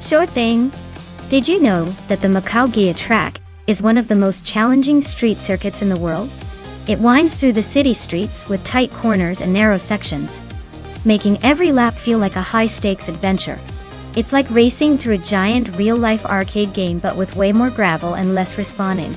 Sure thing. Did you know that the Macau track is one of the most challenging street circuits in the world? It winds through the city streets with tight corners and narrow sections, making every lap feel like a high-stakes adventure. It's like racing through a giant real-life arcade game but with way more gravel and less respawning.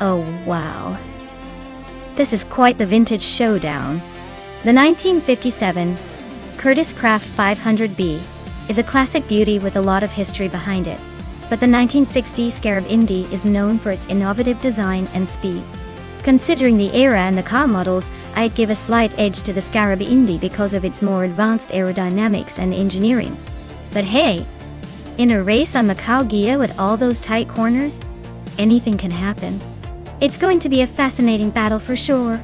Oh wow. This is quite the vintage showdown. The 1957 Curtiss Craft 500B is a classic beauty with a lot of history behind it, but the 1960 Scarab Indy is known for its innovative design and speed. Considering the era and the car models, I'd give a slight edge to the Scarab Indy because of its more advanced aerodynamics and engineering. But hey, in a race on Macau Gia with all those tight corners, anything can happen. It's going to be a fascinating battle for sure.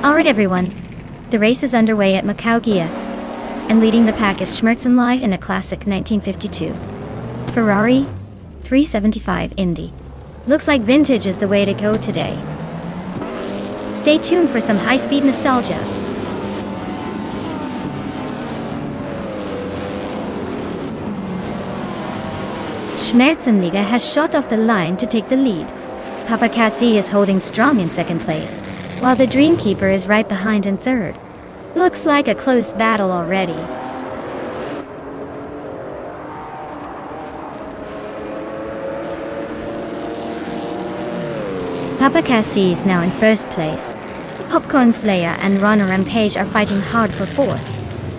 Alright everyone, the race is underway at Macau Gia, and leading the pack is Schmerzenlei in a classic 1952 Ferrari 375 Indy. Looks like vintage is the way to go today. Stay tuned for some high-speed nostalgia. Schmerzenlei has shot off the line to take the lead. Papakatsi is holding strong in second place, while the Dreamkeeper is right behind in third. Looks like a close battle already. Papakatsi is now in first place. Popcorn Slayer and Runner Rampage are fighting hard for fourth.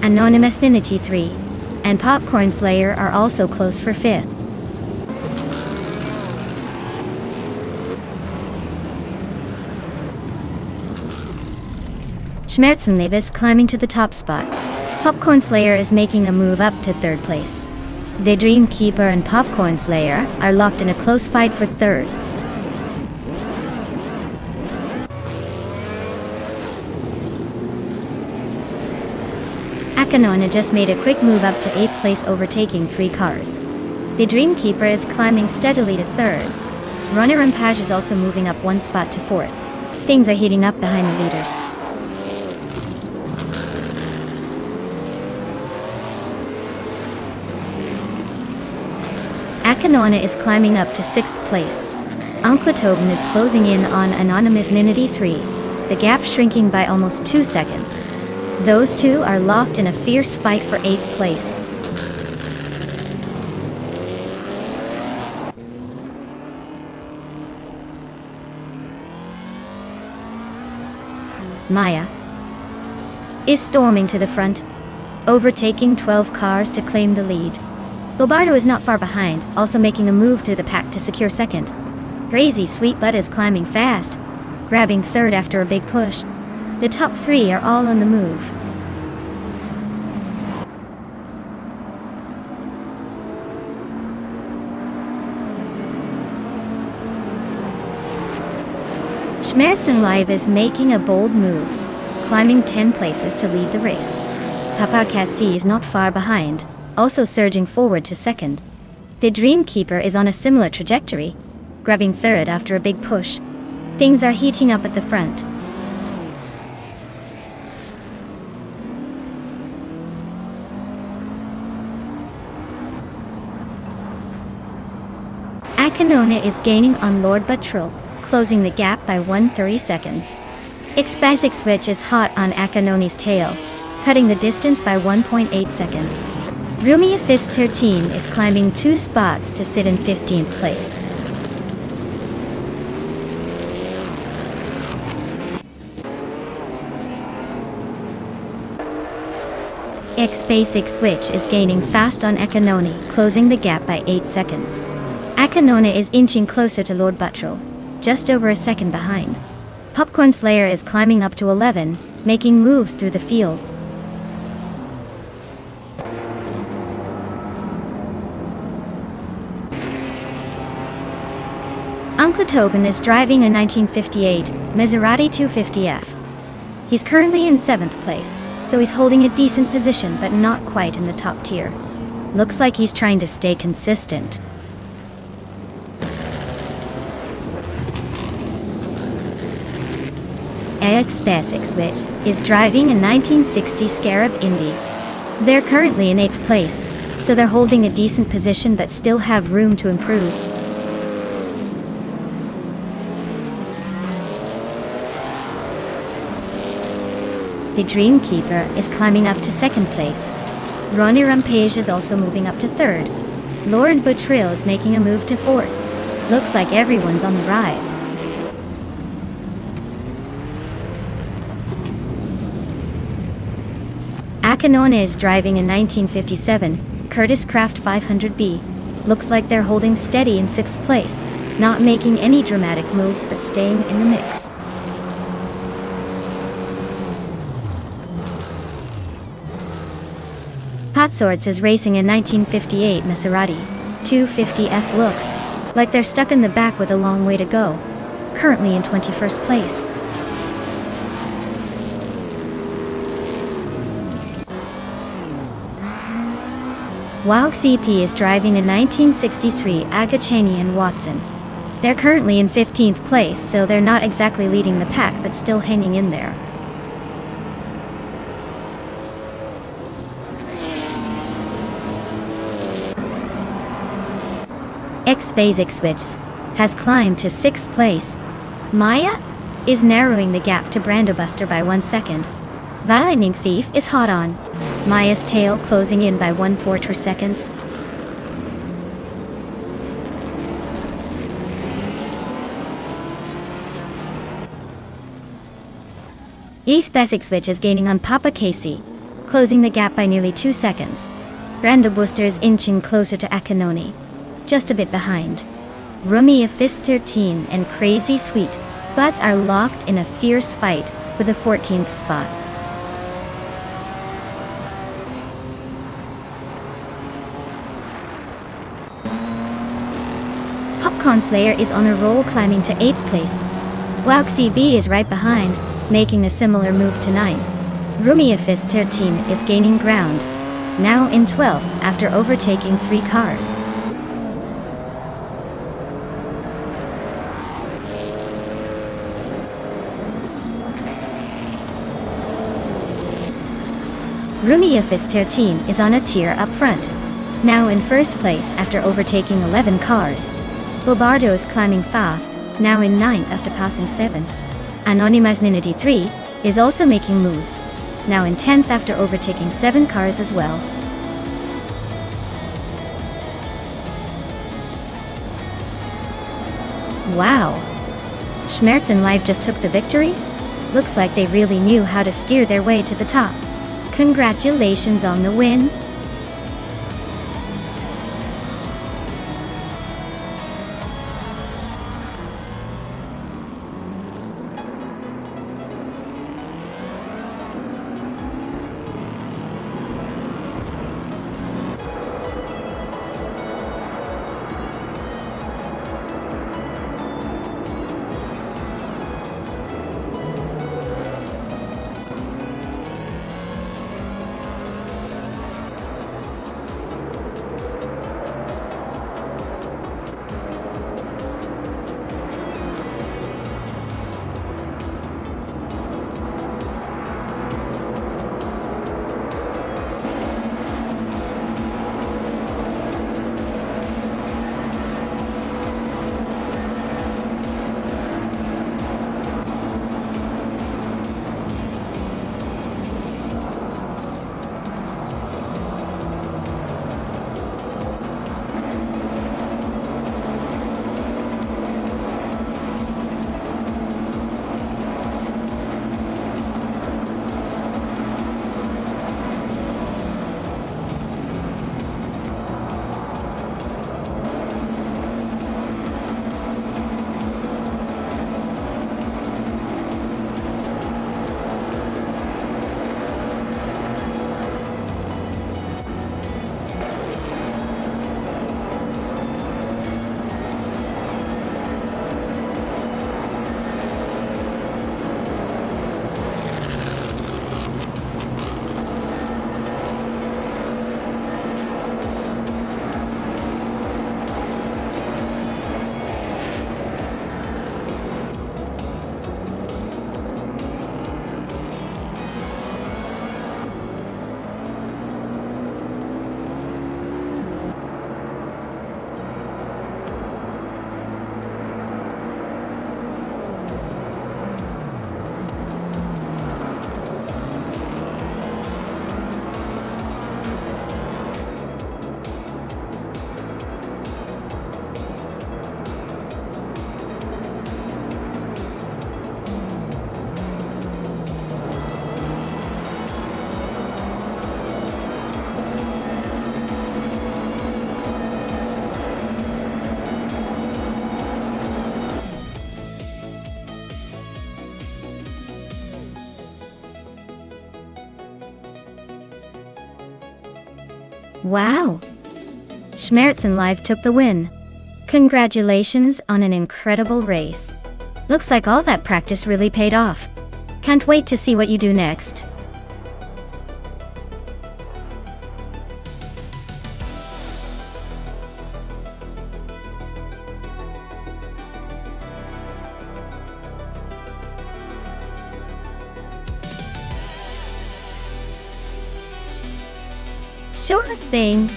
Anonymous Ninity 3 and Popcorn Slayer are also close for fifth. Schmerzenlei is climbing to the top spot. Popcorn Slayer is making a move up to third place. The Dreamkeeper and Popcorn Slayer are locked in a close fight for third. Akanona just made a quick move up to 8th place, overtaking 3 cars. The Dreamkeeper is climbing steadily to third. Runner Rampage is also moving up 1 spot to 4th. Things are heating up behind the leaders. Akanona is climbing up to 6th place. Uncletoben is closing in on Anonymous Ninity 3, the gap shrinking by almost 2 seconds. Those two are locked in a fierce fight for 8th place. Maya is storming to the front, overtaking 12 cars to claim the lead. Gilbardo is not far behind, also making a move through the pack to secure second. Crazy Sweet Butt is climbing fast, grabbing third after a big push. The top 3 are all on the move. Schmerzen Live is making a bold move, climbing 10 places to lead the race. Papa Cassie is not far behind, also surging forward to second. The Dreamkeeper is on a similar trajectory, grabbing third after a big push. Things are heating up at the front. Akanona is gaining on Lord Buttrell, closing the gap by 130 seconds. X-Basic Switch is hot on Akanoni's tail, cutting the distance by 1.8 seconds. Rumia Fist 13 is climbing 2 spots to sit in 15th place. X-Basic Switch is gaining fast on Akanoni, closing the gap by 8 seconds. Akanona is inching closer to Lord Buttrell, just over a second behind. Popcorn Slayer is climbing up to 11, making moves through the field. Uncle Tobin is driving a 1958 Maserati 250F. He's currently in 7th place, so he's holding a decent position but not quite in the top tier. Looks like he's trying to stay consistent. X-Basic Switch is driving a 1960 Scarab Indy. They're currently in 8th place, so they're holding a decent position but still have room to improve. The Dreamkeeper is climbing up to 2nd place. Ronnie Rampage is also moving up to 3rd. Lord Buttrell is making a move to 4th. Looks like everyone's on the rise. Akanona is driving a 1957 Curtis Craft 500B. Looks like they're holding steady in 6th place, not making any dramatic moves but staying in the mix. Potswords is racing a 1958 Maserati 250F. Looks like they're stuck in the back with a long way to go, currently in 21st place. Wow CP is driving a 1963 Agachanian Watson. They're currently in 15th place, so they're not exactly leading the pack but still hanging in there. X-Basic Switch has climbed to 6th place. Maya is narrowing the gap to Brandobuster by 1 second. Lightning Thief is hot on Maya's tail, closing in by 1/4 seconds. X-Basic Switch is gaining on Papa Casey, closing the gap by nearly 2 seconds. Brandobuster is inching closer to Akanoni, just a bit behind. Rumia Fist 13 and Crazy Sweet but are locked in a fierce fight for the 14th spot. Popcorn Slayer is on a roll, climbing to 8th place. Waxy B is right behind, making a similar move to 9th. Rumia Fist 13 is gaining ground, now in 12th after overtaking 3 cars. Rumia Fist 13 is on a tier up front, now in 1st place after overtaking 11 cars. Bobardo is climbing fast, now in 9th after passing 7. Anonymous Ninity 3 is also making moves, now in 10th after overtaking 7 cars as well. Wow! Schmerzen Live just took the victory? Looks like they really knew how to steer their way to the top. Congratulations on the win! Wow! Schmerzen Live took the win. Congratulations on an incredible race. Looks like all that practice really paid off. Can't wait to see what you do next. Sure thing.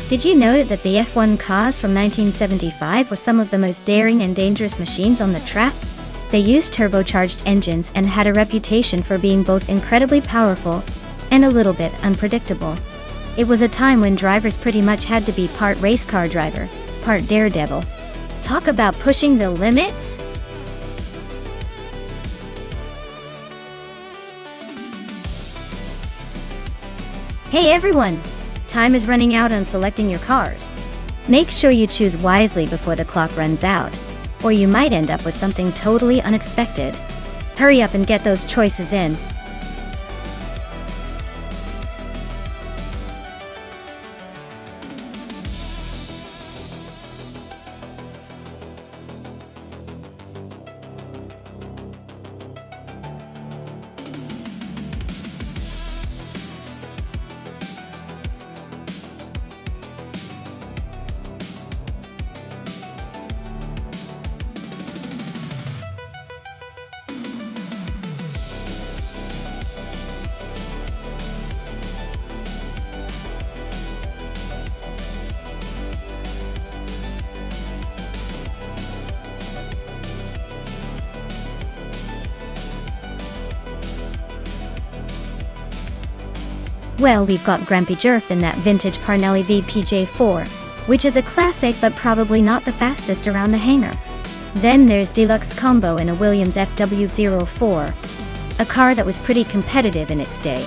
Did you know that the F1 cars from 1975 were some of the most daring and dangerous machines on the track? They used turbocharged engines and had a reputation for being both incredibly powerful and a little bit unpredictable. It was a time when drivers pretty much had to be part race car driver, part daredevil. Talk about pushing the limits! Hey everyone! Time is running out on selecting your cars. Make sure you choose wisely before the clock runs out, or you might end up with something totally unexpected. Hurry up and get those choices in. Well, we've got Grampy Jerf in that vintage Parnelli VPJ4, which is a classic but probably not the fastest around the hangar. Then there's Deluxe Combo in a Williams FW04, a car that was pretty competitive in its day.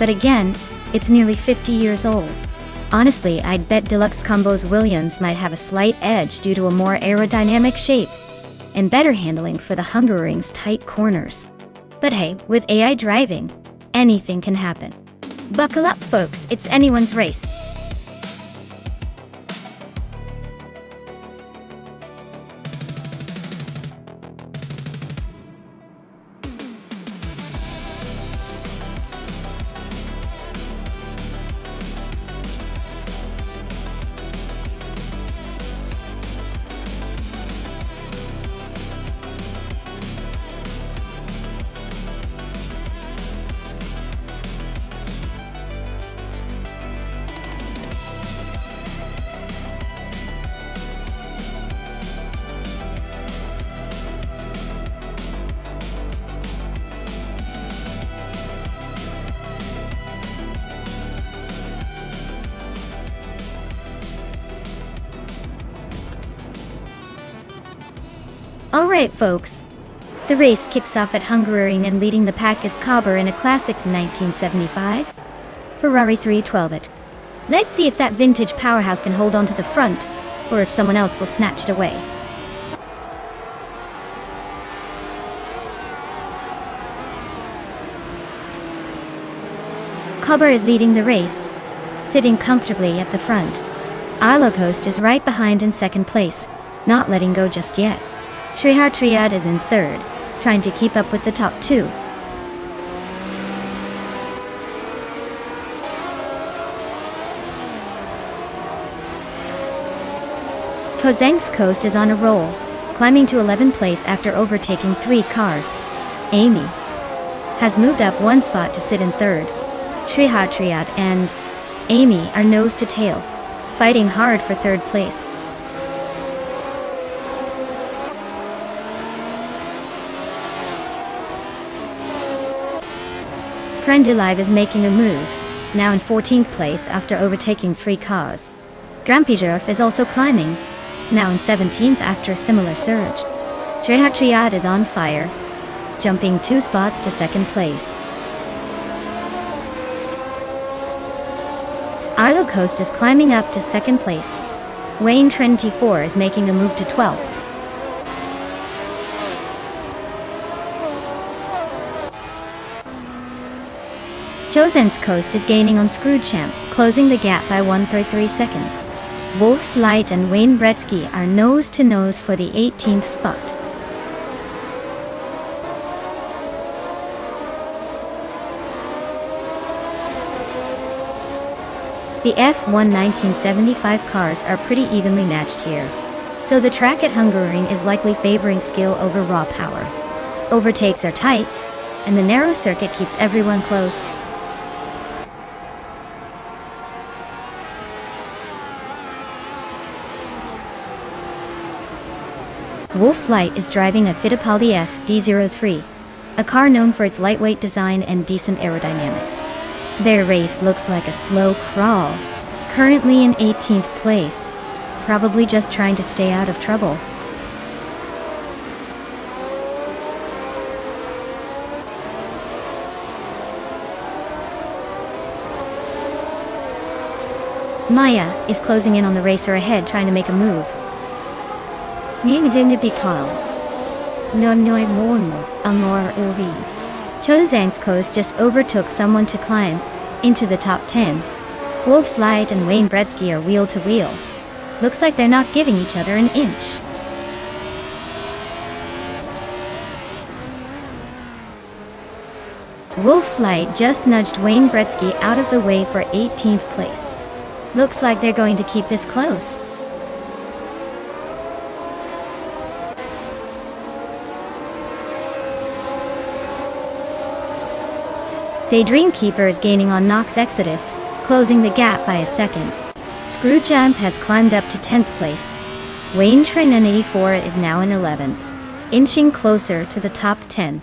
But again, it's nearly 50 years old. Honestly, I'd bet Deluxe Combo's Williams might have a slight edge due to a more aerodynamic shape and better handling for the Hungaroring's tight corners. But hey, with AI driving, anything can happen. Buckle up, folks, it's anyone's race. Alright folks, the race kicks off at Hungaroring and leading the pack is Cobber in a classic 1975 Ferrari 312. Let's see if that vintage powerhouse can hold on to the front, or if someone else will snatch it away. Cobber is leading the race, sitting comfortably at the front. Ilocoast is right behind in second place, not letting go just yet. Triad is in third, trying to keep up with the top two. Kozeng's Coast is on a roll, climbing to 11th place after overtaking 3 cars. Amy has moved up 1 spot to sit in third. Triad and Amy are nose to tail, fighting hard for third place. Live is making a move, now in 14th place after overtaking 3 cars. Grampy is also climbing, now in 17th after a similar surge. Triad is on fire, jumping 2 spots to second place. Ilocoast is climbing up to second place. Wayne 24 is making a move to 12th. Joseon's Coast is gaining on Screwchamp, closing the gap by 1.3 seconds. Wolf's Light and Wayne Gretzky are nose-to-nose for the 18th spot. The F1 1975 cars are pretty evenly matched here, so the track at Hungaroring is likely favoring skill over raw power. Overtakes are tight, and the narrow circuit keeps everyone close. Wolf's Light is driving a Fittipaldi FD03, a car known for its lightweight design and decent aerodynamics. Their race looks like a slow crawl, currently in 18th place, probably just trying to stay out of trouble. Maya is closing in on the racer ahead, trying to make a move. Joseon's Coast just overtook someone to climb into the top 10. Wolf's Light and Wayne Gretzky are wheel to wheel. Looks like they're not giving each other an inch. Wolf's Light just nudged Wayne Gretzky out of the way for 18th place. Looks like they're going to keep this close. Daydream Keeper is gaining on Nox Exodus, closing the gap by a second. Screwjump has climbed up to 10th place. Wayne Trinan 84 is now in 11th, inching closer to the top 10.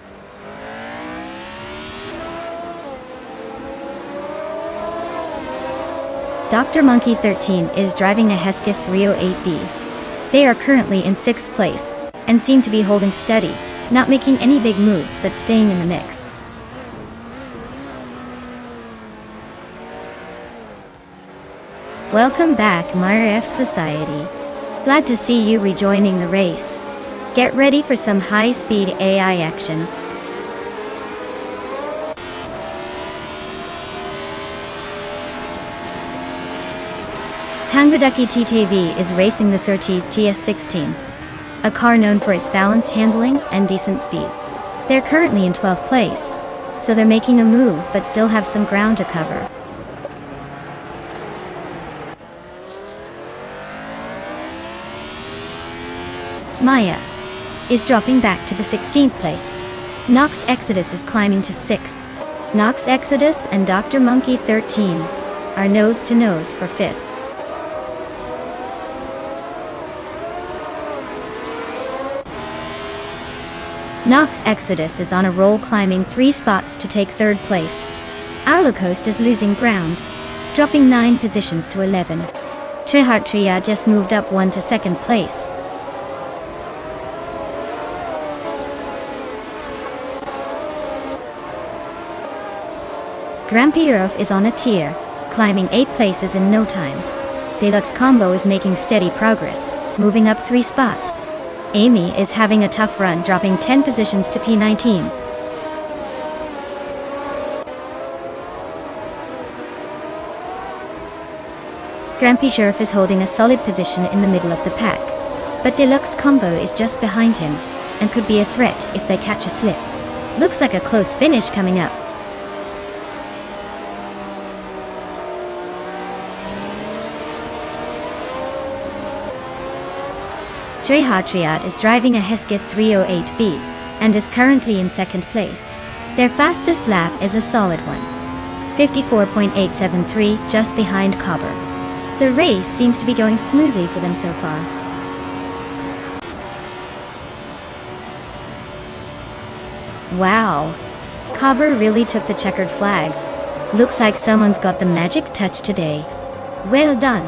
Dr. Monkey 13 is driving a Hesketh 308B. They are currently in 6th place, and seem to be holding steady, not making any big moves but staying in the mix. Welcome back, Meyer F Society. Glad to see you rejoining the race. Get ready for some high-speed AI action. Tanguduki TTV is racing the Surtees TS16, a car known for its balanced handling and decent speed. They're currently in 12th place, so they're making a move but still have some ground to cover. Maya is dropping back to the 16th place. Nox Exodus is climbing to 6th. Nox Exodus and Dr. Monkey 13 are nose-to-nose for 5th. Nox Exodus is on a roll, climbing 3 spots to take 3rd place. Coast is losing ground, dropping 9 positions to 11. Trihartria just moved up 1 to 2nd place. Grampirov is on a tier, climbing 8 places in no time. Deluxe Combo is making steady progress, moving up 3 spots. Amy is having a tough run, dropping 10 positions to P19. Grampy Sheriff is holding a solid position in the middle of the pack, but Deluxe Combo is just behind him, and could be a threat if they catch a slip. Looks like a close finish coming up. Trihatriat is driving a Hesketh 308B, and is currently in 2nd place. Their fastest lap is a solid one, 54.873, just behind Cobber. The race seems to be going smoothly for them so far. Wow! Cobber really took the checkered flag. Looks like someone's got the magic touch today. Well done!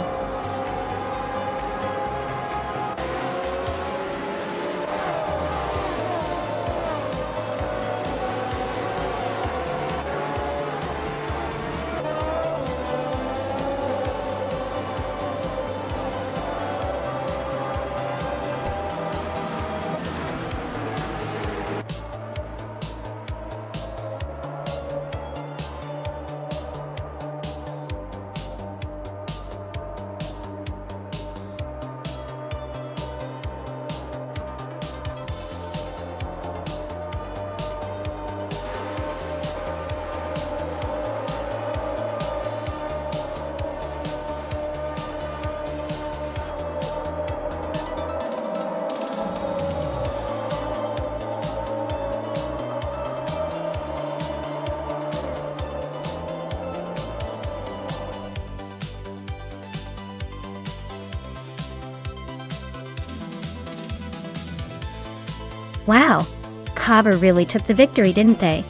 Wow, Cobber really took the victory, didn't they?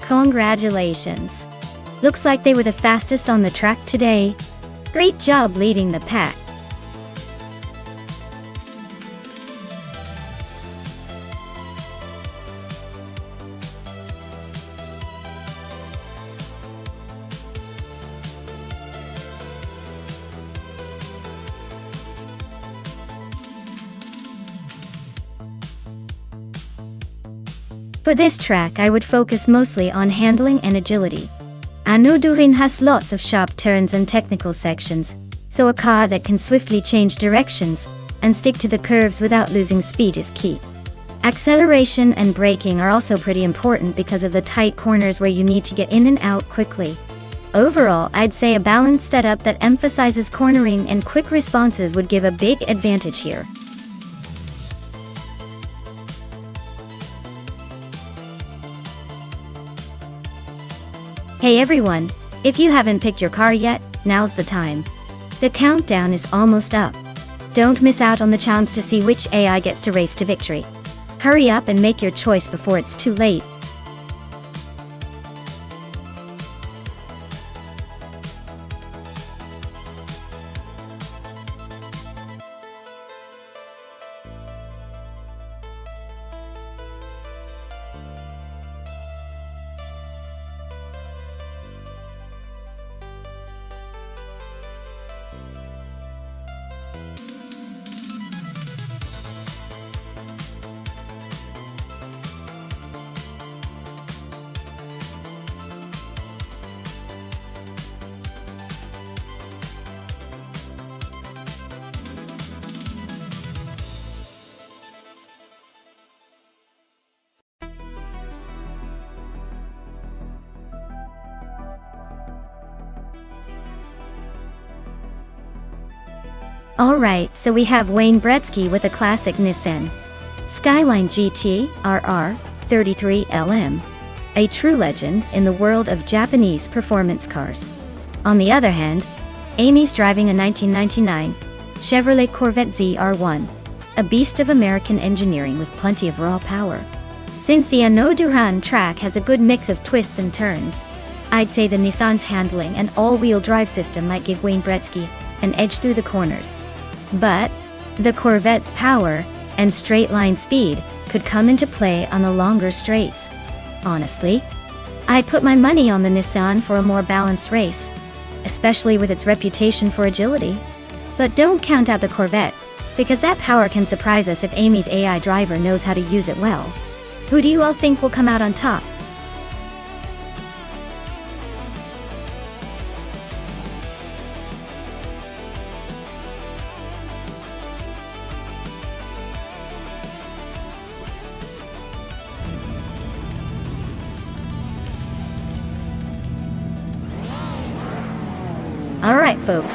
Congratulations. Looks like they were the fastest on the track today. Great job leading the pack. For this track I would focus mostly on handling and agility. Anodurin has lots of sharp turns and technical sections, so a car that can swiftly change directions and stick to the curves without losing speed is key. Acceleration and braking are also pretty important because of the tight corners where you need to get in and out quickly. Overall, I'd say a balanced setup that emphasizes cornering and quick responses would give a big advantage here. Hey everyone, if you haven't picked your car yet, now's the time. The countdown is almost up. Don't miss out on the chance to see which AI gets to race to victory. Hurry up and make your choice before it's too late. Alright, so we have Wayne Gretzky with a classic Nissan Skyline GT RR 33LM, a true legend in the world of Japanese performance cars. On the other hand, Amy's driving a 1999 Chevrolet Corvette ZR1, a beast of American engineering with plenty of raw power. Since the Anoduran track has a good mix of twists and turns, I'd say the Nissan's handling and all-wheel drive system might give Wayne Gretzky an edge through the corners. But the Corvette's power and straight-line speed could come into play on the longer straights. Honestly, I'd put my money on the Nissan for a more balanced race, especially with its reputation for agility. But don't count out the Corvette, because that power can surprise us if Amy's AI driver knows how to use it well. Who do you all think will come out on top? Alright folks,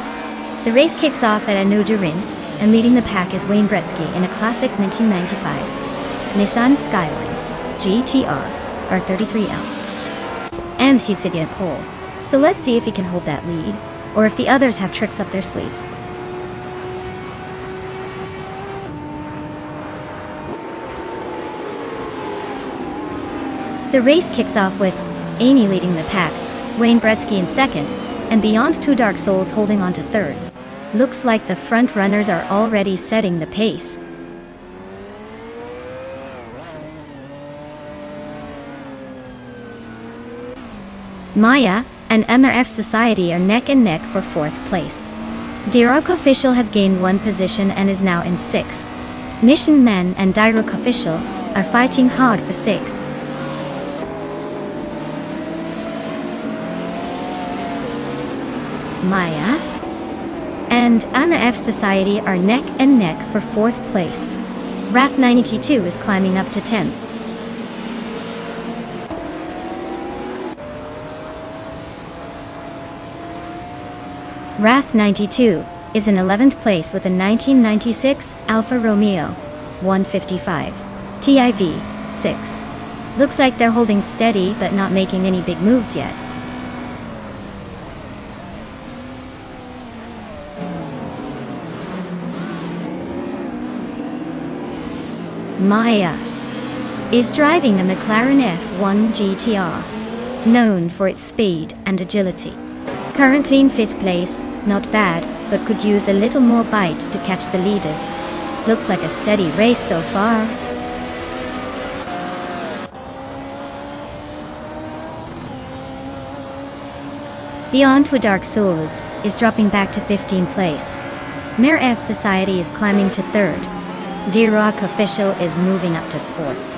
the race kicks off at Anodurin, and leading the pack is Wayne Gretzky in a classic 1995 Nissan Skyline GTR R33L. And he's sitting at pole, so let's see if he can hold that lead, or if the others have tricks up their sleeves. The race kicks off with Amy leading the pack, Wayne Gretzky in second, and Beyond Two Dark Souls holding on to third. Looks like the front runners are already setting the pace. Maya and MRF Society are neck and neck for fourth place. Dirok Official has gained one position and is now in sixth. Mission Men and Dirok Official are fighting hard for sixth. Maya and MRF Society are neck and neck for fourth place. Wrath 92 is climbing up to 10th. Wrath 92 is in 11th place with a 1996 Alfa Romeo 155 TIV 6. Looks like they're holding steady but not making any big moves yet. Maya is driving a McLaren F1 GTR, known for its speed and agility. Currently in 5th place, not bad, but could use a little more bite to catch the leaders. Looks like a steady race so far. Beyond to Dark Souls is dropping back to 15th place. Mare F Society is climbing to 3rd. D-Rock Official is moving up to 4th.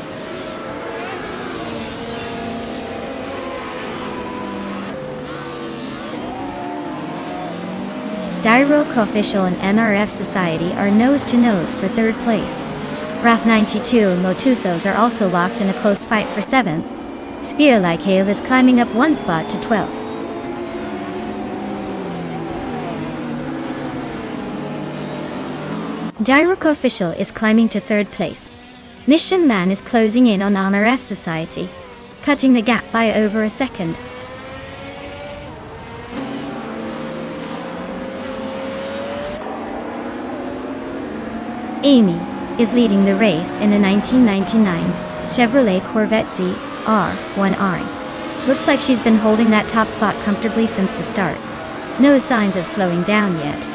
D-Rock Official and MRF Society are nose-to-nose for 3rd place. RAF92 and Lotusos are also locked in a close fight for 7th. Spear Like Hail is climbing up 1 spot to 12th. D-Rock Official is climbing to 3rd place. Mission Man is closing in on MRF Society, cutting the gap by over a second. Amy is leading the race in a 1999 Chevrolet Corvette ZR1R. Looks like she's been holding that top spot comfortably since the start. No signs of slowing down yet.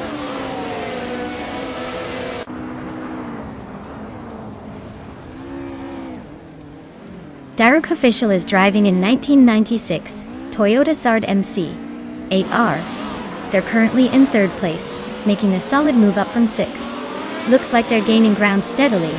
D-Rock Official is driving in 1996 Toyota Sard MC 8R. They're currently in 3rd place, making a solid move up from 6th. Looks like they're gaining ground steadily.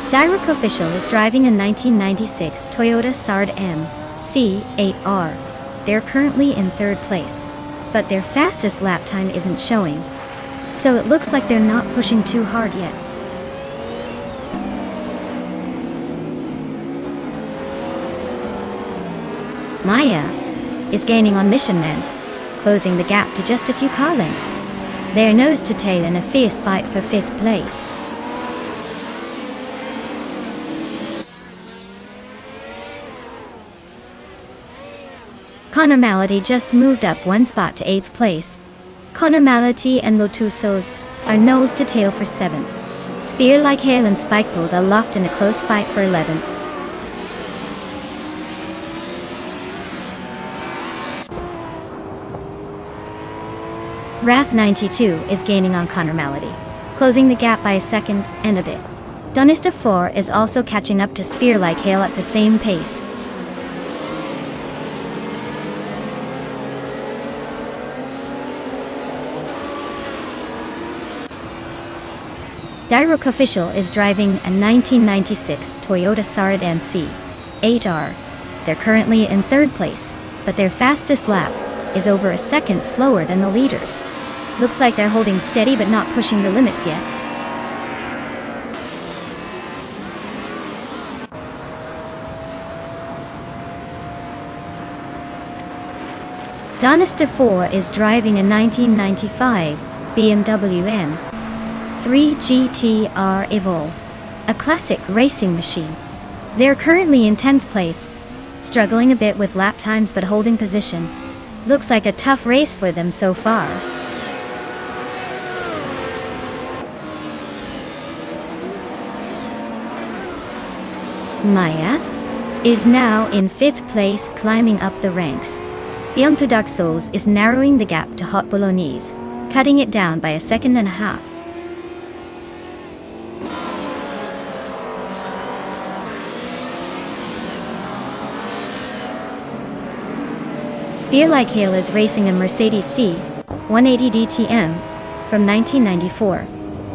D-Rock Official is driving a 1996 Toyota Sard MC 8R. They're currently in 3rd place, but their fastest lap time isn't showing, so it looks like they're not pushing too hard yet. Maya is gaining on Mission Men, closing the gap to just a few car lengths. They're nose to tail in a fierce fight for 5th place. Connor Malady just moved up 1 spot to 8th place. Connor Malady and Lotusos are nose to tail for 7th. Spear Like Hail and Spike Bulls are locked in a close fight for 11th. RAF92 is gaining on Connor Malady, closing the gap by a second and a bit. Nonstop 4 is also catching up to Spear Like Hail at the same pace. D-Rock Official is driving a 1996 Toyota Sard MC 8R. They're currently in 3rd place, but their fastest lap is over a second slower than the leaders. Looks like they're holding steady but not pushing the limits yet. Nonstop 4 is driving a 1995 BMW M3 GTR Evolve, a classic racing machine. They're currently in 10th place, struggling a bit with lap times but holding position. Looks like a tough race for them so far. Maya is now in 5th place, climbing up the ranks. Beyond to Dark Souls is narrowing the gap to Hot Bolognese, cutting it down by a second and a half. Spear Like Hail is racing a Mercedes C180 DTM from 1994.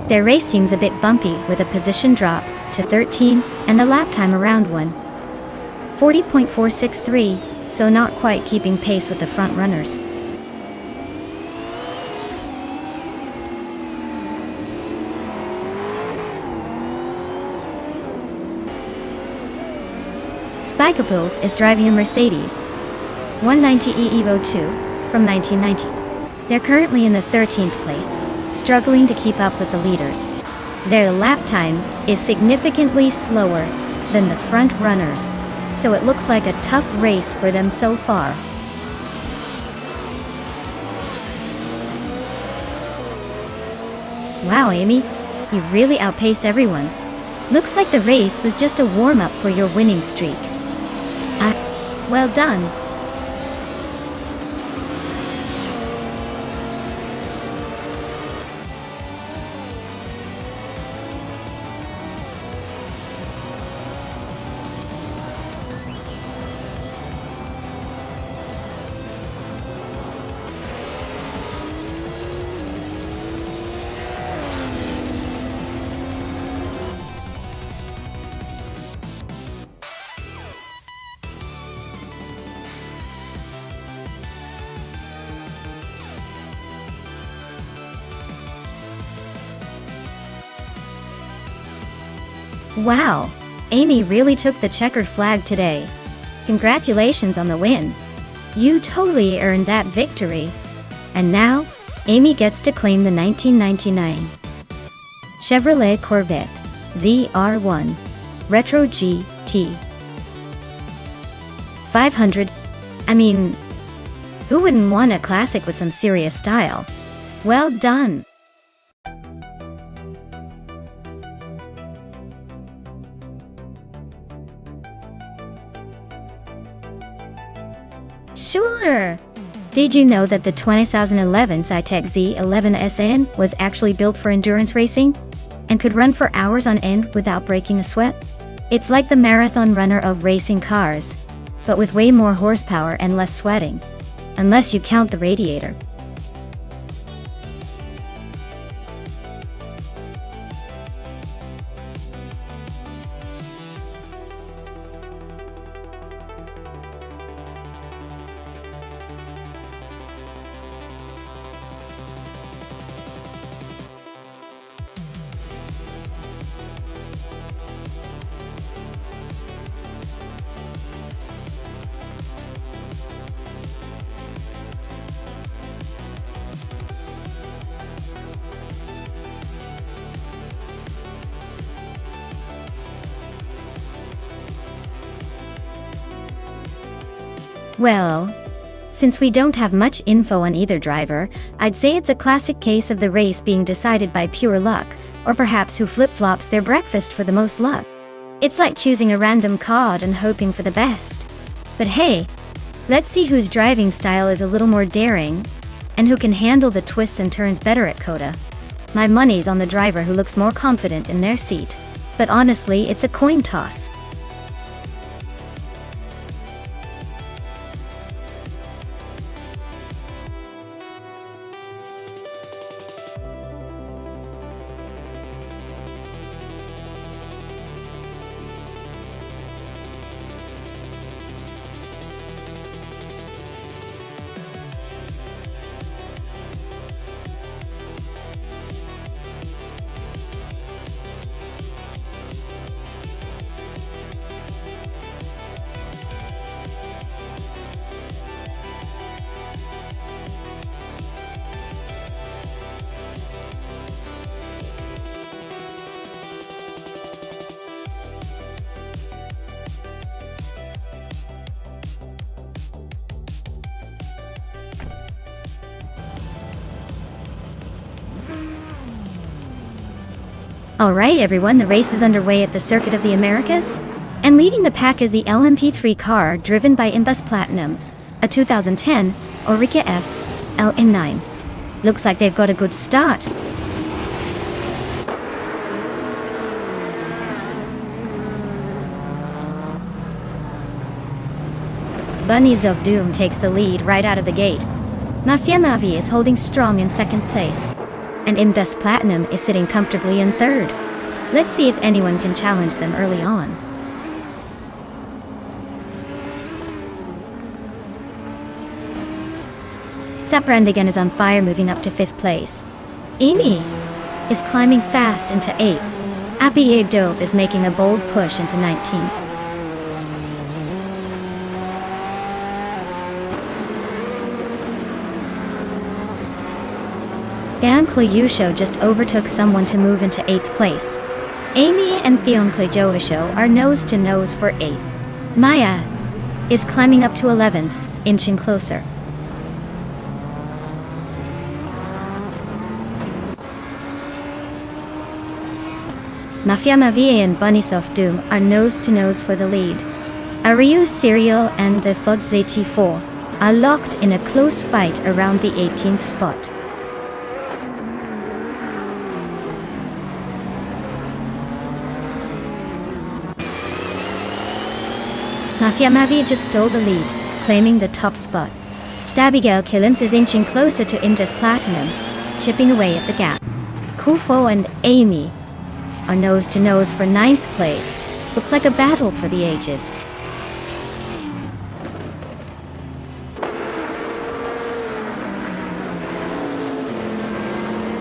Their race seems a bit bumpy with a position drop to 13 and a lap time around 1:40.463, so not quite keeping pace with the front runners. Spikeables is driving a Mercedes 190E Evo 2 from 1990. They're currently in the 13th place, struggling to keep up with the leaders. Their lap time is significantly slower than the front runners, so it looks like a tough race for them so far. Wow, Amy, you really outpaced everyone. Looks like the race was just a warm-up for your winning streak. Well done. Wow, Amy really took the checkered flag today. Congratulations on the win. You totally earned that victory. And now, Amy gets to claim the 1999 Chevrolet Corvette ZR1 Retro GT 500. I mean, who wouldn't want a classic with some serious style? Well done. Sure! Did you know that the 2011 Cytec Z11 SN was actually built for endurance racing? And could run for hours on end without breaking a sweat? It's like the marathon runner of racing cars, but with way more horsepower and less sweating. Unless you count the radiator. Well, since we don't have much info on either driver, I'd say it's a classic case of the race being decided by pure luck, or perhaps who flip-flops their breakfast for the most luck. It's like choosing a random card and hoping for the best. But hey, let's see whose driving style is a little more daring, and who can handle the twists and turns better at COTA. My money's on the driver who looks more confident in their seat. But honestly, it's a coin toss. Alright everyone, the race is underway at the Circuit of the Americas. And leading the pack is the LMP3 car driven by Imbus Platinum, a 2010 Oreca F LN9. Looks like they've got a good start. Bunnies of Doom takes the lead right out of the gate. Mafia Mavi is holding strong in second place. And Imbus Platinum is sitting comfortably in third. Let's see if anyone can challenge them early on. Zaprandigan is on fire, moving up to 5th place. Amy is climbing fast into 8th. Appy Dope is making a bold push into 19th. Theon Clayusho just overtook someone to move into 8th place. Amy and Theon Clayjoisho are nose to nose for 8th. Maya is climbing up to 11th, inching closer. Mafia Mavie and Bunnysoft Doom are nose-to-nose for the lead. Ariu Serial and the Fodzati4 are locked in a close fight around the 18th spot. Mafia Mavi just stole the lead, claiming the top spot. Stabigale Killens is inching closer to Imda's Platinum, chipping away at the gap. Kufo and Amy are nose-to-nose for 9th place. Looks like a battle for the ages.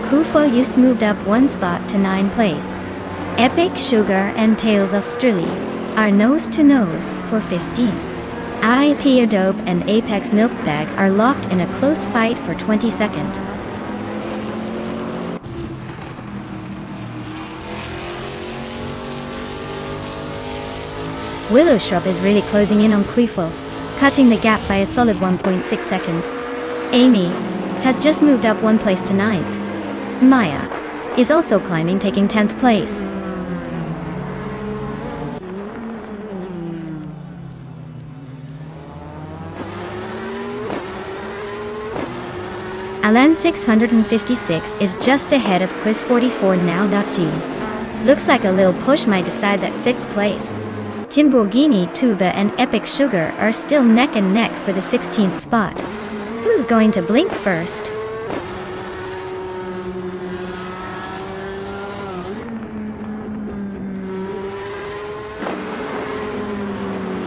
Kufo just moved up 1 spot to 9th place. Epic Sugar and Tales of Strilly are nose-to-nose for 15. IP Dope and Apex Milkbag are locked in a close fight for 22nd. Willow Shrub is really closing in on Quifo, cutting the gap by a solid 1.6 seconds. Amy has just moved up 1 place to 9th. Maya is also climbing, taking 10th place. Alan 656 is just ahead of Quiz 44 now. Looks like a little push might decide that 6th place. Timborghini, Tuba and Epic Sugar are still neck and neck for the 16th spot. Who's going to blink first?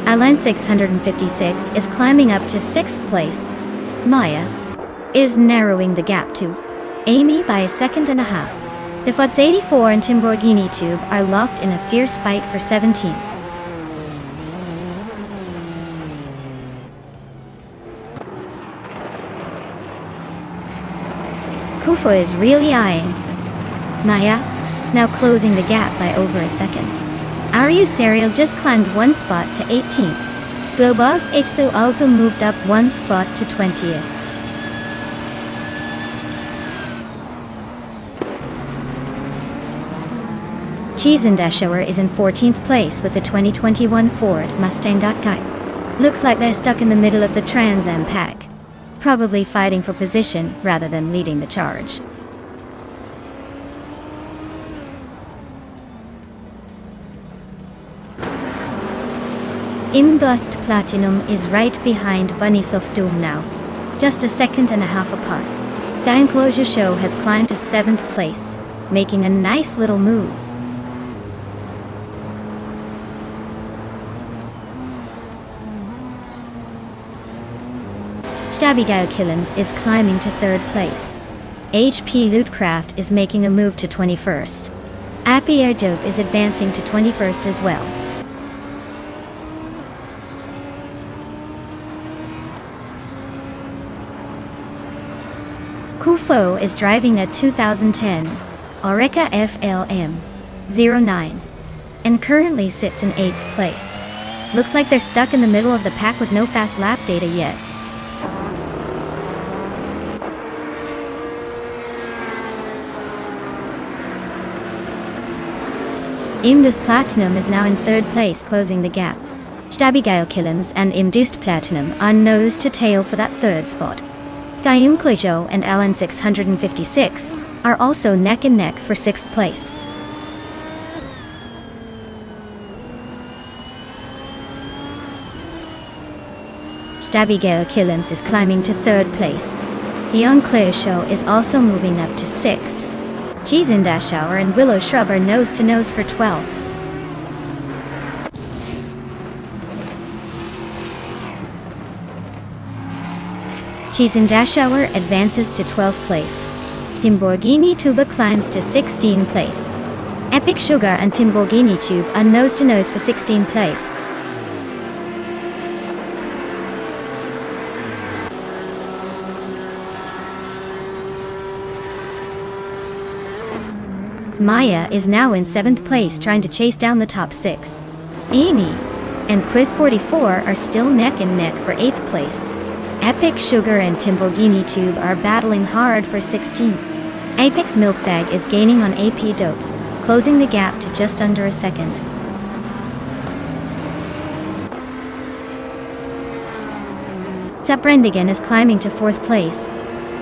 Alan 656 is climbing up to 6th place. Maya is narrowing the gap to Amy by a 1.5 seconds. The Fodzati4 and Timborghini Tube are locked in a fierce fight for 17. Kufo is really eyeing Maya, now closing the gap by over a second. Ariu Serial just climbed 1 spot to 18th. Globos Ixu also moved up 1 spot to 20th. Cheese and Dashower is in 14th place with the 2021 Ford Mustang. Looks like they're stuck in the middle of the Trans Am pack, probably fighting for position rather than leading the charge. Imdust Platinum is right behind Bunnysoft Doom now, just a 1.5 seconds apart. The Enclosure Show has climbed to 7th place, making a nice little move. Stabigale Killens is climbing to 3rd place. HP Lootcraft is making a move to 21st. Appy Air Dope is advancing to 21st as well. Kufo is driving a 2010 Oreca FLM 09 and currently sits in 8th place. Looks like they're stuck in the middle of the pack with no fast lap data yet. Imdust Platinum is now in 3rd place, closing the gap. Stabigale Killens and Imdust Platinum are nose to tail for that 3rd spot. Gayum Klejo and Alan 656 are also neck and neck for 6th place. Stabigale Killens is climbing to 3rd place. The Enclave Show is also moving up to 6th. Cheese and Dashower and Willow Shrub are nose to nose for 12. Cheese and Dashower advances to 12th place. Timborghini Tuba climbs to 16th place. Epic Sugar and Timborghini Tube are nose to nose for 16th place. Maya is now in 7th place, trying to chase down the top 6. Amy and Quiz 44 are still neck and neck for 8th place. Epic Sugar and Timborghini Tube are battling hard for 16. Apex Milkbag is gaining on AP Dope. closing the gap to just under a second. Zaprendigan is climbing to 4th place.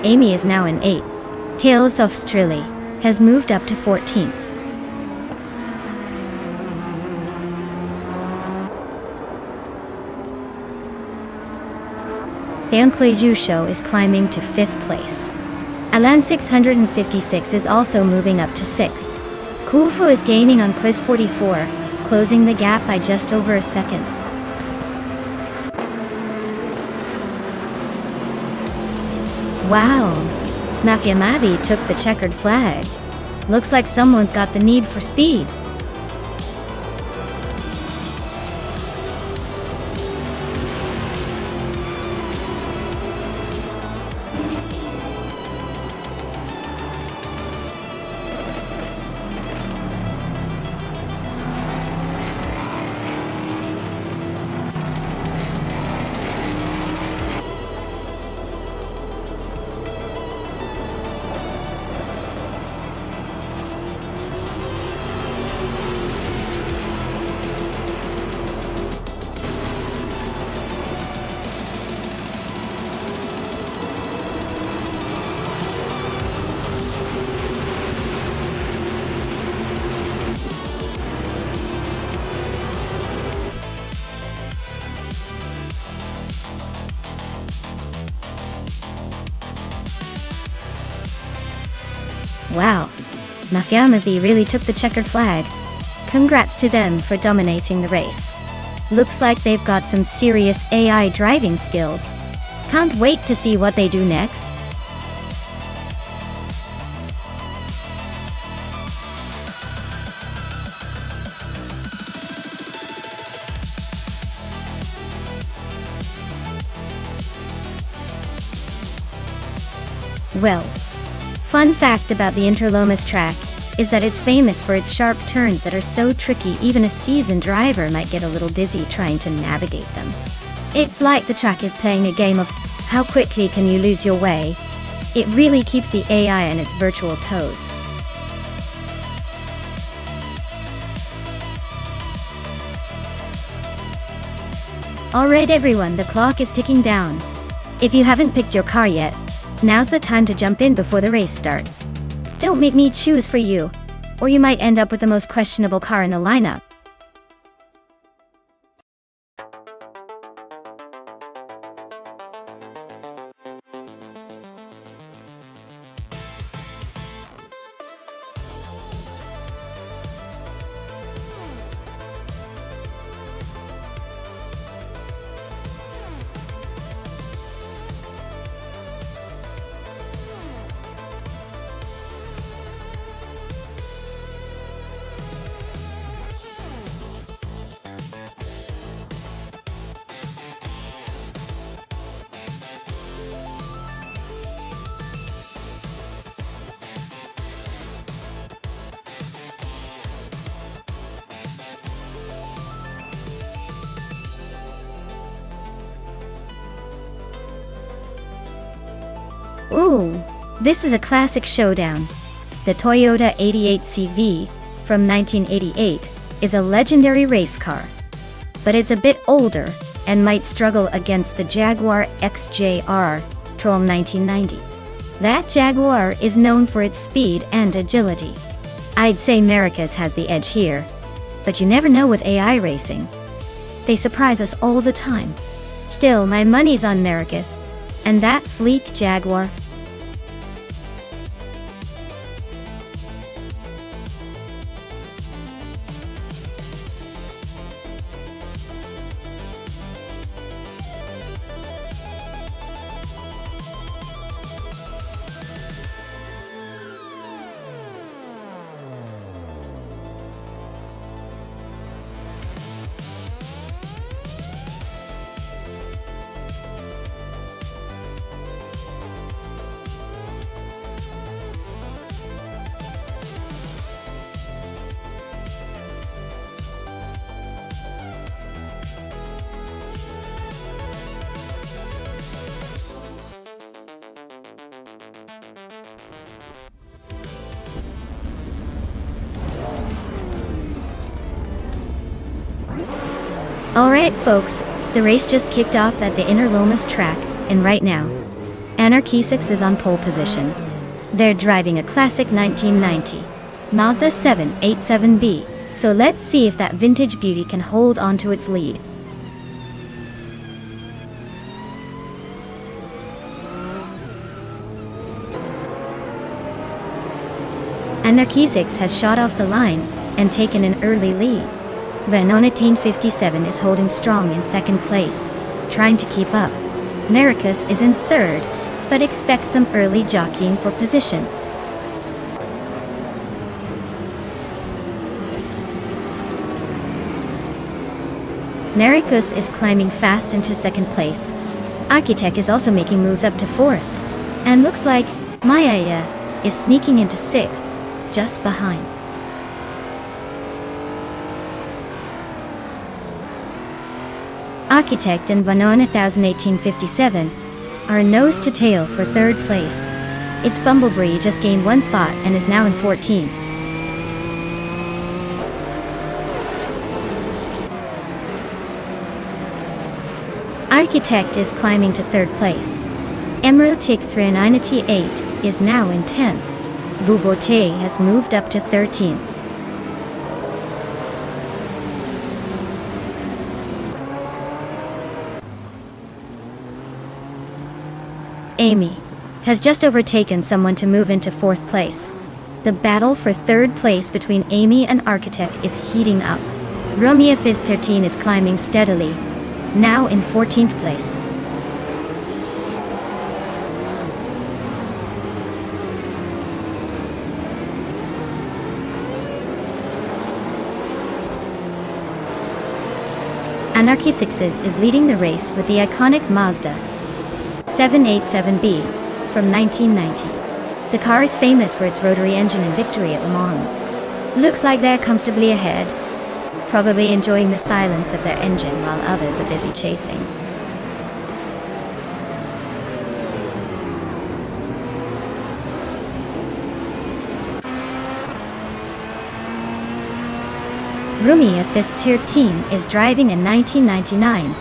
Amy is now in 8th. Tales of Strili has moved up to 14th. Deonkle Show is climbing to 5th place. Alan 656 is also moving up to 6th. Kufu is gaining on Quiz 44, closing the gap by just over a second. Wow! Mafia Mavi took the checkered flag. Looks like someone's got the need for speed. Wow, Mafia Mavi really took the checkered flag. Congrats to them for dominating the race. Looks like they've got some serious AI driving skills. Can't wait to see what they do next. Well, fun fact about the Interlomas track is that it's famous for its sharp turns that are so tricky even a seasoned driver might get a little dizzy trying to navigate them. It's like the track is playing a game of how quickly can you lose your way. It really keeps the AI on its virtual toes. Alright everyone, the clock is ticking down. If you haven't picked your car yet, now's the time to jump in before the race starts. Don't make me choose for you, or you might end up with the most questionable car in the lineup. Ooh, this is a classic showdown. The Toyota 88CV from 1988 is a legendary race car, but it's a bit older and might struggle against the Jaguar XJR from 1990. That Jaguar is known for its speed and agility. I'd say Maracas has the edge here, but you never know with AI racing. They surprise us all the time. Still, my money's on Maracas and that sleek Jaguar. Alright folks, the race just kicked off at the Inner Lomas track, and right now, Anarchy 6 is on pole position. They're driving a classic 1990 Mazda 787B, so let's see if that vintage beauty can hold on to its lead. Anarchy 6 has shot off the line and taken an early lead. The 1957 is holding strong in second place, trying to keep up. Maracus is in third, but expect some early jockeying for position. Maracus is climbing fast into second place. Architect is also making moves up to fourth, and looks like Maya is sneaking into sixth, just behind. Architect and Vanona 1857 are nose to tail for third place. Its Bumblebee just gained one spot and is now in 14th. Architect is climbing to third place. Emeraldic 398 is now in 10th. Bubote has moved up to 13th. Amy has just overtaken someone to move into fourth place. The battle for third place between Amy and Architect is heating up. Romeo Fizz 13 is climbing steadily, now in 14th place. Anarchy 6 is leading the race with the iconic Mazda 787B from 1990. The car is famous for its rotary engine and victory at Le Mans. Looks like they're comfortably ahead, probably enjoying the silence of their engine while others are busy chasing. Rumi at this tier team is driving a 1999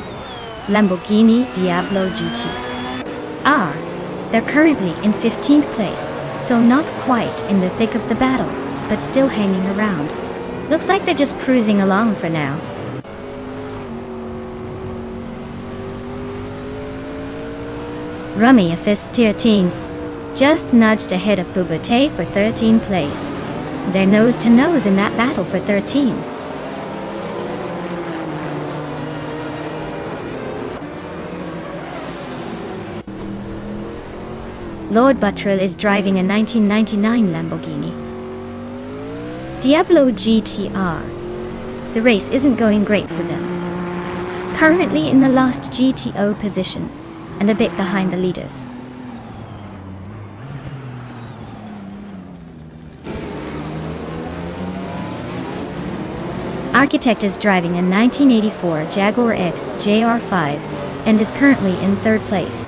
Lamborghini Diablo GT. They're currently in 15th place, so not quite in the thick of the battle, but still hanging around. Looks like they're just cruising along for now. Rummy of this tier team just nudged ahead of Bubote for 13th place. They're nose to nose in that battle for 13. Lord Buttrell is driving a 1999 Lamborghini Diablo GTR. The race isn't going great for them. Currently in the last GTO position, and a bit behind the leaders. Architect is driving a 1984 Jaguar X JR5 and is currently in third place.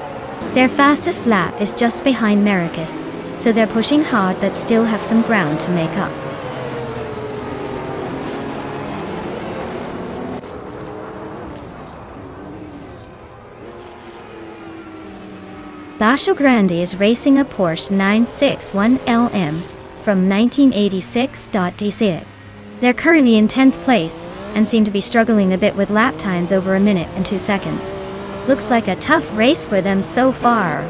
Their fastest lap is just behind Maracus, so they're pushing hard but still have some ground to make up. Basho Grande is racing a Porsche 961 LM from 1986. They're currently in 10th place and seem to be struggling a bit with lap times over a minute and 2 seconds. Looks like a tough race for them so far.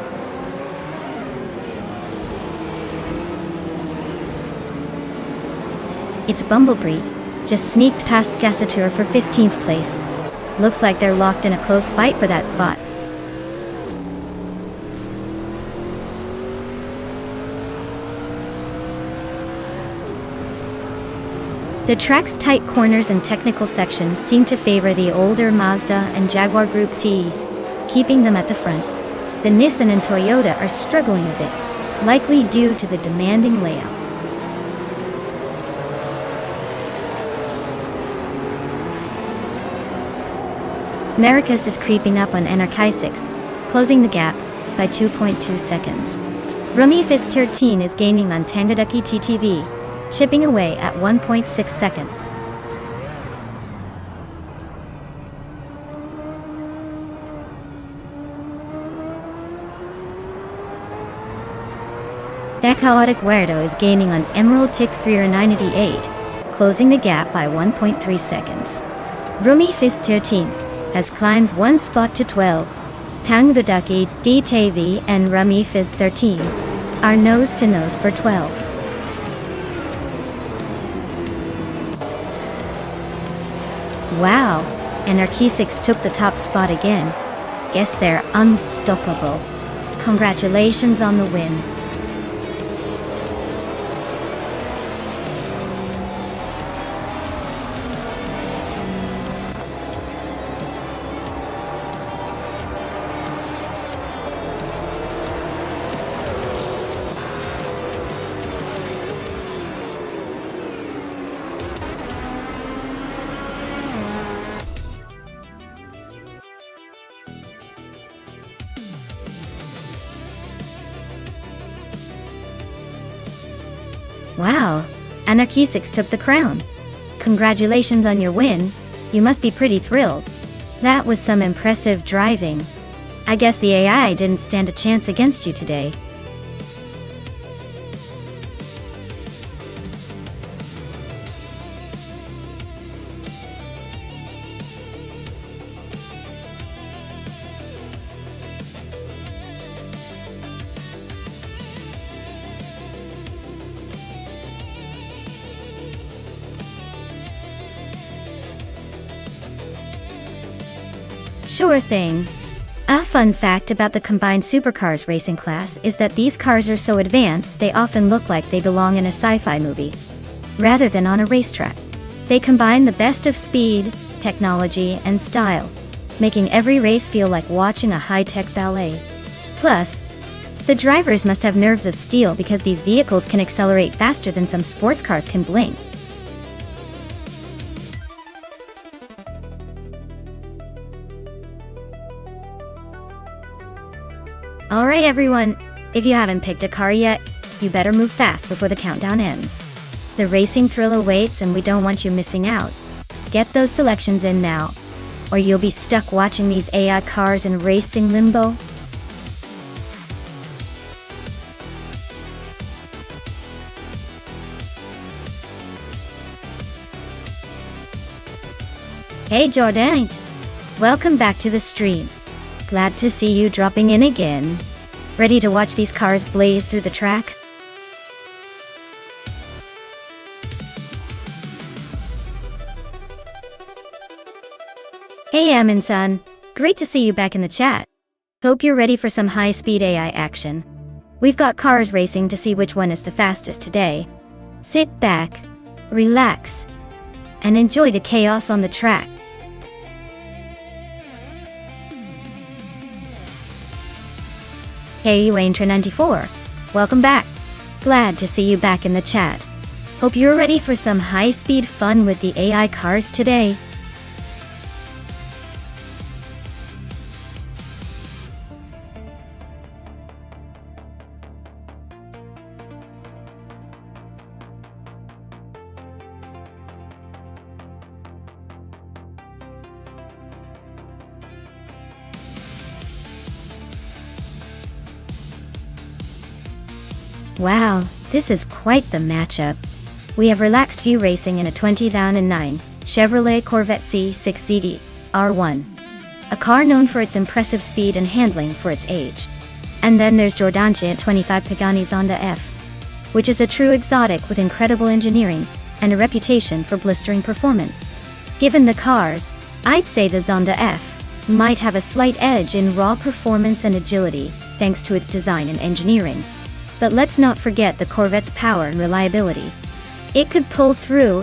It's Bumblebee just sneaked past Gassateur for 15th place. Looks like they're locked in a close fight for that spot. The track's tight corners and technical sections seem to favor the older Mazda and Jaguar Group Cs, keeping them at the front. The Nissan and Toyota are struggling a bit, likely due to the demanding layout. Maracus is creeping up on Anarchy 6, closing the gap by 2.2 seconds. Rumi Fizz 13 is gaining on Tangaduki TTV, chipping away at 1.6 seconds. Chaotic Weirdo is gaining on Emerald Tick 398, closing the gap by 1.3 seconds. Rumi Fizz 13 has climbed one spot to 12. Tang Budaki, DTV, and Rumi Fizz 13 are nose to nose for 12. Wow, Anarchy6 took the top spot again. Guess they're unstoppable. Congratulations on the win. Wow, Anarchy6 took the crown. Congratulations on your win. You must be pretty thrilled. That was some impressive driving. I guess the AI didn't stand a chance against you today. Sure thing. A fun fact about the combined supercars racing class is that these cars are so advanced they often look like they belong in a sci-fi movie, rather than on a racetrack. They combine the best of speed, technology, and style, making every race feel like watching a high-tech ballet. Plus, the drivers must have nerves of steel because these vehicles can accelerate faster than some sports cars can blink. Alright everyone, if you haven't picked a car yet, you better move fast before the countdown ends. The racing thrill awaits and we don't want you missing out. Get those selections in now, or you'll be stuck watching these AI cars in racing limbo. Hey Jordan! Welcome back to the stream. Glad to see you dropping in again. Ready to watch these cars blaze through the track? Hey Amin-san, great to see you back in the chat. Hope you're ready for some high-speed AI action. We've got cars racing to see which one is the fastest today. Sit back, relax, and enjoy the chaos on the track. Hey Waintra94, welcome back. Glad to see you back in the chat. Hope you're ready for some high-speed fun with the AI cars today. Wow, this is quite the matchup. We have relaxed view racing in a 2009 Chevrolet Corvette C6CD R1, a car known for its impressive speed and handling for its age. And then there's Jordanche at 25 Pagani Zonda F, which is a true exotic with incredible engineering and a reputation for blistering performance. Given the cars, I'd say the Zonda F might have a slight edge in raw performance and agility, thanks to its design and engineering. But let's not forget the Corvette's power and reliability. It could pull through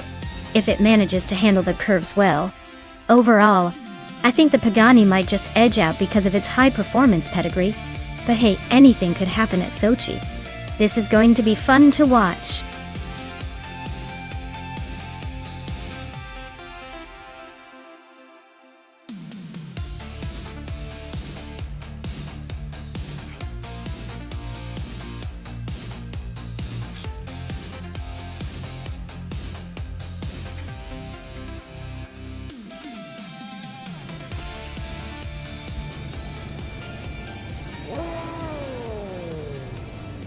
if it manages to handle the curves well. Overall, I think the Pagani might just edge out because of its high performance pedigree. But hey, anything could happen at Sochi. This is going to be fun to watch.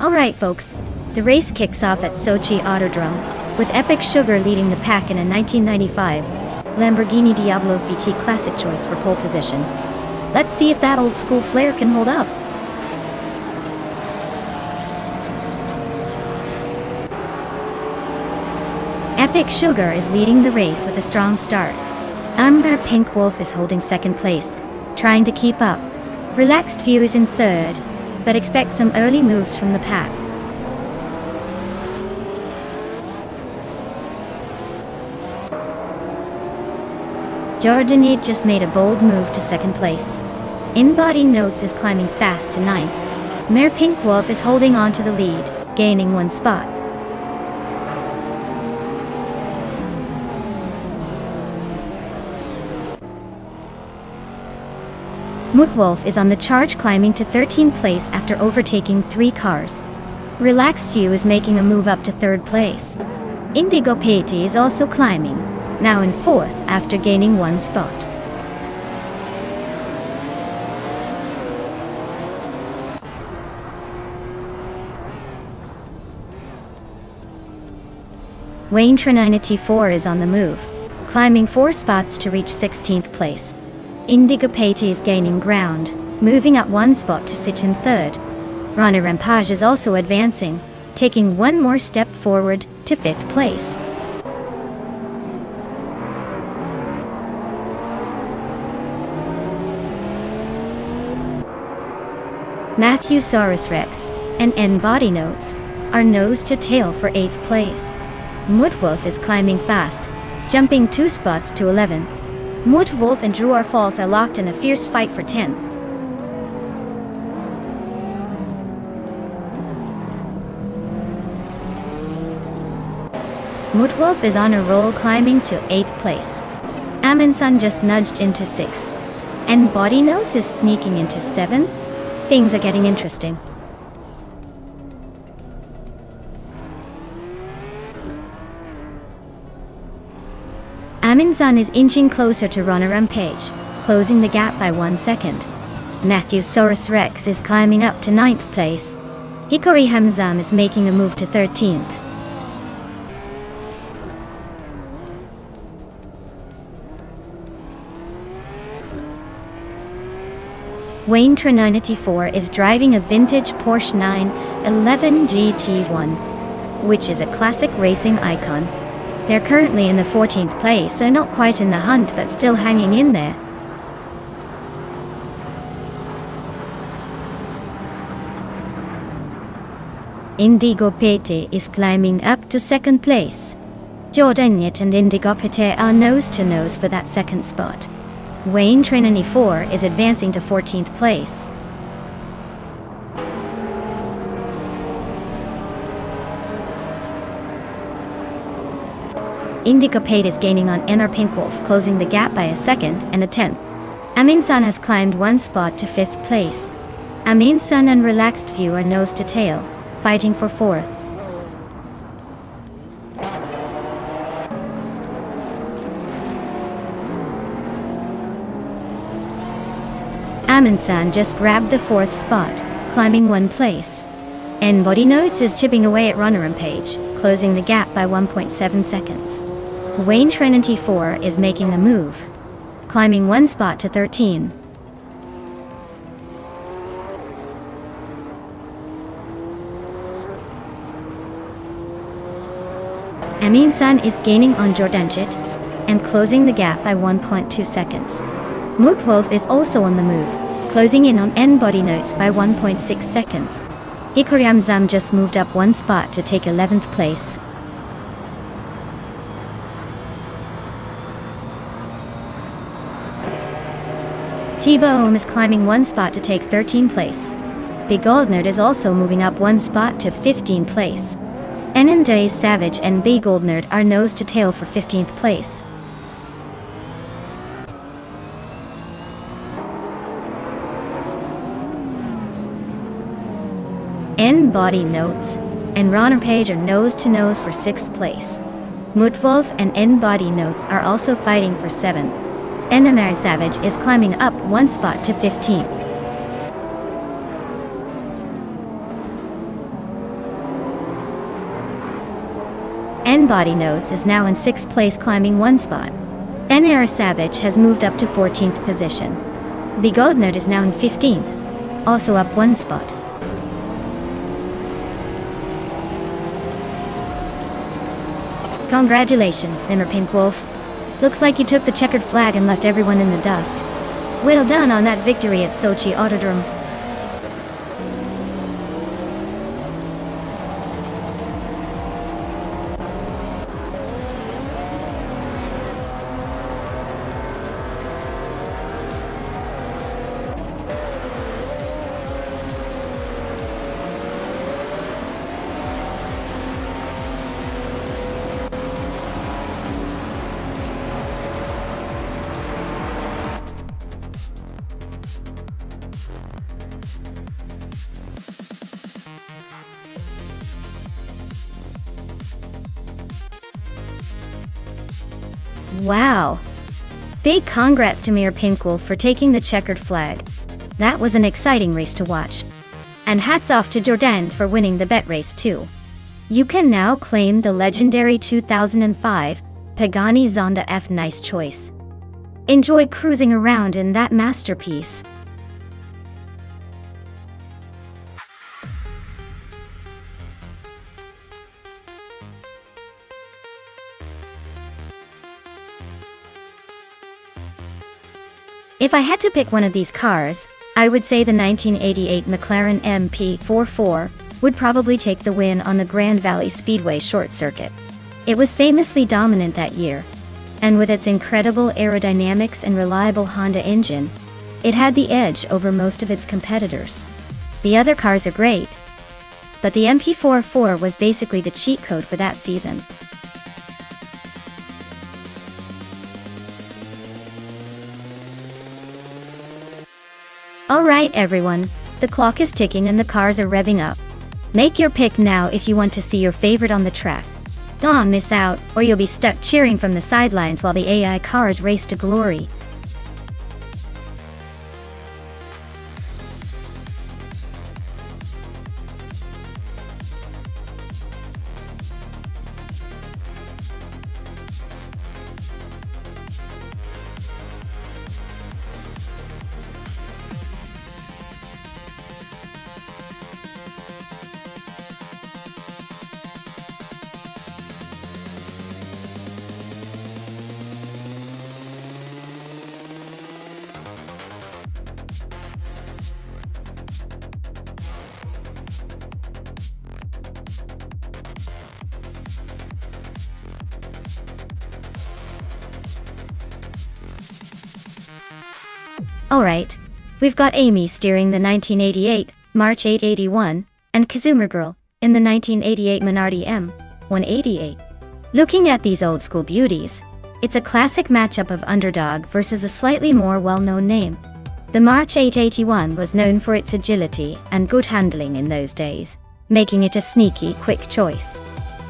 Alright folks, The race kicks off at Sochi Autodrome, with Epic Sugar leading the pack in a 1995 Lamborghini Diablo VT Classic choice for pole position. Let's see if that old school flair can hold up. Epic Sugar is leading the race with a strong start. Amber Pink Wolf is holding second place, trying to keep up. Relaxed View is in third, but expect some early moves from the pack. Jordanade just made a bold move to second place. In-Body Notes is climbing fast to ninth. Mare Pink Wolf is holding on to the lead, gaining one spot. Mootwolf is on the charge, climbing to 13th place after overtaking 3 cars. Relaxed View is making a move up to 3rd place. Indigo Patey is also climbing, now in 4th after gaining 1 spot. Wayne Trinity 4 is on the move, climbing 4 spots to reach 16th place. Indigo Patey is gaining ground, moving up 1 spot to sit in 3rd. Rana Rampage is also advancing, taking 1 more step forward to 5th place. Matthew Saurus Rex and In-Body Notes are nose to tail for 8th place. Mootwolf is climbing fast, jumping 2 spots to 11. Mootwolf and Druar Falls are locked in a fierce fight for 10. Mootwolf is on a roll, climbing to 8th place. Amin-san just nudged into 6th. And Body Notes is sneaking into 7th. Things are getting interesting. Amin-san is inching closer to Rana Rampage, closing the gap by 1 second. Matthew Saurus Rex is climbing up to 9th place. Hikori Hamzam is making a move to 13th. Wayne Trinity 4 is driving a vintage Porsche 911 GT1, which is a classic racing icon. They're currently in the 14th place, so not quite in the hunt but still hanging in there. Indigo Pete is climbing up to 2nd place. Jordanade and Indigo Pete are nose to nose for that 2nd spot. Wayne Trinity 4 is advancing to 14th place. Indigo Pate is gaining on Inner Pink Wolf, closing the gap by a 2nd and a 10th. Amin-san has climbed 1 spot to 5th place. Amin-san and Relaxed View are nose to tail, fighting for 4th. Amin-san just grabbed the 4th spot, climbing 1 place. In-Body Notes is chipping away at Rana Rampage, closing the gap by 1.7 seconds. Wayne Trinity 4 is making a move, climbing 1 spot to 13. Amin-san is gaining on Jordanade and closing the gap by 1.2 seconds. Mootwolf is also on the move, closing in on In-Body Notes by 1.6 seconds. Hikori Hamzam just moved up 1 spot to take 11th place. T-Bone is climbing 1 spot to take 13th place. Big Goldnerd is also moving up 1 spot to 15th place. N&Days Savage and Big Goldnerd are nose to tail for 15th place. In-Body Notes and Rana Rampage are nose to nose for 6th place. Mootwolf and In-Body Notes are also fighting for 7th. N&Days Savage is climbing up 1 spot to 15th. Body Notes is now in 6th place, climbing 1 spot. NR Savage has moved up to 14th position. Bigodnerd is now in 15th, also up 1 spot. Congratulations, Nimmer Pink Wolf. Looks like you took the checkered flag and left everyone in the dust. Well done on that victory at Sochi Autodrome. Wow! Big congrats to Mir Pinkwolf for taking the checkered flag. That was an exciting race to watch. And hats off to Jordan for winning the bet race too. You can now claim the legendary 2005 Pagani Zonda F. Nice choice. Enjoy cruising around in that masterpiece. If I had to pick one of these cars, I would say the 1988 McLaren MP44 would probably take the win on the Grand Valley Speedway short circuit. It was famously dominant that year, and with its incredible aerodynamics and reliable Honda engine, it had the edge over most of its competitors. The other cars are great, but the MP44 was basically the cheat code for that season. Alright everyone, the clock is ticking and the cars are revving up. Make your pick now if you want to see your favorite on the track. Don't miss out, or you'll be stuck cheering from the sidelines while the AI cars race to glory. Alright, we've got Amy steering the 1988 March 881, and Kazuma Girl in the 1988 Minardi M188. Looking at these old school beauties, it's a classic matchup of underdog versus a slightly more well-known name. The March 881 was known for its agility and good handling in those days, making it a sneaky, quick choice.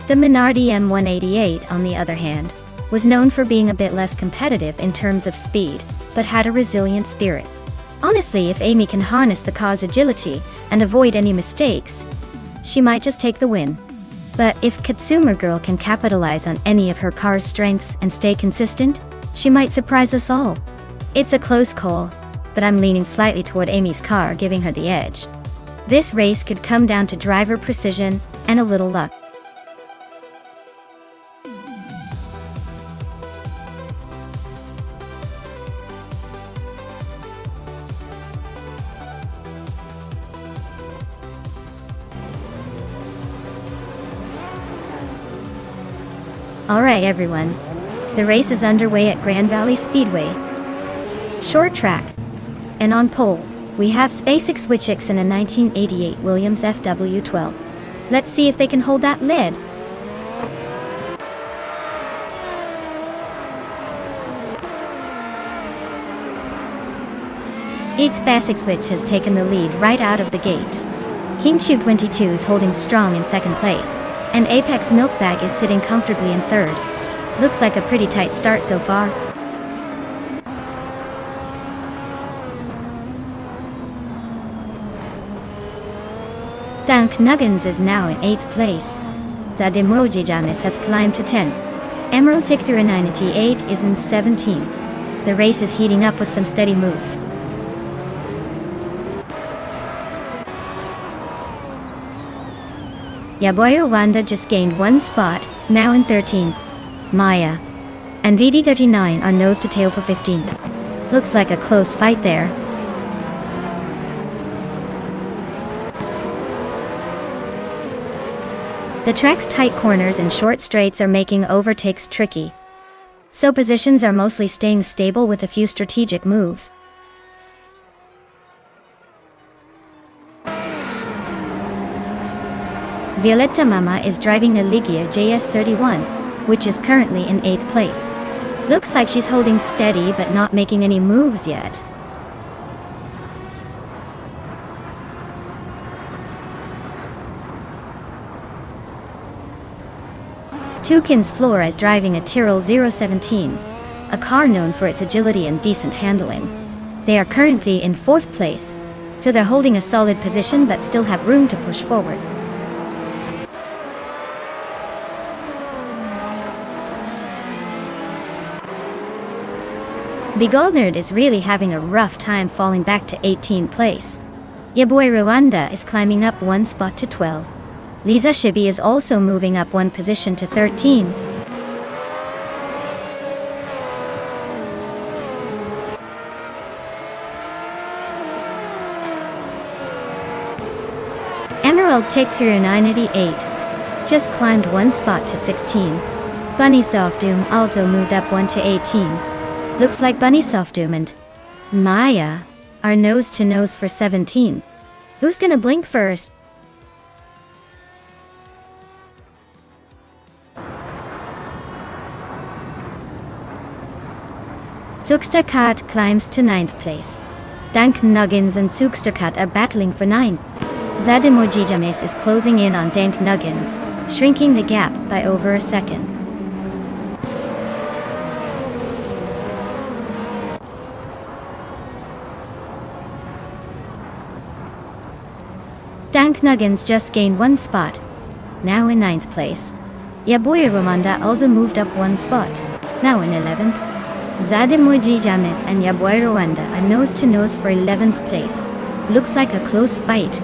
The Minardi M188, on the other hand, was known for being a bit less competitive in terms of speed, but had a resilient spirit. Honestly, if Amy can harness the car's agility and avoid any mistakes, she might just take the win. But if Katsuma Girl can capitalize on any of her car's strengths and stay consistent, she might surprise us all. It's a close call, but I'm leaning slightly toward Amy's car, giving her the edge. This race could come down to driver precision and a little luck. Alright everyone, the race is underway at Grand Valley Speedway. Short track. And on pole, we have SpaceX Switchix in a 1988 Williams FW12. Let's see if they can hold that lid. Its SpaceX Switch has taken the lead right out of the gate. KingTube 22 is holding strong in second place, and Apex Milkbag is sitting comfortably in third. Looks like a pretty tight start so far. Dunk Nuggins is now in 8th place. Zadimoji Janis has climbed to 10. Emerald Tickthrough 98 is in 17. The race is heating up with some steady moves. Yaboyo Wanda just gained 1 spot, now in 13th. Maya and VD39 are nose to tail for 15th. Looks like a close fight there. The track's tight corners and short straights are making overtakes tricky, so positions are mostly staying stable with a few strategic moves. Violetta Mama is driving a Ligia JS31, which is currently in 8th place. Looks like she's holding steady but not making any moves yet. Toucan's Flora is driving a Tyrrell 017, a car known for its agility and decent handling. They are currently in 4th place, so they're holding a solid position but still have room to push forward. Bigolnerd is really having a rough time falling back to 18th place. Yaboy Rwanda is climbing up 1 spot to 12. Lisa Shibi is also moving up 1 position to 13. Emerald Tickthrough 98 just climbed 1 spot to 16. Bunny Softdoom also moved up 1 to 18. Looks like Bunny Softdoom and Maya are nose to nose for 17. Who's gonna blink first? Sukstakat climbs to 9th place. Dank Nuggins and Sukstakat are battling for 9. Zadimoji James is closing in on Dank Nuggins, shrinking the gap by over a second. Dank Nuggins just gained 1 spot, now in 9th place. Yaboy Romanda also moved up 1 spot, now in 11th. Zadimoji James and Yaboy Rwanda are nose to nose for 11th place. Looks like a close fight.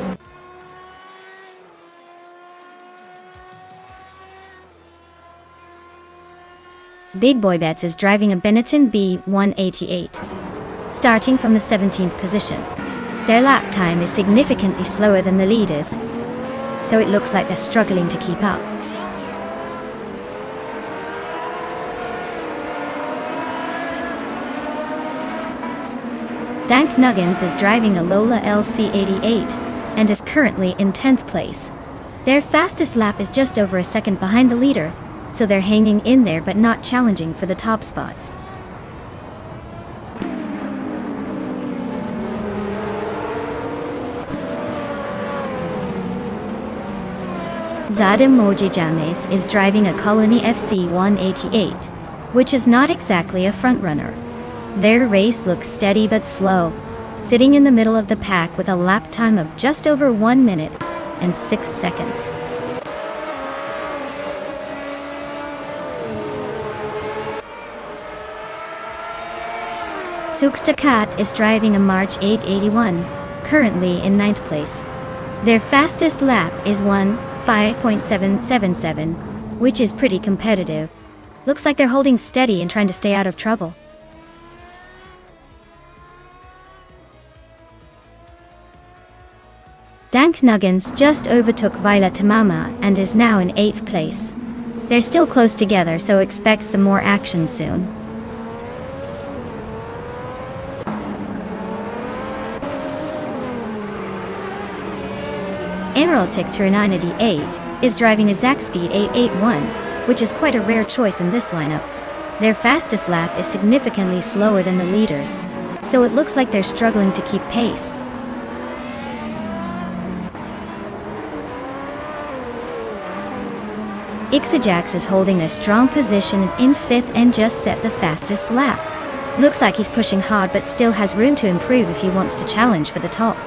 Big Boy Bets is driving a Benetton B188, starting from the 17th position. Their lap time is significantly slower than the leaders, so it looks like they're struggling to keep up. Dank Nuggins is driving a Lola LC88 and is currently in 10th place. Their fastest lap is just over a second behind the leader, so they're hanging in there but not challenging for the top spots. Zadimoji James is driving a Colony FC 188, which is not exactly a frontrunner. Their race looks steady but slow, sitting in the middle of the pack with a lap time of just over 1 minute and 6 seconds. Sukstakat is driving a March 881, currently in 9th place. Their fastest lap is 1:5.777, which is pretty competitive. Looks like they're holding steady and trying to stay out of trouble. Dank Nuggins just overtook Violetta Mama and is now in 8th place. They're still close together, so expect some more action soon. Emerald Tickthrough 98 is driving a Zaxpeed 881, which is quite a rare choice in this lineup. Their fastest lap is significantly slower than the leaders, so it looks like they're struggling to keep pace. Ixajax is holding a strong position in 5th and just set the fastest lap. Looks like he's pushing hard but still has room to improve if he wants to challenge for the top.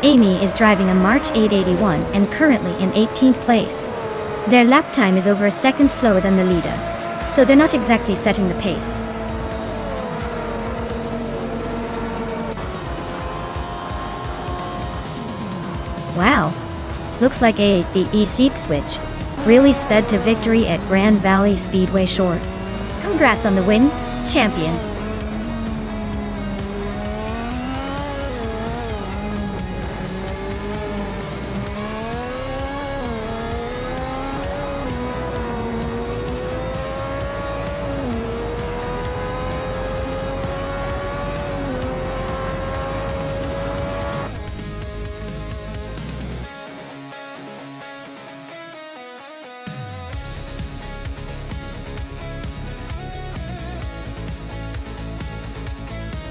Amy is driving a March 881 and currently in 18th place. Their lap time is over a second slower than the leader, so they're not exactly setting the pace. Wow, looks like the Seep Switch really sped to victory at Grand Valley Speedway Short. Congrats on the win, champion.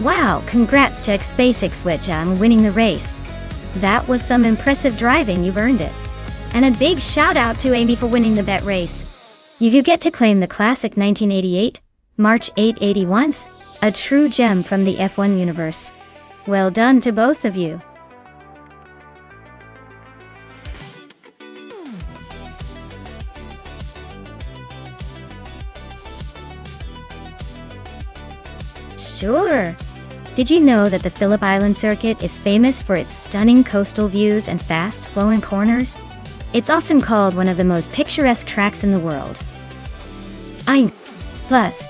Wow, congrats to X-Basic Switch on winning the race. That was some impressive driving, you've earned it. And a big shout out to Amy for winning the bet race. You get to claim the classic 1988 March 881s, a true gem from the F1 universe. Well done to both of you. Sure. Did you know that the Phillip Island circuit is famous for its stunning coastal views and fast-flowing corners? It's often called one of the most picturesque tracks in the world. Plus,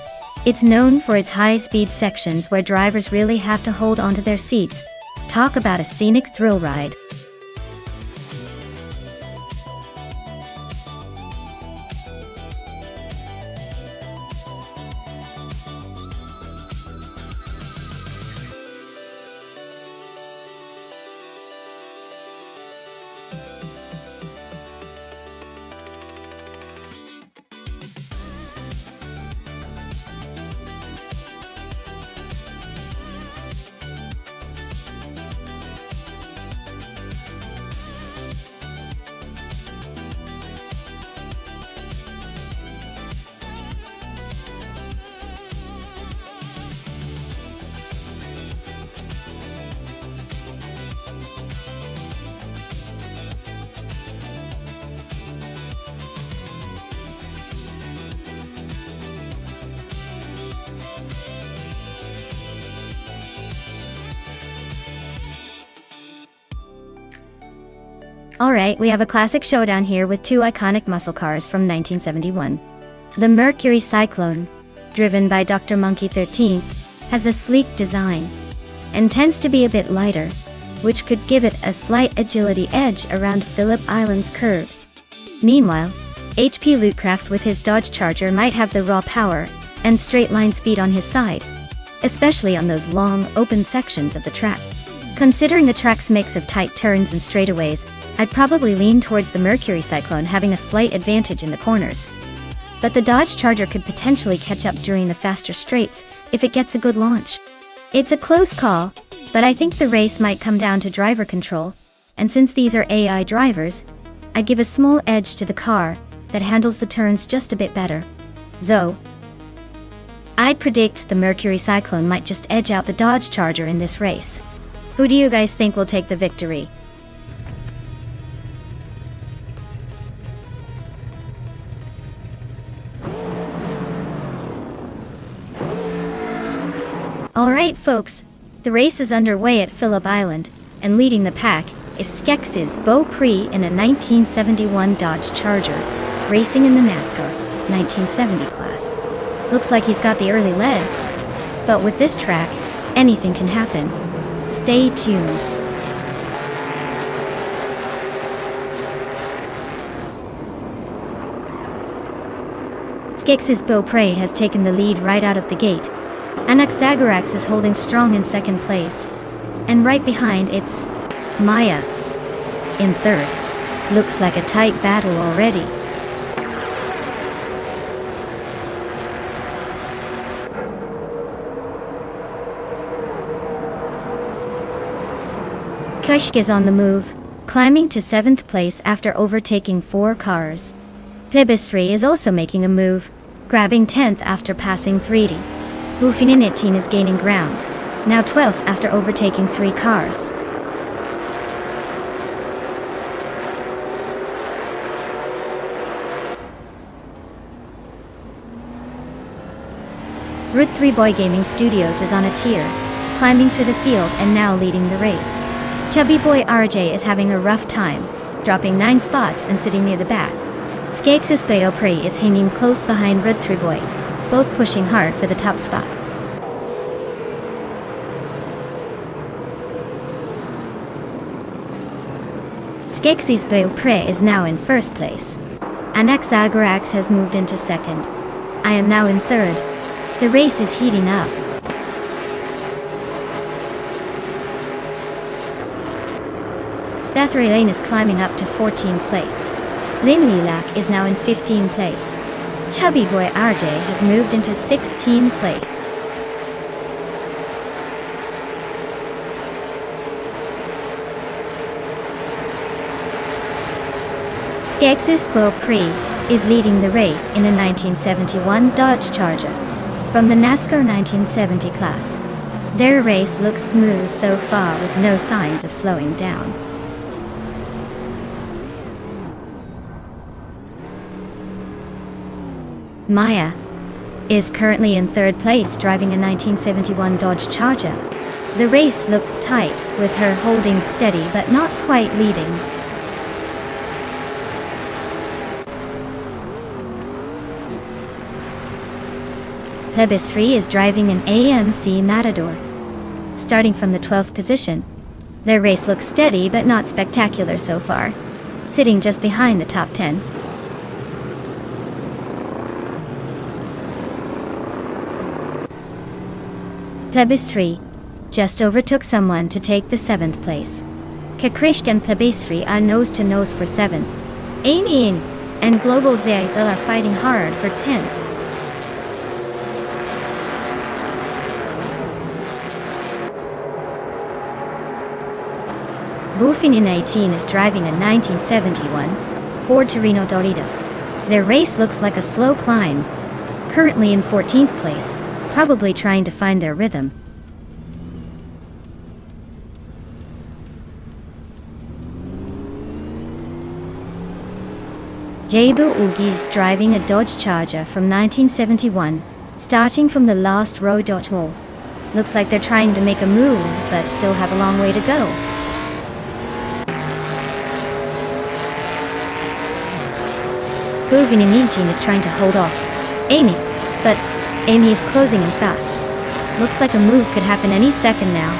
it's known for its high-speed sections where drivers really have to hold onto their seats. Talk about a scenic thrill ride. Alright, we have a classic showdown here with two iconic muscle cars from 1971. The Mercury Cyclone, driven by Dr. Monkey 13, has a sleek design and tends to be a bit lighter, which could give it a slight agility edge around Phillip Island's curves. Meanwhile, HP Lootcraft with his Dodge Charger might have the raw power and straight line speed on his side, especially on those long, open sections of the track. Considering the track's mix of tight turns and straightaways, I'd probably lean towards the Mercury Cyclone having a slight advantage in the corners. But the Dodge Charger could potentially catch up during the faster straights if it gets a good launch. It's a close call, but I think the race might come down to driver control, and since these are AI drivers, I'd give a small edge to the car that handles the turns just a bit better. So, I'd predict the Mercury Cyclone might just edge out the Dodge Charger in this race. Who do you guys think will take the victory? Alright folks, the race is underway at Phillip Island, and leading the pack is Skex's Beau Prix in a 1971 Dodge Charger, racing in the NASCAR 1970 class. Looks like he's got the early lead, but with this track, anything can happen. Stay tuned. Skex's Beau Prix has taken the lead right out of the gate. Anaxagorax is holding strong in second place, and right behind it's Maya in third. Looks like a tight battle already. Kushk is on the move, climbing to 7th place after overtaking 4 cars. Plebis3 is also making a move, grabbing 10th after passing 3D. Buffinitin is gaining ground, now 12th after overtaking 3 cars. Route 3 Boy Gaming Studios is on a tier, climbing through the field and now leading the race. Chubby Boy RJ is having a rough time, dropping 9 spots and sitting near the back. Skeksis Theopre is hanging close behind Route 3 Boy, both pushing hard for the top spot. Skeksis Theopre is now in first place. Anax Agarax has moved into second. I am now in third. The race is heating up. Bethray Lane is climbing up to 14th place. Lin Lilac is now in 15th place. Chubby Boy RJ has moved into 16th place. Skeksis Theopre is leading the race in a 1971 Dodge Charger from the NASCAR 1970 class. Their race looks smooth so far with no signs of slowing down. Maya is currently in third place driving a 1971 Dodge Charger. The race looks tight with her holding steady but not quite leading. Plebis 3 is driving an AMC Matador, starting from the 12th position. Their race looks steady but not spectacular so far, sitting just behind the top 10. Plebis 3 just overtook someone to take the 7th place. Kakrishk and Plebis 3 are nose to nose for 7th. Amy and Global Zaizel are fighting hard for 10th. Bufinin 18 is driving a 1971 Ford Torino Dorito. Their race looks like a slow climb, currently in 14th place, probably trying to find their rhythm. Jabu Ugi is driving a Dodge Charger from 1971, starting from the last row. Looks like they're trying to make a move, but still have a long way to go. Buvin in 18 is trying to hold off Amy, but Amy is closing in fast. Looks like a move could happen any second now.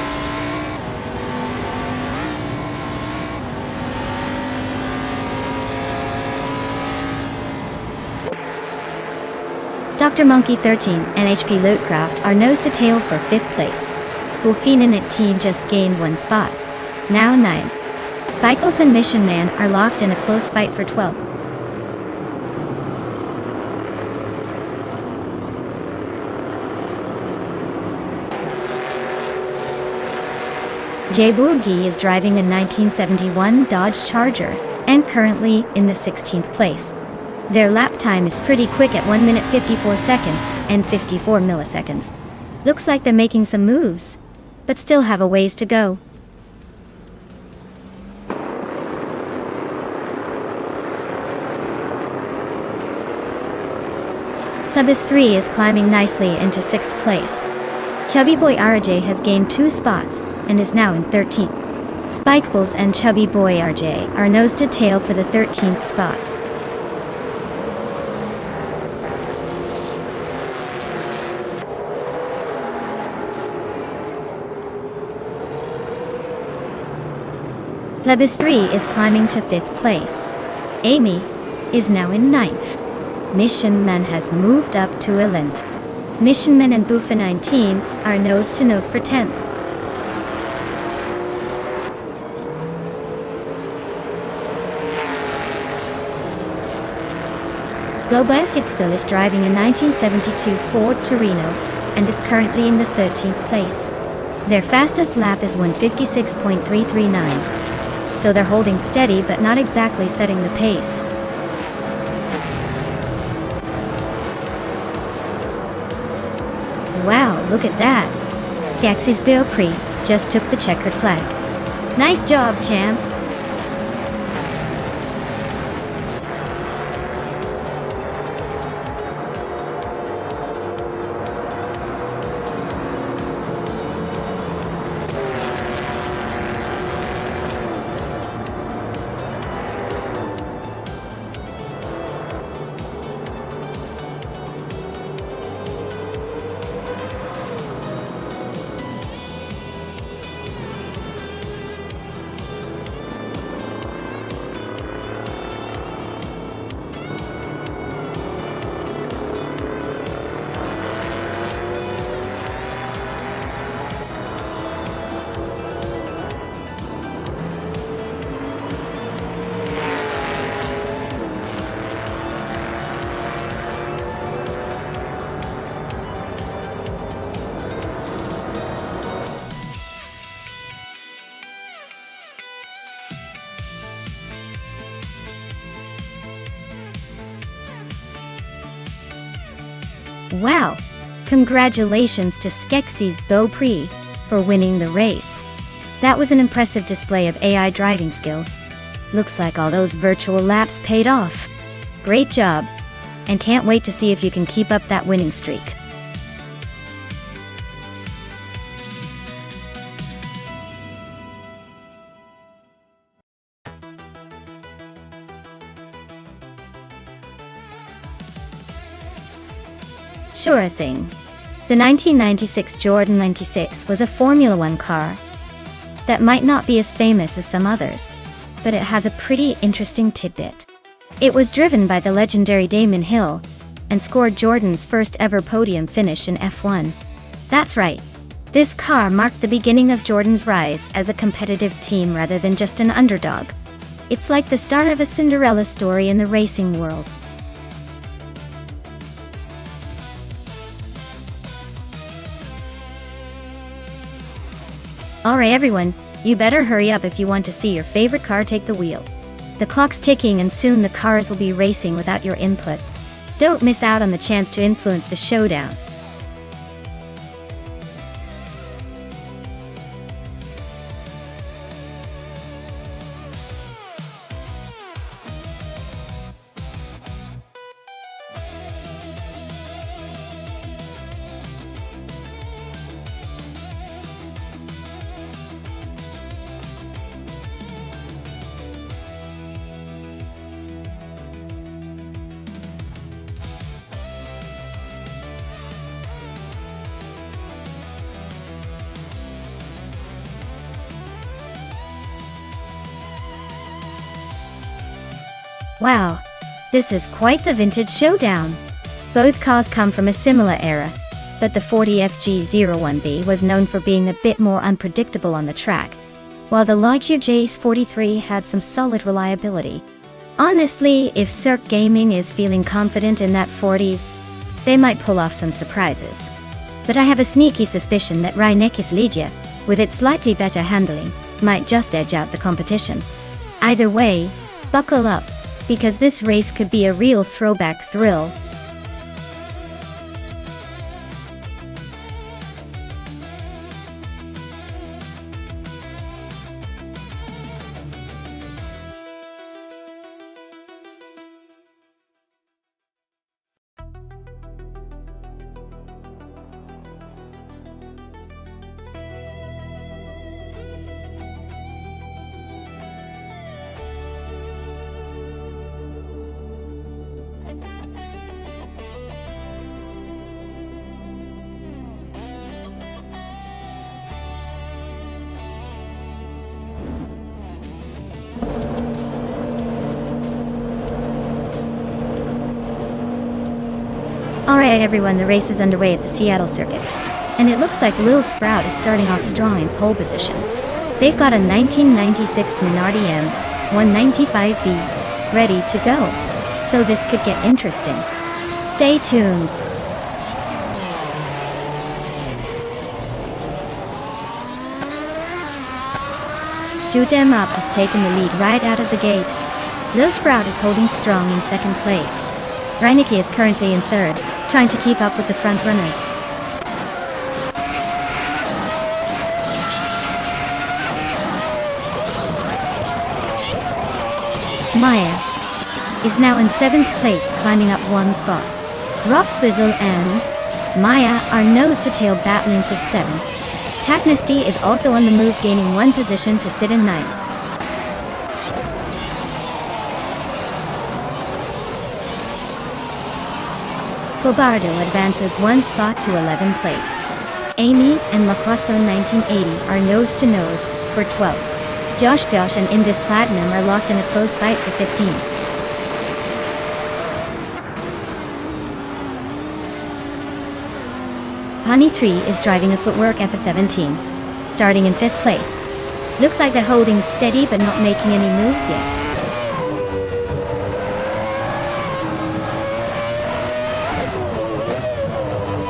Dr. Monkey 13 and HP Lootcraft are nose to tail for 5th place. Bufin and team just gained 1 spot. Now 9. Spikles and Mission Man are locked in a close fight for 12th. Jabugi is driving a 1971 Dodge Charger and currently in the 16th place. Their lap time is pretty quick at 1 minute 54 seconds and 54 milliseconds. Looks like they're making some moves, but still have a ways to go. Plebis 3 is climbing nicely into 6th place. Chubby Boy RJ has gained 2 spots and is now in 13th. Spikeballs and Chubby Boy RJ are nose to tail for the 13th spot. Plebis 3 is climbing to 5th place. Amy is now in 9th. Mission Man has moved up to 11th. Mission Man and Buffa 19 are nose to nose for 10th. Globus Ipsil is driving a 1972 Ford Torino and is currently in the 13th place. Their fastest lap is 1:56.339, so they're holding steady but not exactly setting the pace. Wow, look at that! Skeksis Theopre just took the checkered flag. Nice job, champ! Wow! Congratulations to Skeksis Beaupré for winning the race. That was an impressive display of AI driving skills. Looks like all those virtual laps paid off. Great job! And can't wait to see if you can keep up that winning streak. Sure thing. The 1996 Jordan 96 was a Formula One car that might not be as famous as some others, but it has a pretty interesting tidbit. It was driven by the legendary Damon Hill and scored Jordan's first ever podium finish in F1. That's right. This car marked the beginning of Jordan's rise as a competitive team rather than just an underdog. It's like the start of a Cinderella story in the racing world. Alright everyone, you better hurry up if you want to see your favorite car take the wheel. The clock's ticking and soon the cars will be racing without your input. Don't miss out on the chance to influence the showdown. Wow, this is quite the vintage showdown. Both cars come from a similar era, but the 40FG01B was known for being a bit more unpredictable on the track, while the Logia JS43 had some solid reliability. Honestly, if Cirque Gaming is feeling confident in that 40, they might pull off some surprises. But I have a sneaky suspicion that Reinekis Ligia, with its slightly better handling, might just edge out the competition. Either way, buckle up, because this race could be a real throwback thrill. Alright everyone, the race is underway at the Seattle circuit, and it looks like Lil Sprout is starting off strong in pole position. They've got a 1996 Minardi M 195B ready to go, so this could get interesting. Stay tuned. Shoot 'em Up has taken the lead right out of the gate. Lil Sprout is holding strong in second place. Reineke is currently in third, trying to keep up with the front runners. Maya is now in seventh place, climbing up one spot. Rob Swizzle and Maya are nose-to-tail battling for 7. Taknesty is also on the move, gaining one position to sit in 9th. Bobardo advances one spot to 11th place. Amy and Lacroixon 1980 are nose-to-nose for 12. Josh and Indus Platinum are locked in a close fight for 15. Honey 3 is driving a Footwork FA17, starting in 5th place. Looks like they're holding steady but not making any moves yet.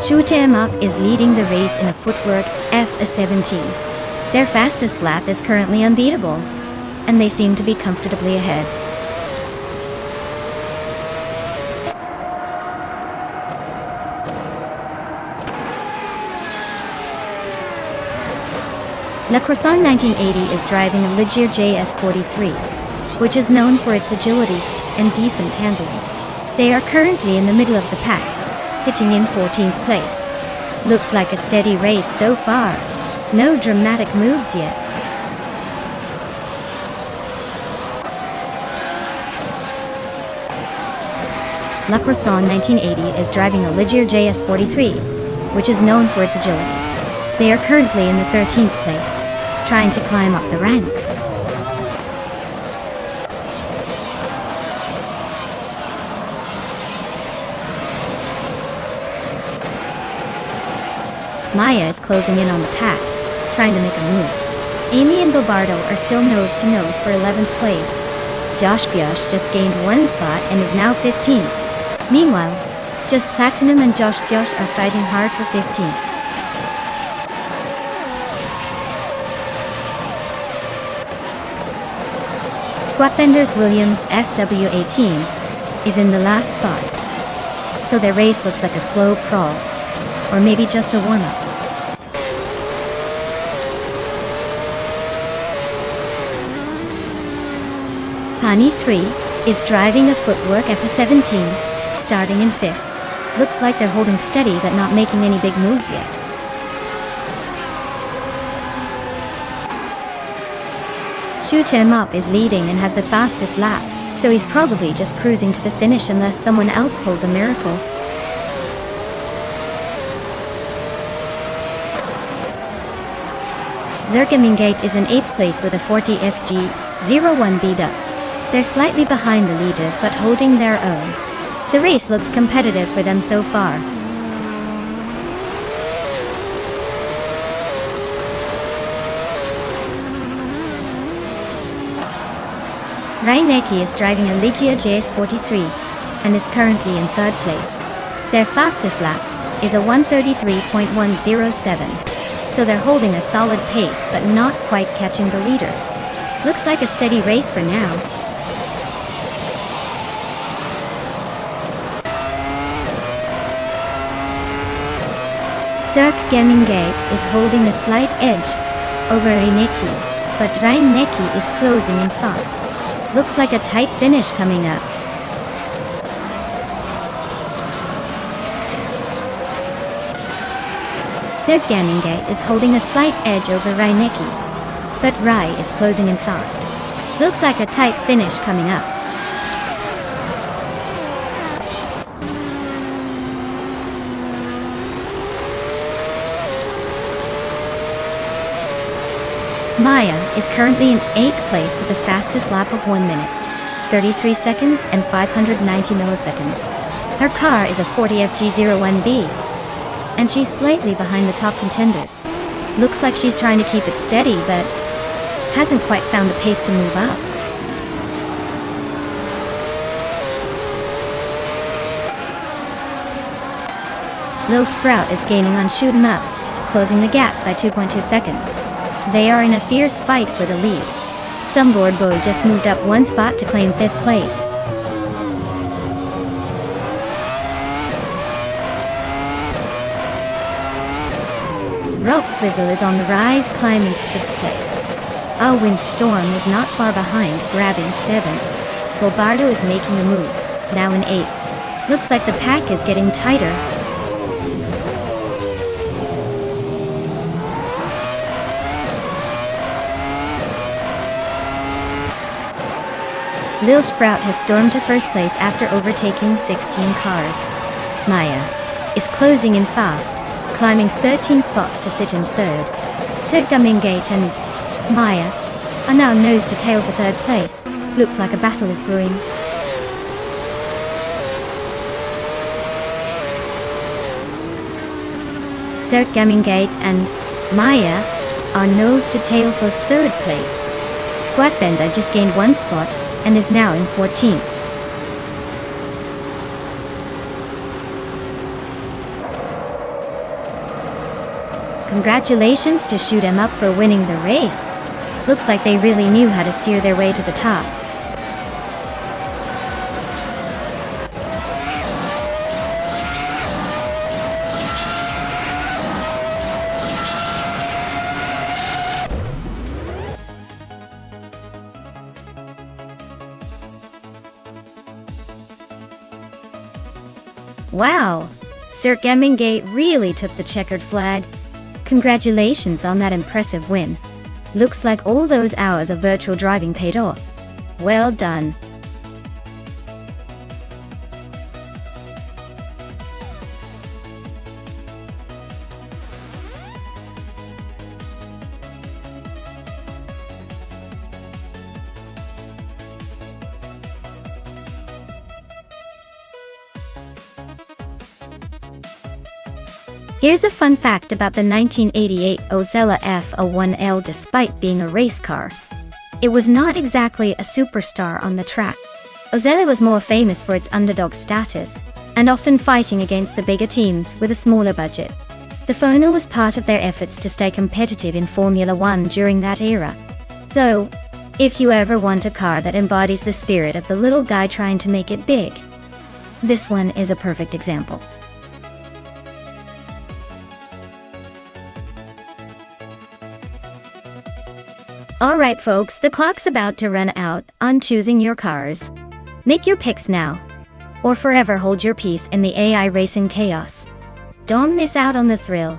Shoot 'em Up is leading the race in a Footwork FA17. Their fastest lap is currently unbeatable, and they seem to be comfortably ahead. Le Croissant 1980 is driving a Ligier JS43, which is known for its agility and decent handling. They are currently in the middle of the pack, sitting in 14th place. Looks like a steady race so far. No dramatic moves yet. Le Croissant 1980 is driving a Ligier JS43, which is known for its agility. They are currently in the 13th place, trying to climb up the ranks. Maya is closing in on the pack, trying to make a move. Amy and Bobardo are still nose to nose for 11th place. Josh Biosh just gained one spot and is now 15th. Meanwhile, just Platinum and Josh Biosh are fighting hard for 15th. Squatbenders Williams FW18 is in the last spot, so their race looks like a slow crawl, or maybe just a warm-up. Pani 3 is driving a footwork F17, starting in 5th. Looks like they're holding steady but not making any big moves yet. Shoot 'em Up is leading and has the fastest lap, so he's probably just cruising to the finish unless someone else pulls a miracle. Zergamingate is in 8th place with a 40 FG01 beat up. They're slightly behind the leaders but holding their own. The race looks competitive for them so far. Reinecke is driving a Ligia JS43 and is currently in 3rd place. Their fastest lap is a 1:33.107, so they're holding a solid pace but not quite catching the leaders. Looks like a steady race for now. Zergamingate is holding a slight edge over Reinecke, but Reinecke is closing in fast. Looks like a tight finish coming up. Zergamingate is holding a slight edge over Reinecke, but Rai is closing in fast. Looks like a tight finish coming up. Maya is currently in 8th place with the fastest lap of 1 minute, 33 seconds and 590 milliseconds. Her car is a 40 FG01B, and she's slightly behind the top contenders. Looks like she's trying to keep it steady, but hasn't quite found the pace to move up. Lil Sprout is gaining on Shoot 'em Up, closing the gap by 2.2 seconds. They are in a fierce fight for the lead. Sumboard Boy just moved up one spot to claim 5th place. Rope Swizzle is on the rise, climbing to 6th place. Wind Storm is not far behind, grabbing 7th. Bobardo is making a move, now in 8th. Looks like the pack is getting tighter. Lil Sprout has stormed to 1st place after overtaking 16 cars. Maya is closing in fast, climbing 13 spots to sit in 3rd. Zergamingate and Maya are now nose to tail for 3rd place. Looks like a battle is brewing. Zergamingate and Maya are nose to tail for 3rd place. Squatbender just gained 1 spot and is now in 14th. Congratulations to Shoot 'em Up for winning the race. Looks like they really knew how to steer their way to the top. Wow! Sir Gemingate really took the checkered flag. Congratulations on that impressive win. Looks like all those hours of virtual driving paid off. Well done. Here's a fun fact about the 1988 Ozella F01L. Despite being a race car, it was not exactly a superstar on the track. Ozella was more famous for its underdog status, and often fighting against the bigger teams with a smaller budget. The Fono was part of their efforts to stay competitive in Formula One during that era. So, if you ever want a car that embodies the spirit of the little guy trying to make it big, this one is a perfect example. Alright folks, the clock's about to run out on choosing your cars. Make your picks now, or forever hold your peace in the AI racing chaos. Don't miss out on the thrill.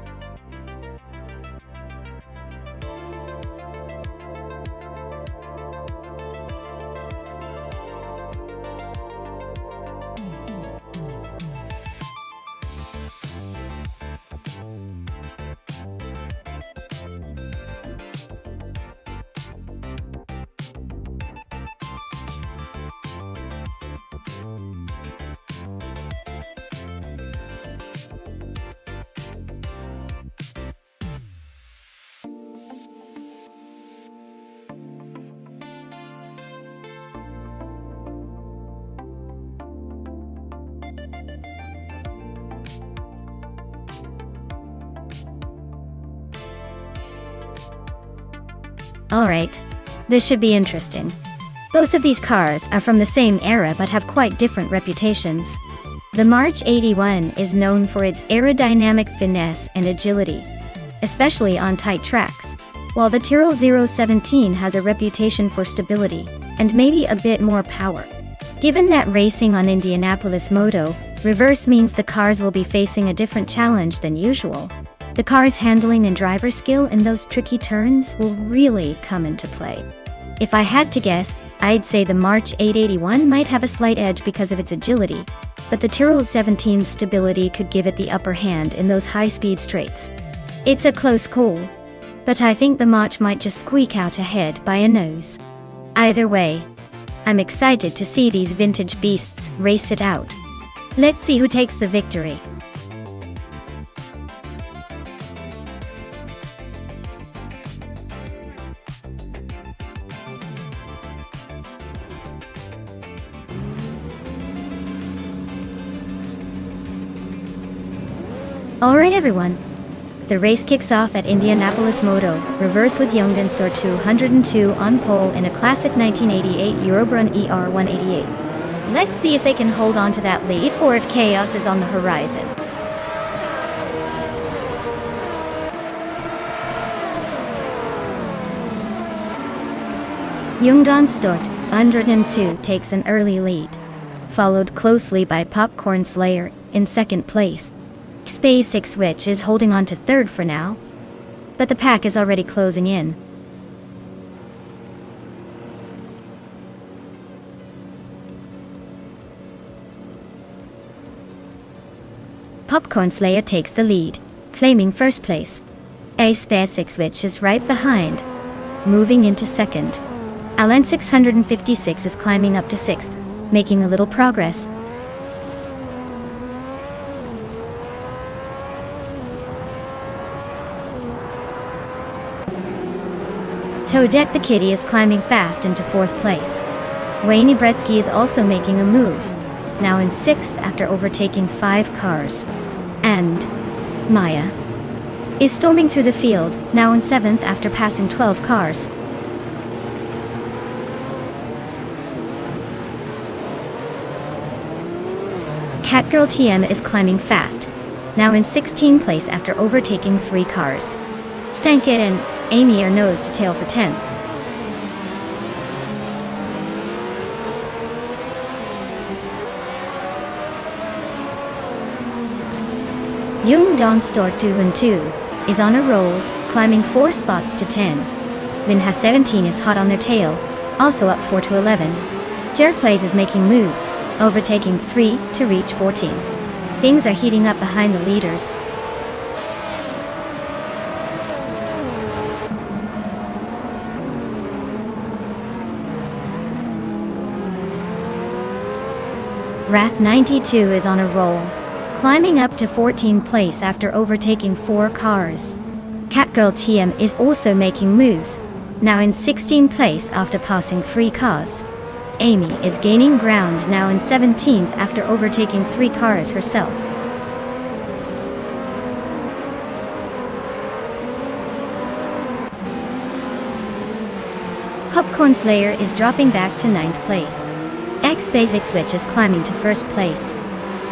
Alright, this should be interesting. Both of these cars are from the same era but have quite different reputations. The March 81 is known for its aerodynamic finesse and agility, especially on tight tracks, while the Tyrrell 017 has a reputation for stability and maybe a bit more power. Given that racing on Indianapolis Moto reverse means the cars will be facing a different challenge than usual, the car's handling and driver skill in those tricky turns will really come into play. If I had to guess, I'd say the March 881 might have a slight edge because of its agility, but the Tyrrell 17's stability could give it the upper hand in those high-speed straights. It's a close call, but I think the March might just squeak out ahead by a nose. Either way, I'm excited to see these vintage beasts race it out. Let's see who takes the victory. Alright everyone, the race kicks off at Indianapolis Moto, reverse with Youngdensor 202 on pole in a classic 1988 Eurobrunn ER188. Let's see if they can hold on to that lead or if chaos is on the horizon. Youngdensor 102 takes an early lead, followed closely by Popcorn Slayer in second place. SpaceX Witch is holding on to third for now, but the pack is already closing in. Popcorn Slayer takes the lead, claiming first place. SpaceX Witch is right behind, moving into second. Alan 656 is climbing up to sixth, making a little progress. Toadette the Kitty is climbing fast into fourth place. Wayne Bretsky is also making a move, now in sixth after overtaking 5 cars. And Maya is storming through the field, now in seventh after passing 12 cars. Catgirl TM is climbing fast, now in 16th place after overtaking 3 cars. Stankit and Amy are nose to tail for 10. Jung Don Store 2 and 2 is on a roll, climbing 4 spots to 10. Lin has 17 is hot on their tail, also up 4 to 11. Jer Plays is making moves, overtaking 3 to reach 14. Things are heating up behind the leaders. Wrath 92 is on a roll, climbing up to 14th place after overtaking 4 cars. Catgirl TM is also making moves, now in 16th place after passing 3 cars. Amy is gaining ground now in 17th after overtaking 3 cars herself. Popcorn Slayer is dropping back to 9th place. X Basic Switch is climbing to 1st place.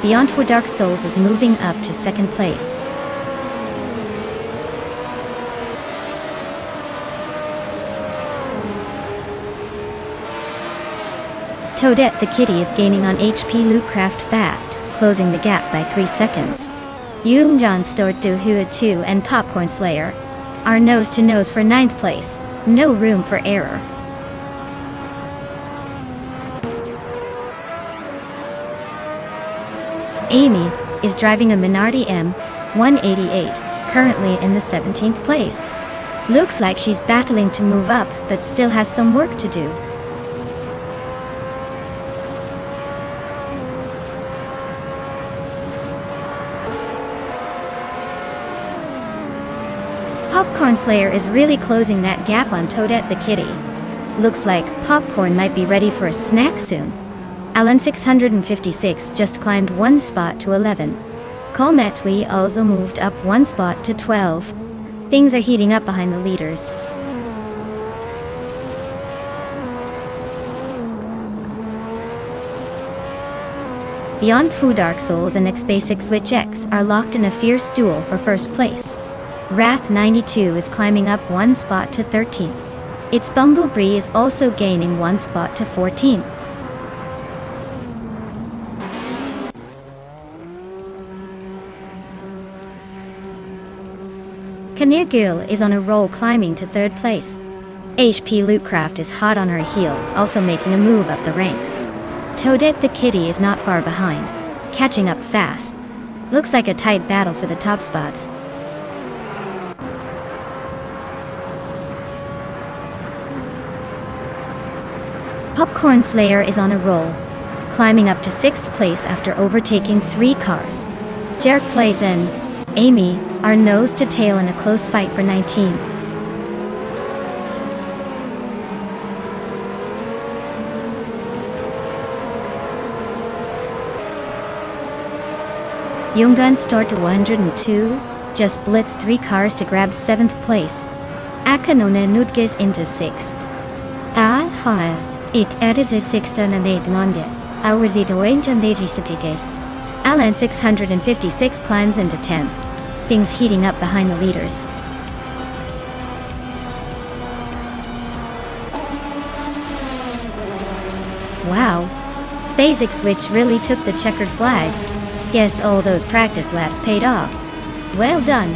Beyond for Dark Souls is moving up to 2nd place. Toadette the Kitty is gaining on HP Lootcraft fast, closing the gap by 3 seconds. Yoongjan Store Do Hua 2 and Popcorn Slayer are nose to nose for 9th place, no room for error. Amy is driving a Minardi M188, currently in the 17th place. Looks like she's battling to move up, but still has some work to do. Popcorn Slayer is really closing that gap on Toadette the Kitty. Looks like Popcorn might be ready for a snack soon. Alan 656 just climbed 1 spot to 11. Colmetwi also moved up 1 spot to 12. Things are heating up behind the leaders. Beyond Fu Dark Souls and X Basic Switch X are locked in a fierce duel for 1st place. Wrath 92 is climbing up 1 spot to 13. Its Bumblebee is also gaining 1 spot to 14. Kanir Gul is on a roll, climbing to 3rd place. HP Lootcraft is hot on her heels, also making a move up the ranks. Toadette the Kitty is not far behind, catching up fast. Looks like a tight battle for the top spots. Popcorn Slayer is on a roll, climbing up to 6th place after overtaking 3 cars. Jer Plays and Amy are nose to tail in a close fight for 19. Younggun Store to 102 just blitzed 3 cars to grab 7th place. Akanone Nudges into 6th. It edits a 6th and 8th London. Hours it range and 86. Alan 656 climbs into 10th. Things heating up behind the leaders. Wow. SpaceX Switch really took the checkered flag. Guess all those practice laps paid off. Well done.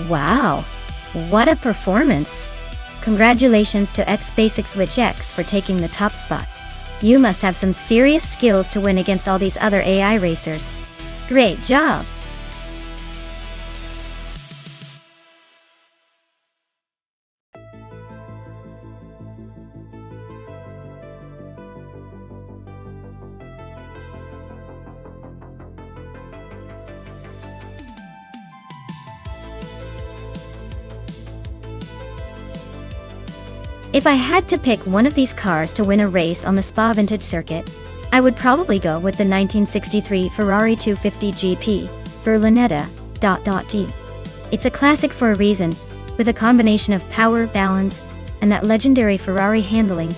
Wow, what a performance! Congratulations to X-Basic Switch X for taking the top spot. You must have some serious skills to win against all these other AI racers. Great job! If I had to pick one of these cars to win a race on the Spa Vintage circuit, I would probably go with the 1963 Ferrari 250 GP Berlinetta. It's a classic for a reason, with a combination of power, balance, and that legendary Ferrari handling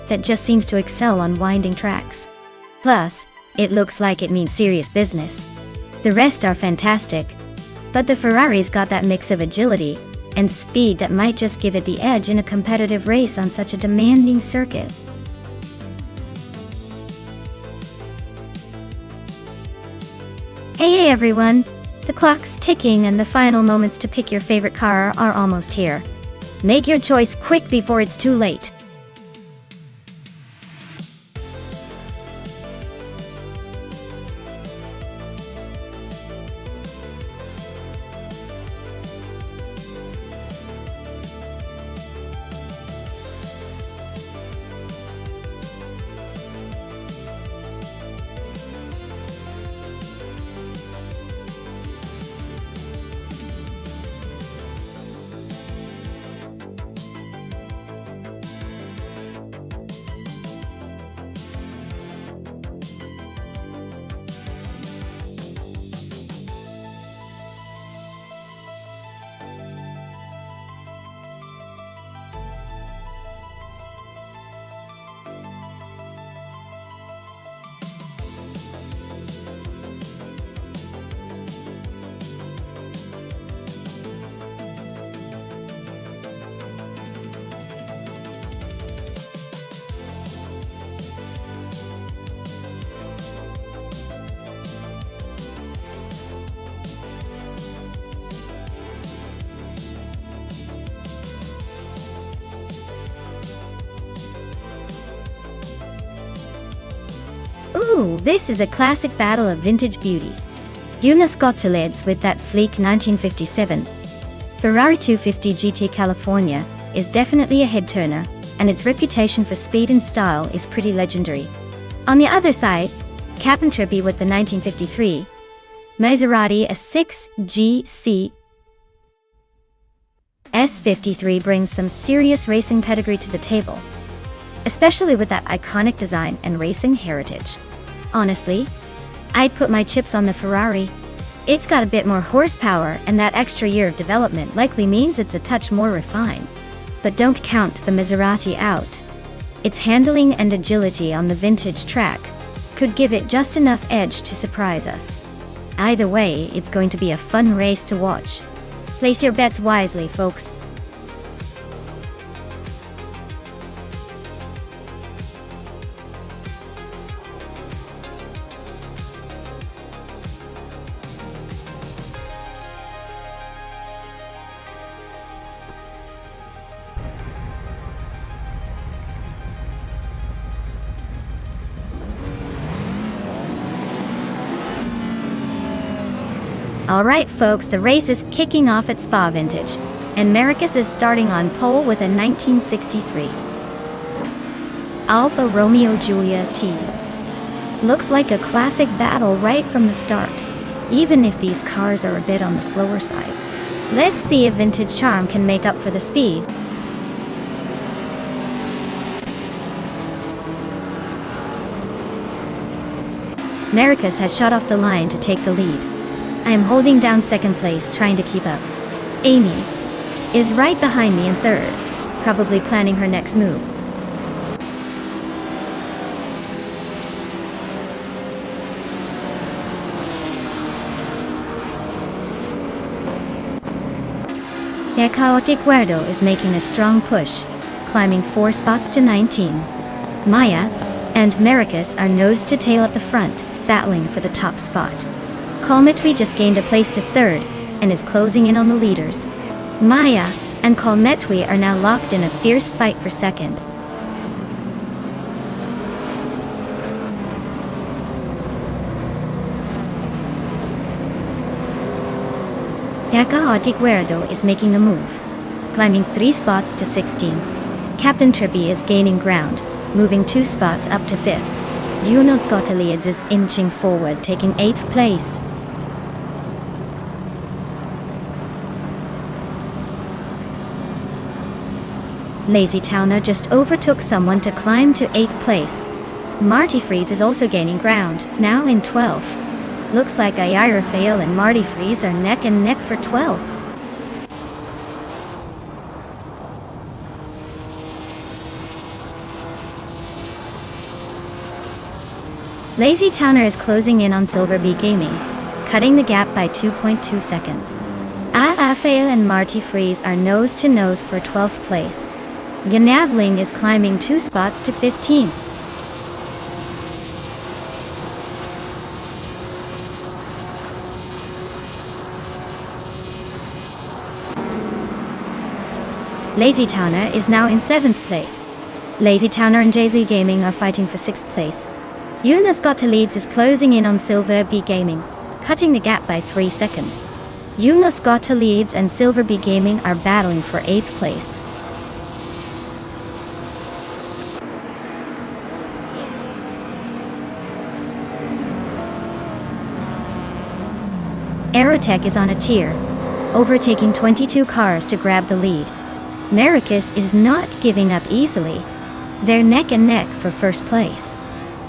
that just seems to excel on winding tracks. Plus, it looks like it means serious business. The rest are fantastic, but the Ferrari's got that mix of agility and speed that might just give it the edge in a competitive race on such a demanding circuit. Hey everyone! The clock's ticking and the final moments to pick your favorite car are almost here. Make your choice quick before it's too late. Ooh, this is a classic battle of vintage beauties. Jonas Gottlieb's with that sleek 1957 Ferrari 250 GT California is definitely a head-turner, and its reputation for speed and style is pretty legendary. On the other side, Cap'n Trippy with the 1953 Maserati S6 GC S53 brings some serious racing pedigree to the table, especially with that iconic design and racing heritage. Honestly, I'd put my chips on the Ferrari. It's got a bit more horsepower, and that extra year of development likely means it's a touch more refined. But don't count the Maserati out. Its handling and agility on the vintage track could give it just enough edge to surprise us. Either way, it's going to be a fun race to watch. Place your bets wisely, folks. Alright folks, the race is kicking off at Spa Vintage, and Marcus is starting on pole with a 1963 Alfa Romeo Giulia T. Looks like a classic battle right from the start, even if these cars are a bit on the slower side. Let's see if vintage charm can make up for the speed. Marcus has shot off the line to take the lead. I am holding down second place, trying to keep up. Amy is right behind me in third, probably planning her next move. The Chaotic Guardo is making a strong push, climbing 4 spots to 19. Maya and Marcus are nose to tail at the front, battling for the top spot. Colmetry just gained a place to third, and is closing in on the leaders. Maya and Kalmetwi are now locked in a fierce fight for second. Guerdo is making a move, climbing 3 spots to 16. Captain Trippy is gaining ground, moving 2 spots up to 5th. Yunus Gotaliads is inching forward, taking 8th place. Lazy Towner just overtook someone to climb to 8th place. Marty Freeze is also gaining ground, now in 12th. Looks like Ayira Fail and Marty Freeze are neck and neck for 12th. Lazy Towner is closing in on Silver Bee Gaming, cutting the gap by 2.2 seconds. Fail and Marty Freeze are nose to nose for 12th place. Ganavling is climbing 2 spots to 15. Lazy Towner is now in 7th place. Lazy Towner and JZ Gaming are fighting for 6th place. Yunus Gotaliads is closing in on Silver Bee Gaming, cutting the gap by 3 seconds. Yunus Gotaliads and Silver Bee Gaming are battling for 8th place. Aerotech is on a tier, overtaking 22 cars to grab the lead. Maricus is not giving up easily. They're neck and neck for 1st place.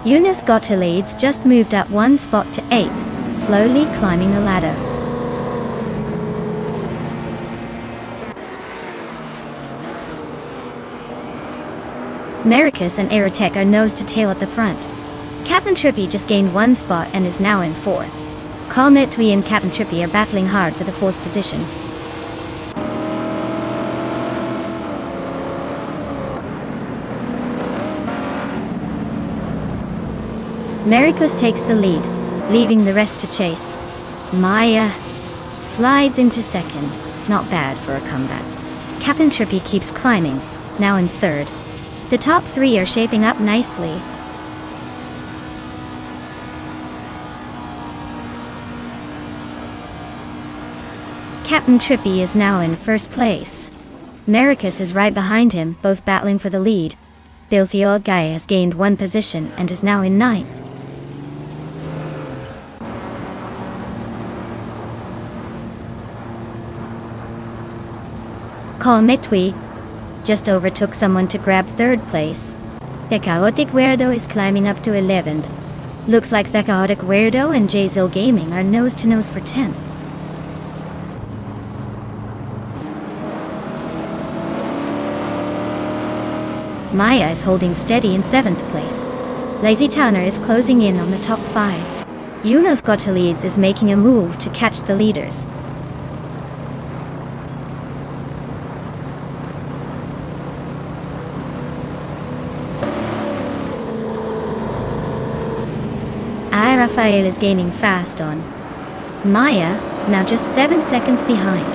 Yunus Gotaliads just moved up 1 spot to 8th, slowly climbing the ladder. Maricus and Aerotech are nose to tail at the front. Captain Trippy just gained 1 spot and is now in 4th. Kalmetwi and Captain Trippy are battling hard for the 4th position. Maricus takes the lead, leaving the rest to chase. Maya slides into 2nd, not bad for a comeback. Captain Trippy keeps climbing, now in 3rd. The top 3 are shaping up nicely. Captain Trippy is now in 1st place. Maricus is right behind him, both battling for the lead. Filthy Old Guy has gained 1 position and is now in 9th. Kalmetwi just overtook someone to grab 3rd place. The Chaotic Weirdo is climbing up to 11th. Looks like the Chaotic Weirdo and JZil Gaming are nose to nose for 10th. Maya is holding steady in 7th place. Lazy Towner is closing in on the top 5. Yunus Gotaliads is making a move to catch the leaders. Rafael is gaining fast on Maya, now just 7 seconds behind.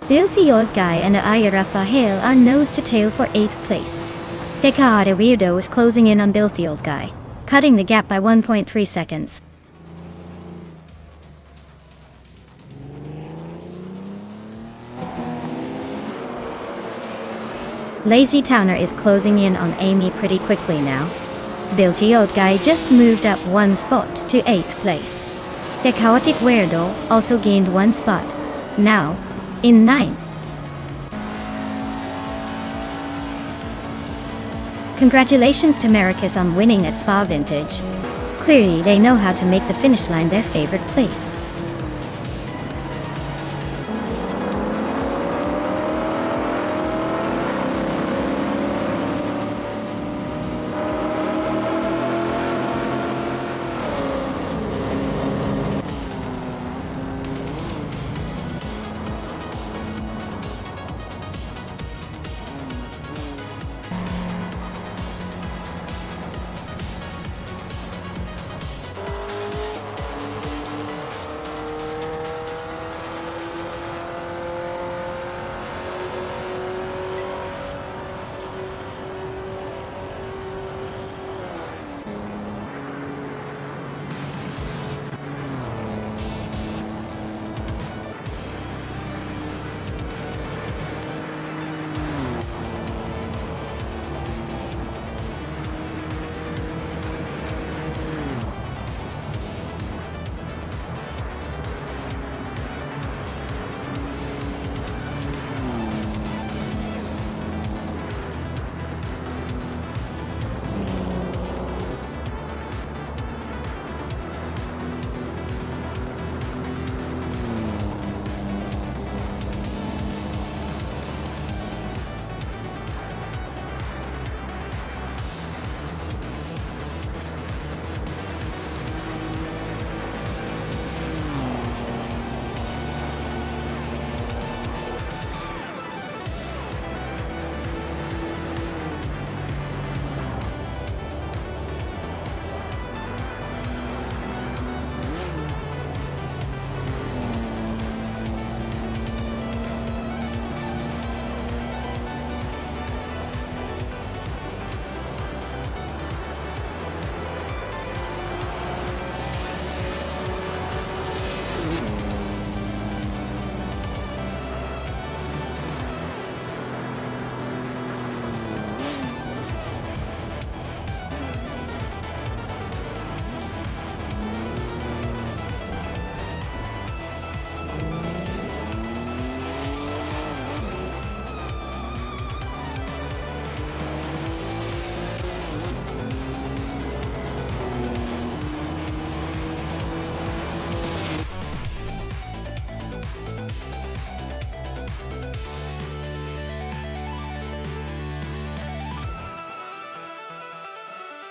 Filthy Old Guy and Rafael are nose to tail for 8th place. Tekahara Weirdo is closing in on Filthy Old Guy, cutting the gap by 1.3 seconds. Lazy Towner is closing in on Amy pretty quickly now. Filthy Old Guy just moved up 1 spot to 8th place. The Chaotic Weirdo also gained 1 spot, now in 9th. Congratulations to Maricus on winning at Spa Vintage. Clearly they know how to make the finish line their favorite place.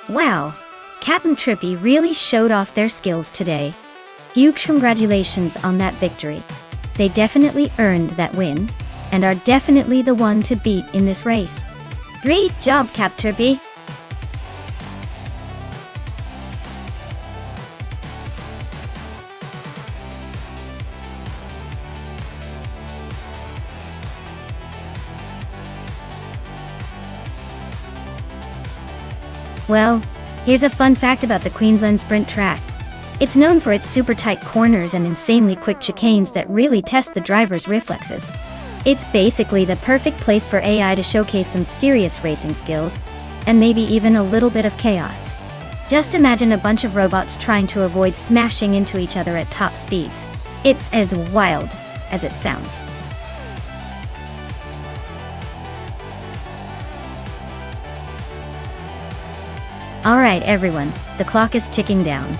Wow, Captain Trippy really showed off their skills today. Huge congratulations on that victory. They definitely earned that win, and are definitely the one to beat in this race. Great job, Cap Trippy! Well, here's a fun fact about the Queensland Sprint track. It's known for its super tight corners and insanely quick chicanes that really test the driver's reflexes. It's basically the perfect place for AI to showcase some serious racing skills, and maybe even a little bit of chaos. Just imagine a bunch of robots trying to avoid smashing into each other at top speeds. It's as wild as it sounds. Alright everyone, the clock is ticking down.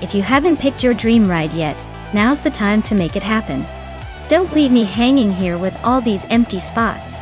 If you haven't picked your dream ride yet, now's the time to make it happen. Don't leave me hanging here with all these empty spots.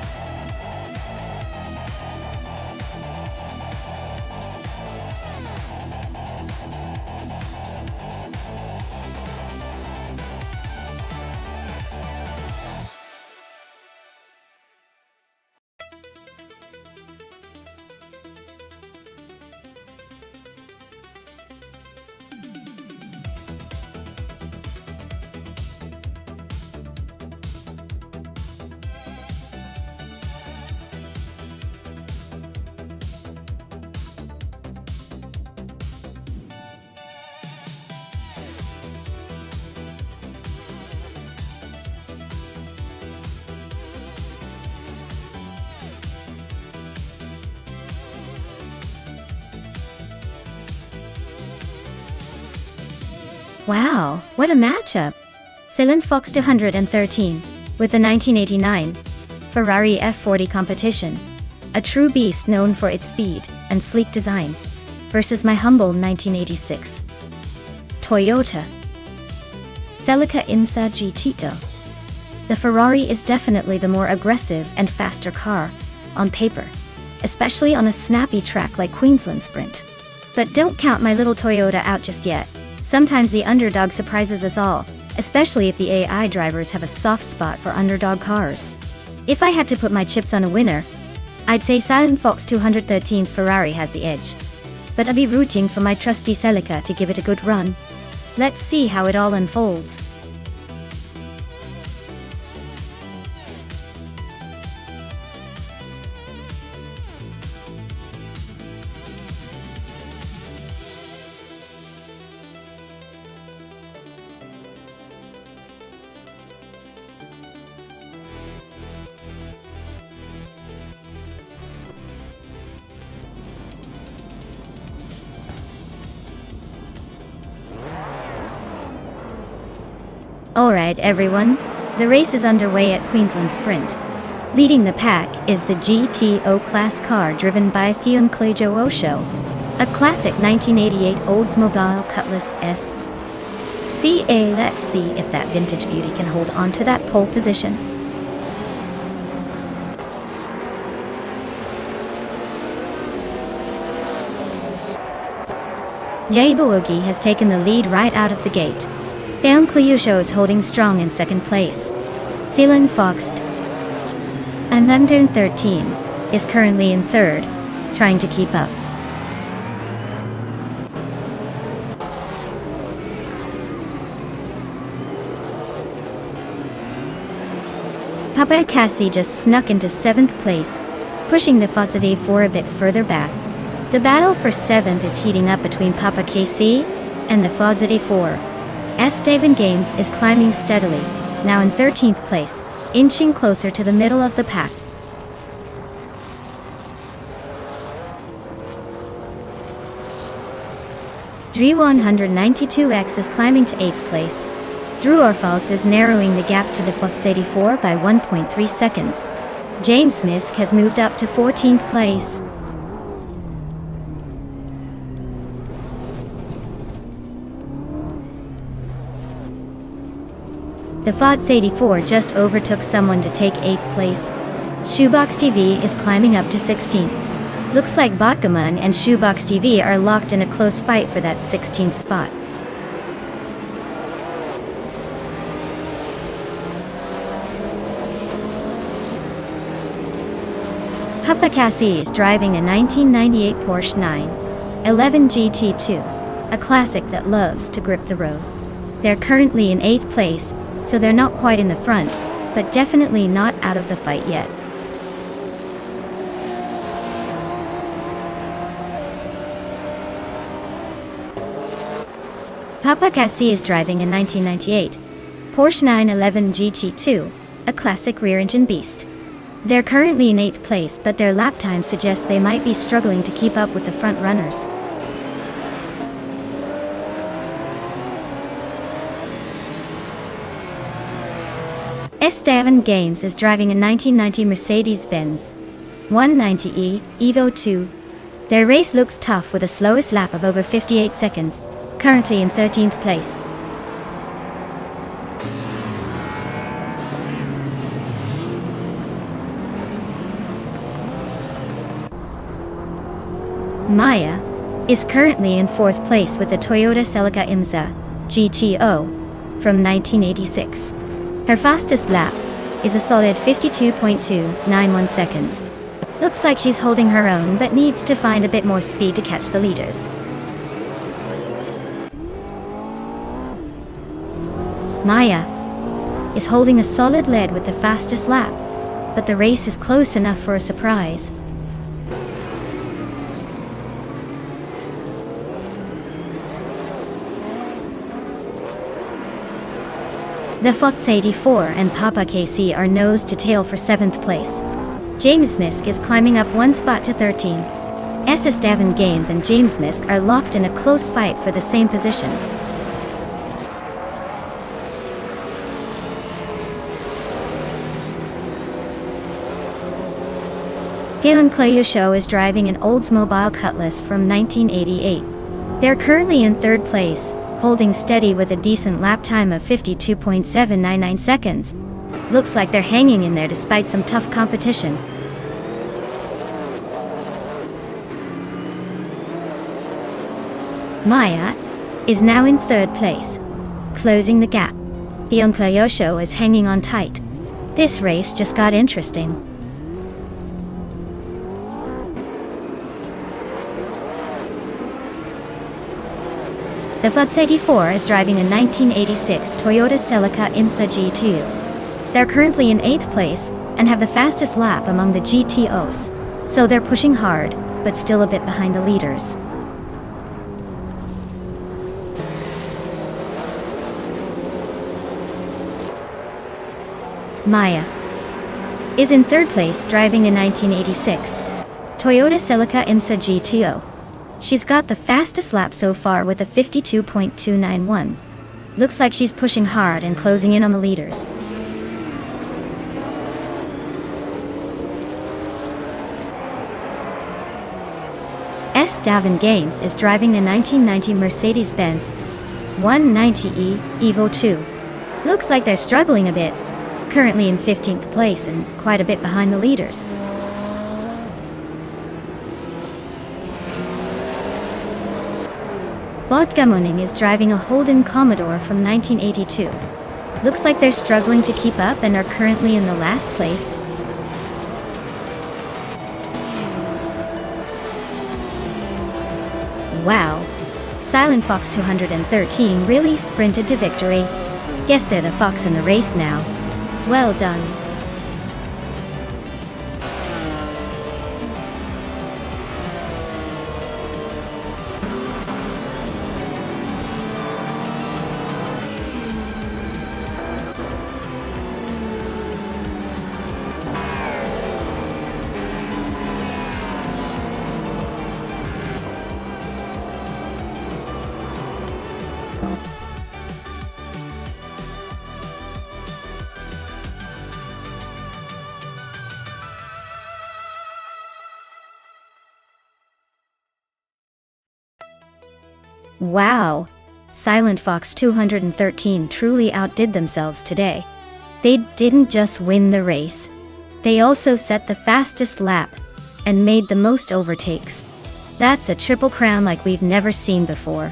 Wow, what a matchup! Silent Fox 213, with the 1989 Ferrari F40 competition, a true beast known for its speed and sleek design, versus my humble 1986 Toyota Celica Insa GTO. The Ferrari is definitely the more aggressive and faster car, on paper, especially on a snappy track like Queensland Sprint. But don't count my little Toyota out just yet. Sometimes the underdog surprises us all, especially if the AI drivers have a soft spot for underdog cars. If I had to put my chips on a winner, I'd say Silent Fox 213's Ferrari has the edge. But I'll be rooting for my trusty Celica to give it a good run. Let's see how it all unfolds. Alright everyone, the race is underway at Queensland Sprint. Leading the pack is the GTO class car driven by Theon Klejo Osho, a classic 1988 Oldsmobile Cutlass S. Let's see if that vintage beauty can hold on to that pole position. Jay Boogie has taken the lead right out of the gate. Theon Klejo is holding strong in second place. Silent Fox and London 13 is currently in third, trying to keep up. Papa Cassie just snuck into 7th place, pushing the Fozzy 4 a bit further back. The battle for 7th is heating up between Papa Casey and the Fozzy 4. Esteban Games is climbing steadily, now in 13th place, inching closer to the middle of the pack. Drew 192X is climbing to 8th place. Drew Orfals is narrowing the gap to the Fox 84 by 1.3 seconds. James Misk has moved up to 14th place. The Fox 84 just overtook someone to take 8th place. Shoebox TV is climbing up to 16th. Looks like Botgamon and Shoebox TV are locked in a close fight for that 16th spot. Papa Cassie is driving a 1998 Porsche 911 GT2, a classic that loves to grip the road. They're currently in 8th place, so they're not quite in the front, but definitely not out of the fight yet. Papa Cassie is driving a 1998 Porsche 911 GT2, a classic rear-engine beast. They're currently in 8th place, but their lap time suggests they might be struggling to keep up with the front runners. Esteban Games is driving a 1990 Mercedes-Benz 190e Evo 2. Their race looks tough with a slowest lap of over 58 seconds, currently in 13th place. Maya is currently in 4th place with the Toyota Celica Imsa GTO from 1986. Her fastest lap is a solid 52.291 seconds. Looks like she's holding her own, but needs to find a bit more speed to catch the leaders. Maya is holding a solid lead with the fastest lap, but the race is close enough for a surprise. The Fox 84 and Papa Casey are nose to tail for 7th place. James Misk is climbing up one spot to 13. Esteban Games and James Misk are locked in a close fight for the same position. Galen Clayusho is driving an Oldsmobile Cutlass from 1988. They're currently in 3rd place, holding steady with a decent lap time of 52.799 seconds. Looks like they're hanging in there despite some tough competition. Maya is now in 3rd place, closing the gap. The Clayusho is hanging on tight. This race just got interesting. The Fox 84 is driving a 1986 Toyota Celica Imsa GT2. They're currently in 8th place and have the fastest lap among the GTOs, so they're pushing hard, but still a bit behind the leaders. Maya is in 3rd place driving a 1986 Toyota Celica Imsa GTO. She's got the fastest lap so far with a 52.291. Looks like she's pushing hard and closing in on the leaders. Esteban Games is driving a 1990 Mercedes-Benz 190e Evo 2. Looks like they're struggling a bit, currently in 15th place and quite a bit behind the leaders. Botgamoning is driving a Holden Commodore from 1982. Looks like they're struggling to keep up and are currently in the last place. Wow! Silent Fox 213 really sprinted to victory. Guess they're the fox in the race now. Well done. Wow! Silent Fox 213 truly outdid themselves today. They didn't just win the race, they also set the fastest lap, and made the most overtakes. That's a triple crown like we've never seen before.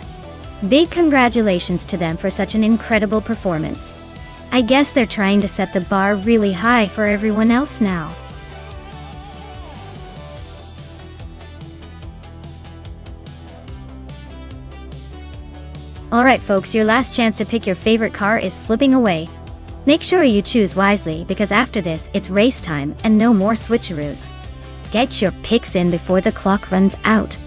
Big congratulations to them for such an incredible performance. I guess they're trying to set the bar really high for everyone else now. Alright folks, your last chance to pick your favorite car is slipping away. Make sure you choose wisely because after this, it's race time and no more switcheroos. Get your picks in before the clock runs out.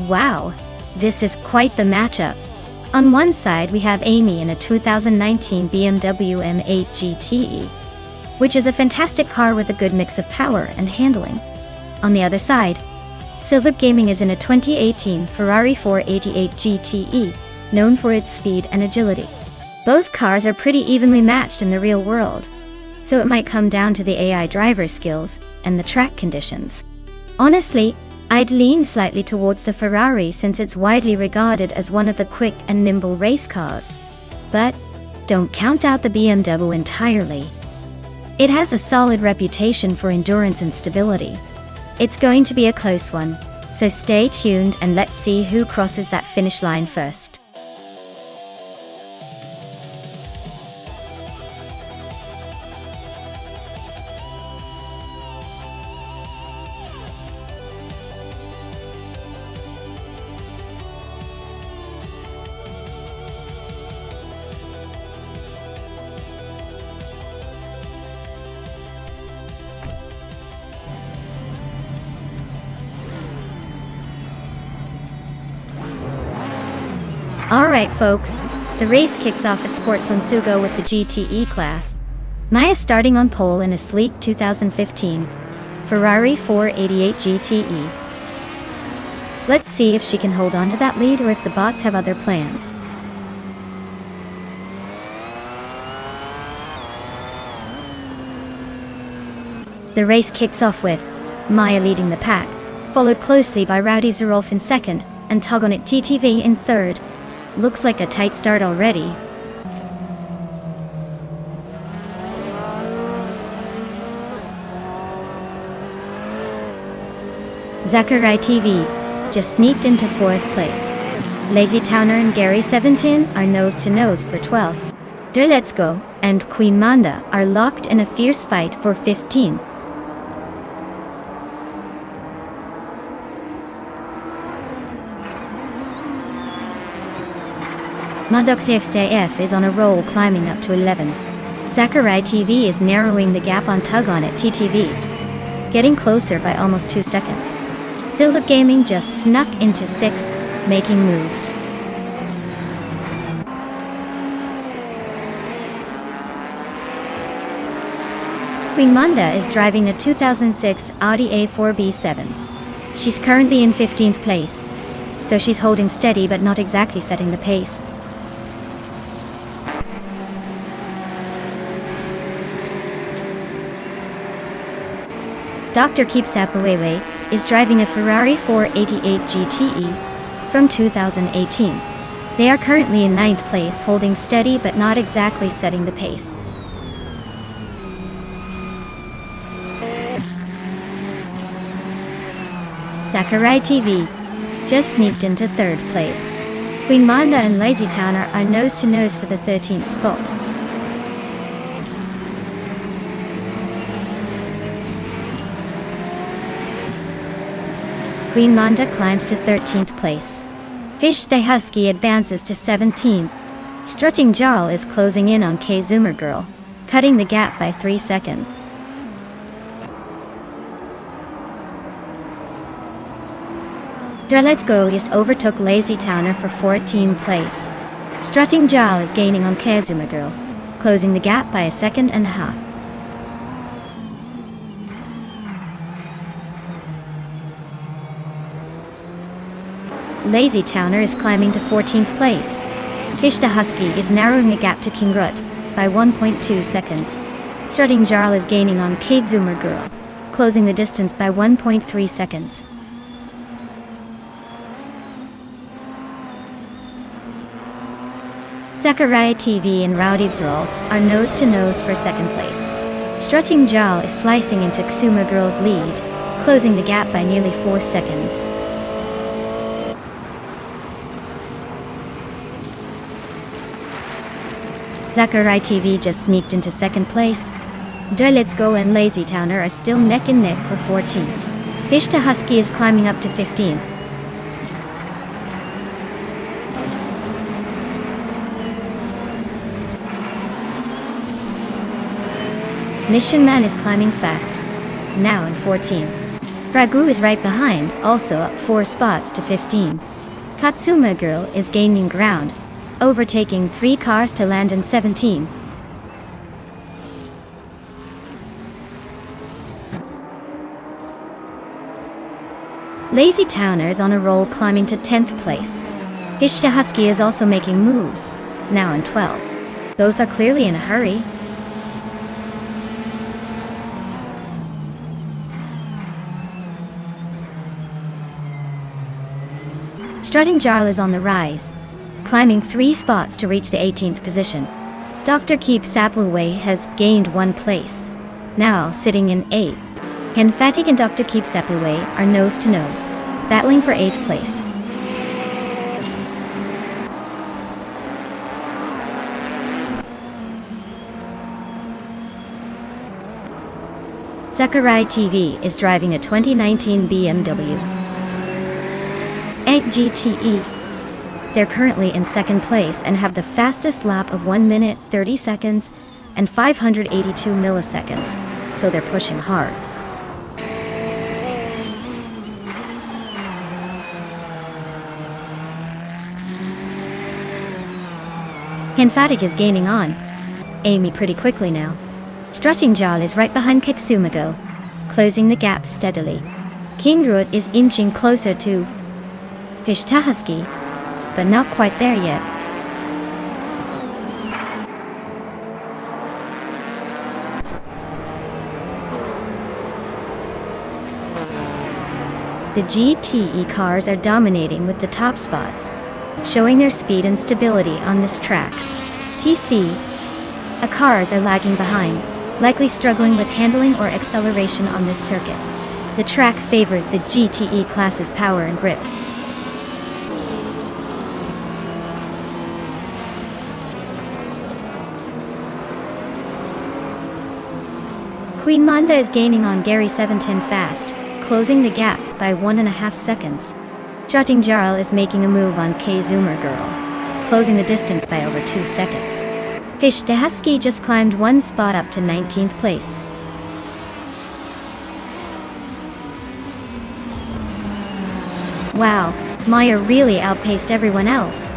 Wow, this is quite the matchup. On one side we have Amy in a 2019 BMW M8 GTE, which is a fantastic car with a good mix of power and handling. On the other side, Silvip Gaming is in a 2018 Ferrari 488 GTE, known for its speed and agility. Both cars are pretty evenly matched in the real world, so it might come down to the AI driver skills and the track conditions. Honestly, I'd lean slightly towards the Ferrari since it's widely regarded as one of the quick and nimble race cars. But don't count out the BMW entirely. It has a solid reputation for endurance and stability. It's going to be a close one, so stay tuned and let's see who crosses that finish line first. Alright folks, the race kicks off at Sports Lansugo with the GTE class. Maya starting on pole in a sleek 2015 Ferrari 488 GTE. Let's see if she can hold on to that lead or if the bots have other plans. The race kicks off with Maya leading the pack, followed closely by Rowdy Zerolf in second and Togonit TTV in third. Looks like a tight start already. Zachary TV just sneaked into 4th place. Lazy Towner and Gary 17 are nose to nose for 12th. Let's Go and Queen Manda are locked in a fierce fight for 15th. Maddox FTF is on a roll, climbing up to 11. Zachary TV is narrowing the gap on Tug On It TTV, getting closer by almost 2 seconds. Silvip Gaming just snuck into 6th, making moves. Queen Manda is driving a 2006 Audi A4 B7. She's currently in 15th place, so she's holding steady but not exactly setting the pace. Dr. Keepsapawewe is driving a Ferrari 488 GTE from 2018. They are currently in 9th place, holding steady but not exactly setting the pace. Sakurai TV just sneaked into 3rd place. Queen Manda and Lazy Town are nose to nose for the 13th spot. Queen Manda climbs to 13th place. Fish the Husky advances to 17th. Strutting Jarl is closing in on K Zoomer Girl, cutting the gap by 3 seconds. Let's Go East overtook Lazy Towner for 14th place. Strutting Jarl is gaining on K Zoomer Girl, closing the gap by 1.5 seconds. Lazy Towner is climbing to 14th place. Fish the Husky is narrowing the gap to King Rut by 1.2 seconds. Strutting Jarl is gaining on K Zoomer Girl, closing the distance by 1.3 seconds. Sakurai TV and Rowdy Zrolf are nose to nose for 2nd place. Strutting Jarl is slicing into Zoomer Girl's lead, closing the gap by nearly 4 seconds. Sakurai TV just sneaked into 2nd place. Let's Go and Lazy Towner are still neck and neck for 14th. Fish the Husky is climbing up to 15th. Mission Man is climbing fast, now in 14th. Ragu is right behind, also up 4 spots to 15. Katsuma Girl is gaining ground, overtaking 3 cars to land in 17. Lazy Towner is on a roll, climbing to 10th place. Fish the Husky is also making moves, now in 12. Both are clearly in a hurry. Strutting Jarl is on the rise, climbing 3 spots to reach the 18th position. Dr. Keep Sapluway has gained 1 place, now sitting in 8th. Ken Fatigue and Dr. Keep Sapluway are nose to nose, battling for 8th place. Sakurai TV is driving a 2019 BMW 8 GTE. They're currently in 2nd place and have the fastest lap of 1 minute 30 seconds and 582 milliseconds, so they're pushing hard. Hinfatic is gaining on Amy pretty quickly now. Strutting Jarl is right behind Kitsumago, closing the gap steadily. King Ruot is inching closer to Fish Tahusky, but not quite there yet. The GTE cars are dominating with the top spots, showing their speed and stability on this track. TC cars are lagging behind, likely struggling with handling or acceleration on this circuit. The track favors the GTE class's power and grip. Queen Manda is gaining on Gary 710 fast, closing the gap by 1.5 seconds. Strutting Jarl is making a move on K Zoomer Girl, closing the distance by over 2 seconds. Fish the Husky just climbed 1 spot up to 19th place. Wow, Maya really outpaced everyone else.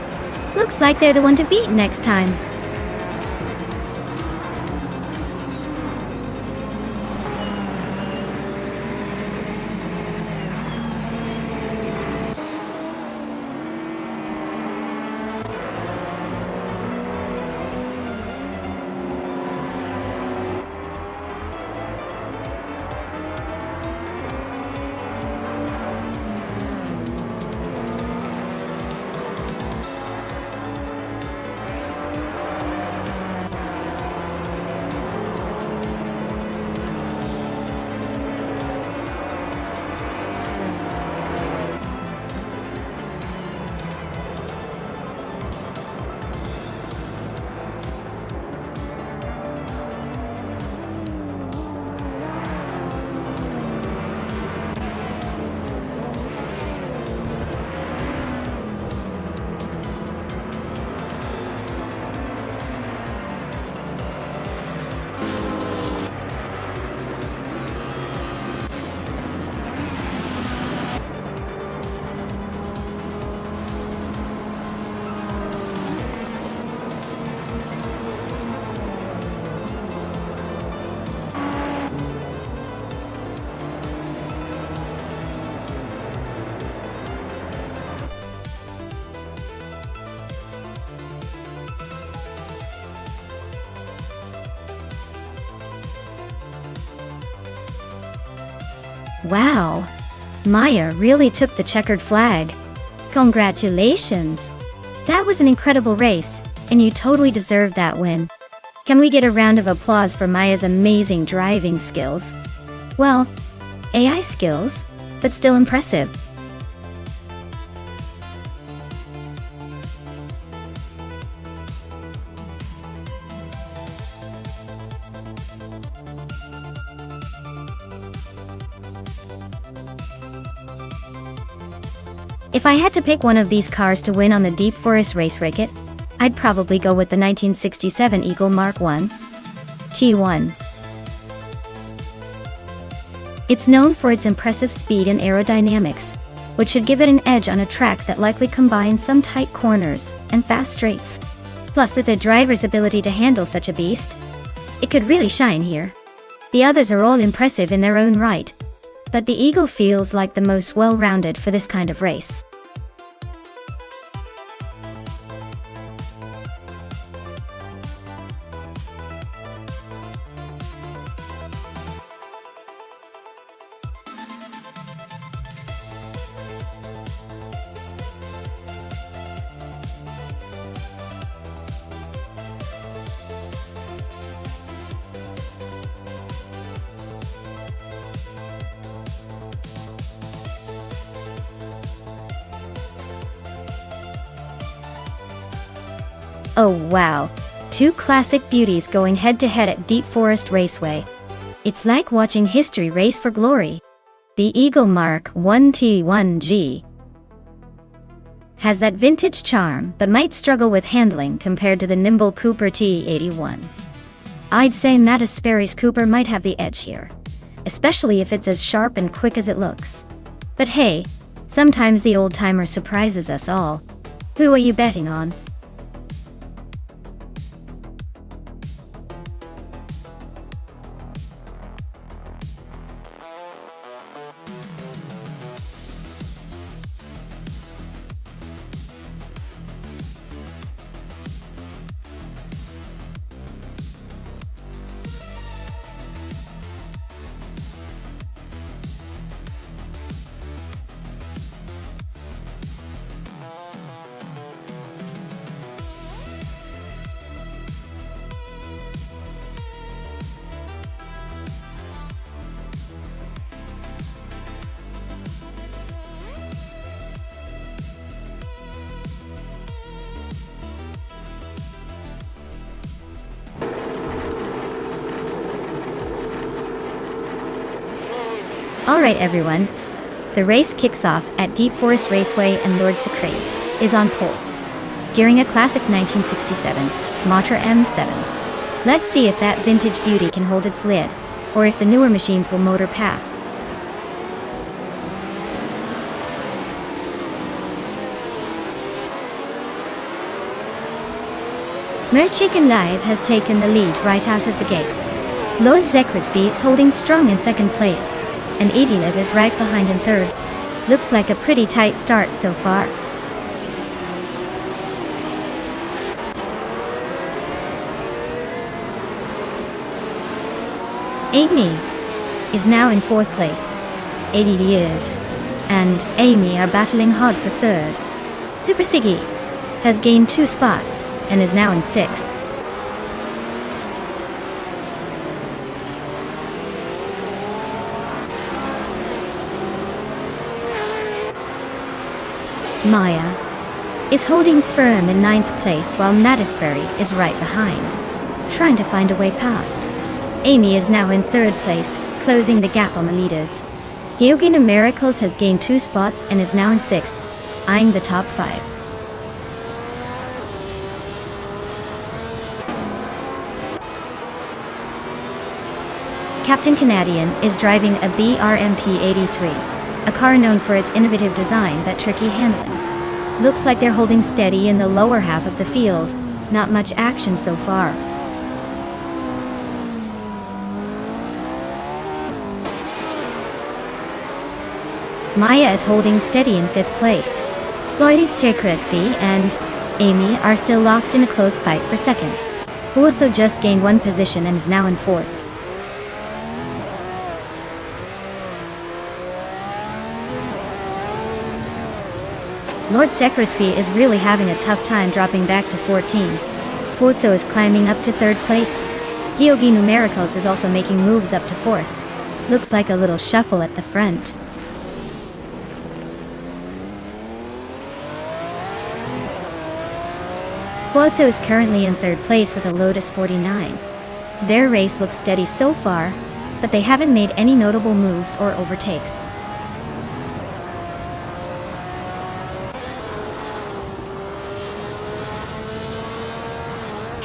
Looks like they're the one to beat next time. Wow! Maya really took the checkered flag. Congratulations! That was an incredible race, and you totally deserved that win. Can we get a round of applause for Maya's amazing driving skills? Well, AI skills, but still impressive. If I had to pick one of these cars to win on the Deep Forest Race Circuit, I'd probably go with the 1967 Eagle Mark I T1. It's known for its impressive speed and aerodynamics, which should give it an edge on a track that likely combines some tight corners and fast straights. Plus, with a driver's ability to handle such a beast, it could really shine here. The others are all impressive in their own right, but the Eagle feels like the most well-rounded for this kind of race. Oh wow, two classic beauties going head-to-head at Deep Forest Raceway. It's like watching history race for glory. The Eagle Mark I T1G has that vintage charm but might struggle with handling compared to the nimble Cooper T81. I'd say Mattis Sperry's Cooper might have the edge here, especially if it's as sharp and quick as it looks. But hey, sometimes the old-timer surprises us all. Who are you betting on? Alright everyone, the race kicks off at Deep Forest Raceway and Lord Secret is on pole, steering a classic 1967 Matra M7. Let's see if that vintage beauty can hold its lid, or if the newer machines will motor past. Merchicken Live has taken the lead right out of the gate. Lord Zekrisby is holding strong in second place, and Ediliv is right behind in third. Looks like a pretty tight start so far. Amy is now in fourth place. Ediliv and Amy are battling hard for third. Super Siggy has gained 2 spots and is now in sixth. Maya is holding firm in 9th place while Mattisbury is right behind, trying to find a way past. Amy is now in 3rd place, closing the gap on the leaders. Georgina Miracles has gained 2 spots and is now in 6th, eyeing the top 5. Captain Canadian is driving a BRMP 83, a car known for its innovative design but tricky handling. Looks like they're holding steady in the lower half of the field. Not much action so far. Maya is holding steady in 5th place. Lloyd Secretsby and Amy are still locked in a close fight for 2nd. Buozzo just gained 1 position and is now in 4th. Lord Sekretsky is really having a tough time dropping back to 14. Pozzo is climbing up to 3rd place. Georgi Numericals is also making moves up to 4th. Looks like a little shuffle at the front. Pozzo is currently in 3rd place with a Lotus 49. Their race looks steady so far, but they haven't made any notable moves or overtakes.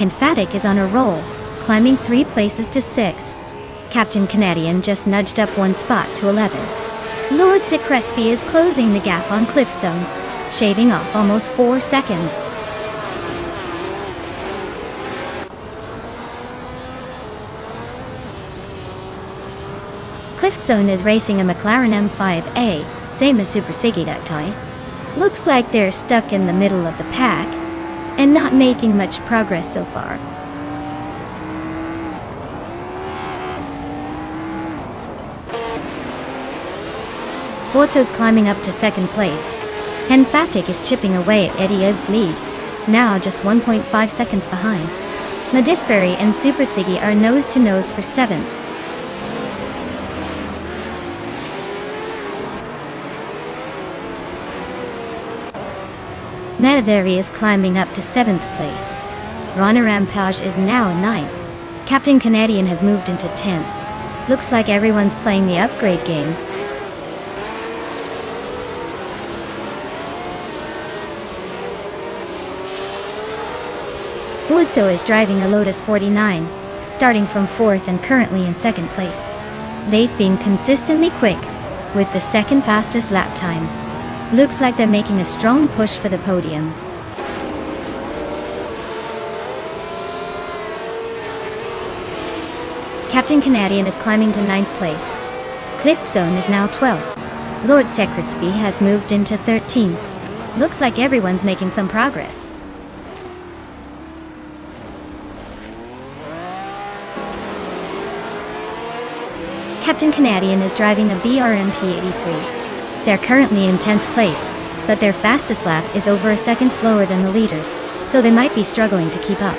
Emphatic is on a roll, climbing 3 places to 6. Captain Canadian just nudged up 1 spot to 11. Lord Sekretsky is closing the gap on Cliffzone, shaving off almost 4 seconds. Cliffzone is racing a McLaren M5A, same as Super Siggy that time. Looks like they're stuck in the middle of the pack, and not making much progress so far. Pozzo's climbing up to 2nd place. Emphatic is chipping away at Eddie Ibb's lead, now just 1.5 seconds behind. Nadisberry and Super Siggy are nose to nose for 7th. Nadisberry is climbing up to 7th place. Rana Rampage is now 9th. Captain Canadian has moved into 10th. Looks like everyone's playing the upgrade game. Pozzo is driving a Lotus 49, starting from 4th and currently in 2nd place. They've been consistently quick, with the 2nd fastest lap time. Looks like they're making a strong push for the podium. Captain Canadian is climbing to 9th place. Cliffzone is now 12th. Lord Sekretsky has moved into 13th. Looks like everyone's making some progress. Captain Canadian is driving a BRMP 83. They're currently in 10th place, but their fastest lap is over a second slower than the leaders, so they might be struggling to keep up.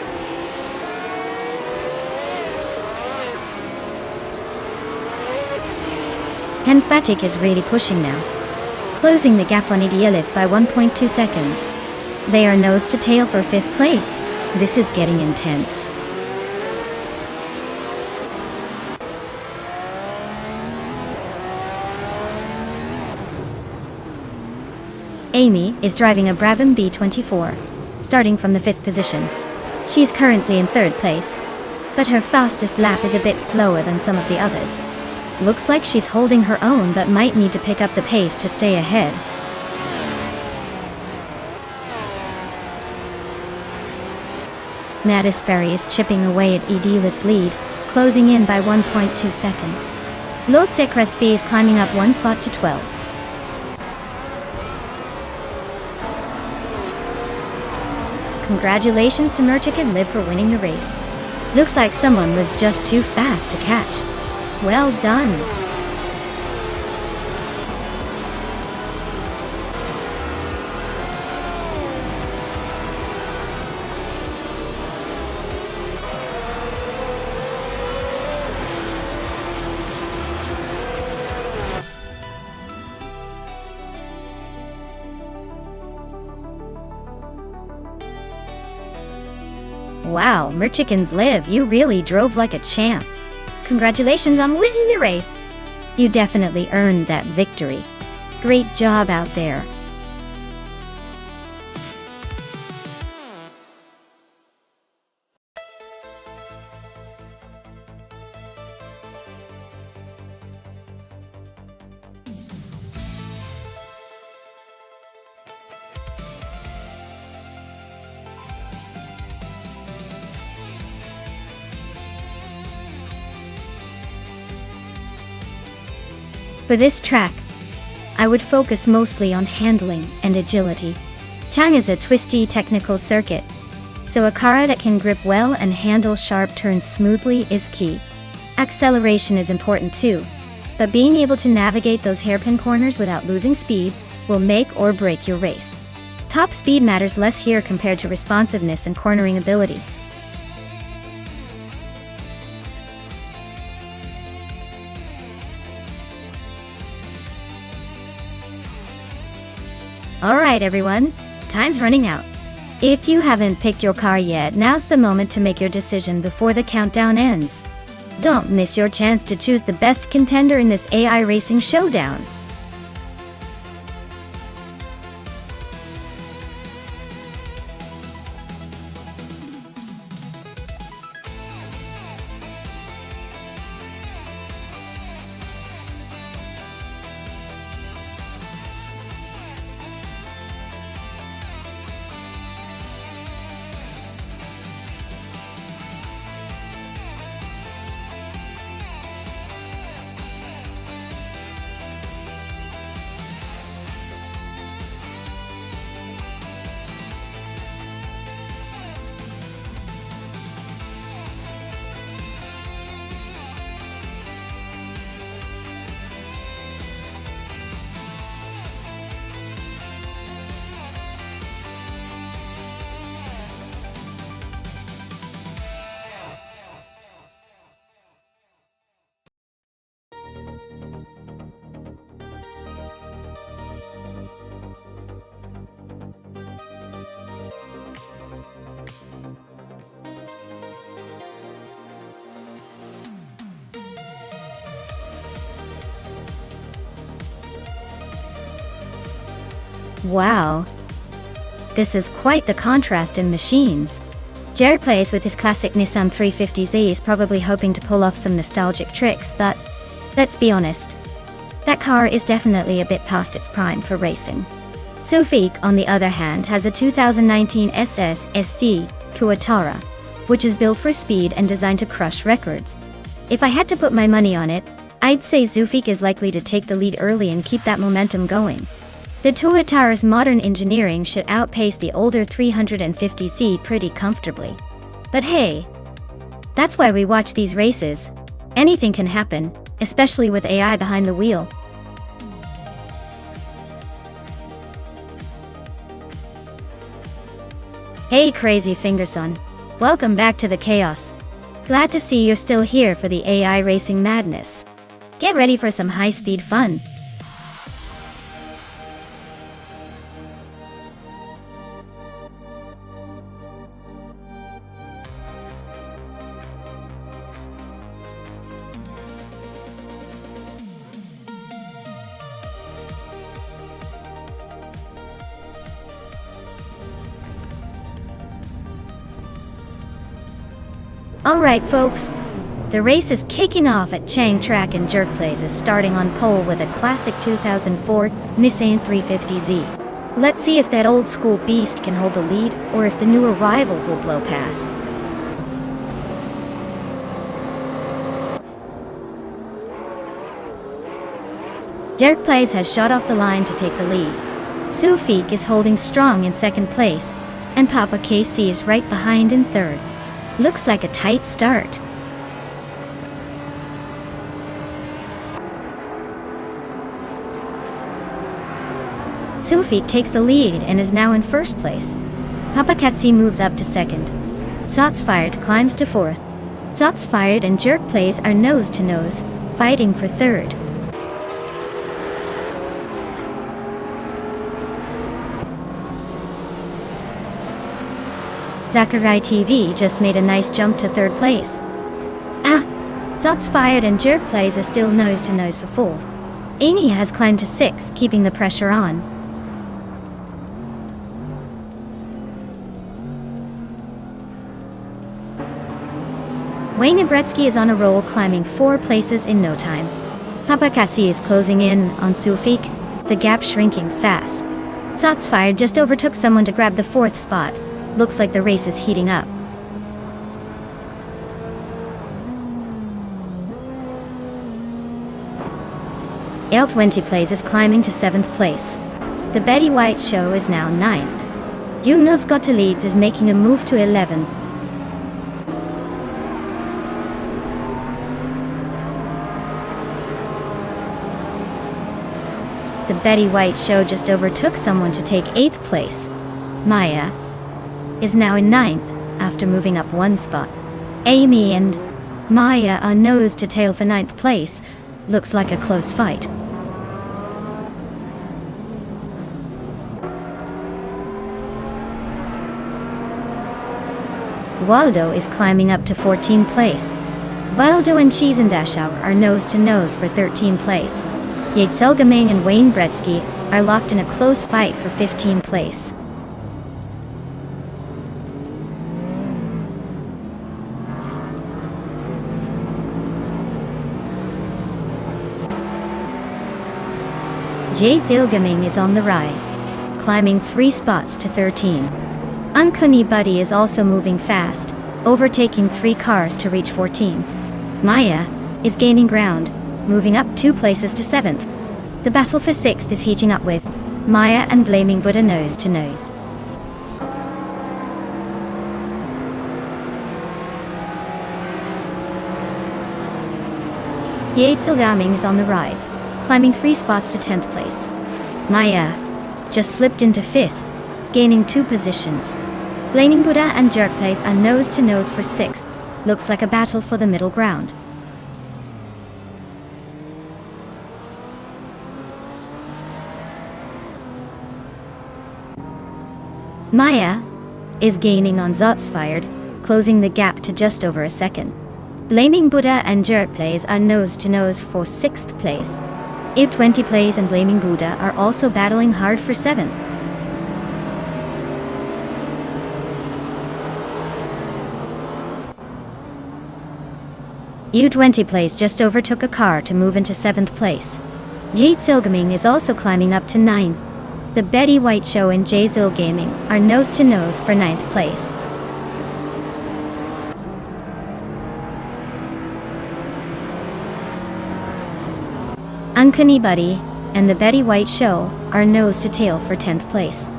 Emphatic is really pushing now, closing the gap on Idialev by 1.2 seconds. They are nose to tail for 5th place. This is getting intense. Amy is driving a Brabham B24, starting from the 5th position. She is currently in 3rd place, but her fastest lap is a bit slower than some of the others. Looks like she's holding her own but might need to pick up the pace to stay ahead. Nadisberry is chipping away at Idilev's lead, closing in by 1.2 seconds. Lord Sekretsky is climbing up 1 spot to 12. Congratulations to Merchik and Liv for winning the race. Looks like someone was just too fast to catch. Well done. Wow, Merchikins Liv, you really drove like a champ. Congratulations on winning the race. You definitely earned that victory. Great job out there. For this track, I would focus mostly on handling and agility. Chang is a twisty technical circuit, so a car that can grip well and handle sharp turns smoothly is key. Acceleration is important too, but being able to navigate those hairpin corners without losing speed will make or break your race. Top speed matters less here compared to responsiveness and cornering ability. Alright everyone, time's running out. If you haven't picked your car yet, now's the moment to make your decision before the countdown ends. Don't miss your chance to choose the best contender in this AI racing showdown. Wow. This is quite the contrast in machines. Jared plays with his classic Nissan 350Z is probably hoping to pull off some nostalgic tricks, but let's be honest, that car is definitely a bit past its prime for racing. Sufik, on the other hand, has a 2019 SS SC Tuatara, which is built for speed and designed to crush records. If I had to put my money on it, I'd say Sufik is likely to take the lead early and keep that momentum going. The Tuatara's modern engineering should outpace the older 350Z pretty comfortably. But hey, that's why we watch these races. Anything can happen, especially with AI behind the wheel. Hey Crazy Fingerson, welcome back to the chaos. Glad to see you're still here for the AI racing madness. Get ready for some high-speed fun. Alright folks, the race is kicking off at Chang Track, and Jerk Plays is starting on pole with a classic 2004 Nissan 350Z. Let's see if that old school beast can hold the lead, or if the new arrivals will blow past. Jerk Plays has shot off the line to take the lead. Sufik is holding strong in second place, and Papa KC is right behind in third. Looks like a tight start. Sufik takes the lead and is now in first place. Papa Katsi moves up to second. Shots Fired climbs to fourth. Shots Fired and Jerk Plays are nose to nose, fighting for third. Zachary TV just made a nice jump to third place. Shots Fired and Jerk Plays are still nose to nose for fourth. Amy has climbed to sixth, keeping the pressure on. Wayne Ibretsky is on a roll, climbing 4 places in no time. Papa Kassi is closing in on Sufik, the gap shrinking fast. Shots Fired just overtook someone to grab the 4th spot. Looks like the race is heating up. L20 Plays is climbing to 7th place. The Betty White Show is now 9th. Yumnos Leads is making a move to 11th. The Betty White Show just overtook someone to take 8th place. Maya is now in 9th after moving up 1 spot. Amy and Maya are nose to tail for 9th place. Looks like a close fight. Waldo is climbing up to 14th place. Waldo and Chiesendashau are nose to nose for 13th place. Yates-Elgaming and Wayne Gretzky are locked in a close fight for 15th place. Yates-Elgaming is on the rise, climbing 3 spots to 13. Uncanny Buddy is also moving fast, overtaking 3 cars to reach 14. Maya is gaining ground, moving up 2 places to 7th. The battle for 6th is heating up with Maya and Blaming Buddha nose to nose. Yates-Elgaming is on the rise, climbing 3 spots to 10th place. Maya just slipped into 5th, gaining 2 positions. Blaming Buddha and Jerk Plays are nose to nose for 6th. Looks like a battle for the middle ground. Maya is gaining on Zotsfired, closing the gap to just over a second. Blaming Buddha and Jerk Plays are nose to nose for 6th place. Ib20 Plays and Blaming Buddha are also battling hard for 7th. U20 Plays just overtook a car to move into 7th place. Yates-Elgaming is also climbing up to 9th. The Betty White Show and Jay-Zil Gaming are nose to nose for 9th place. Uncanny Buddy and the Betty White Show are nose to tail for 10th place.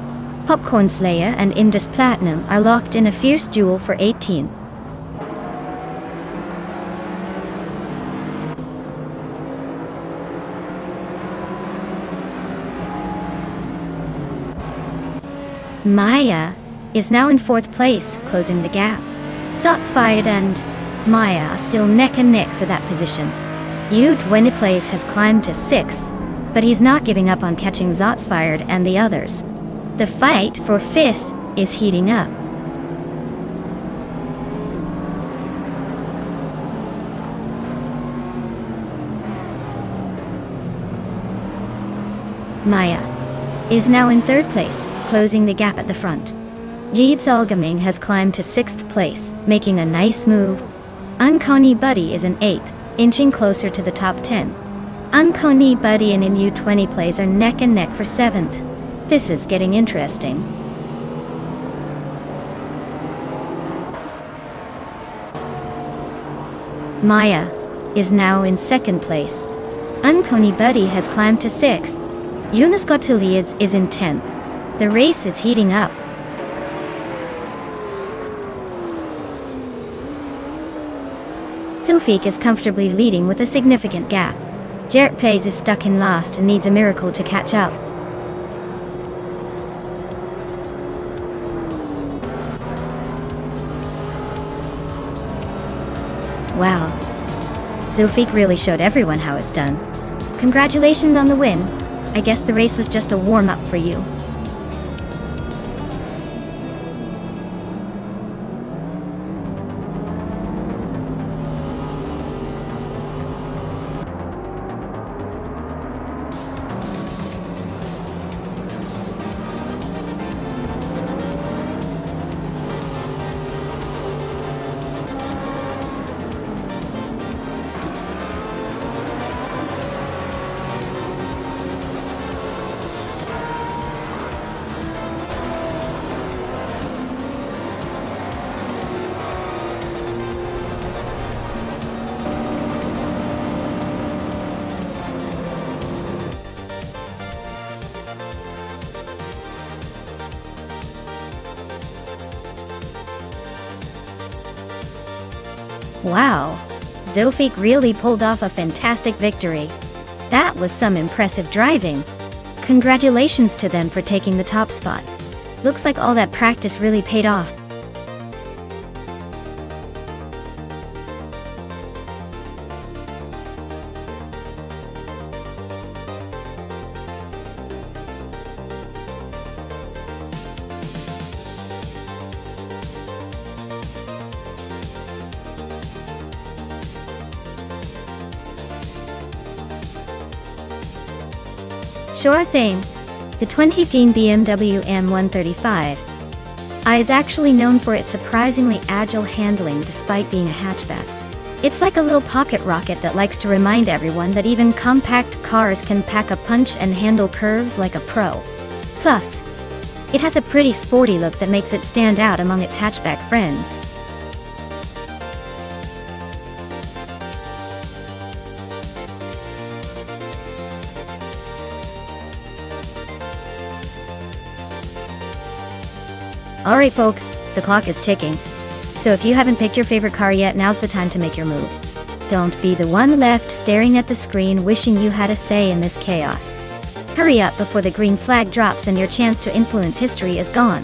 Popcorn Slayer and Indus Platinum are locked in a fierce duel for 18th. Maya is now in 4th place, closing the gap. Zotsfired and Maya are still neck and neck for that position. U20 Plays has climbed to 6th, but he's not giving up on catching Zotsfired and the others. The fight for 5th is heating up. Maya is now in 3rd place, closing the gap at the front. Yates-Elgaming has climbed to 6th place, making a nice move. Uncanny Buddy is in 8th, inching closer to the top 10. Uncanny Buddy and in U20 Plays are neck and neck for 7th. This is getting interesting. Maya is now in 2nd place. Uncanny Buddy has climbed to 6th. Eunice Gotiliads is in 10th. The race is heating up. Zulfik is comfortably leading with a significant gap. Jerk Plays is stuck in last and needs a miracle to catch up. Wow. Zulfik really showed everyone how it's done. Congratulations on the win. I guess the race was just a warm-up for you. Wow, Zulfik really pulled off a fantastic victory. That was some impressive driving. Congratulations to them for taking the top spot. Looks like all that practice really paid off. Sure thing. The 2015 BMW M135i is actually known for its surprisingly agile handling despite being a hatchback. It's like a little pocket rocket that likes to remind everyone that even compact cars can pack a punch and handle curves like a pro. Plus, it has a pretty sporty look that makes it stand out among its hatchback friends. Alright folks, the clock is ticking. So if you haven't picked your favorite car yet, now's the time to make your move. Don't be the one left staring at the screen wishing you had a say in this chaos. Hurry up before the green flag drops and your chance to influence history is gone.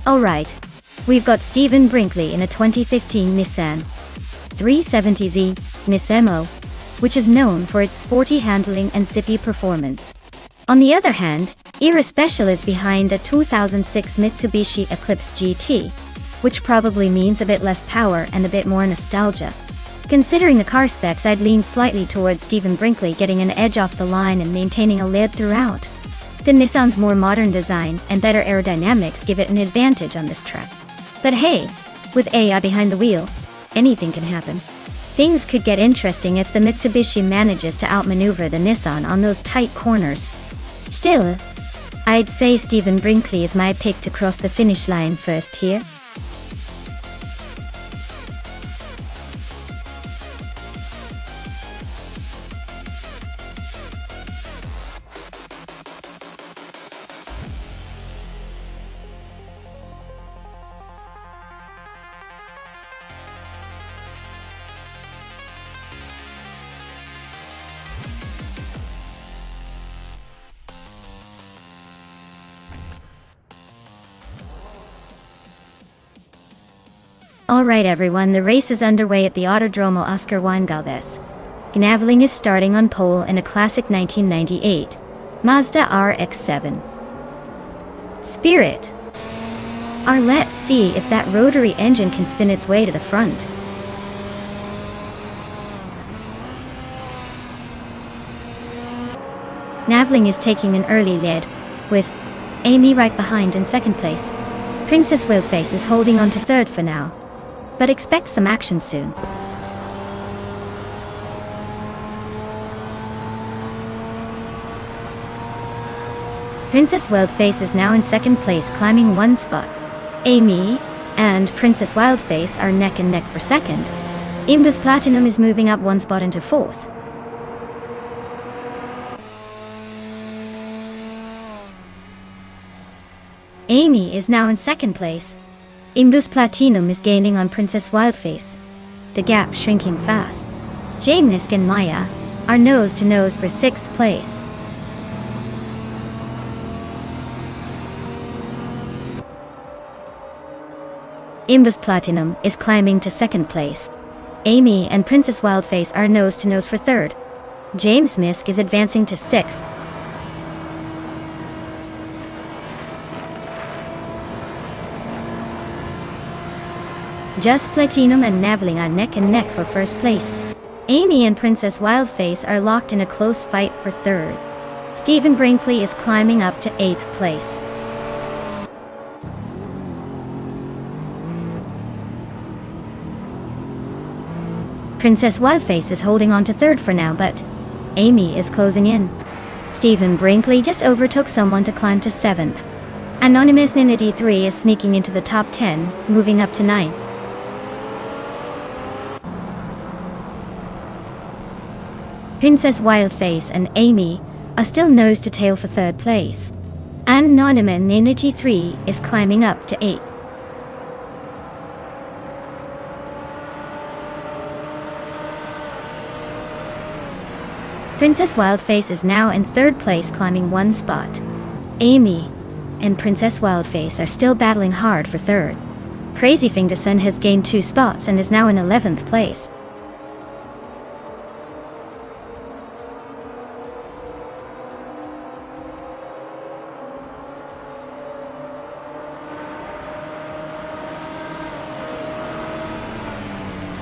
Alright, we've got Stephen Brinkley in a 2015 Nissan 370Z Nisemo, which is known for its sporty handling and zippy performance. On the other hand, Ira Special is behind a 2006 Mitsubishi Eclipse GT, which probably means a bit less power and a bit more nostalgia. Considering the car specs, I'd lean slightly towards Stephen Brinkley getting an edge off the line and maintaining a lid throughout. The Nissan's more modern design and better aerodynamics give it an advantage on this track. But hey, with AI behind the wheel, anything can happen. Things could get interesting if the Mitsubishi manages to outmaneuver the Nissan on those tight corners. Still, I'd say Stephen Brinkley is my pick to cross the finish line first here. Alright everyone, the race is underway at the Autodromo Oscar Weingalves. Gnaveling is starting on pole in a classic 1998 Mazda RX-7. Spirit. Let's see if that rotary engine can spin its way to the front. Gnaveling is taking an early lead, with Amy right behind in second place. Princess Wildface is holding on to third for now, but expect some action soon. Princess Wildface is now in second place, climbing one spot. Amy and Princess Wildface are neck and neck for second. Imbus Platinum is moving up one spot into fourth. Amy is now in second place. Imbus Platinum is gaining on Princess Wildface, the gap shrinking fast. Jamnisk and Maya are nose to nose for sixth place. Imbus Platinum is climbing to second place. Amy and Princess Wildface are nose to nose for third. James Misk is advancing to sixth. Just Platinum and Naveling are neck and neck for first place. Amy and Princess Wildface are locked in a close fight for third. Stephen Brinkley is climbing up to 8th place. Princess Wildface is holding on to third for now, but Amy is closing in. Stephen Brinkley just overtook someone to climb to 7th. Anonymous Ninity 3 is sneaking into the top 10, moving up to 9th. Princess Wildface and Amy are still nose to tail for third place. Anonymous Ninity 3 is climbing up to 8th. Princess Wildface is now in third place, climbing one spot. Amy and Princess Wildface are still battling hard for third. Crazy Fingerson has gained 2 spots and is now in 11th place.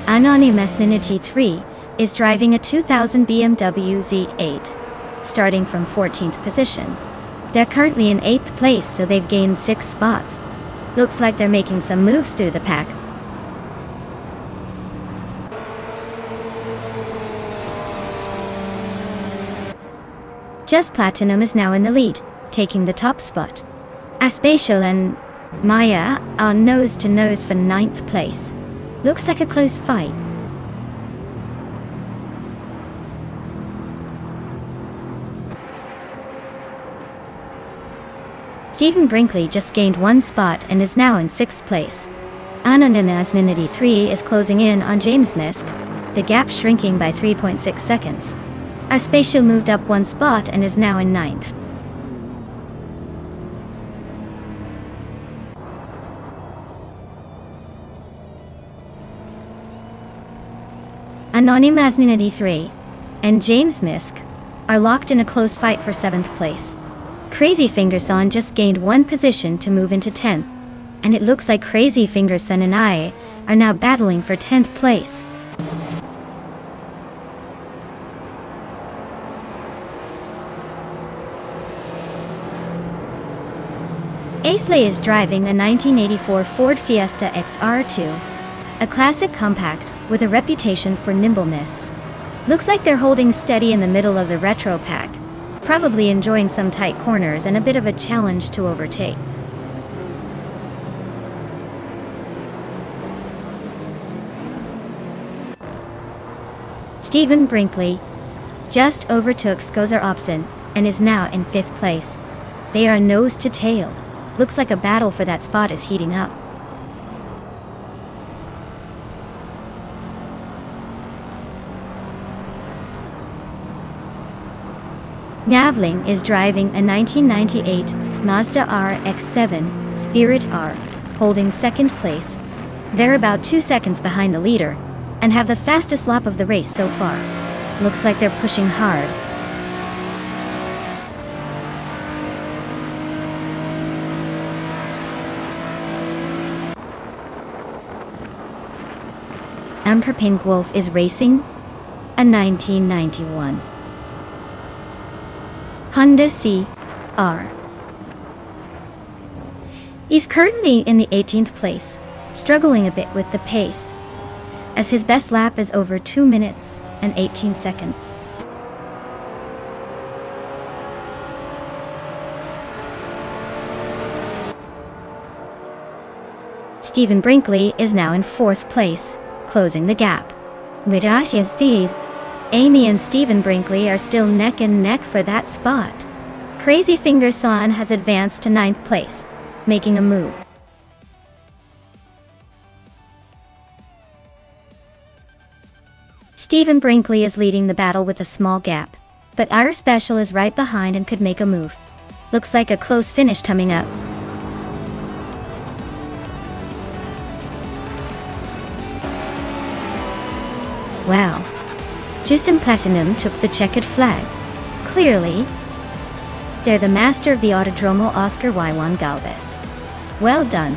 Anonymous Ninity 3 is driving a 2000 BMW Z8, starting from 14th position. They're currently in 8th place, so they've gained 6 spots. Looks like they're making some moves through the pack. Just Platinum is now in the lead, taking the top spot. Aspatial and Maya are nose to nose for 9th place. Looks like a close fight. Stephen Brinkley just gained 1 spot and is now in 6th place. Anonymous Ninity 3 is closing in on James Misk, the gap shrinking by 3.6 seconds. Aspatial moved up 1 spot and is now in 9th. Anonymous Ninity 3 and James Misk are locked in a close fight for 7th place. Crazy Fingerson just gained 1 position to move into 10th, and it looks like Crazy Fingerson and I are now battling for 10th place. Aisley is driving a 1984 Ford Fiesta XR2, a classic compact with a reputation for nimbleness. Looks like they're holding steady in the middle of the retro pack, probably enjoying some tight corners and a bit of a challenge to overtake. Stephen Brinkley just overtook Skozer Opson and is now in 5th place. They are nose to tail. Looks like a battle for that spot is heating up. Naveling is driving a 1998 Mazda RX-7 Spirit R, holding 2nd place. They're about 2 seconds behind the leader, and have the fastest lap of the race so far. Looks like they're pushing hard. Amber Pink Wolf is racing a 1991 Honda CR. He's currently in the 18th place, struggling a bit with the pace, as his best lap is over 2 minutes and 18 seconds. Stephen Brinkley is now in 4th place, closing the gap. With Ashes Steve, Amy and Stephen Brinkley are still neck and neck for that spot. Crazy Fingerson has advanced to 9th place, making a move. Stephen Brinkley is leading the battle with a small gap, but our special is right behind and could make a move. Looks like a close finish coming up. Wow. Justin Platinum took the checkered flag. Clearly, they're the master of the Autodromo Oscar Y1 Galvez. Well done.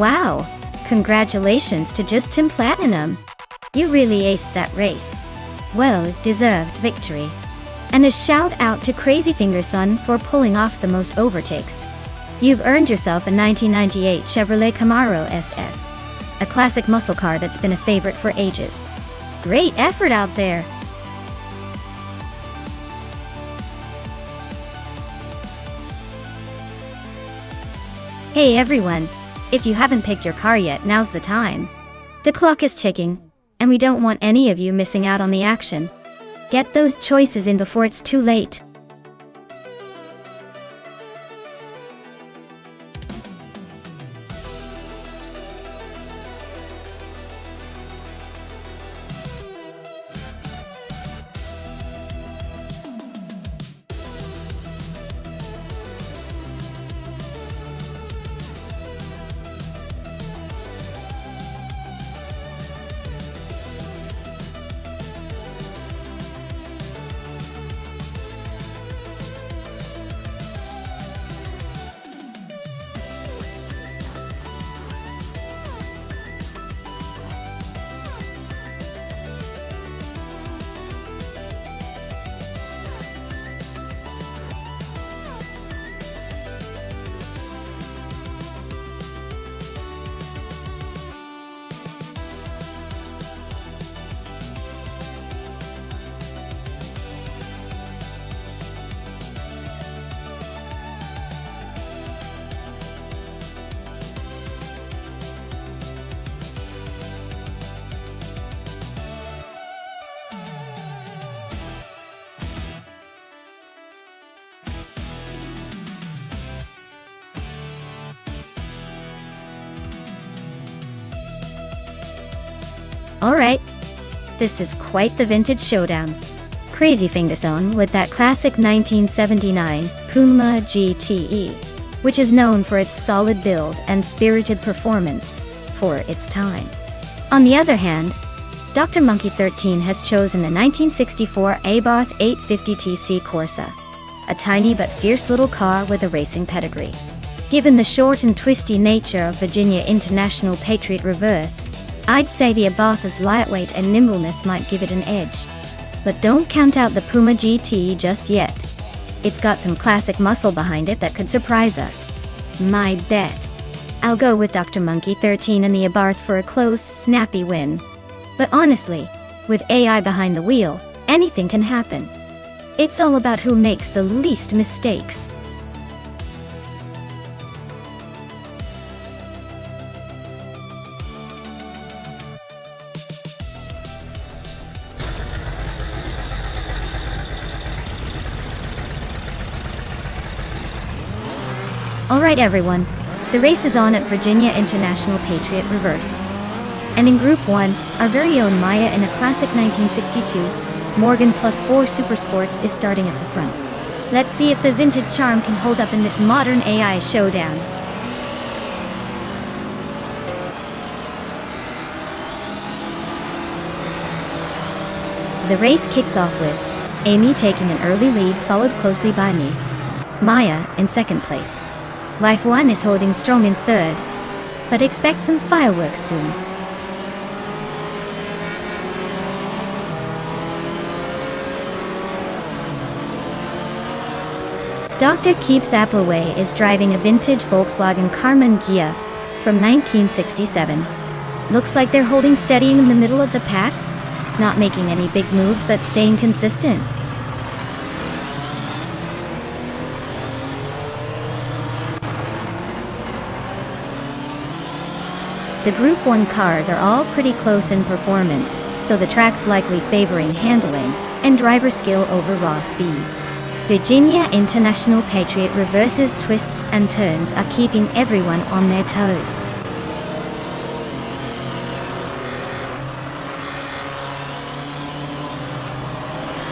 Wow! Congratulations to Justin Platinum! You really aced that race. Well-deserved victory. And a shout out to Crazy Fingerson for pulling off the most overtakes. You've earned yourself a 1998 Chevrolet Camaro SS, a classic muscle car that's been a favorite for ages. Great effort out there! Hey everyone! If you haven't picked your car yet, now's the time. The clock is ticking, and we don't want any of you missing out on the action. Get those choices in before it's too late. Alright, this is quite the vintage showdown. Crazy Fingerson with that classic 1979 Puma GTE, which is known for its solid build and spirited performance for its time. On the other hand, Dr. Monkey 13 has chosen the 1964 Abarth 850TC Corsa, a tiny but fierce little car with a racing pedigree. Given the short and twisty nature of Virginia International Patriot Reverse, I'd say the Abarth's lightweight and nimbleness might give it an edge. But don't count out the Puma GT just yet. It's got some classic muscle behind it that could surprise us. My bet. I'll go with Dr. Monkey 13 and the Abarth for a close, snappy win. But honestly, with AI behind the wheel, anything can happen. It's all about who makes the least mistakes. Alright everyone, the race is on at Virginia International Patriot Reverse. And in Group 1, our very own Maya in a classic 1962 Morgan Plus 4 Super Sports is starting at the front. Let's see if the vintage charm can hold up in this modern AI showdown. The race kicks off with Amy taking an early lead, followed closely by me, Maya in second place. Life 1 is holding strong in third, but expect some fireworks soon. Dr. Keeps Appleway is driving a vintage Volkswagen Karmann Kia from 1967. Looks like they're holding steady in the middle of the pack, not making any big moves but staying consistent. The Group 1 cars are all pretty close in performance, so the track's likely favoring handling and driver skill over raw speed. Virginia International Patriot reverses, twists and turns are keeping everyone on their toes.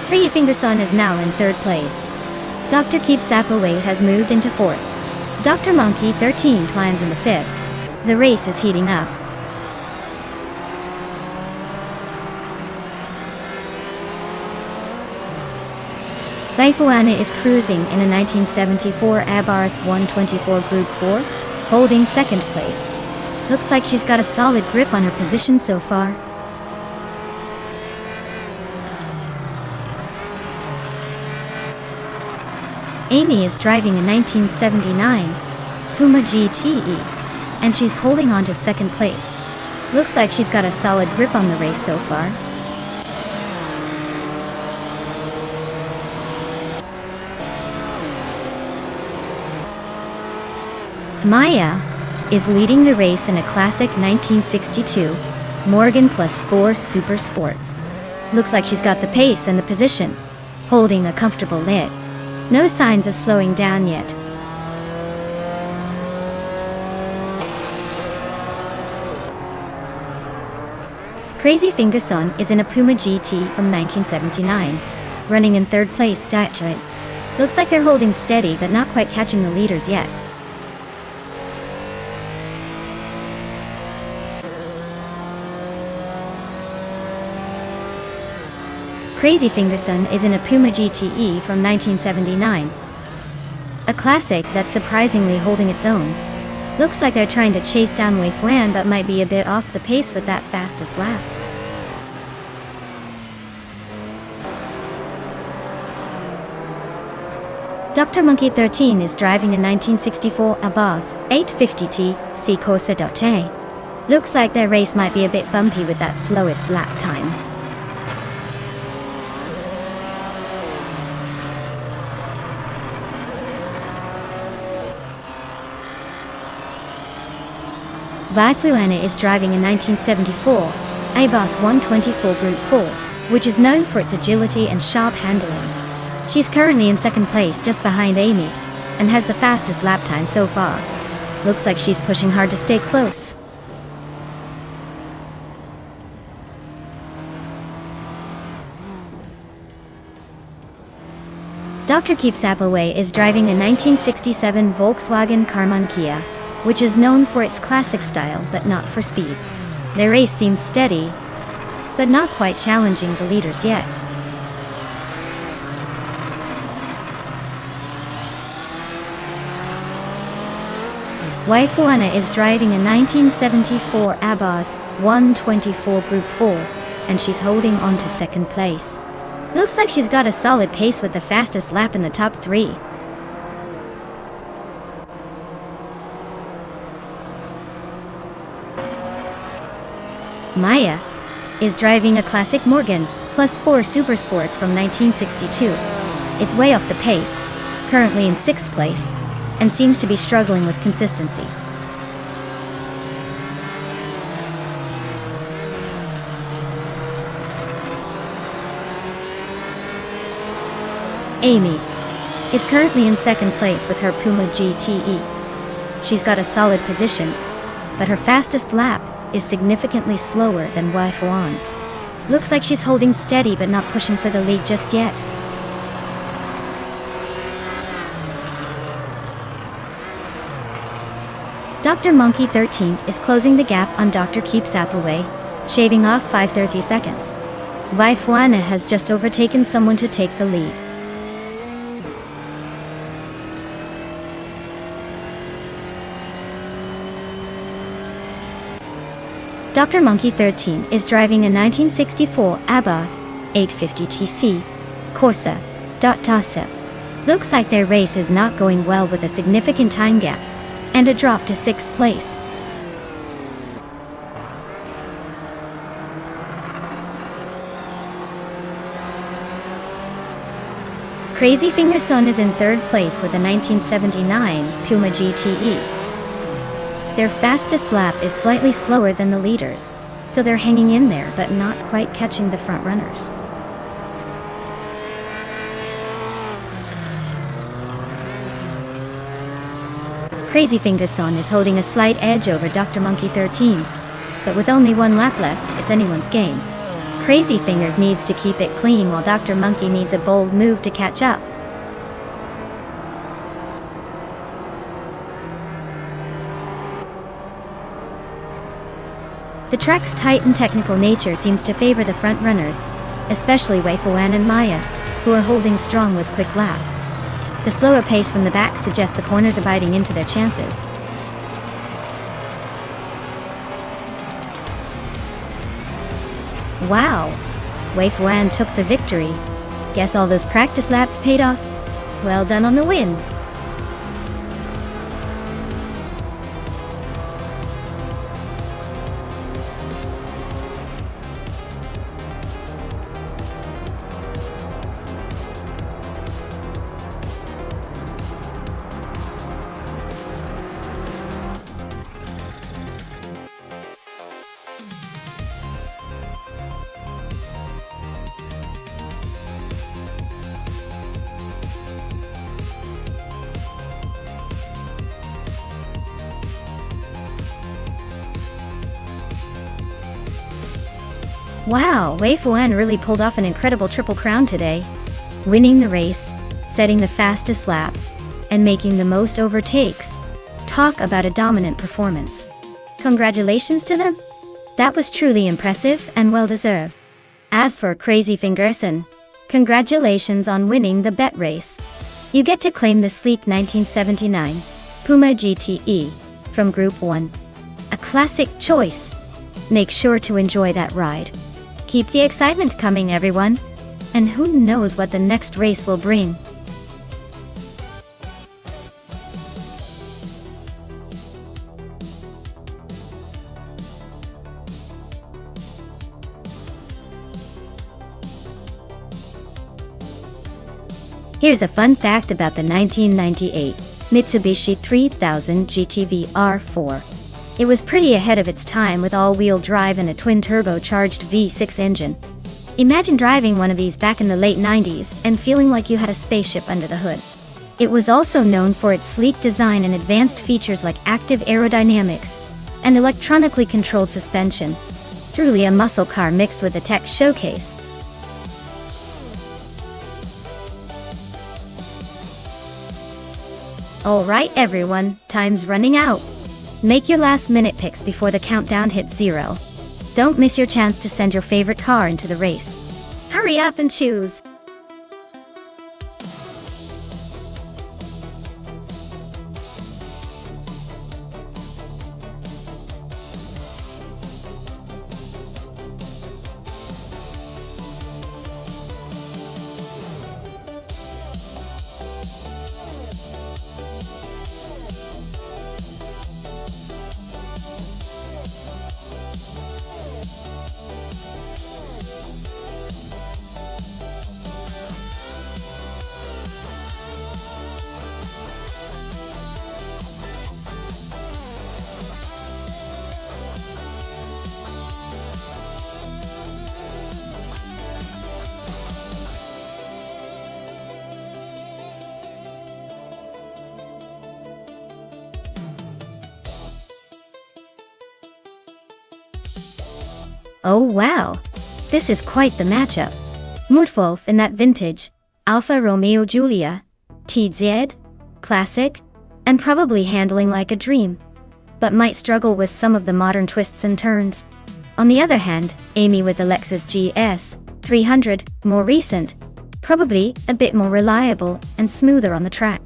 Crazy Fingerson is now in third place. Dr. Keeps Appleway has moved into fourth. Dr. Monkey 13 climbs in the fifth. The race is heating up. Laifuana is cruising in a 1974 Abarth 124 Group 4, holding second place. Looks like she's got a solid grip on her position so far. Amy is driving a 1979 Puma GTE, and she's holding on to second place. Looks like she's got a solid grip on the race so far. Maya is leading the race in a classic 1962 Morgan Plus 4 Super Sports. Looks like she's got the pace and the position, holding a comfortable lead. No signs of slowing down yet. Crazy Fingerson is in a Puma GT from 1979, running in third place. Looks like they're holding steady but not quite catching the leaders yet. Crazy Fingerson is in a Puma GTE from 1979. A classic that's surprisingly holding its own. Looks like they're trying to chase down Wei Fuan but might be a bit off the pace with that fastest lap. Dr. Monkey 13 is driving a 1964 Abarth 850T C Corsa. Looks like their race might be a bit bumpy with that slowest lap time. Vaifuana is driving a 1974 Abarth 124 Group 4, which is known for its agility and sharp handling. She's currently in second place just behind Amy, and has the fastest lap time so far. Looks like she's pushing hard to stay close. Dr. Keeps Appleway is driving a 1967 Volkswagen Karmann Kia, which is known for its classic style but not for speed. Their race seems steady, but not quite challenging the leaders yet. Waifuana is driving a 1974 Abarth 124 Group 4, and she's holding on to second place. Looks like she's got a solid pace with the fastest lap in the top three. Maya is driving a classic Morgan Plus 4 Super Sports from 1962. It's way off the pace, currently in sixth place, and seems to be struggling with consistency. Amy is currently in second place with her Puma GTE. She's got a solid position, but her fastest lap is significantly slower than Wei Fuan's. Looks like she's holding steady but not pushing for the lead just yet. Dr. Monkey 13 is closing the gap on Dr. Keeps Appleway, shaving off 530 seconds. Wei Fuana has just overtaken someone to take the lead. Dr. Monkey 13 is driving a 1964 Abarth 850 TC Corsa. Looks like their race is not going well with a significant time gap and a drop to 6th place. Crazy Finger Sun is in 3rd place with a 1979 Puma GTE. Their fastest lap is slightly slower than the leaders, so they're hanging in there but not quite catching the front runners. Crazy Finger Sun is holding a slight edge over Dr. Monkey 13, but with only 1 lap left, it's anyone's game. Crazy Fingers needs to keep it clean while Dr. Monkey needs a bold move to catch up. The track's tight and technical nature seems to favor the front runners, especially Wei Fuan and Maya, who are holding strong with quick laps. The slower pace from the back suggests the corners are biting into their chances. Wow! Wei Fuan took the victory. Guess all those practice laps paid off. Well done on the win. Wow, Wei Fuan really pulled off an incredible triple crown today. Winning the race, setting the fastest lap, and making the most overtakes. Talk about a dominant performance. Congratulations to them. That was truly impressive and well-deserved. As for Crazy Fingerson, congratulations on winning the bet race. You get to claim the sleek 1979 Puma GTE from Group 1. A classic choice. Make sure to enjoy that ride. Keep the excitement coming, everyone. And who knows what the next race will bring. Here's a fun fact about the 1998 Mitsubishi 3000 GTV R4. It was pretty ahead of its time with all-wheel drive and a twin-turbocharged V6 engine. Imagine driving one of these back in the late 90s and feeling like you had a spaceship under the hood. It was also known for its sleek design and advanced features like active aerodynamics and electronically controlled suspension. Truly a muscle car mixed with a tech showcase. Alright everyone, time's running out. Make your last-minute picks before the countdown hits 0. Don't miss your chance to send your favorite car into the race. Hurry up and choose! Oh wow! This is quite the matchup. Mutwolf in that vintage, Alfa Romeo Giulia, TZ, classic, and probably handling like a dream, but might struggle with some of the modern twists and turns. On the other hand, Amy with the Lexus GS 300, more recent, probably a bit more reliable and smoother on the track.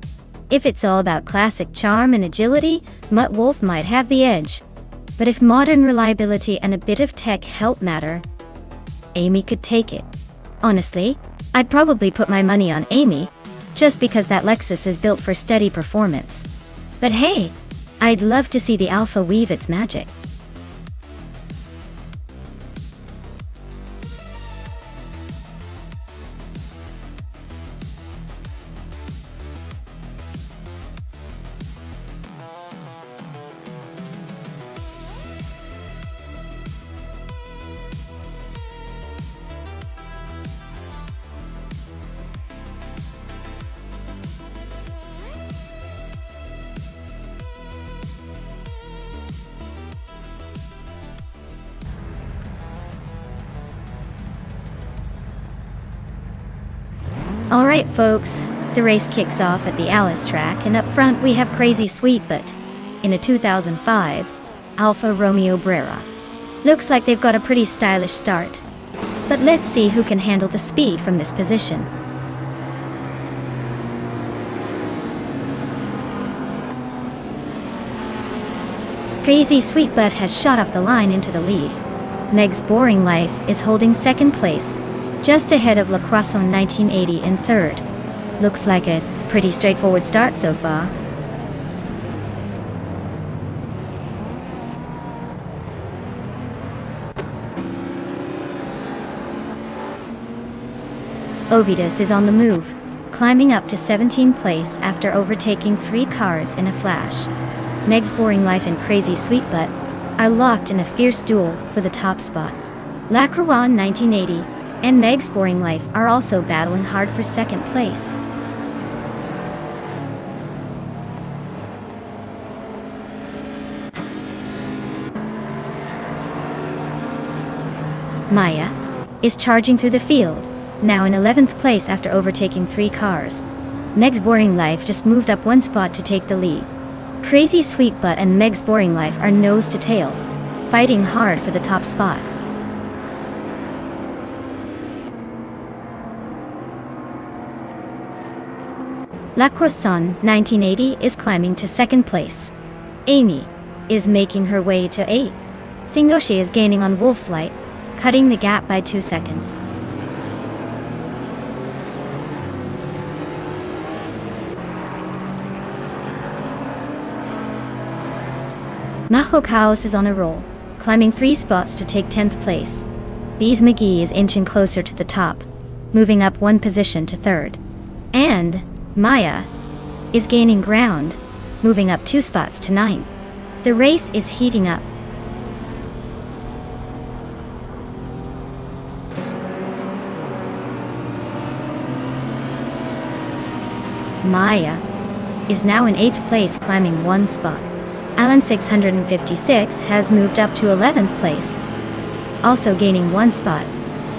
If it's all about classic charm and agility, Mutwolf might have the edge. But if modern reliability and a bit of tech help matter, Amy could take it. Honestly, I'd probably put my money on Amy, just because that Lexus is built for steady performance. But hey, I'd love to see the Alpha weave its magic. Alright folks, the race kicks off at the Alice track, and up front we have Crazy Sweetbutt in a 2005 Alfa Romeo Brera. Looks like they've got a pretty stylish start, but let's see who can handle the speed from this position. Crazy Sweetbutt has shot off the line into the lead. Meg's Boring Life is holding second place, just ahead of La Croissant 1980 in third. Looks like a pretty straightforward start so far. Ovidus is on the move, climbing up to 17th place after overtaking 3 cars in a flash. Meg's Boring Life and Crazy Sweetbutt are locked in a fierce duel for the top spot. La Croissant 1980 and Meg's Boring Life are also battling hard for second place. Maya is charging through the field, now in 11th place after overtaking 3 cars. Meg's Boring Life just moved up 1 spot to take the lead. Crazy Sweetbutt and Meg's Boring Life are nose to tail, fighting hard for the top spot. La Croissant 1980 is climbing to second place. Amy is making her way to 8th. Singoshi is gaining on Wolf's Light, cutting the gap by 2 seconds. Maho Chaos is on a roll, climbing 3 spots to take 10th place. Bees McGee is inching closer to the top, moving up 1 position to 3rd. And Maya is gaining ground, moving up 2 spots to 9th. The race is heating up. Maya is now in 8th place, climbing 1 spot. Alan 656 has moved up to 11th place, also gaining 1 spot.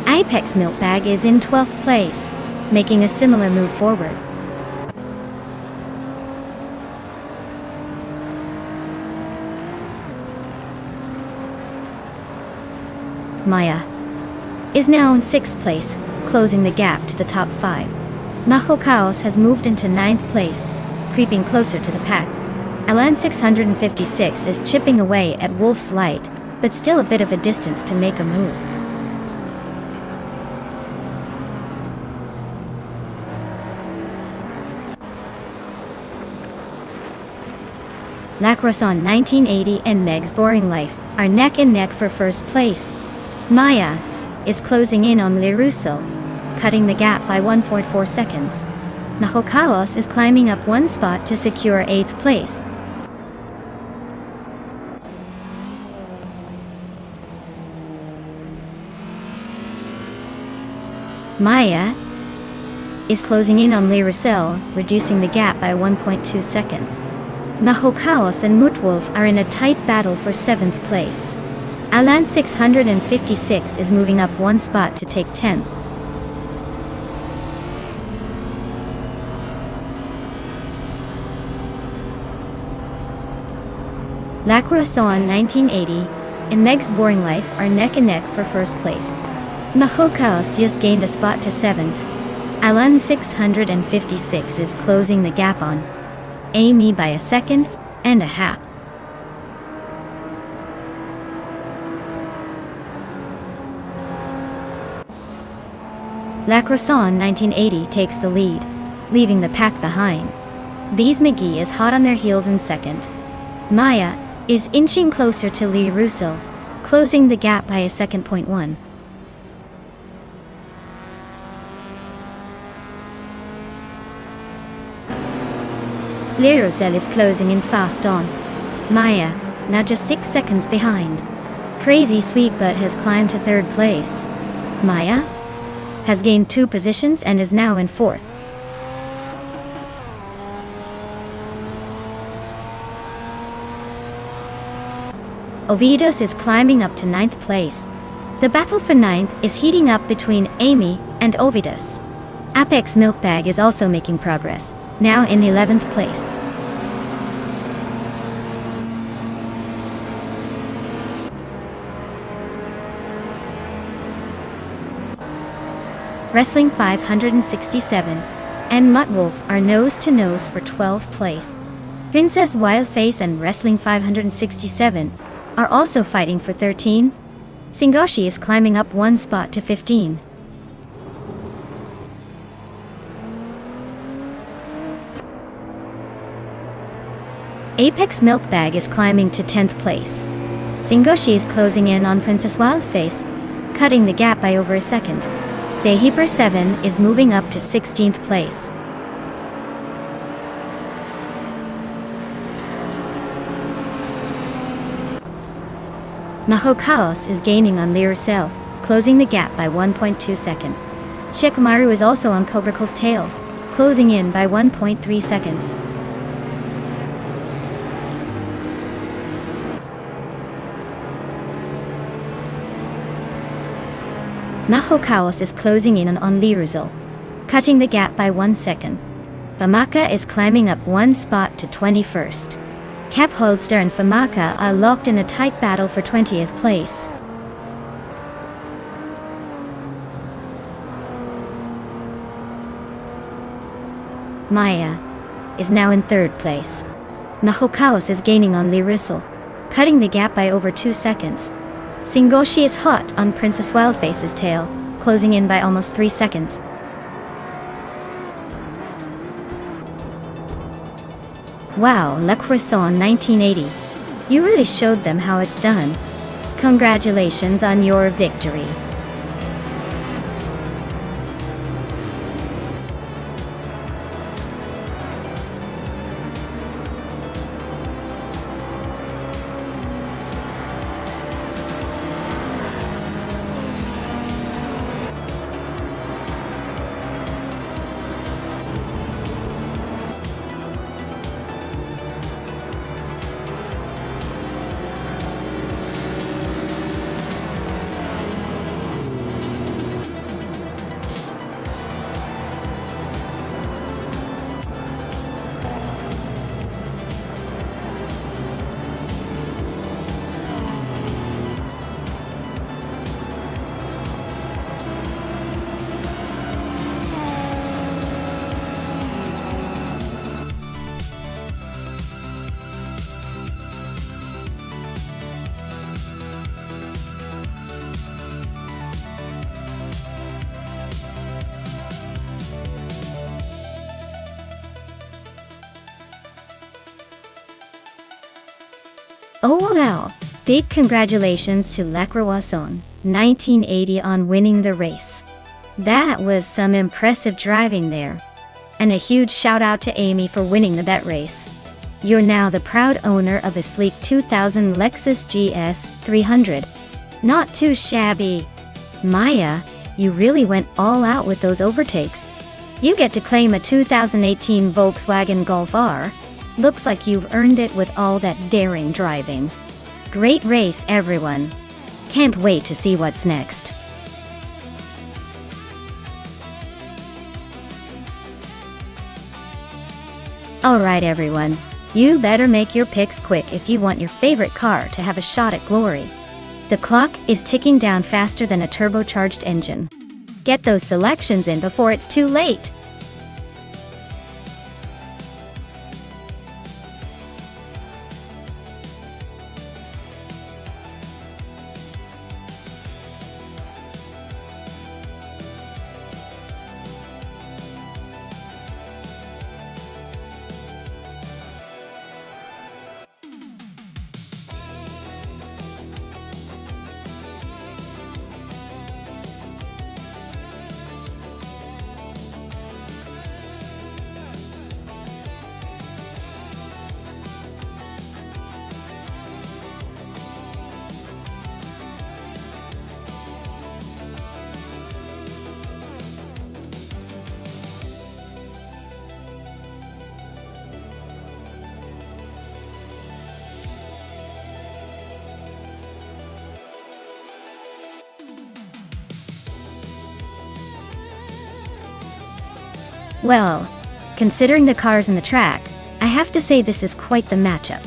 Apex Milkbag is in 12th place, making a similar move forward. Maya is now in 6th place, closing the gap to the top 5. Maho Chaos has moved into 9th place, creeping closer to the pack. Alan 656 is chipping away at Wolf's Light, but still a bit of a distance to make a move. La Croissant 1980 and Meg's Boring Life are neck and neck for first place. Maya is closing in on Le Russell, cutting the gap by 1.4 seconds. Maho Chaos is climbing up 1 spot to secure 8th place. Maya is closing in on Le Russell, reducing the gap by 1.2 seconds. Maho Chaos and Mutwolf are in a tight battle for 7th place. Alan 656 is moving up 1 spot to take 10th. La Croissant 1980 and Meg's Boring Life are neck and neck for first place. Maho Chaos just gained a spot to 7th. Alan 656 is closing the gap on Amy by 1.5 seconds. La Croissant 1980 takes the lead. leaving the pack behind. Bees McGee is hot on their heels in second. Maya is inching closer to Lee Russell, closing the gap by a second. 1. Lee Russell is closing in fast on Maya, now just 6 seconds behind. Crazy Sweetbutt has climbed to third place. Maya has gained 2 positions and is now in fourth. Ovidus is climbing up to 9th place. The battle for 9th is heating up between Amy and Ovidus. Apex Milkbag is also making progress, now in 11th place. Wrestling 567 and Muttwolf are nose to nose for 12th place. Princess Wildface and Wrestling 567 are also fighting for 13. Singoshi is climbing up 1 spot to 15. Apex Milkbag is climbing to 10th place. Singoshi is closing in on Princess Wildface, cutting the gap by over a second. The Heaper 7 is moving up to 16th place. Maho Chaos is gaining on Lee Russell, closing the gap by 1.2 seconds. Shikamaru is also on Cobracle's tail, closing in by 1.3 seconds. Maho Chaos is closing in on Lee Russell, cutting the gap by 1 second. Famaka is climbing up 1 spot to 21st. Cap Holster and Famaka are locked in a tight battle for 20th place. Maya is now in 3rd place. Maho Chaos is gaining on Lee Russell, cutting the gap by over 2 seconds. Singoshi is hot on Princess Wildface's tail, closing in by almost 3 seconds. Wow, Le Croissant 1980. You really showed them how it's done. Congratulations on your victory. Oh wow! Big congratulations to Le Croissant 1980 on winning the race. That was some impressive driving there. And a huge shout out to Amy for winning the bet race. You're now the proud owner of a sleek 2000 Lexus GS 300. Not too shabby. Maya, you really went all out with those overtakes. You get to claim a 2018 Volkswagen Golf R. Looks like you've earned it with all that daring driving. Great race, everyone. Can't wait to see what's next. Alright everyone, you better make your picks quick if you want your favorite car to have a shot at glory. The clock is ticking down faster than a turbocharged engine. Get those selections in before it's too late. Well, considering the cars and the track, I have to say this is quite the matchup.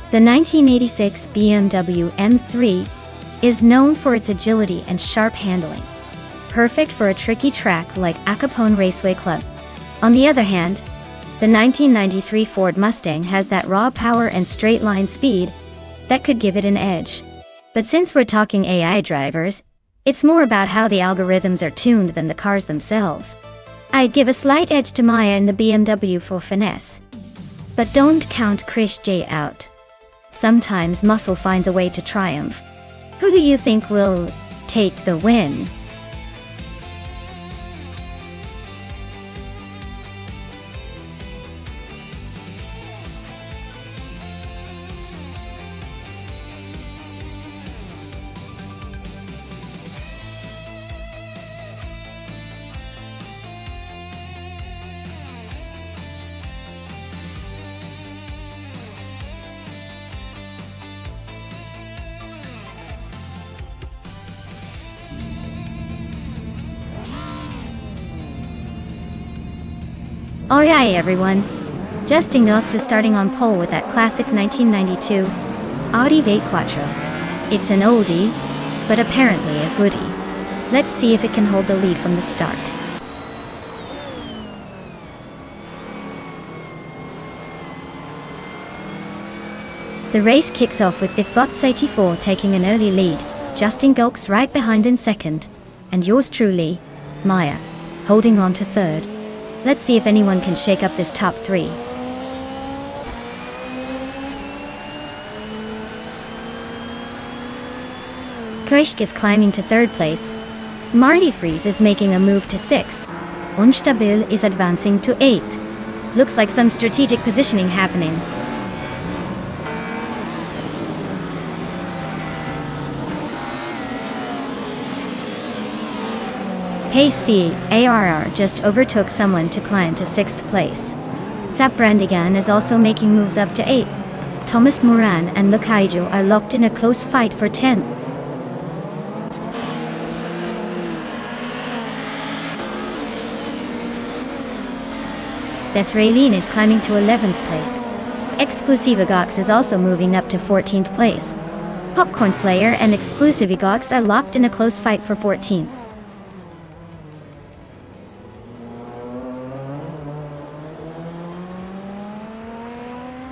The 1986 BMW M3 is known for its agility and sharp handling, perfect for a tricky track like Acapone Raceway Club. On the other hand, the 1993 Ford Mustang has that raw power and straight-line speed that could give it an edge. But since we're talking AI drivers, it's more about how the algorithms are tuned than the cars themselves. I'd give a slight edge to Maya in the BMW for finesse. But don't count Krish J out. Sometimes muscle finds a way to triumph. Who do you think will take the win? Alright everyone, Justin Gotts is starting on pole with that classic 1992 Audi V8 Quattro. It's an oldie, but apparently a goodie. Let's see if it can hold the lead from the start. The race kicks off with the Fox 84 taking an early lead, Justin Gotts right behind in second, and yours truly, Maya, holding on to third. Let's see if anyone can shake up this top three. Krish is climbing to third place. Marty Freeze is making a move to sixth. Unstabil is advancing to eighth. Looks like some strategic positioning happening. Pace CARR just overtook someone to climb to 6th place. Zaprandigan is also making moves up to 8th. Thomas Moran and Lakaijo are locked in a close fight for 10th. Bethralin is climbing to 11th place. Exclusivigox is also moving up to 14th place. Popcorn Slayer and Exclusivigox are locked in a close fight for 14th.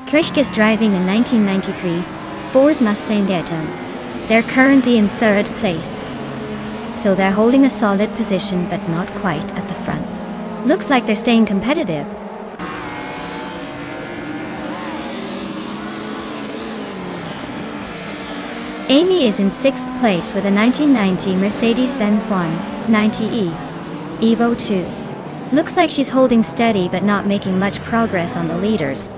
Krish is driving a 1993 Ford Mustang Daytona. They're currently in third place, so they're holding a solid position but not quite at the front. Looks like they're staying competitive. Amy is in 6th place with a 1990 Mercedes-Benz 190E Evo 2. Looks like she's holding steady but not making much progress on the leaders.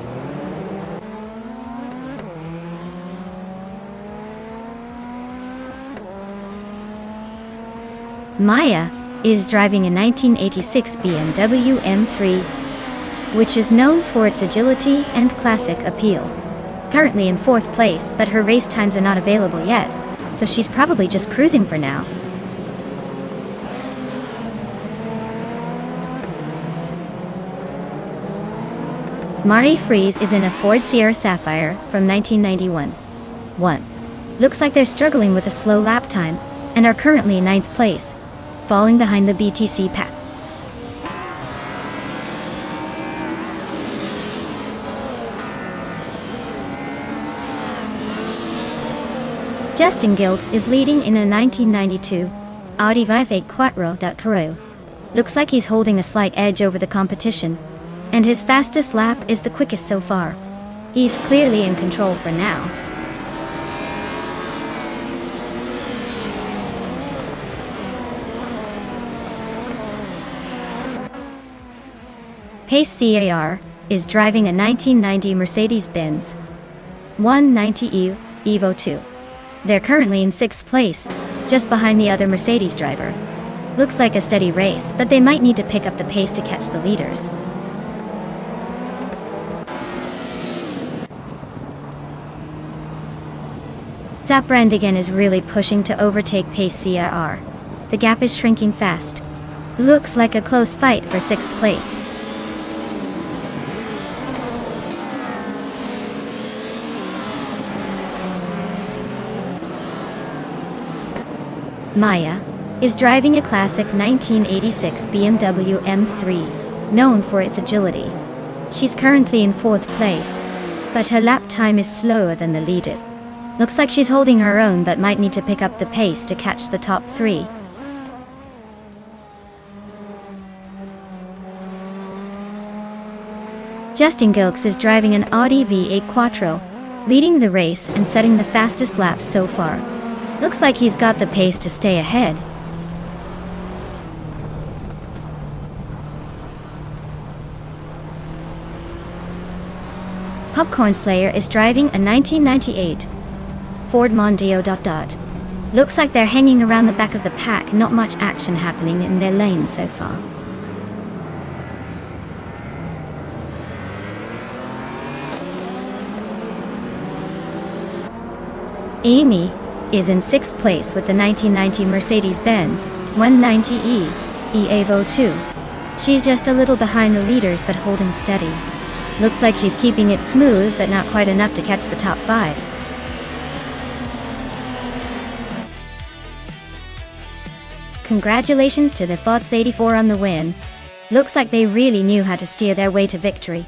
Maya is driving a 1986 BMW M3, which is known for its agility and classic appeal. Currently in 4th place, but her race times are not available yet, so she's probably just cruising for now. Mari Freeze is in a Ford Sierra Sapphire from 1991. Looks like they're struggling with a slow lap time, and are currently in 9th place, falling behind the BTC pack. Justin Gilks is leading in a 1992 Audi V8 Quattro. Looks like he's holding a slight edge over the competition, and his fastest lap is the quickest so far. He's clearly in control for now. Pace CAR is driving a 1990 Mercedes-Benz 190E Evo 2. They're currently in 6th place, just behind the other Mercedes driver. Looks like a steady race, but they might need to pick up the pace to catch the leaders. Zaprandigan is really pushing to overtake Pace CAR. The gap is shrinking fast. Looks like a close fight for 6th place. Maya is driving a classic 1986 BMW M3, known for its agility. She's currently in 4th place, but her lap time is slower than the leaders. Looks like she's holding her own but might need to pick up the pace to catch the top 3. Justin Gilks is driving an Audi V8 Quattro, leading the race and setting the fastest laps so far. Looks like he's got the pace to stay ahead. Popcorn Slayer is driving a 1998 Ford Mondeo. Looks like they're hanging around the back of the pack, not much action happening in their lane so far. Amy is in 6th place with the 1990 Mercedes-Benz 190e Evo 2. She's just a little behind the leaders but holding steady. Looks like she's keeping it smooth but not quite enough to catch the top 5. Congratulations to the Fots 84 on the win. Looks like they really knew how to steer their way to victory.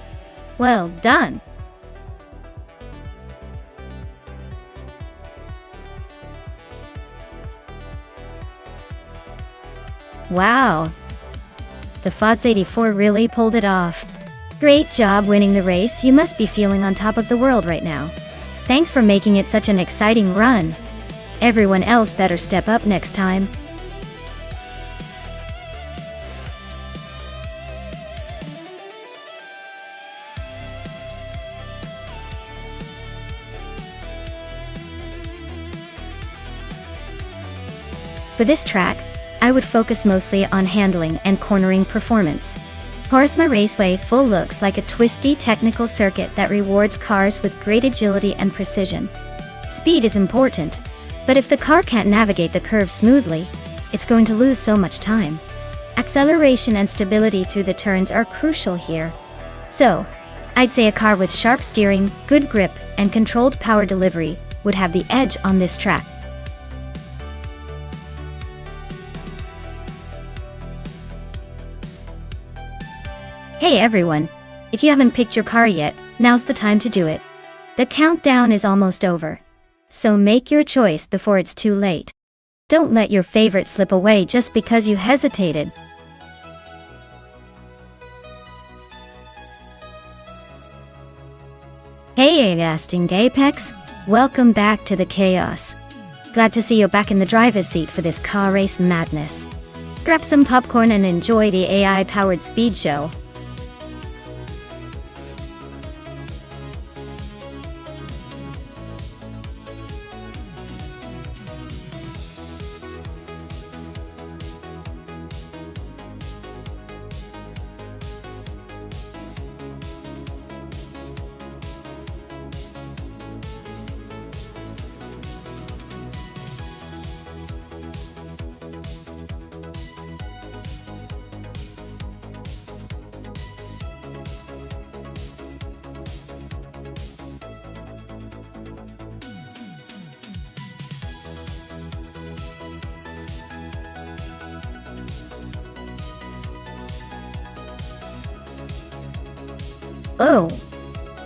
Well done! Wow! The Fots 84 really pulled it off. Great job winning the race. You must be feeling on top of the world right now. Thanks for making it such an exciting run. Everyone else better step up next time. For this track, I would focus mostly on handling and cornering performance. Horsma Raceway Full looks like a twisty technical circuit that rewards cars with great agility and precision. Speed is important, but if the car can't navigate the curves smoothly, it's going to lose so much time. Acceleration and stability through the turns are crucial here. So, I'd say a car with sharp steering, good grip, and controlled power delivery would have the edge on this track. Hey everyone! If you haven't picked your car yet, now's the time to do it. The countdown is almost over. So make your choice before it's too late. Don't let your favorite slip away just because you hesitated. Hey Asting Apex! Welcome back to the chaos. Glad to see you back in the driver's seat for this car race madness. Grab some popcorn and enjoy the AI-powered speed show. Oh,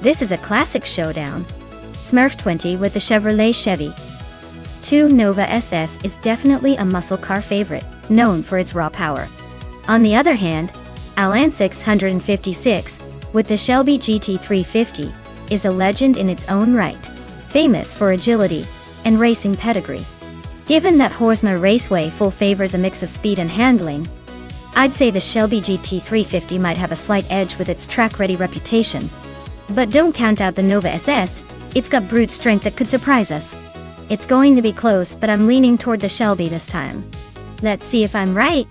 this is a classic showdown. Smurf 20 with the Chevrolet Chevy 2 Nova SS is definitely a muscle car favorite, known for its raw power. On the other hand, Alan 656 with the Shelby GT350 is a legend in its own right, famous for agility and racing pedigree. Given that Horsma Raceway Full favors a mix of speed and handling, I'd say the Shelby GT350 might have a slight edge with its track-ready reputation. But don't count out the Nova SS, it's got brute strength that could surprise us. It's going to be close, but I'm leaning toward the Shelby this time. Let's see if I'm right.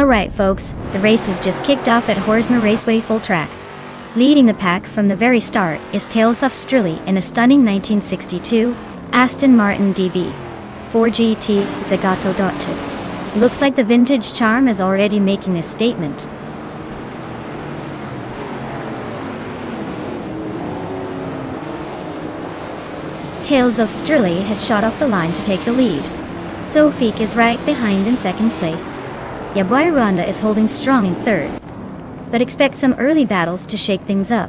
Alright folks, the race has just kicked off at Horsma Raceway Full Track. Leading the pack from the very start is Tales of Strilly in a stunning 1962 Aston Martin DB 4GT Zagato Dotted. Looks like the vintage charm is already making a statement. Tales of Strilly has shot off the line to take the lead. Sofik is right behind in second place. Yaboy Rwanda is holding strong in third, but expect some early battles to shake things up.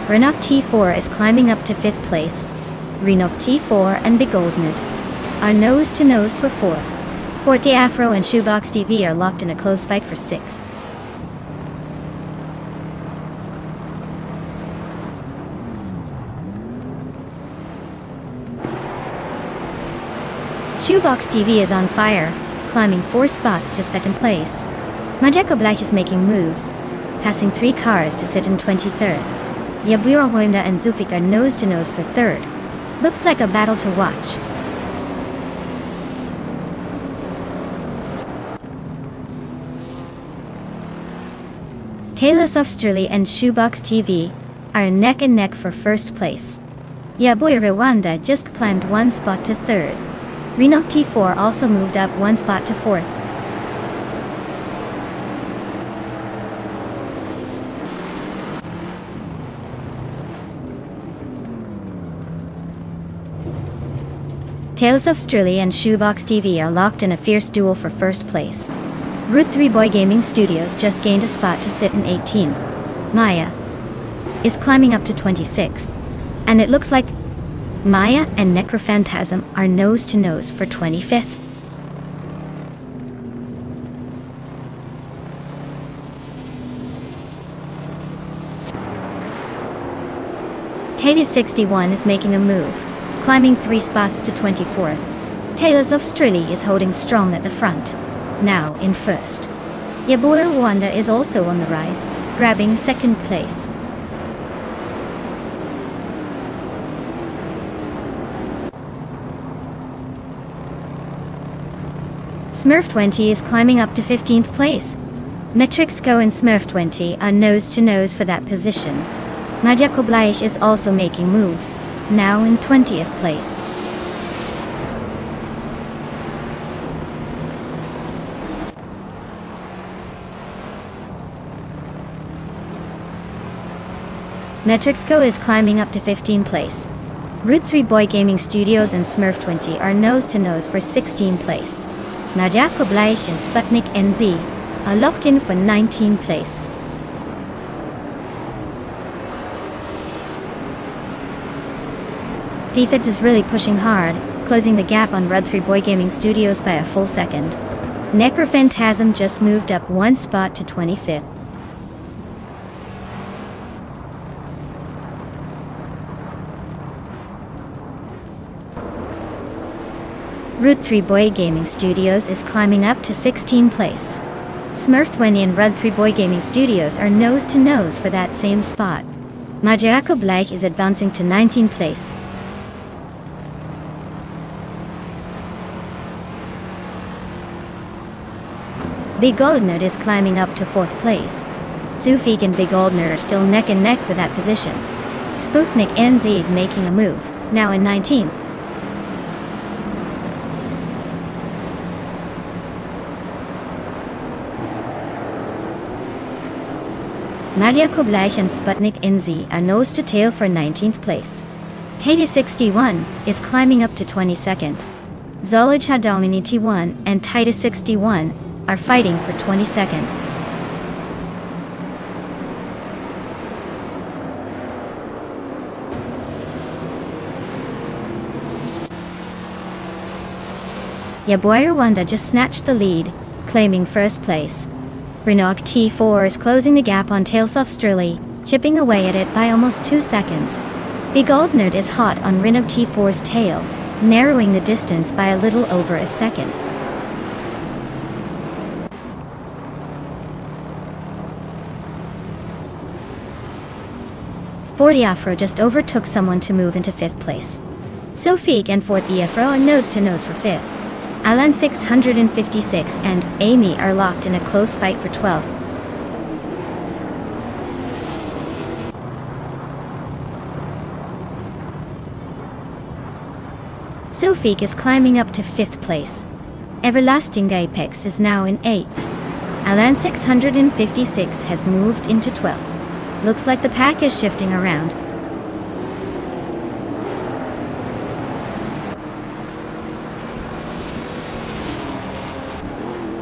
Renault T4 is climbing up to 5th place. Renault T4 and Begoldnid are nose to nose for 4th. Forte Afro and Shoebox TV are locked in a close fight for 6th. Shoebox TV is on fire, climbing 4 spots to 2nd place. Majeko Black is making moves, passing 3 cars to sit in 23rd. Yaburo Hoinda and Zufik are nose to nose for 3rd. Looks like a battle to watch. Tales of Strilly and Shoebox TV are neck and neck for 1st place. Yaboy Rwanda just climbed 1 spot to 3rd. Renault T4 also moved up 1 spot to 4th. Tales of Strilly and Shoebox TV are locked in a fierce duel for 1st place. Route 3 Boy Gaming Studios just gained a spot to sit in 18th. Maya is climbing up to 26th, and it looks like Maya and Necrophantasm are nose to nose for 25th. Tata 61 is making a move, climbing 3 spots to 24th. Tales of Strilly is holding strong at the front, now in 1st. Yaboy Rwanda is also on the rise, grabbing 2nd place. Smurf 20 is climbing up to 15th place. Metrixco and Smurf 20 are nose to nose for that position. Majeko Blaish is also making moves, now in 20th place. Metrixco is climbing up to 15th place. Route 3 Boy Gaming Studios and Smurf 20 are nose to nose for 16th place. Majeko Blaish and Sputnik NZ are locked in for 19th place. Defense is really pushing hard, closing the gap on Route 3 Boy Gaming Studios by a full second. Necrophantasm just moved up 1 spot to 25th. Route 3 Boy Gaming Studios is climbing up to 16th place. Smurf 20 and Route 3 Boy Gaming Studios are nose to nose for that same spot. Majeko Black is advancing to 19th place. Begoldnid is climbing up to 4th place. Zufik and Begoldnid are still neck and neck for that position. Sputnik NZ is making a move, now in 19th. Majeko Black and Sputnik NZ are nose to tail for 19th place. Tata 61 is climbing up to 22nd. Zolaj Hadomini T1 and Tata 61 are fighting for 22nd. Yaboy Rwanda just snatched the lead, claiming 1st place. Renault T4 is closing the gap on Tales of Strilly, chipping away at it by almost 2 seconds. Begoldnid is hot on Renault T4's tail, narrowing the distance by a little over a second. Forty Afro just overtook someone to move into 5th place. Sophie and 40 Afro are nose-to-nose for 5th. Alan 656 and Amy are locked in a close fight for 12th. Sophie is climbing up to 5th place. Everlasting Apex is now in 8th. Alan 656 has moved into 12th. Looks like the pack is shifting around.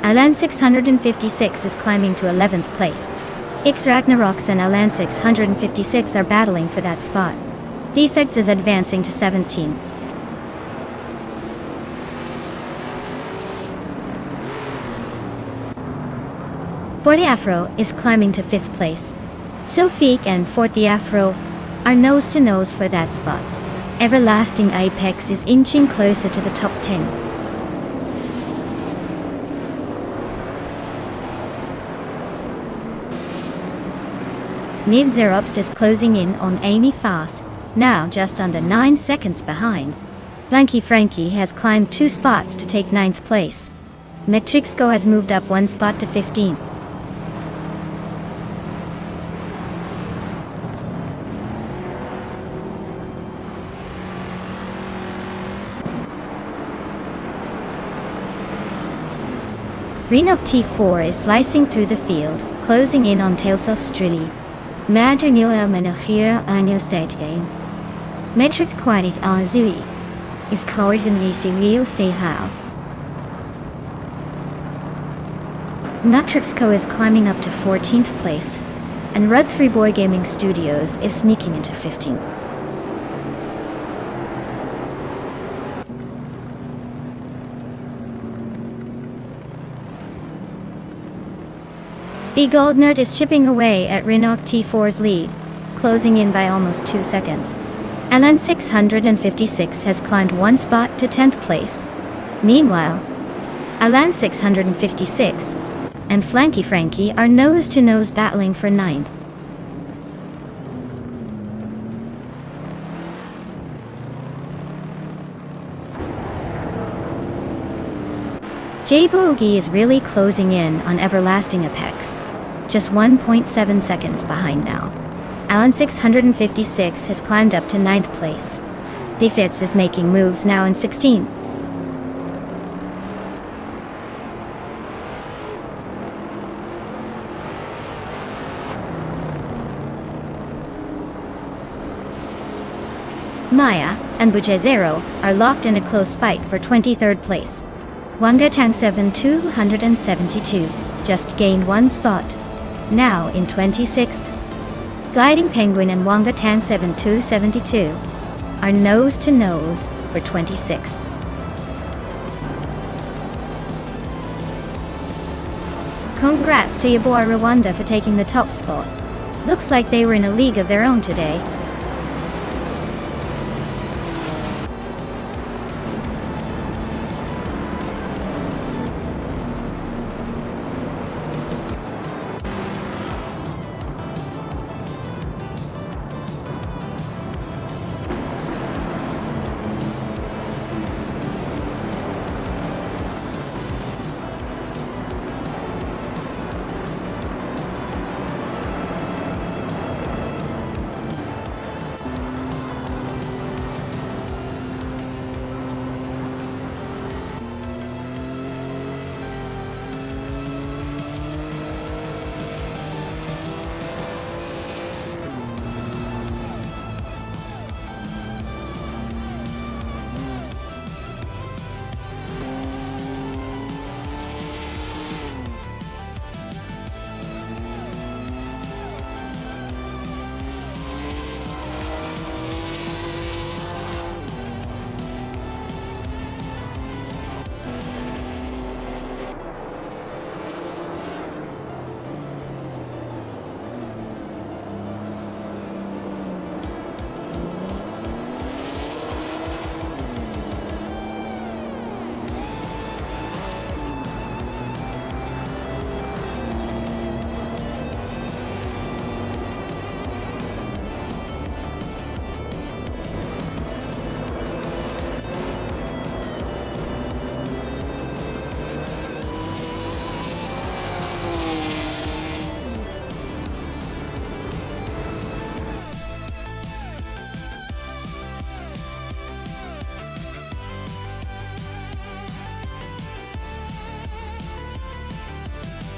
Alan 656 is climbing to 11th place. X Ragnaroks and Alan 656 are battling for that spot. Defects is advancing to 17. Forty Afro is climbing to 5th place. Sophie and 40 Afro are nose-to-nose for that spot. Everlasting Apex is inching closer to the top 10. Nid Zerops is closing in on Amy fast, now just under 9 seconds behind. Blanky Frankie has climbed 2 spots to take 9th place. Metrixco has moved up 1 spot to 15th. Renok T4 is slicing through the field, closing in on Tailsoft Strilly. Madrinilla Menahir Anyosetgame. Metrix Quantit Azui is caught in the Silio Sehao. Nutrixco is climbing up to 14th place, and Red 3 Boy Gaming Studios is sneaking into 15th. The Gold Nerd is chipping away at Renok T4's lead, closing in by almost 2 seconds. Alan 656 has climbed 1 spot to 10th place. Meanwhile, Alan 656 and Flanky Frankie are nose-to-nose battling for 9th. J-Boogie is really closing in on Everlasting Apex, just 1.7 seconds behind now. Alan 656 has climbed up to 9th place. Defitz is making moves now in 16th. Maya and Bujezero are locked in a close fight for 23rd place. Wanga Tang 272 just gained 1 spot, now in 26th. Gliding Penguin and Wanga Tang 272 are nose-to-nose for 26th. Congrats to your boy Rwanda for taking the top spot. Looks like they were in a league of their own today.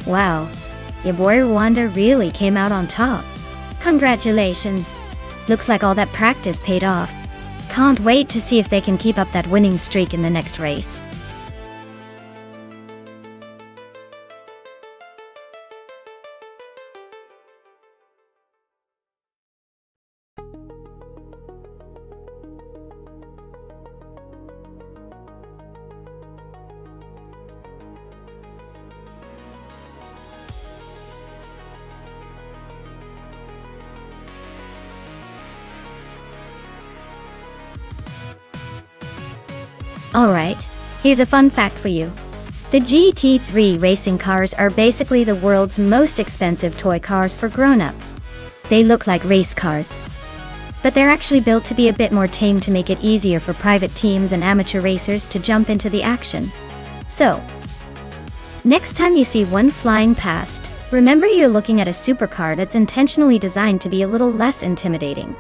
Wow, your boy Rwanda really came out on top. Congratulations. Looks like all that practice paid off. Can't wait to see if they can keep up that winning streak in the next race. Alright, here's a fun fact for you. The GT3 racing cars are basically the world's most expensive toy cars for grown-ups. They look like race cars, but they're actually built to be a bit more tame to make it easier for private teams and amateur racers to jump into the action. So, next time you see one flying past, remember you're looking at a supercar that's intentionally designed to be a little less intimidating.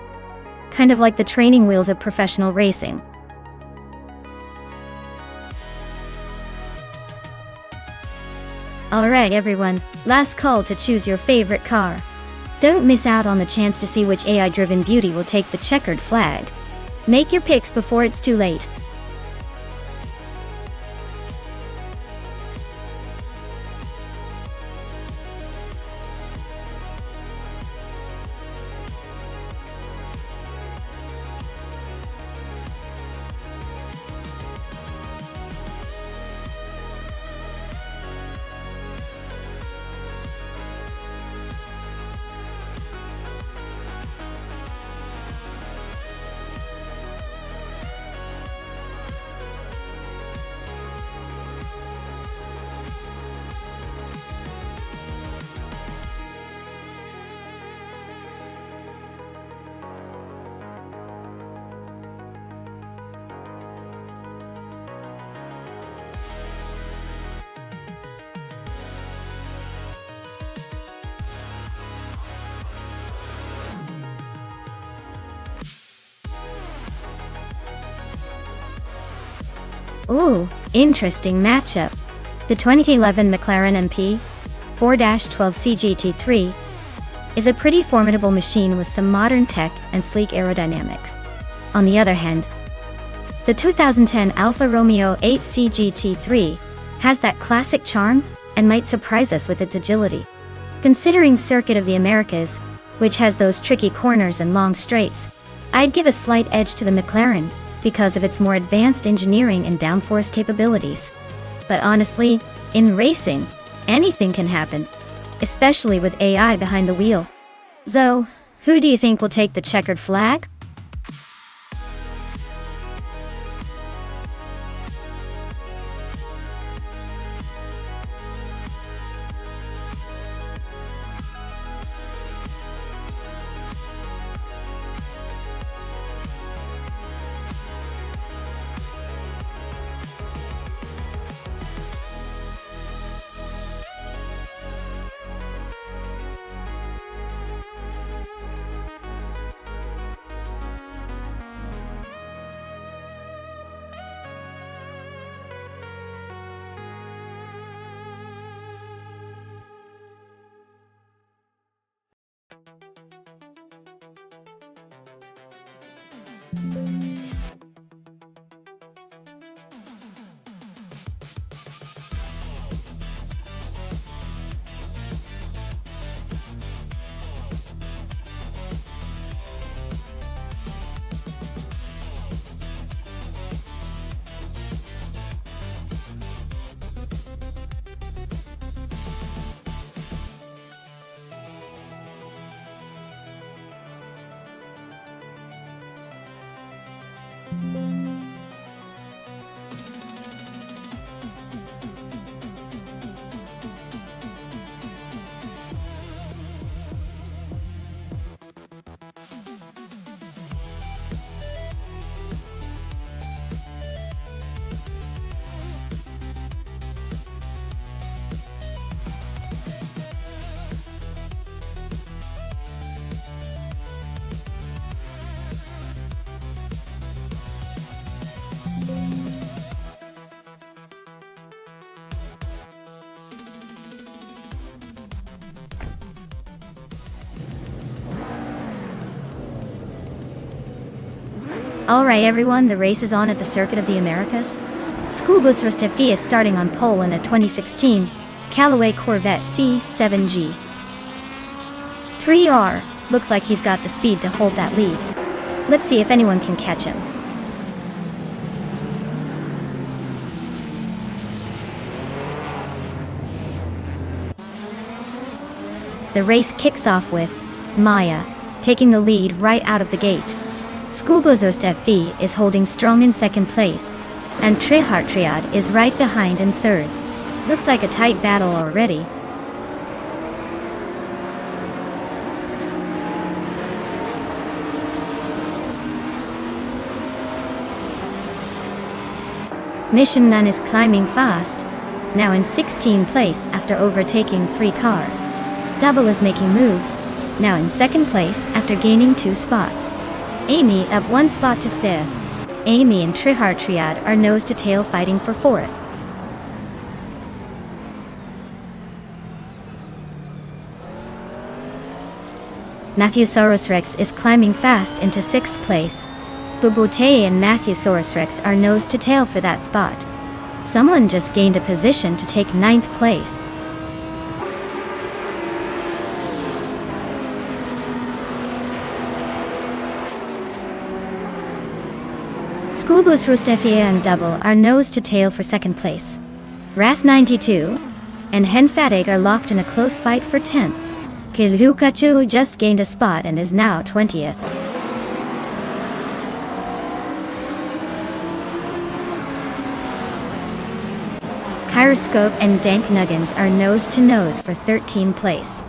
Kind of like the training wheels of professional racing. Alright everyone, last call to choose your favorite car. Don't miss out on the chance to see which AI-driven beauty will take the checkered flag. Make your picks before it's too late. Ooh, interesting matchup. The 2011 McLaren MP 4-12C GT3 is a pretty formidable machine with some modern tech and sleek aerodynamics. On the other hand, the 2010 Alfa Romeo 8C GT3 has that classic charm and might surprise us with its agility. Considering Circuit of the Americas, which has those tricky corners and long straights, I'd give a slight edge to the McLaren because of its more advanced engineering and downforce capabilities. But honestly, in racing, anything can happen, especially with AI behind the wheel. So, who do you think will take the checkered flag? Alright everyone, the race is on at the Circuit of the Americas. Schoolbus Rostefi is starting on pole in a 2016 Callaway Corvette C7G. 3R, looks like he's got the speed to hold that lead. Let's see if anyone can catch him. The race kicks off with Maya taking the lead right out of the gate. Schoolbus Rostefi is holding strong in second place, and Triad is right behind in third. Looks like a tight battle already. Mission None is climbing fast, now in 16th place after overtaking 3 cars. Double is making moves, now in 2nd place after gaining 2 spots. Amy up 1 spot to 5th. Amy and Triad are nose to tail fighting for 4th. Matthewsaurus Rex is climbing fast into 6th place. Bubote and Matthewsaurus Rex are nose to tail for that spot. Someone just gained a position to take 9th place. Schoolbus Rostefi and Double are nose to tail for 2nd place. Wrath 92 and Henfatig are locked in a close fight for 10th. Kilhukachu just gained a spot and is now 20th. Gyroscope and Dank Nuggins are nose to nose for 13th place.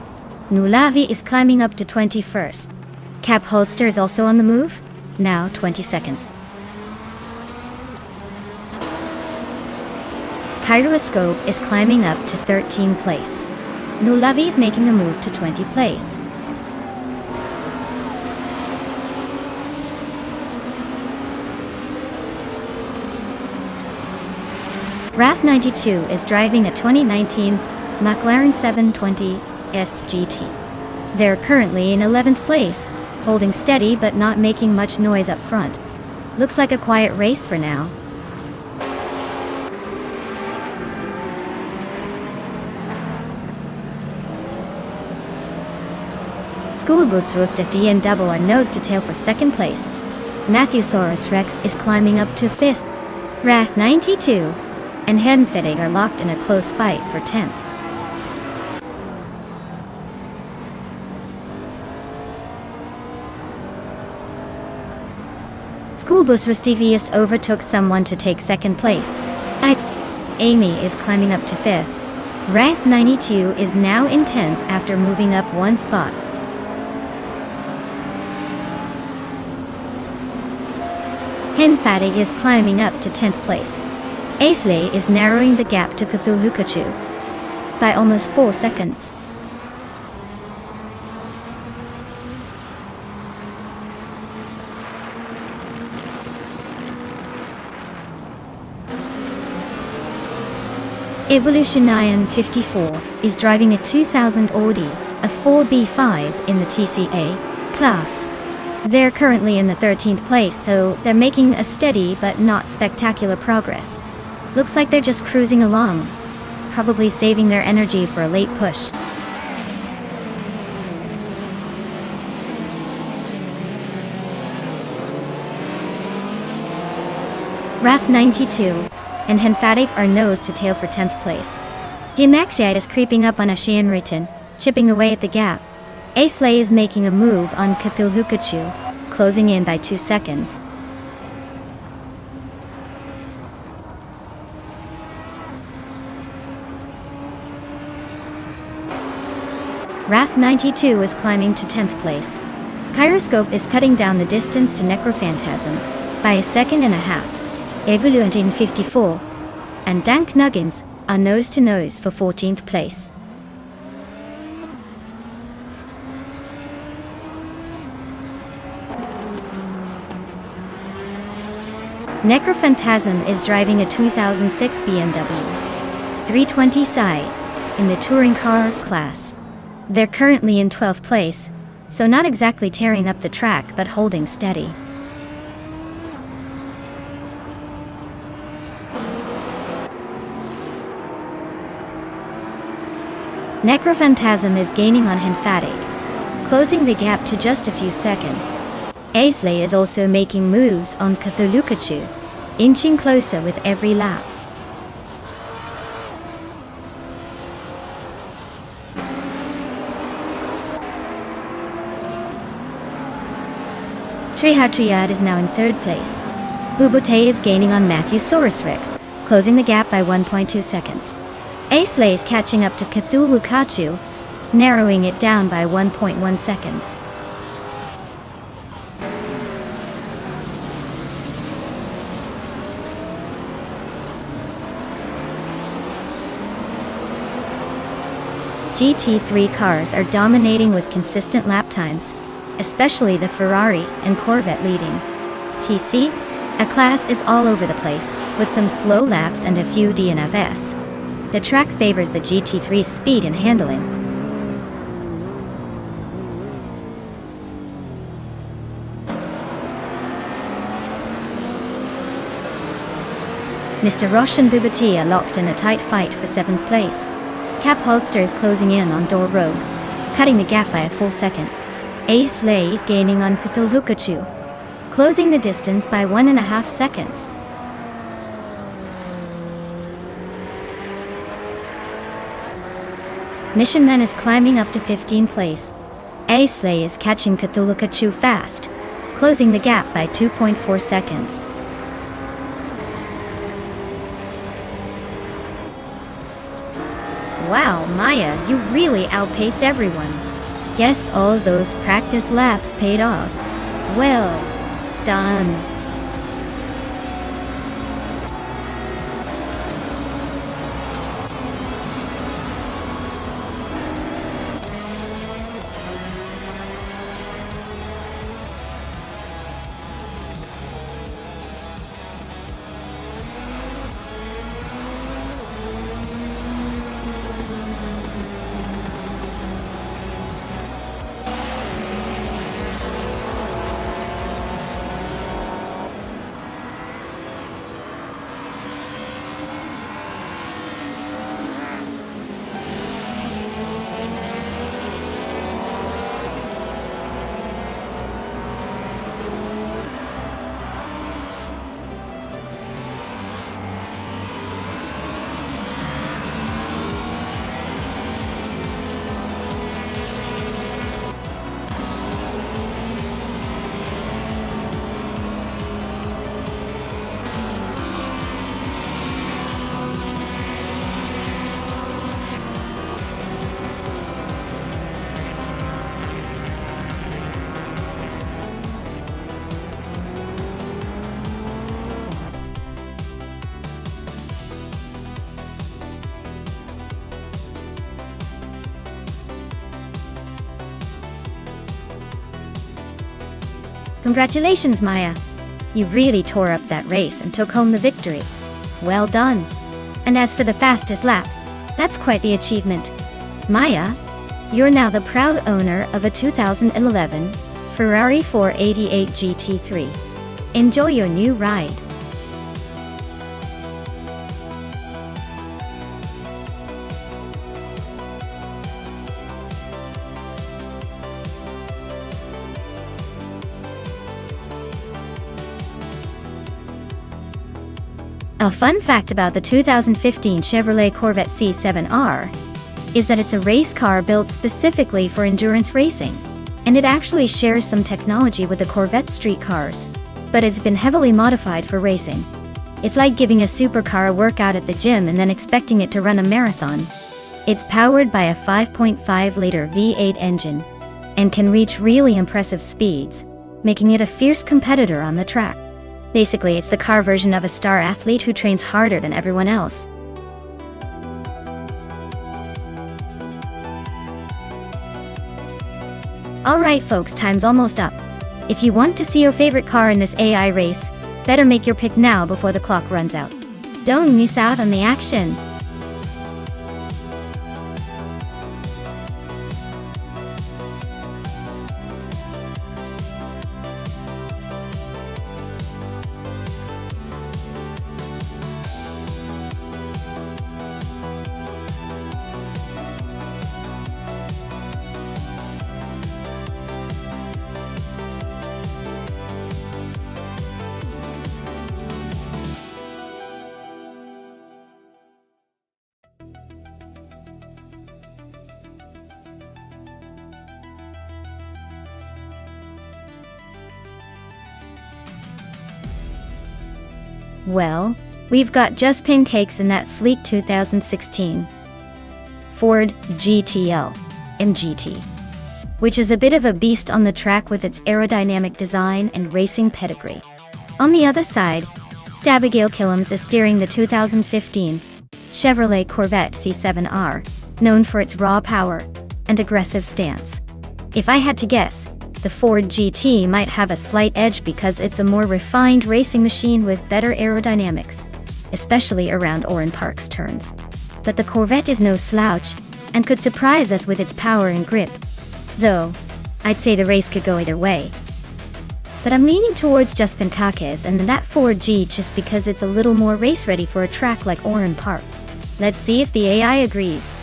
Nulavi is climbing up to 21st. Cap Holster is also on the move, now 22nd. Gyroscope is climbing up to 13th place. Nulavi is making a move to 20th place. Wrath 92 is driving a 2019 McLaren 720 SGT. They're currently in 11th place, holding steady but not making much noise up front. Looks like a quiet race for now. Schoolbus Rostefi and Double are nose to tail for 2nd place. Matthewsaurus Rex is climbing up to 5th. Wrath 92 and Henfatig are locked in a close fight for 10th. Schoolbus Rostefi overtook someone to take 2nd place. Amy is climbing up to 5th. Wrath 92 is now in 10th after moving up 1 spot. Henfatig is climbing up to 10th place. Aisley is narrowing the gap to Cthulhukachu by almost 4 seconds. Evolution 54 is driving a 2000 Audi, a 4B5 in the TCA class. They're currently in the 13th place, so they're making a steady but not spectacular progress. Looks like they're just cruising along, probably saving their energy for a late push. Wrath 92 and Henfatig are nose to tail for 10th place. Dimaxiite is creeping up on Ashianriton, chipping away at the gap. Aisley is making a move on Cthulhukachu, closing in by 2 seconds. Wrath 92 is climbing to 10th place. Gyroscope is cutting down the distance to Necrophantasm by 1.5 seconds. Evolution 54 and Dank Nuggins are nose to nose for 14th place. Necrophantasm is driving a 2006 BMW 320 Sci in the touring car class. They're currently in 12th place, so not exactly tearing up the track but holding steady. Necrophantasm is gaining on Lymphatic, closing the gap to just a few seconds. Aisley is also making moves on Cthulhukachu, inching closer with every lap. Triad is now in third place. Bubute is gaining on Matthewsaurus Rex, closing the gap by 1.2 seconds. Aisley is catching up to Cthulhukachu, narrowing it down by 1.1 seconds. GT3 cars are dominating with consistent lap times, especially the Ferrari and Corvette leading. TC, a class is all over the place, with some slow laps and a few DNFs. The track favors the GT3's speed and handling. Mr. Roche and Bubatia locked in a tight fight for 7th place. Cap Holster is closing in on Door Rogue, cutting the gap by a full second. Aisley is gaining on Cthulhukachu, closing the distance by 1.5 seconds. Mission Man is climbing up to 15th place. Aisley is catching Cthulhukachu fast, closing the gap by 2.4 seconds. Wow, Maya, you really outpaced everyone. Guess all of those practice laps paid off. Well done. Congratulations, Maya. You really tore up that race and took home the victory. Well done. And as for the fastest lap, that's quite the achievement. Maya, you're now the proud owner of a 2011 Ferrari 488 GT3. Enjoy your new ride. A fun fact about the 2015 Chevrolet Corvette C7R is that it's a race car built specifically for endurance racing, and it actually shares some technology with the Corvette street cars, but it's been heavily modified for racing. It's like giving a supercar a workout at the gym and then expecting it to run a marathon. It's powered by a 5.5-liter V8 engine and can reach really impressive speeds, making it a fierce competitor on the track. Basically, it's the car version of a star athlete who trains harder than everyone else. Alright folks, time's almost up. If you want to see your favorite car in this AI race, better make your pick now before the clock runs out. Don't miss out on the action. Well, we've got just pancakes in that sleek 2016 Ford GTL MGT, which is a bit of a beast on the track with its aerodynamic design and racing pedigree. On the other side, Abigail Killams is steering the 2015 Chevrolet Corvette C7R, known for its raw power and aggressive stance. If I had to guess, the Ford GT might have a slight edge because it's a more refined racing machine with better aerodynamics, especially around Oran Park's turns. But the Corvette is no slouch and could surprise us with its power and grip. So, I'd say the race could go either way. But I'm leaning towards just Pancakes and that Ford G just because it's a little more race ready for a track like Oran Park. Let's see if the AI agrees.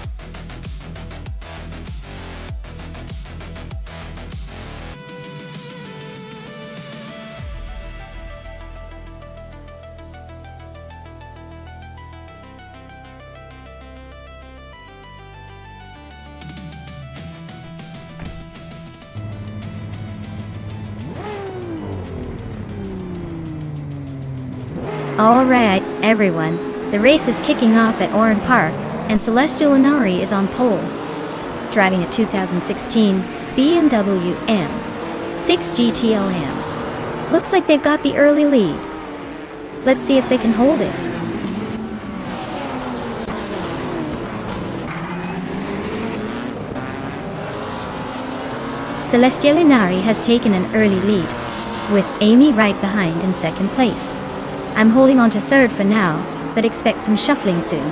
Alright, everyone, the race is kicking off at Oran Park, and Celestial Inari is on pole, driving a 2016 BMW M6 GTLM. Looks like they've got the early lead. Let's see if they can hold it. Celestial Inari has taken an early lead, with Amy right behind in second place. I'm holding on to third for now, but expect some shuffling soon.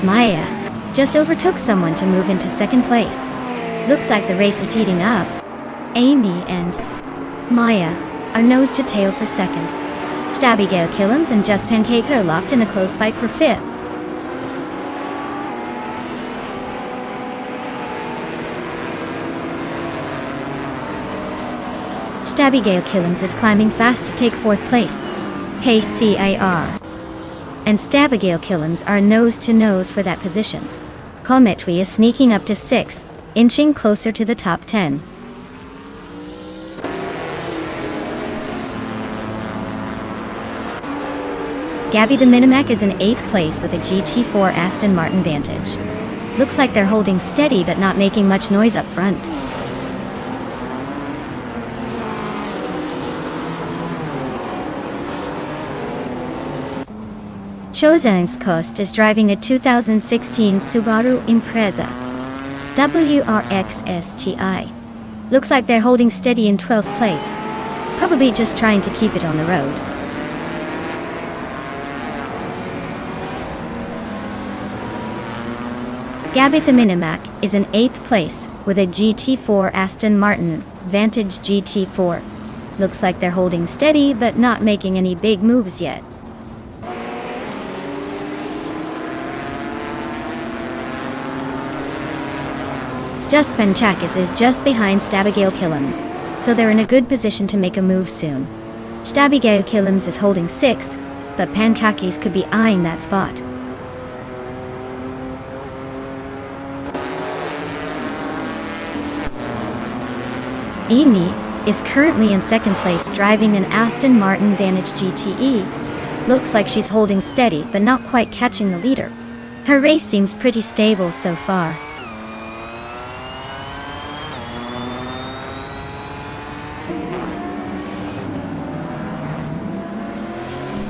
Maya just overtook someone to move into second place. Looks like the race is heating up. Amy and Maya are nose to tail for second. Abigail Killams and Just Pancakes are locked in a close fight for fifth. Abigail Killams is climbing fast to take fourth place. Pace CAR and Abigail Killams are nose to nose for that position. Cometry is sneaking up to sixth, inching closer to the top 10. Gabby the Minimac is in 8th place with a GT4 Aston Martin Vantage. Looks like they're holding steady but not making much noise up front. Chosenskost is driving a 2016 Subaru Impreza WRX-STI. Looks like they're holding steady in 12th place, probably just trying to keep it on the road. Gabby the Minimac is in 8th place with a GT4 Aston Martin Vantage GT4. Looks like they're holding steady but not making any big moves yet. Just Pancakes is just behind Abigail Killams, so they're in a good position to make a move soon. Abigail Killams is holding 6th, but Pancakes could be eyeing that spot. Amy is currently in 2nd place driving an Aston Martin Vantage GTE. Looks like she's holding steady but not quite catching the leader. Her race seems pretty stable so far.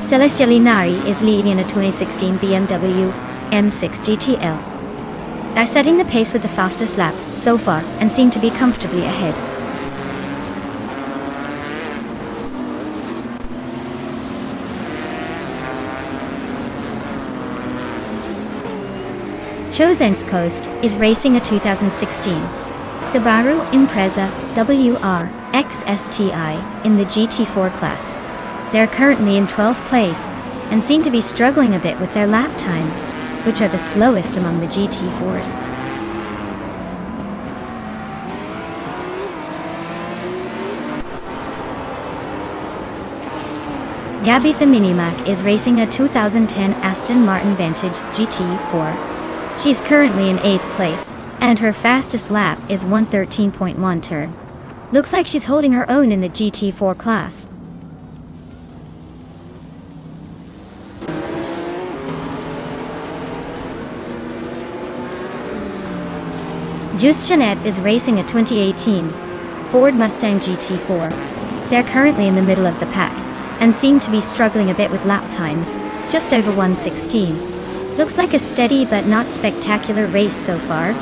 Celestial Inari is leading in a 2016 BMW M6 GTL. They're setting the pace with the fastest lap so far and seem to be comfortably ahead. Chosenskost is racing a 2016 Subaru Impreza WRX-STI in the GT4 class. They're currently in 12th place and seem to be struggling a bit with their lap times, which are the slowest among the GT4s. Gabby the Minimac is racing a 2010 Aston Martin Vantage GT4. She's currently in 8th place, and her fastest lap is 1:13.1 turn. Looks like she's holding her own in the GT4 class. Just Jeanette is racing a 2018 Ford Mustang GT4. They're currently in the middle of the pack, and seem to be struggling a bit with lap times, just over 1:16. Looks like a steady but not spectacular race so far.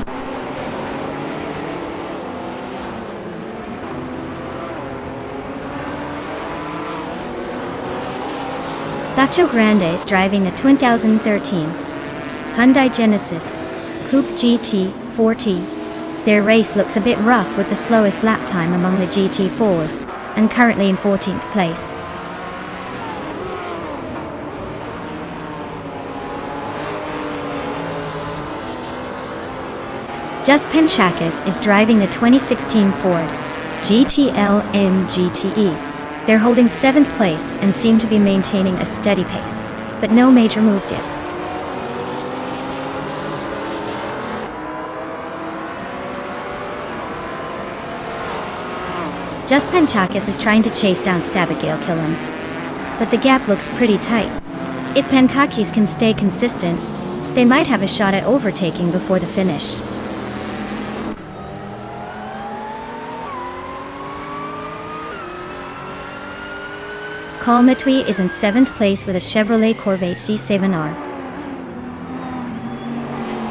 Bacho Grande is driving a 2013 Hyundai Genesis Coupe GT 4T. Their race looks a bit rough with the slowest lap time among the GT4s, and currently in 14th place. Just Penchakis is driving the 2016 Ford GTLM GTE. They're holding 7th place and seem to be maintaining a steady pace, but no major moves yet. Just Penchakis is trying to chase down Abigail Killams, but the gap looks pretty tight. If Penchakis can stay consistent, they might have a shot at overtaking before the finish. Kalmatui is in 7th place with a Chevrolet Corvette C7R.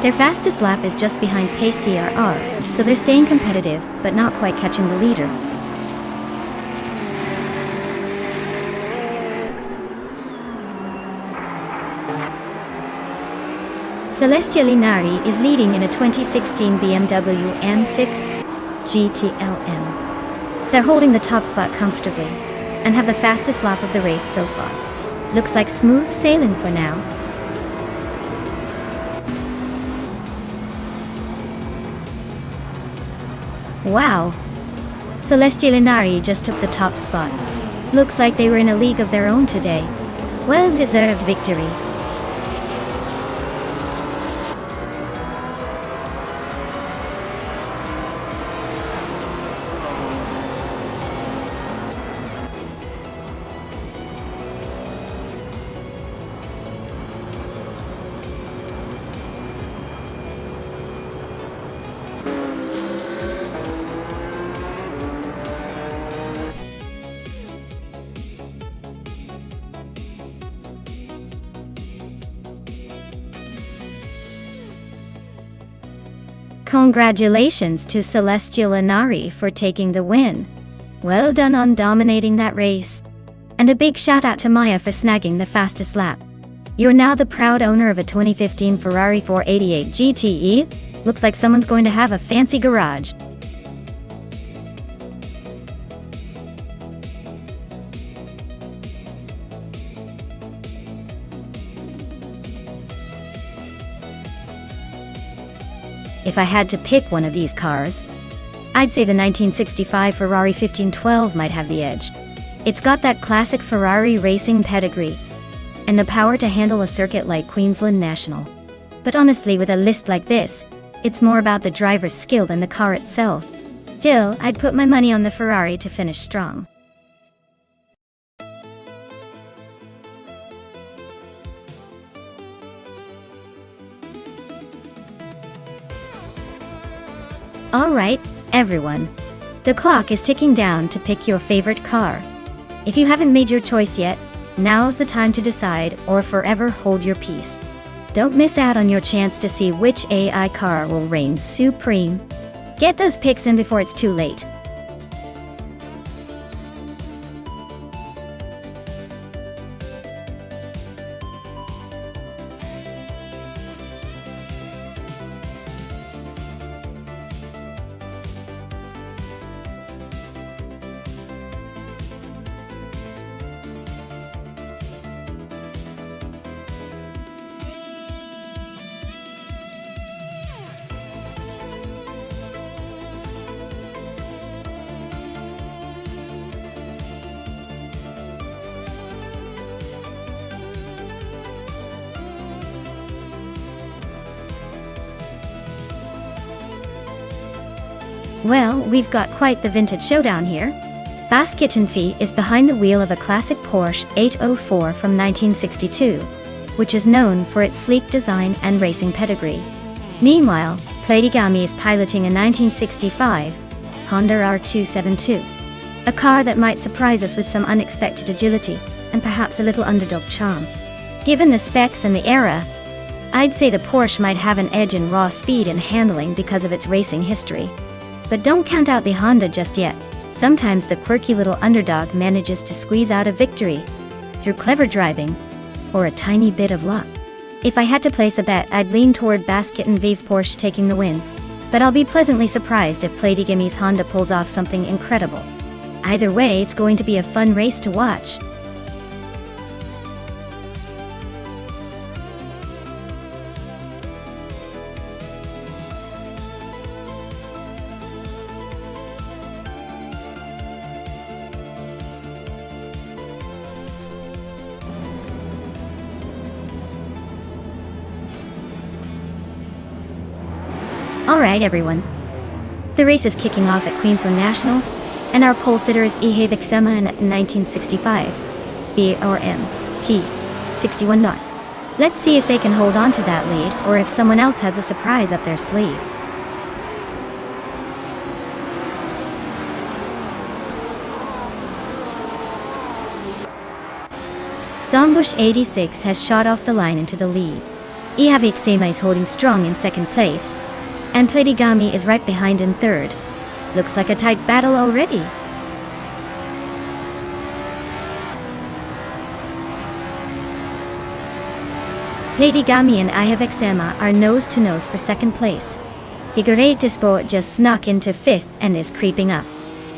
Their fastest lap is just behind Pace CRR, so they're staying competitive, but not quite catching the leader. Celestia Linari is leading in a 2016 BMW M6 GTLM. They're holding the top spot comfortably, and have the fastest lap of the race so far. Looks like smooth sailing for now. Wow! Celestia Linari just took the top spot. Looks like they were in a league of their own today. Well-deserved victory. Congratulations to Celestia Linari for taking the win. Well done on dominating that race. And a big shout out to Maya for snagging the fastest lap. You're now the proud owner of a 2015 Ferrari 488 GTE. Looks like someone's going to have a fancy garage. If I had to pick one of these cars, I'd say the 1965 Ferrari 1512 might have the edge. It's got that classic Ferrari racing pedigree, and the power to handle a circuit like Queensland National. But honestly, with a list like this, it's more about the driver's skill than the car itself. Still, I'd put my money on the Ferrari to finish strong. Alright, everyone. The clock is ticking down to pick your favorite car. If you haven't made your choice yet, now's the time to decide or forever hold your peace. Don't miss out on your chance to see which AI car will reign supreme. Get those picks in before it's too late. Well, we've got quite the vintage showdown here. Basketenfee is behind the wheel of a classic Porsche 804 from 1962, which is known for its sleek design and racing pedigree. Meanwhile, Platigami is piloting a 1965 Honda R272, a car that might surprise us with some unexpected agility and perhaps a little underdog charm. Given the specs and the era, I'd say the Porsche might have an edge in raw speed and handling because of its racing history. But don't count out the Honda just yet. Sometimes the quirky little underdog manages to squeeze out a victory through clever driving or a tiny bit of luck. If I had to place a bet, I'd lean toward Basketenfee's Porsche taking the win, but I'll be pleasantly surprised if Platigami's Honda pulls off something incredible. Either way, it's going to be a fun race to watch. Alright everyone, the race is kicking off at Queensland National, and our pole sitter is Ihe Vixema in 1965, BRM, P61 knot. Let's see if they can hold on to that lead, or if someone else has a surprise up their sleeve. Zombush 86 has shot off the line into the lead. Ihe Vixema is holding strong in second place, and Platigami is right behind in third. Looks like a tight battle already. Platigami and Ihe Vixema are nose to nose for second place. Figurete Sport just snuck into fifth and is creeping up.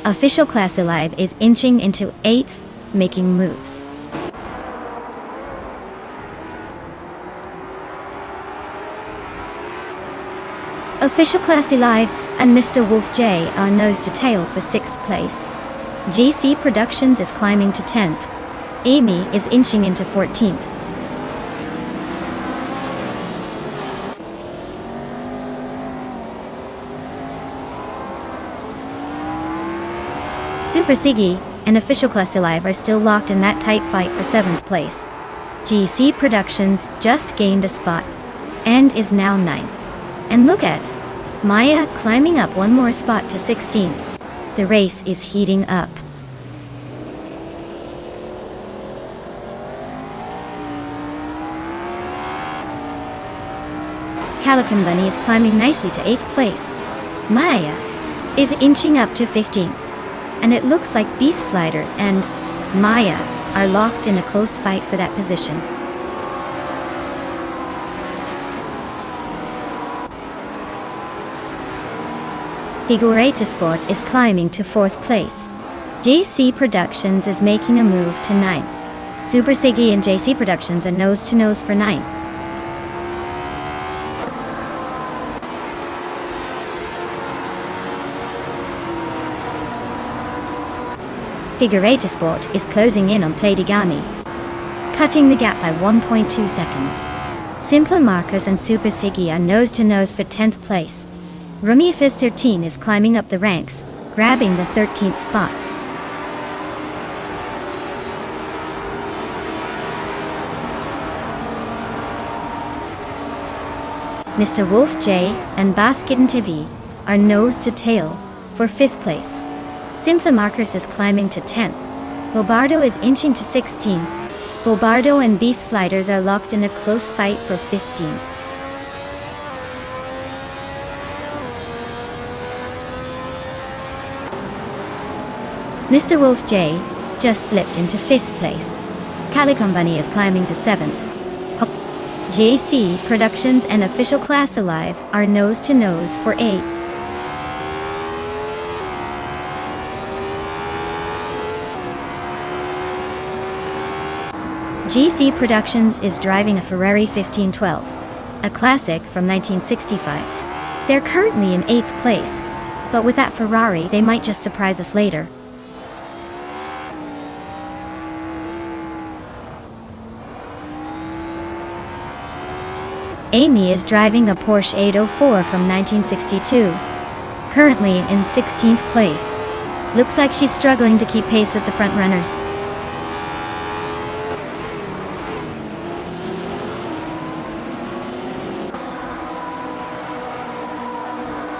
Official Class Alive is inching into eighth, making moves. Official Classy Live and Mr. Wolf J are nose to tail for 6th place. JC Productions is climbing to 10th. Amy is inching into 14th. Super Siggy and Official Classy Live are still locked in that tight fight for 7th place. GC Productions just gained a spot and is now 9th. And look at Maya climbing up one more spot to 16. The race is heating up. Calican Bunny is climbing nicely to 8th place. Maya is inching up to 15th. And it looks like Beef Sliders and Maya are locked in a close fight for that position. Figurete Sport is climbing to 4th place. JC Productions is making a move to 9th. Super Siggy and JC Productions are nose to nose for 9th. Figurete Sport is closing in on Platigami, cutting the gap by 1.2 seconds. Simpler Marcus and Super Siggy are nose to nose for 10th place. Rumifis 13 is climbing up the ranks, grabbing the 13th spot. Mr. Wolf J and Basketenfee are nose to tail for 5th place. Simpler Marcus is climbing to 10th. Bobardo is inching to 16th. Bobardo and Beef Sliders are locked in a close fight for 15th. Mr. Wolf J just slipped into 5th place. Calican Bunny is climbing to 7th. JC Productions and Official Class Alive are nose to nose for 8th. GC Productions is driving a Ferrari 1512, a classic from 1965. They're currently in 8th place, but with that Ferrari they might just surprise us later. Amy is driving a Porsche 804 from 1962. currently in 16th place. Looks like she's struggling to keep pace with the front runners.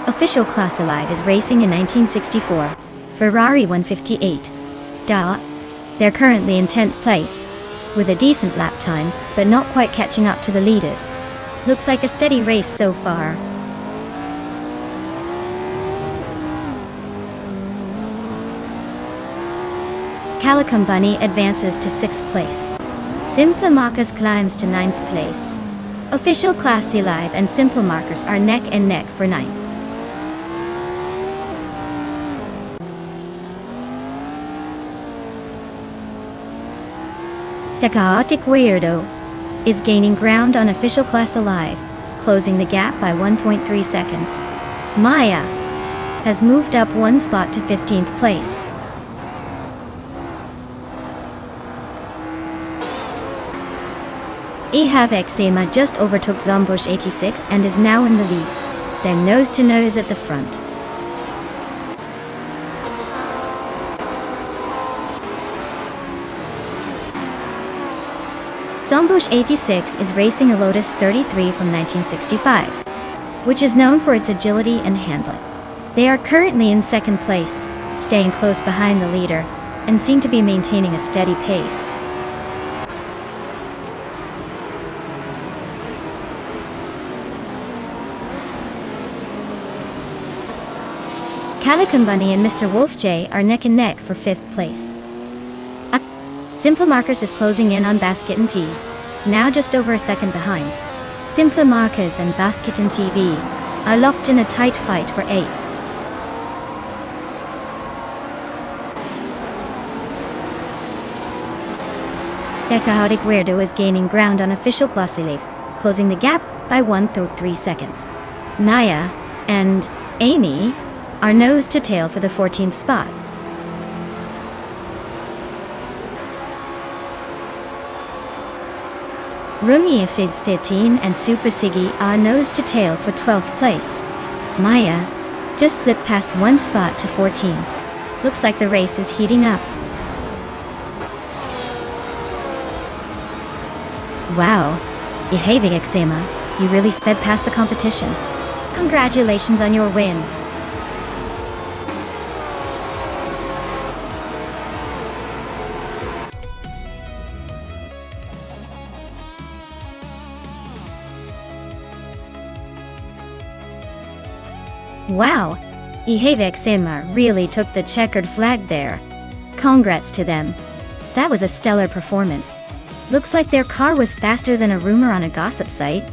Official Class Alive is racing in 1964. Ferrari 158. They're currently in 10th place, with a decent lap time, but not quite catching up to the leaders. Looks like a steady race so far. Calicum Bunny advances to 6th place. Simple Marcus climbs to 9th place. Official Class Alive and Simple Markers are neck and neck for 9th. The Chaotic Weirdo is gaining ground on Official Class Alive, closing the gap by 1.3 seconds. Maya has moved up one spot to 15th place. Ehave Eczema just overtook Zombush 86 and is now in the lead. They're nose to nose at the front. Zombush 86 is racing a Lotus 33 from 1965, which is known for its agility and handling. They are currently in 2nd place, staying close behind the leader, and seem to be maintaining a steady pace. Calicum Bunny and Mr. Wolf J are neck and neck for 5th place. Simple Markers is closing in on Basket and T, now just over a second behind. Simple Markers and Basket and TV are locked in a tight fight for 8th. The Chaotic Weirdo is gaining ground on Official Class Alive, closing the gap by 1.3 seconds. Naya and Amy are nose to tail for the 14th spot. Rumi Fiz 13 and Super Siggy are nose to tail for 12th place. Maya just slipped past one spot to 14. Looks like the race is heating up. Wow, Ehave Eczema, you really sped past the competition. Congratulations on your win. Wow, Ehave Eczema really took the checkered flag there. Congrats to them. That was a stellar performance. Looks like their car was faster than a rumor on a gossip site.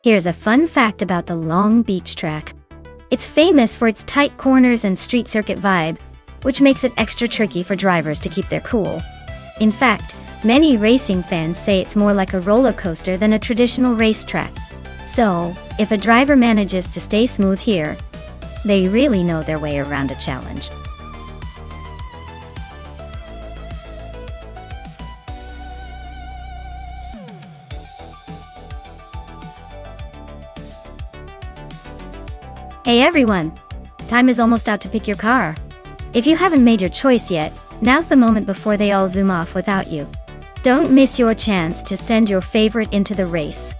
Here's a fun fact about the Long Beach track. It's famous for its tight corners and street circuit vibe, which makes it extra tricky for drivers to keep their cool. In fact, many racing fans say it's more like a roller coaster than a traditional racetrack. So, if a driver manages to stay smooth here, they really know their way around a challenge. Hey everyone! Time is almost out to pick your car. If you haven't made your choice yet, now's the moment before they all zoom off without you. Don't miss your chance to send your favorite into the race.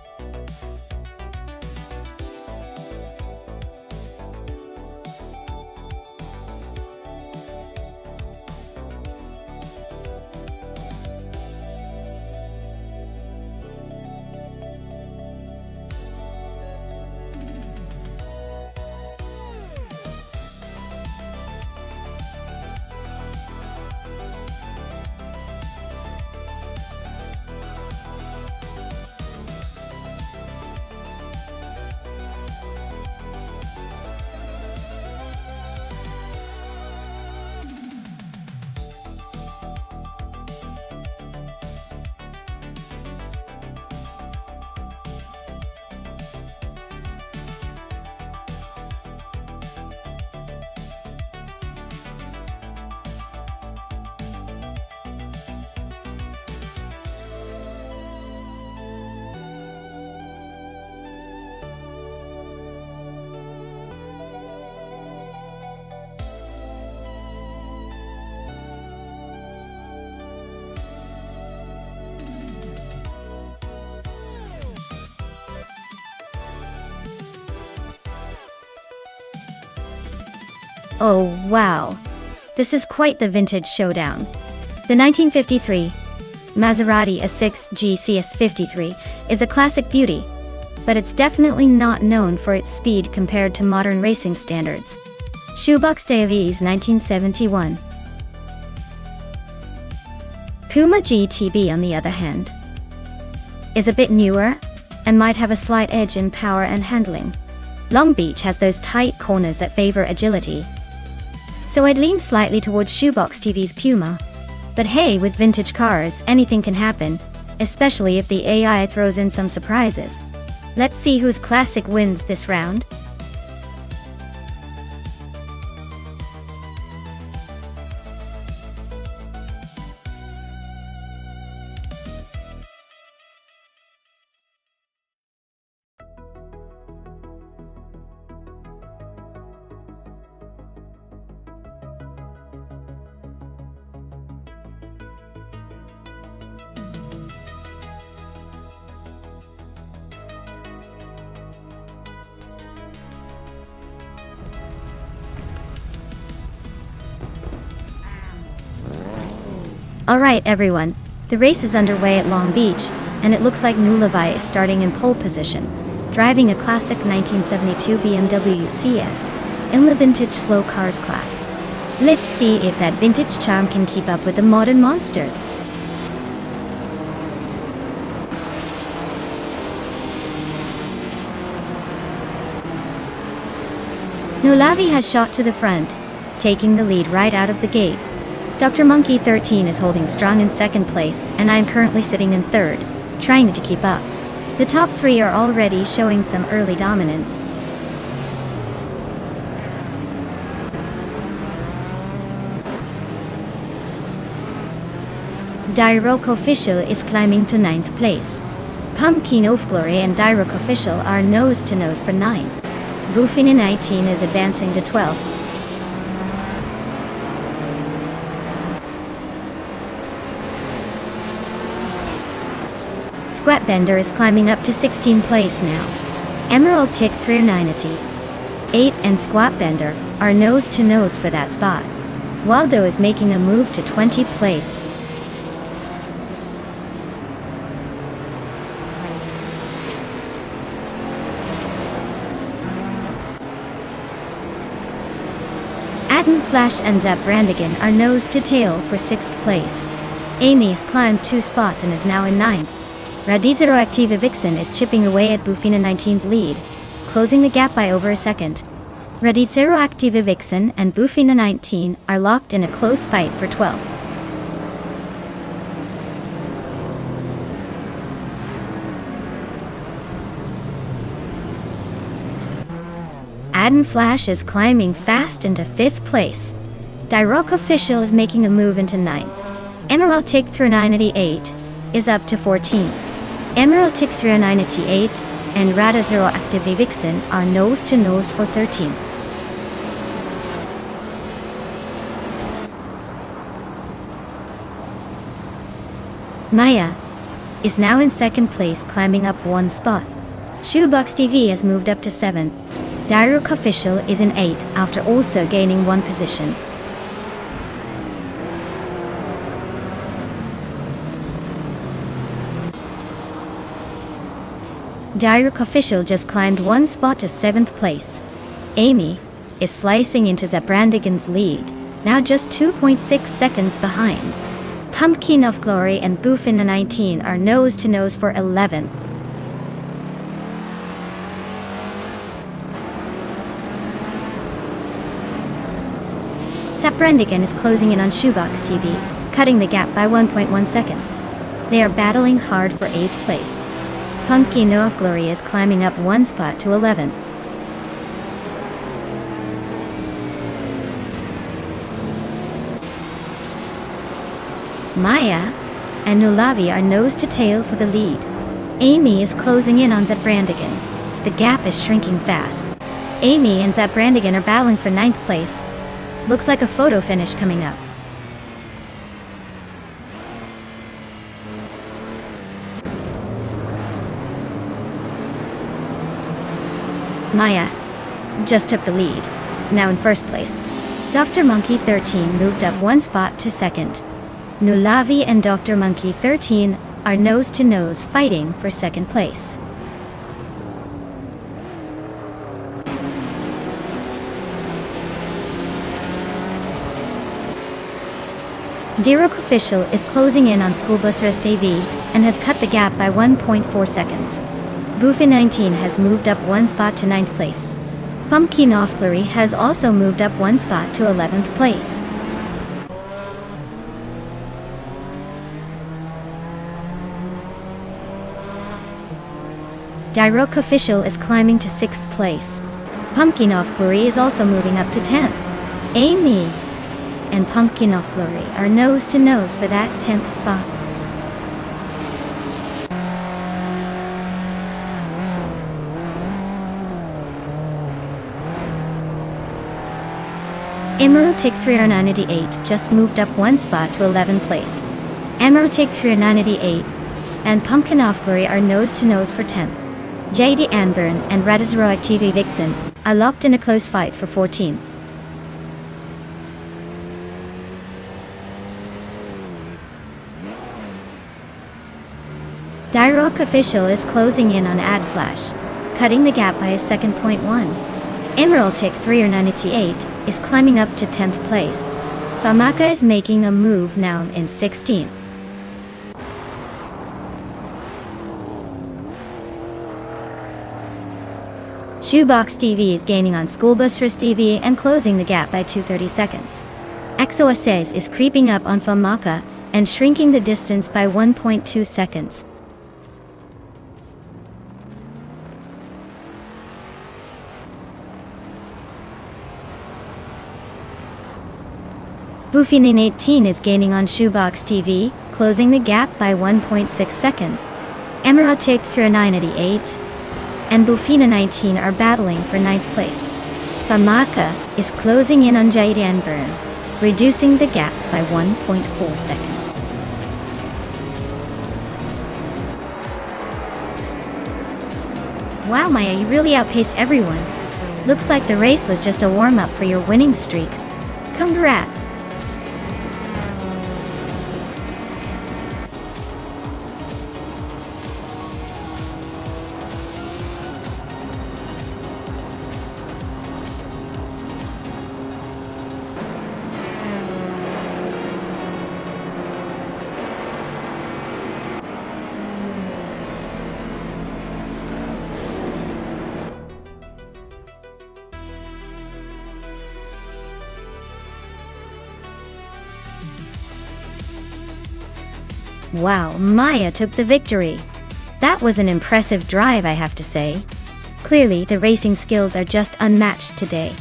Oh wow. This is quite the vintage showdown. The 1953 Maserati A6 GCS53 is a classic beauty, but it's definitely not known for its speed compared to modern racing standards. Shoebox Davies 1971. Puma GTB, on the other hand, is a bit newer and might have a slight edge in power and handling. Long Beach has those tight corners that favor agility, so I'd lean slightly towards Shoebox TV's Puma. But hey, with vintage cars, anything can happen, especially if the AI throws in some surprises. Let's see whose classic wins this round. Alright everyone, the race is underway at Long Beach, and it looks like Nulavi is starting in pole position, driving a classic 1972 BMW CS in the vintage slow cars class. Let's see if that vintage charm can keep up with the modern monsters. Nulavi has shot to the front, taking the lead right out of the gate. Dr. Monkey 13 is holding strong in second place, and I am currently sitting in third, trying to keep up. The top three are already showing some early dominance. Dirok Official is climbing to 9th place. Pumpkin of Glory and Dirok Official are nose to nose for 9th. Goofina 19 is advancing to 12th. Squatbender is climbing up to 16th place now. Emerald Tick 390, 8 and Squatbender are nose to nose for that spot. Waldo is making a move to 20th place. Atten Flash and Zap Brandigan are nose to tail for 6th place. Amy has climbed 2 spots and is now in 9th. Radizero Activa Vixen is chipping away at Bufina 19's lead, closing the gap by over a second. Radizero Activa Vixen and Bufina 19 are locked in a close fight for 12th. Aden Flash is climbing fast into 5th place. Dirok Official is making a move into 9th. Emerald Tick 398 is up to 14th. Emerald Tick 398 and Radizero Activa Vixen are nose to nose for 13th. Maya is now in 2nd place, climbing up 1 spot. Shoebox TV has moved up to 7th. Dirok Official is in 8th after also gaining 1 position. Dirok Official just climbed 1 spot to 7th place. Amy is slicing into Zabrandigan's lead, now just 2.6 seconds behind. Pumpkin of Glory and Bufina 19 are nose to nose for 11th. Zabrandigan is closing in on Shoebox TV, cutting the gap by 1.1 seconds. They are battling hard for 8th place. Pumpkin of Glory is climbing up 1 spot to 11th. Maya and Nulavi are nose to tail for the lead. Amy is closing in on Zabrandigan. The gap is shrinking fast. Amy and Zabrandigan are battling for 9th place. Looks like a photo finish coming up. Maya just took the lead, now in 1st place. Dr. Monkey 13 moved up one spot to second. Nulavi and Dr. Monkey 13 are nose-to-nose fighting for second place. Dirok Official is closing in on School Bus Rest AV and has cut the gap by 1.4 seconds. Boofy 19 has moved up one spot to 9th place. Pumpkin Offlery has also moved up one spot to 11th place. Dirok Official is climbing to 6th place. Pumpkin Offlery is also moving up to 10th. Amy and Pumpkin Offlery are nose-to-nose for that 10th spot. Emerotic 398 just moved up one spot to 11th place. Emerotic 398 and Pumpkin Offlery are nose-to-nose for 10th. JD Anburn and Radizroic TV Vixen are locked in a close fight for 14th. Dirok Official is closing in on AdFlash, cutting the gap by a second. Emeraldic 398 is climbing up to 10th place. Famaka is making a move now in 16th. Shoebox TV is gaining on School Bus Rest TV and closing the gap by 230 seconds. XOSS is creeping up on Famaka and shrinking the distance by 1.2 seconds. Boofinin 18 is gaining on Shoebox TV, closing the gap by 1.6 seconds. Emerotic 398 and Boofina 19 are battling for 9th place. Famaka is closing in on Jade Burn, reducing the gap by 1.4 seconds. Wow, Maya, you really outpaced everyone. Looks like the race was just a warm-up for your winning streak. Congrats! Wow, Maya took the victory. That was an impressive drive, I have to say. Clearly, the racing skills are just unmatched today.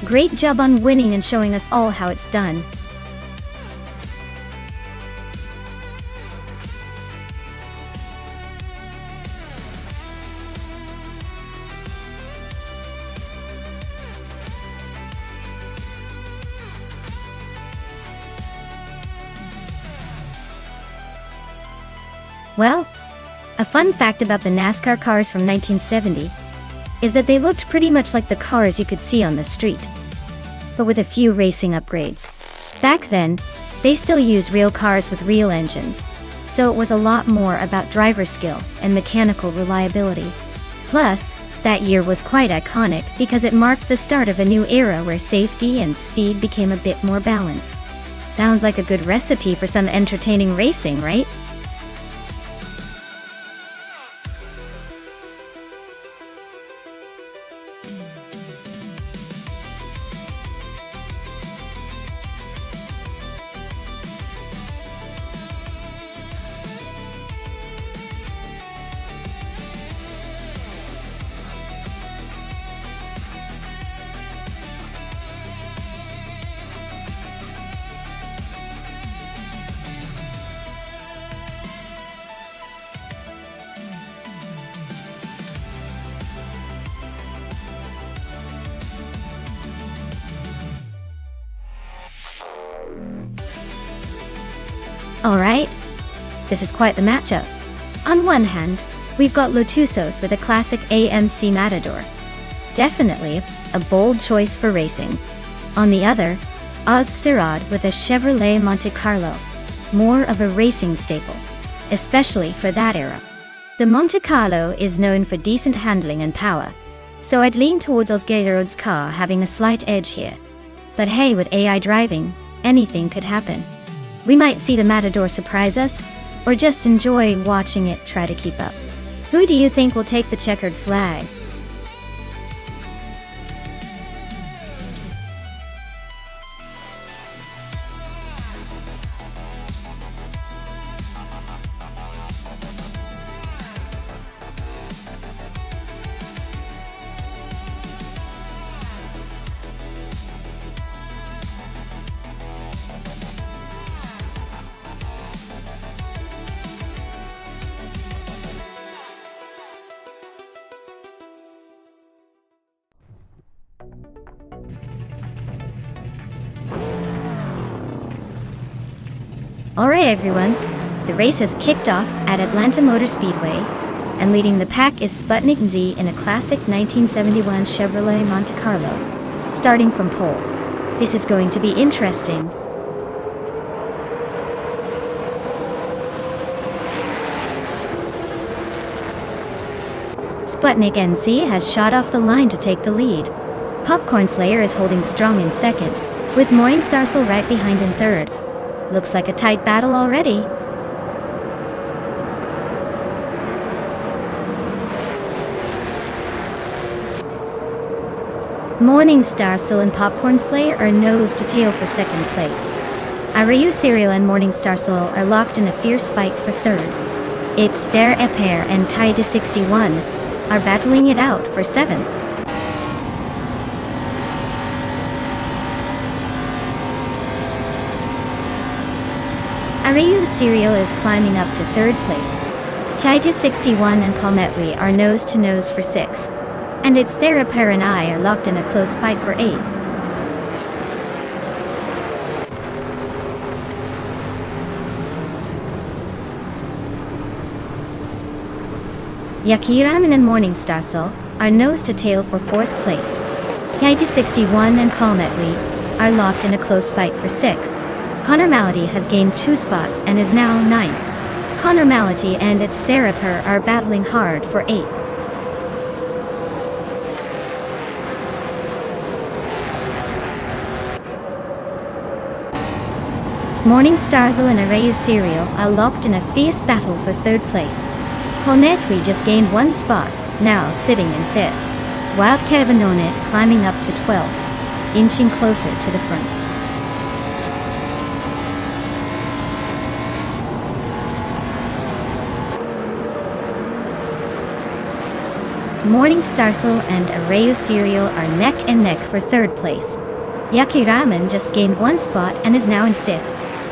Great job on winning and showing us all how it's done. Well, a fun fact about the NASCAR cars from 1970 is that they looked pretty much like the cars you could see on the street, but with a few racing upgrades. Back then, they still used real cars with real engines, so it was a lot more about driver skill and mechanical reliability. Plus, that year was quite iconic because it marked the start of a new era where safety and speed became a bit more balanced. Sounds like a good recipe for some entertaining racing, right? Alright, this is quite the matchup. On one hand, we've got Lotusos with a classic AMC Matador. Definitely a bold choice for racing. On the other, Oz Sirad with a Chevrolet Monte Carlo, more of a racing staple, especially for that era. The Monte Carlo is known for decent handling and power, so I'd lean towards Osgarod's car having a slight edge here. But hey, with AI driving, anything could happen. We might see the Matador surprise us, or just enjoy watching it try to keep up. Who do you think will take the checkered flag? Alright everyone, the race has kicked off at Atlanta Motor Speedway, and leading the pack is Sputnik Z in a classic 1971 Chevrolet Monte Carlo, starting from pole. This is going to be interesting. Sputnik NC has shot off the line to take the lead. Popcorn Slayer is holding strong in second, with Morningstar Soul right behind in third. Looks like a tight battle already. Morningstar Soul and Popcorn Slayer are nose to tail for second place. Arayu Serial and Morningstar Soul are locked in a fierce fight for third. It's their pair and Tidy 61 are battling it out for seventh. Arayu Serial is climbing up to third place. Titus 61 and Kalmetwi are nose to nose for sixth. And it's their pair and I are locked in a close fight for eighth. Yakiraman and Morningstar Soul are nose to tail for fourth place. Titus 61 and Kalmetwi are locked in a close fight for sixth. Connor Malady has gained 2 spots and is now ninth. Connor Malady and its Theraper are battling hard for eighth. Morningstar Soul and Arayu Serial are locked in a fierce battle for third place. Kalmetwi just gained 1 spot, now sitting in fifth. Wild Kevinona is climbing up to 12th, inching closer to the front. Morningstar Soul and Arayu Serial are neck and neck for third place. Yakiraman just gained 1 spot and is now in fifth.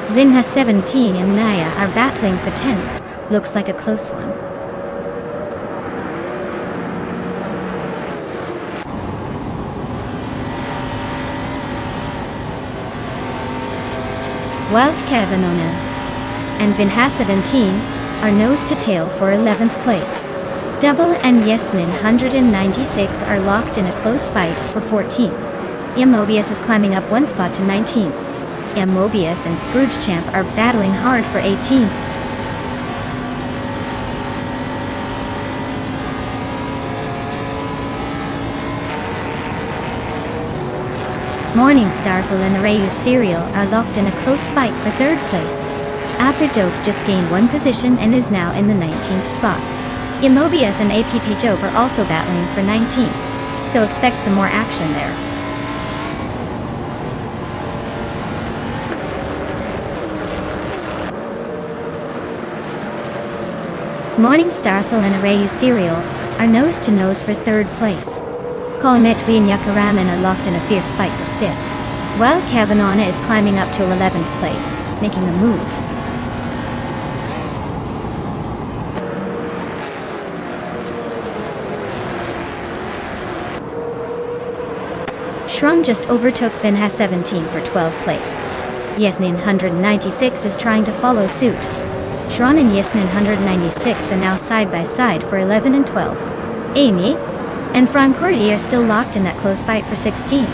Linha 17 and Naya are battling for 10th. Looks like a close one. Wild Kevinona and Vinha 17 are nose to tail for 11th place. Double and Yesnin 196 are locked in a close fight for 14th. Mobius is climbing up 1 spot to 19th. Mobius and Scrooge Champ are battling hard for 18th. Morningstar Soul and Arayu Serial are locked in a close fight for third place. Aperdope just gained 1 position and is now in the 19th spot. Mobius and APP Dope are also battling for 19th, so expect some more action there. Morningstar Soul and Arayu Serial are nose to nose for third place. Kalmetwi and Yakaraman are locked in a fierce fight for fifth, while Kavanana is climbing up to 11th place, making a move. Shrun just overtook Vinha 17 for 12th place. Yesnin 196 is trying to follow suit. Shrun and Yesnin 196 are now side by side for 11 and 12. Amy and Francordi are still locked in that close fight for 16.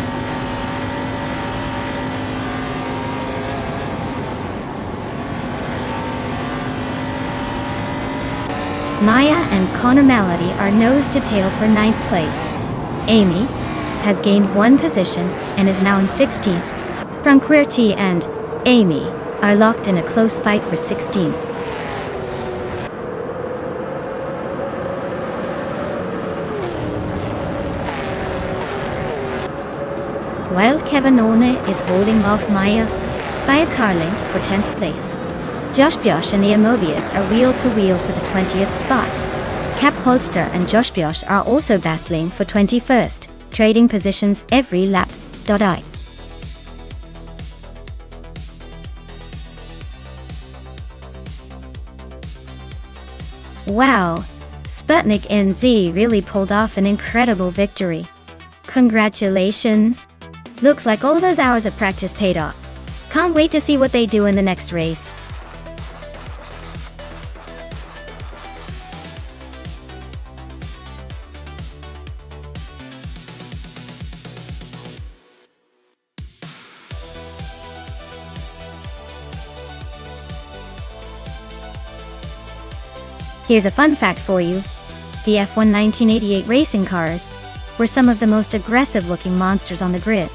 Maya and Connor Malady are nose to tail for 9th place. Amy has gained 1 position and is now in 16th. Franquierty and Amy are locked in a close fight for 16th. While Kevin One is holding off Maya by a car length for 10th place. Josh Biosh and Ian Mobius are wheel to wheel for the 20th spot. Cap Holster and Josh Biosh are also battling for 21st, trading positions every lap. I. Wow, Sputnik NZ really pulled off an incredible victory. Congratulations! Looks like all those hours of practice paid off. Can't wait to see what they do in the next race. Here's a fun fact for you. The F1 1988 racing cars were some of the most aggressive-looking monsters on the grid.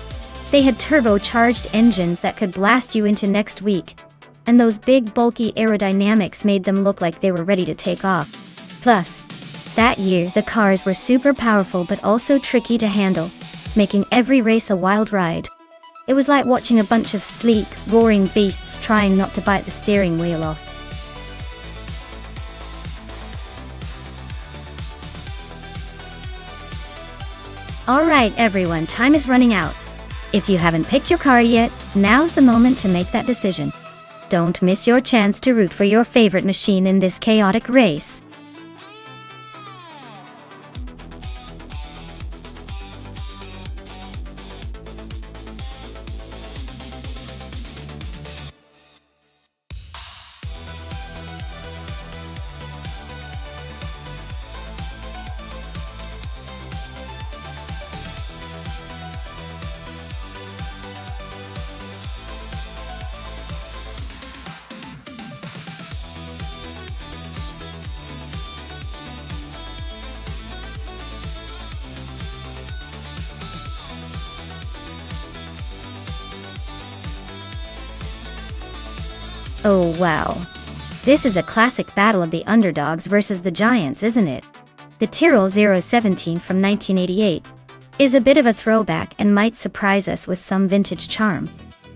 They had turbocharged engines that could blast you into next week, and those big bulky aerodynamics made them look like they were ready to take off. Plus, that year the cars were super powerful but also tricky to handle, making every race a wild ride. It was like watching a bunch of sleek, roaring beasts trying not to bite the steering wheel off. Alright everyone, time is running out. If you haven't picked your car yet, now's the moment to make that decision. Don't miss your chance to root for your favorite machine in this chaotic race. Oh wow. This is a classic battle of the underdogs versus the giants, isn't it? The Tyrrell 017 from 1988 is a bit of a throwback and might surprise us with some vintage charm.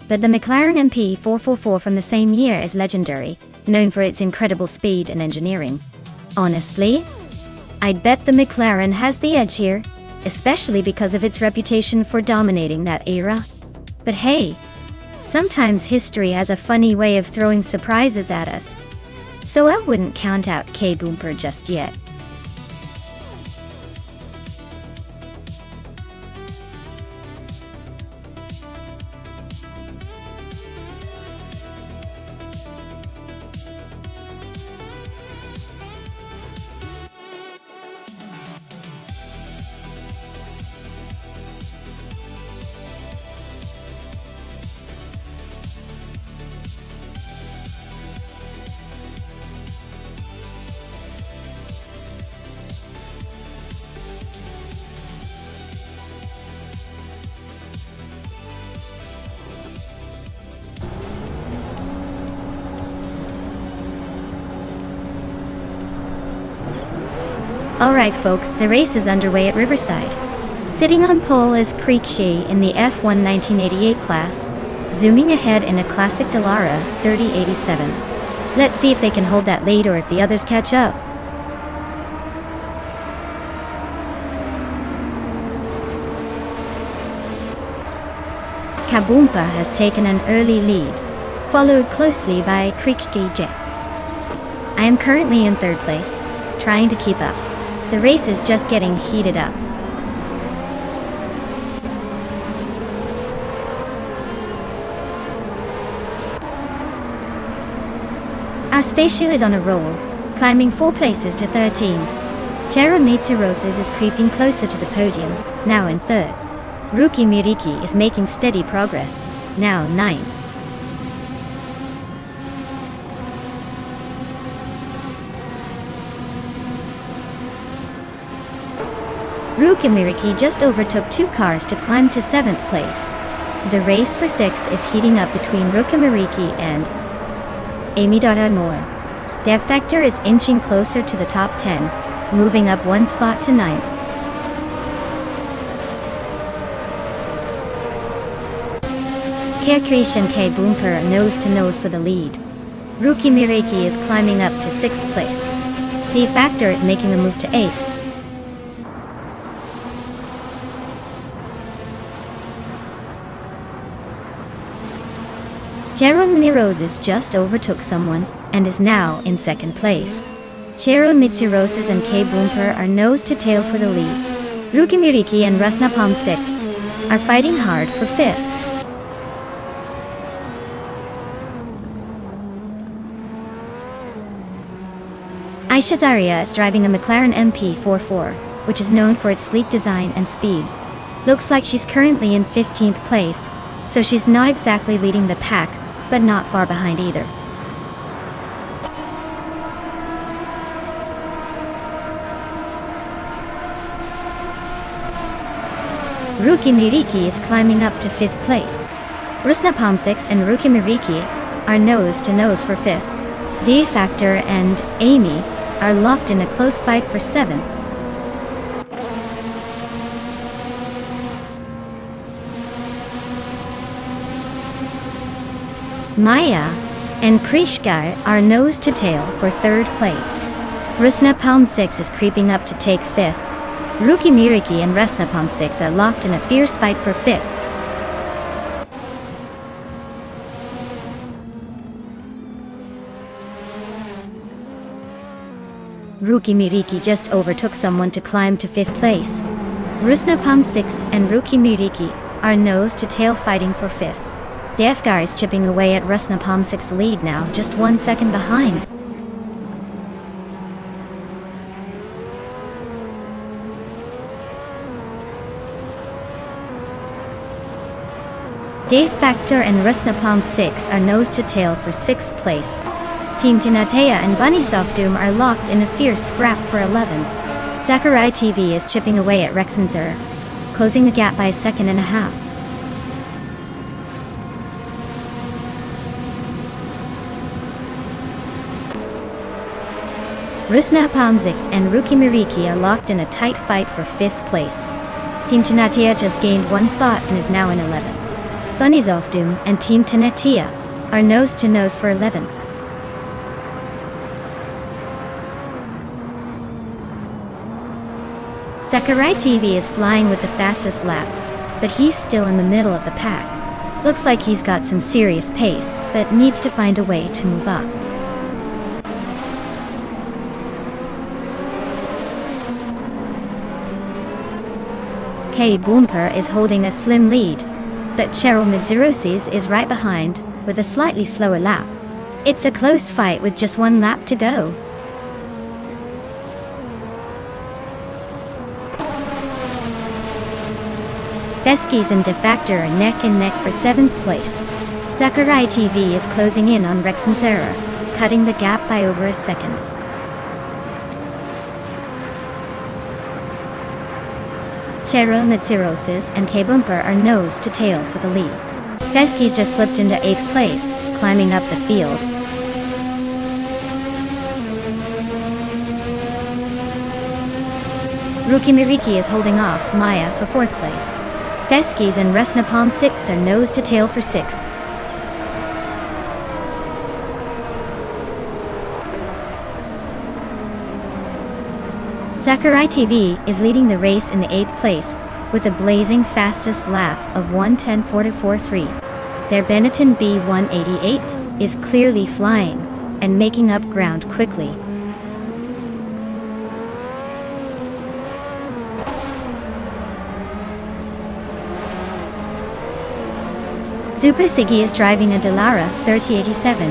But the McLaren MP 444 from the same year is legendary, known for its incredible speed and engineering. Honestly, I'd bet the McLaren has the edge here, especially because of its reputation for dominating that era. But hey, sometimes history has a funny way of throwing surprises at us, so I wouldn't count out K-Boomper just yet. Alright folks, the race is underway at Riverside. Sitting on pole is Creechy in the F1 1988 class, zooming ahead in a classic Dallara 3087. Let's see if they can hold that lead or if the others catch up. Kaboompa has taken an early lead, followed closely by Creechy J. I am currently in 3rd place, trying to keep up. The race is just getting heated up. Our spaceship is on a roll, climbing 4 places to 13. Chero Mitsuroses is creeping closer to the podium, now in 3rd. Ruki Miriki is making steady progress, now 9th. Rukimiriki just overtook 2 cars to climb to 7th place. The race for 6th is heating up between Rukimiriki and Amy More. Defector is inching closer to the top 10, moving up 1 spot to 9th. Creation K Boomper nose to nose for the lead. Rukimiriki is climbing up to 6th place. Defector is making a move to 8th. Cheron Mirosis just overtook someone and is now in 2nd place. Cheron Mitsirosis and K Boomper are nose to tail for the lead. Rukimiriki and Rusnapalm 6 are fighting hard for 5th. Aisha Zaria is driving a McLaren MP44, which is known for its sleek design and speed. Looks like she's currently in 15th place, so she's not exactly leading the pack, but not far behind either. Rukimiriki is climbing up to 5th place. Rusnapalm 6 and Rukimiriki are nose to nose for 5th. D-Factor and Amy are locked in a close fight for 7th. Maya and Krishkar are nose to tail for 3rd place. Rusnapalm 6 is creeping up to take 5th. Rukimiriki and Rusnapalm 6 are locked in a fierce fight for 5th. Rukimiriki just overtook someone to climb to 5th place. Rusnapalm 6 and Rukimiriki are nose to tail fighting for 5th. Defgar is chipping away at Rusnapalm 6's lead now, just 1 second behind. Defactor and Rusnapalm 6 are nose to tail for 6th place. Team Tinatea and Bunnysoft Doom are locked in a fierce scrap for 11th. Zacharai TV is chipping away at Rexenzer, closing the gap by 1.5 seconds. Rusnapalm 6 and Rukimiriki are locked in a tight fight for 5th place. Team Tinatea just gained 1 spot and is now in 11th. Bunnysoft Doom and Team Tinatea are nose to nose for 11th. Zacharai TV is flying with the fastest lap, but he's still in the middle of the pack. Looks like he's got some serious pace, but needs to find a way to move up. K Boomper is holding a slim lead, but Cheryl Midzirosis is right behind, with a slightly slower lap. It's a close fight with just 1 lap to go. Veskis and Defactor are neck and neck for 7th place. Zacharai TV is closing in on Rex and Sarah, cutting the gap by over 1 second. Cheryl Mitsirosis and K Boomper are nose to tail for the lead. Veskis just slipped into 8th place, climbing up the field. Rukimiriki is holding off Maya for 4th place. Veskis and Rusnapalm 6 are nose to tail for 6th. Zacharai TV is leading the race in the 8th place, with a blazing fastest lap of 1:10.44.3. Their Benetton B188 is clearly flying and making up ground quickly. Zupa Siggy is driving a Delara 3087,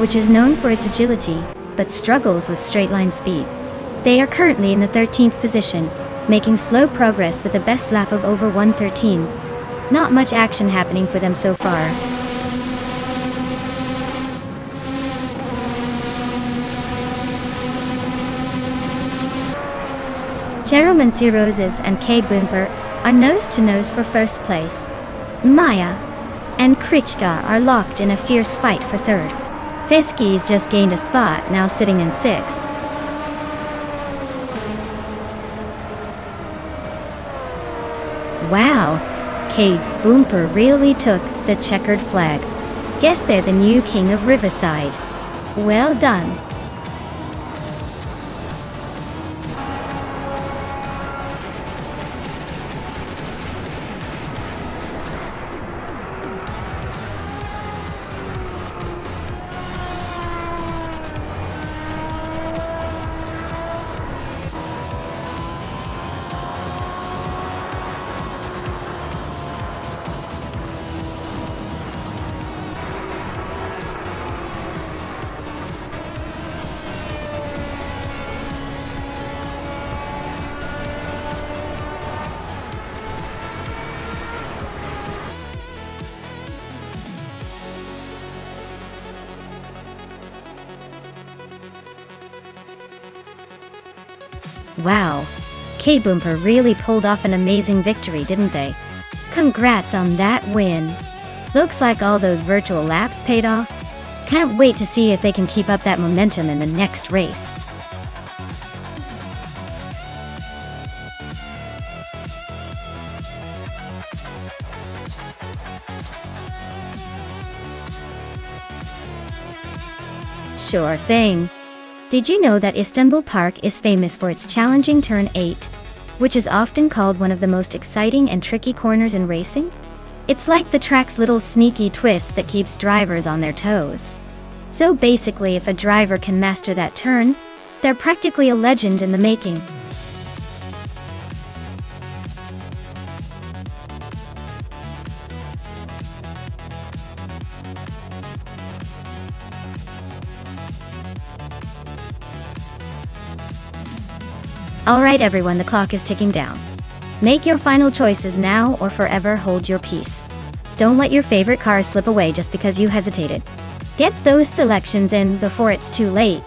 which is known for its agility, but struggles with straight-line speed. They are currently in the 13th position, making slow progress with a best lap of over 1:13. Not much action happening for them so far. Cheromancy Roses and K Boomper are nose-to-nose for first place. Maya and Krichka are locked in a fierce fight for third. Fiski's just gained a spot, now sitting in sixth. Wow, K Boomper really took the checkered flag. Guess they're the new king of Riverside. Well done. Wow, K Boomper really pulled off an amazing victory, didn't they? Congrats on that win. Looks like all those virtual laps paid off. Can't wait to see if they can keep up that momentum in the next race. Sure thing. Did you know that Istanbul Park is famous for its challenging Turn 8, which is often called one of the most exciting and tricky corners in racing? It's like the track's little sneaky twist that keeps drivers on their toes. So basically, if a driver can master that turn, they're practically a legend in the making. Alright everyone, the clock is ticking down. Make your final choices now or forever hold your peace. Don't let your favorite car slip away just because you hesitated. Get those selections in before it's too late.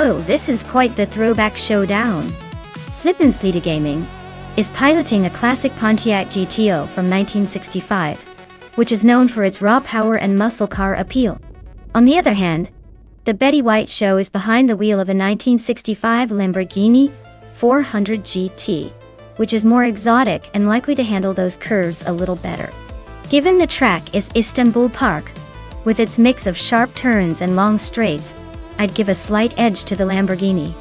Oh, this is quite the throwback showdown. Slip & Slide Gaming is piloting a classic Pontiac GTO from 1965, which is known for its raw power and muscle car appeal. On the other hand, the Betty White Show is behind the wheel of a 1965 Lamborghini 400 GT, which is more exotic and likely to handle those curves a little better. Given the track is Istanbul Park, with its mix of sharp turns and long straights, I'd give a slight edge to the Lamborghini.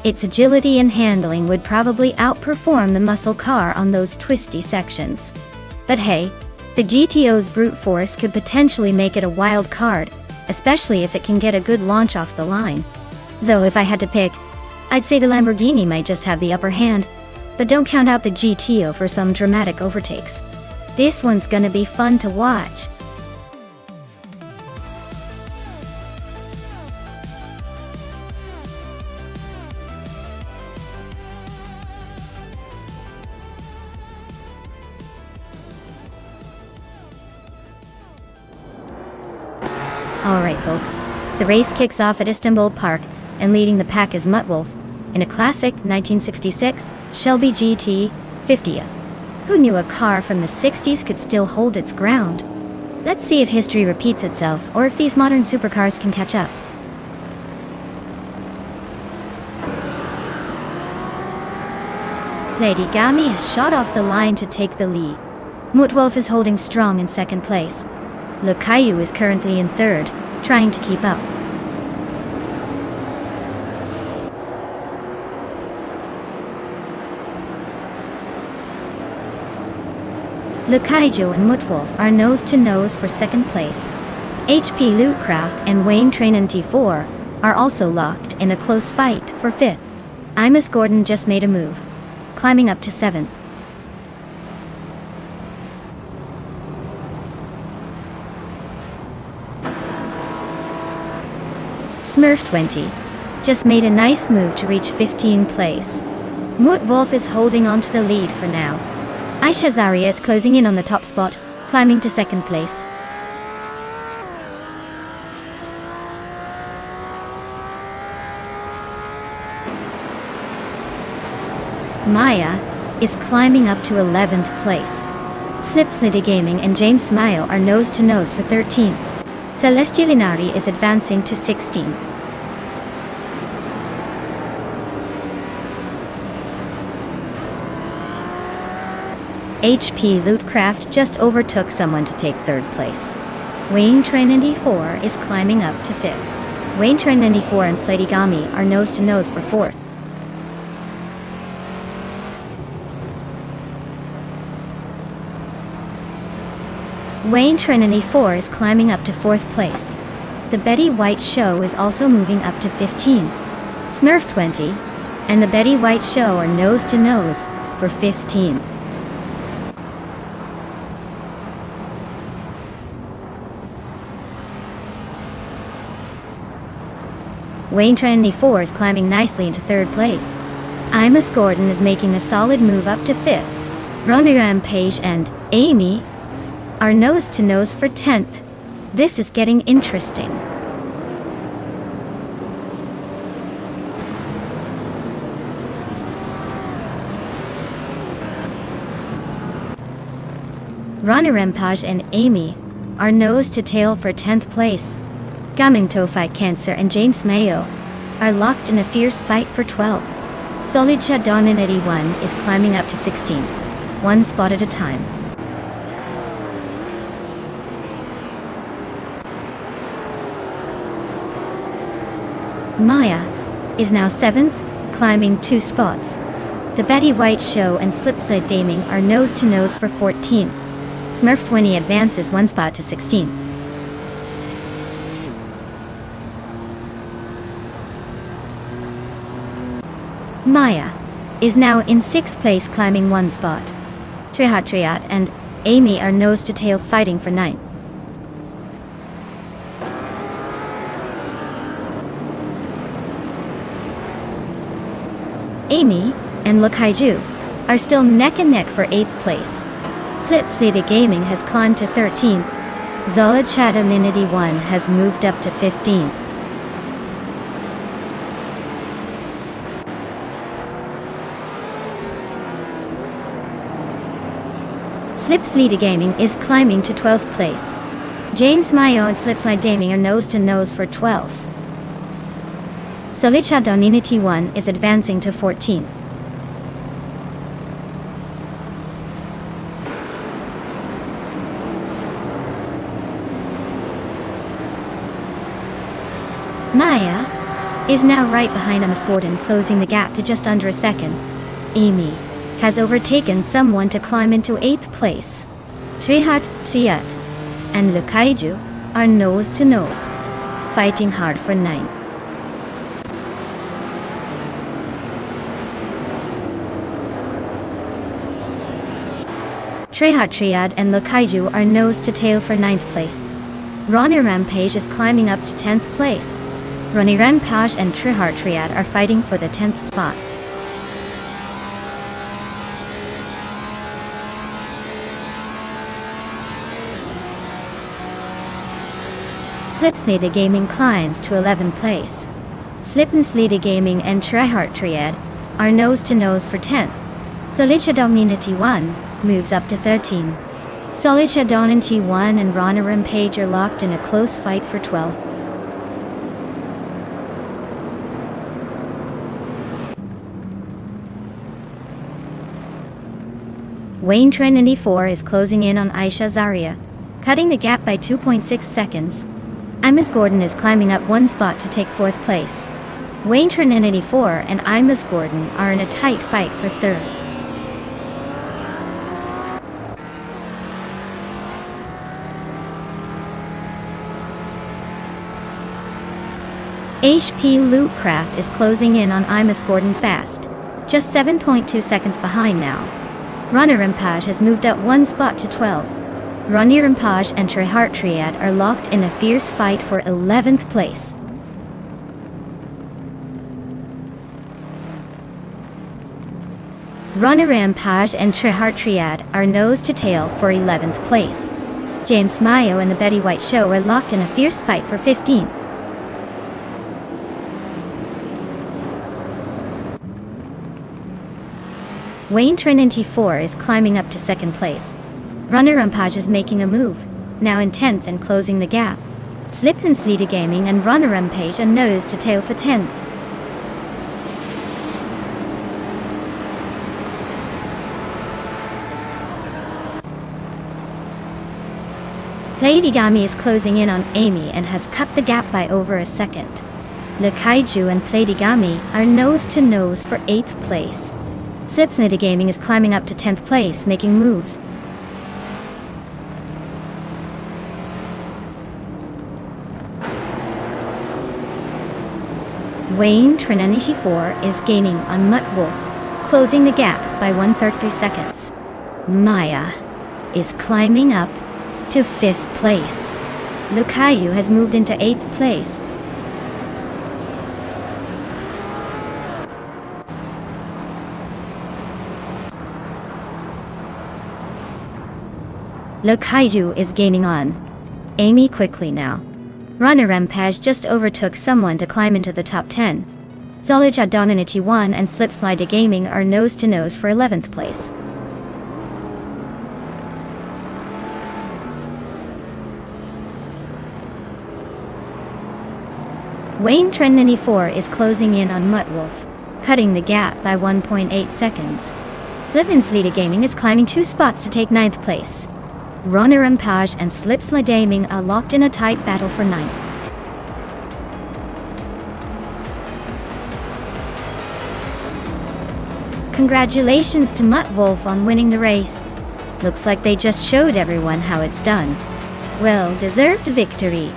Its agility and handling would probably outperform the muscle car on those twisty sections. But hey, the GTO's brute force could potentially make it a wild card, especially if it can get a good launch off the line. So if I had to pick, I'd say the Lamborghini might just have the upper hand, but don't count out the GTO for some dramatic overtakes. This one's gonna be fun to watch. Alright folks, the race kicks off at Istanbul Park, and leading the pack is Muttwolf, in a classic 1966 Shelby GT 50. Who knew a car from the 60s could still hold its ground? Let's see if history repeats itself, or if these modern supercars can catch up. Lady Gami has shot off the line to take the lead. Muttwolf is holding strong in second place. Lukayu is currently in third, trying to keep up. Lukaiju and Muttwolf are nose-to-nose for second place. HP Lootcraft and Wayne Train T4 are also locked in a close fight for fifth. Imus Gordon just made a move, climbing up to seventh. Smurf 20 just made a nice move to reach 15th place. Muttwolf is holding on to the lead for now. Aisha Zaria is closing in on the top spot, climbing to second place. Maya is climbing up to 11th place. Slipslitty Gaming and James Mayo are nose-to-nose for 13th. Celestial Inari is advancing to 16th. HP Lootcraft just overtook someone to take third place. Wayne Train D4 is climbing up to fifth. Wayne Train D4 and Platigami are nose-to-nose for fourth. Wayne Train D4 is climbing up to fourth place. The Betty White Show is also moving up to 15. Smurf 20 and the Betty White Show are nose-to-nose for 15. Wayne Train D4 is climbing nicely into third place. Imus Gordon is making a solid move up to fifth. Ronnie Rampage and Amy are nose-to-nose for 10th. This is getting interesting. Ronnie Rampage and Amy are nose-to-tail for 10th place. Gaming Tofai Cancer and James Mayo are locked in a fierce fight for 12th. Solidja Donin 81 is climbing up to 16th, one spot at a time. Maya is now 7th, climbing 2 spots. The Betty White Show and Slipslide Gaming are nose-to-nose for 14th. Smurf 20 advances 1 spot to 16th. Maya is now in 6th place, climbing 1 spot. Trihat and Amy are nose-to-tail fighting for 9th. Amy and Lukaiju are still neck and neck for 8th place. Slitslita Gaming has climbed to 13th. Zola Chata Ninity 1 has moved up to 15th. Slipslita Gaming is climbing to 12th place. James Mayo and Slipslide Gaming are nose-to-nose for 12th. Solicha Doninity 1 is advancing to 14th. Maya is now right behind Imus Gordon, closing the gap to just under a second. Amy has overtaken someone to climb into 8th place. Trihat and Lukaiju are nose-to-nose, fighting hard for 9th. Triad and Lukaiju are nose-to-tail for 9th place. Ronnie Rampage is climbing up to 10th place. Ronnie Rampage and Triad are fighting for the 10th spot. Slipsnede Gaming climbs to 11th place. Slipsnede Gaming and Tryhard Triad are nose-to-nose for 10th. Solidja Dominity 1 moves up to 13. Solidja Dominity 1 and Rana Rampage are locked in a close fight for 12th. Wayne Trinity 4 is closing in on Aisha Zaria, cutting the gap by 2.6 seconds. Imus Gordon is climbing up one spot to take 4th place. Wayne Trinity 4 and Imus Gordon are in a tight fight for 3rd. HP Lootcraft is closing in on Imus Gordon fast, just 7.2 seconds behind now. Runner Rampage has moved up one spot to 12. Runner Rampage and Tryhard Triad are locked in a fierce fight for 11th place. Runner Rampage and Tryhard Triad are nose to tail for 11th place. James Mayo and the Betty White Show are locked in a fierce fight for 15th. Wayne Trinity 4 is climbing up to 2nd place. Runner Rampage is making a move, now in 10th and closing the gap. Slipsnede Gaming and Runner Rampage are nose to tail for 10th. Playdygami is closing in on Amy and has cut the gap by over a second. Le Kaiju and Playdygami are nose to nose for 8th place. Slipsnede Gaming is climbing up to 10th place, making moves. Wayne Trinity 4 is gaining on Mutt Wolf, closing the gap by 1.33 seconds. Maya is climbing up to 5th place. Lukayu has moved into 8th place. Lukaiju is gaining on Amy quickly now. Runner Rampage just overtook someone to climb into the top 10. Solidja Dominity 1 and Slipsnede Gaming are nose to nose for 11th place. Wayne Trinity 4 is closing in on Mutt Wolf, cutting the gap by 1.8 seconds. Slipsnede Gaming is climbing 2 spots to take 9th place. Runner Rampage and Slipsnede Gaming are locked in a tight battle for 9th. Congratulations to Mutt Wolf on winning the race. Looks like they just showed everyone how it's done. Well-deserved victory.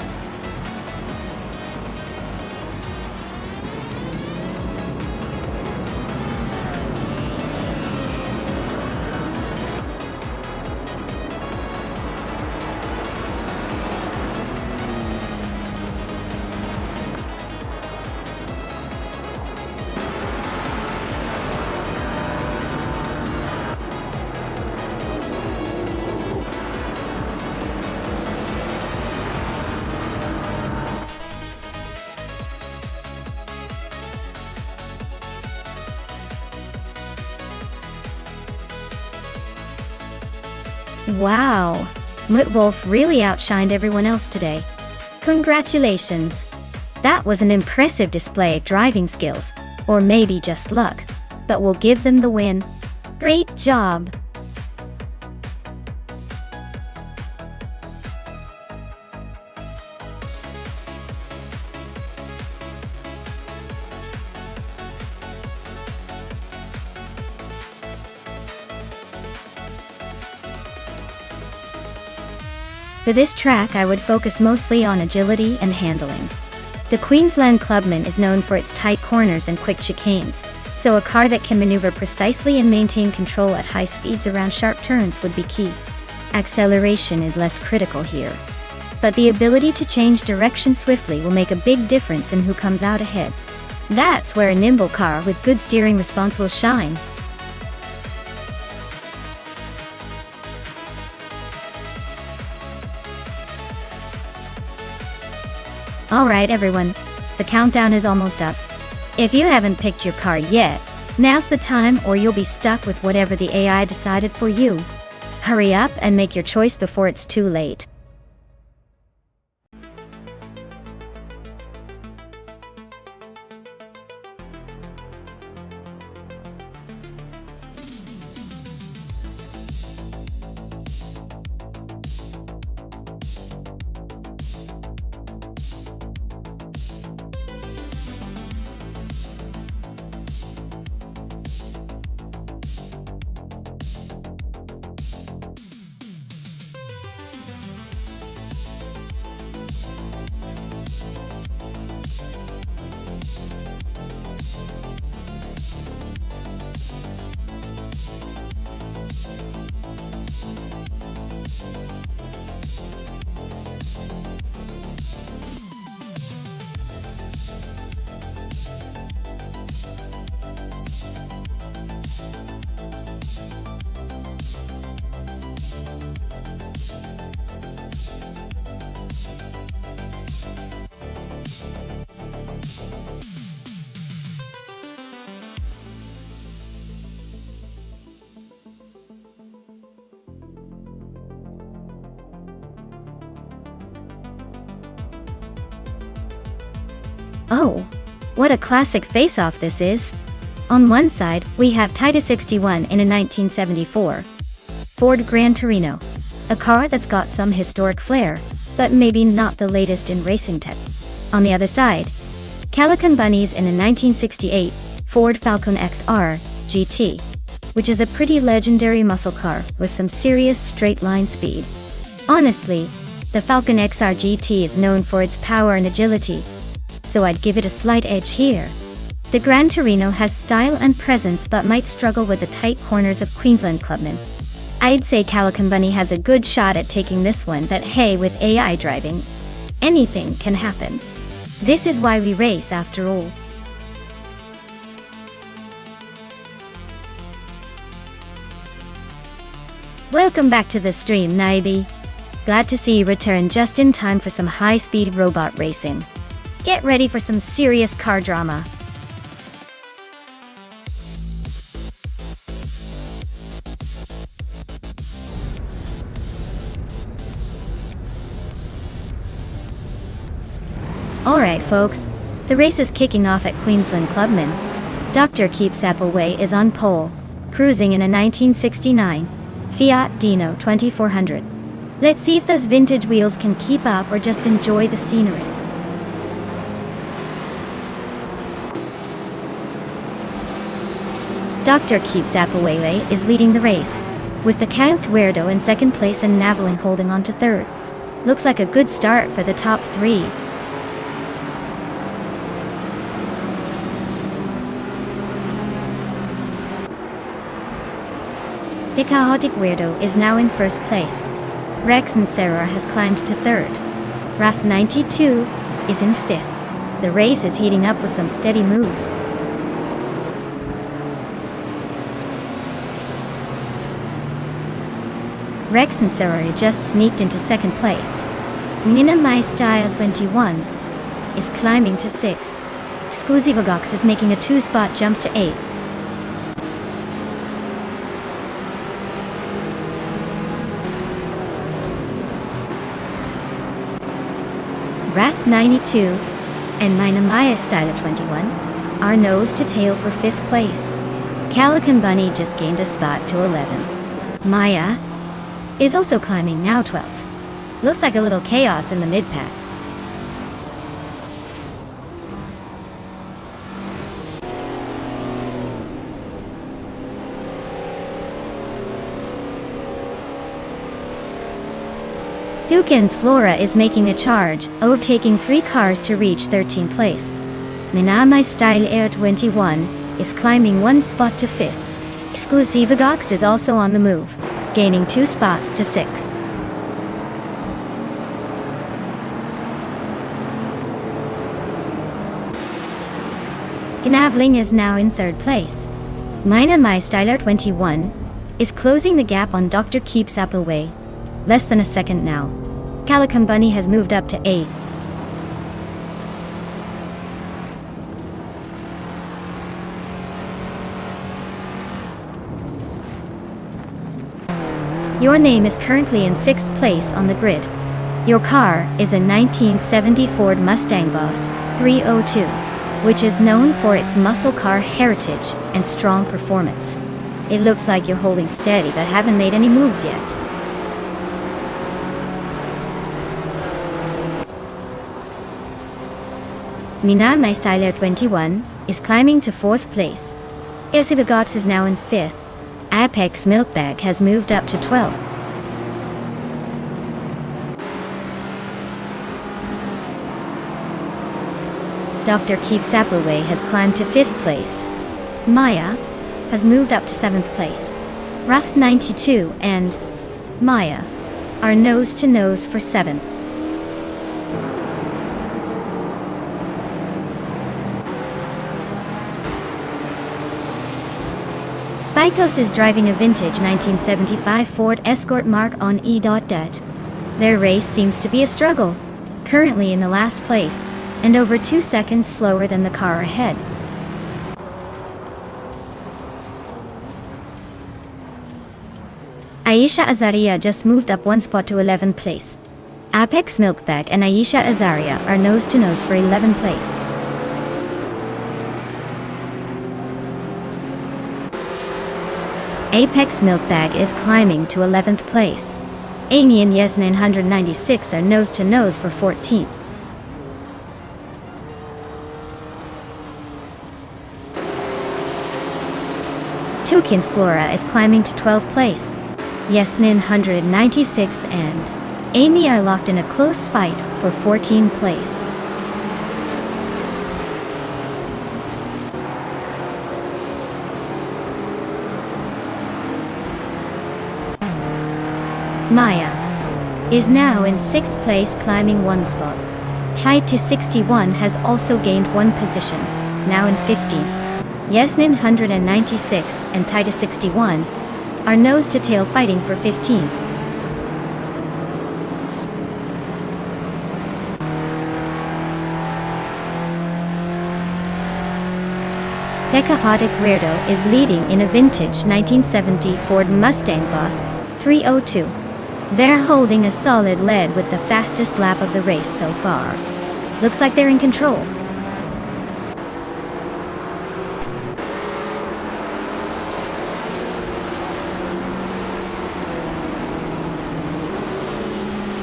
Wow! Mutt Wolf really outshined everyone else today. Congratulations! That was an impressive display of driving skills, or maybe just luck, but we'll give them the win. Great job! For this track I would focus mostly on agility and handling. The Queensland Clubman is known for its tight corners and quick chicanes, so a car that can maneuver precisely and maintain control at high speeds around sharp turns would be key. Acceleration is less critical here, but the ability to change direction swiftly will make a big difference in who comes out ahead. That's where a nimble car with good steering response will shine. Alright everyone, the countdown is almost up. If you haven't picked your car yet, now's the time or you'll be stuck with whatever the AI decided for you. Hurry up and make your choice before it's too late. Oh, what a classic face-off this is. On one side, we have Titus 61 in a 1974 Ford Gran Torino, a car that's got some historic flair, but maybe not the latest in racing tech. On the other side, Calican Bunnies in a 1968 Ford Falcon XR GT, which is a pretty legendary muscle car with some serious straight-line speed. Honestly, the Falcon XR GT is known for its power and agility, so I'd give it a slight edge here. The Gran Torino has style and presence but might struggle with the tight corners of Queensland clubmen. I'd say Calican Bunny has a good shot at taking this one, but hey, with AI driving, anything can happen. This is why we race after all. Welcome back to the stream, Naibi. Glad to see you return just in time for some high-speed robot racing. Get ready for some serious car drama. Alright folks, the race is kicking off at Queensland Clubman. Dr. Keep Appleway is on pole, cruising in a 1969 Fiat Dino 2400. Let's see if those vintage wheels can keep up or just enjoy the scenery. Dr. Keeps Appleway is leading the race, with the Count Weirdo in second place and Naveling holding on to third. Looks like a good start for the top three. The Chaotic Weirdo is now in first place. Rex and Sarah has climbed to third. Raf 92 is in fifth. The race is heating up with some steady moves. Rex and Sarah just sneaked into second place. Nina My Style 21 is climbing to 6. Exclusivogox is making a 2-spot jump to 8. Wrath 92 and Mina Maya Style 21 are nose to tail for 5th place. Calican Bunny just gained a spot to 11. Maya is also climbing, now 12th. Looks like a little chaos in the mid-pack. Dukin's Flora is making a charge, overtaking 3 cars to reach 13th place. Minamai Style Air 21 is climbing 1 spot to 5th. Exclusivogox is also on the move, gaining 2 spots to 6th. Gnavling is now in 3rd place. Mina My Styler 21 is closing the gap on Dr. Keeps Appleway, less than a second now. Calican Bunny has moved up to 8th. Your name is currently in 6th place on the grid. Your car is a 1970 Ford Mustang Boss 302, which is known for its muscle car heritage and strong performance. It looks like you're holding steady but haven't made any moves yet. Mina My Styler 21 is climbing to 4th place. Gox is now in 5th. Apex Milkbag has moved up to 12th. Dr. Keep Sapperway has climbed to 5th place. Maya has moved up to 7th place. Wrath 92 and Maya are nose to nose for 7th. Spikos is driving a vintage 1975 Ford Escort Mark on E.Det. Their race seems to be a struggle, currently in the last place, and over 2 seconds slower than the car ahead. Aisha Azaria just moved up 1 spot to 11th place. Apex Milkbag and Aisha Azaria are nose to nose for 11th place. Apex Milkbag is climbing to 11th place. Amy and Yasmin 196 are nose to nose for 14th. Tukins Flora is climbing to 12th place. Yasmin 196 and Amy are locked in a close fight for 14th place. Maya is now in 6th place, climbing 1 spot. Tied to 61 has also gained 1 position, now in 15th. Yasmin 196 and Tied to 61 are nose to tail fighting for 15th. Tecahotic Weirdo is leading in a vintage 1970 Ford Mustang Boss 302. They're holding a solid lead with the fastest lap of the race so far. Looks like they're in control.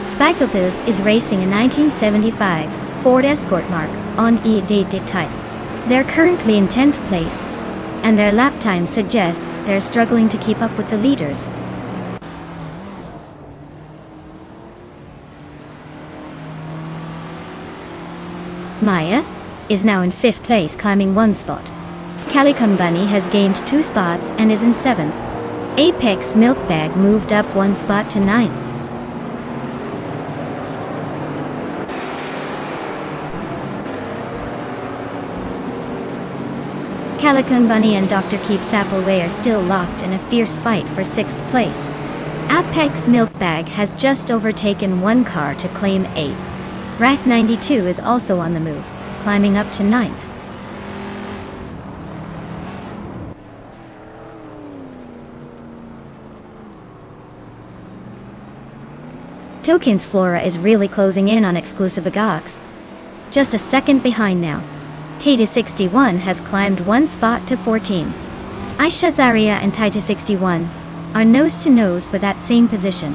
Spikeothus is racing a 1975 Ford Escort Mark on E.Det type. They're currently in 10th place, and their lap time suggests they're struggling to keep up with the leaders. Maya is now in 5th place, climbing 1 spot. Calicum Bunny has gained 2 spots and is in 7th. Apex Milkbag moved up 1 spot to 9th. Calicum Bunny and Dr. Keep Sapperway are still locked in a fierce fight for 6th place. Apex Milkbag has just overtaken 1 car to claim 8th. Wrath 92 is also on the move, climbing up to 9th. Tokens Flora is really closing in on exclusive Agox. Just a second behind now. Tata 61 has climbed 1 spot to 14. Aisha Zaria and Tata 61 are nose to nose for that same position.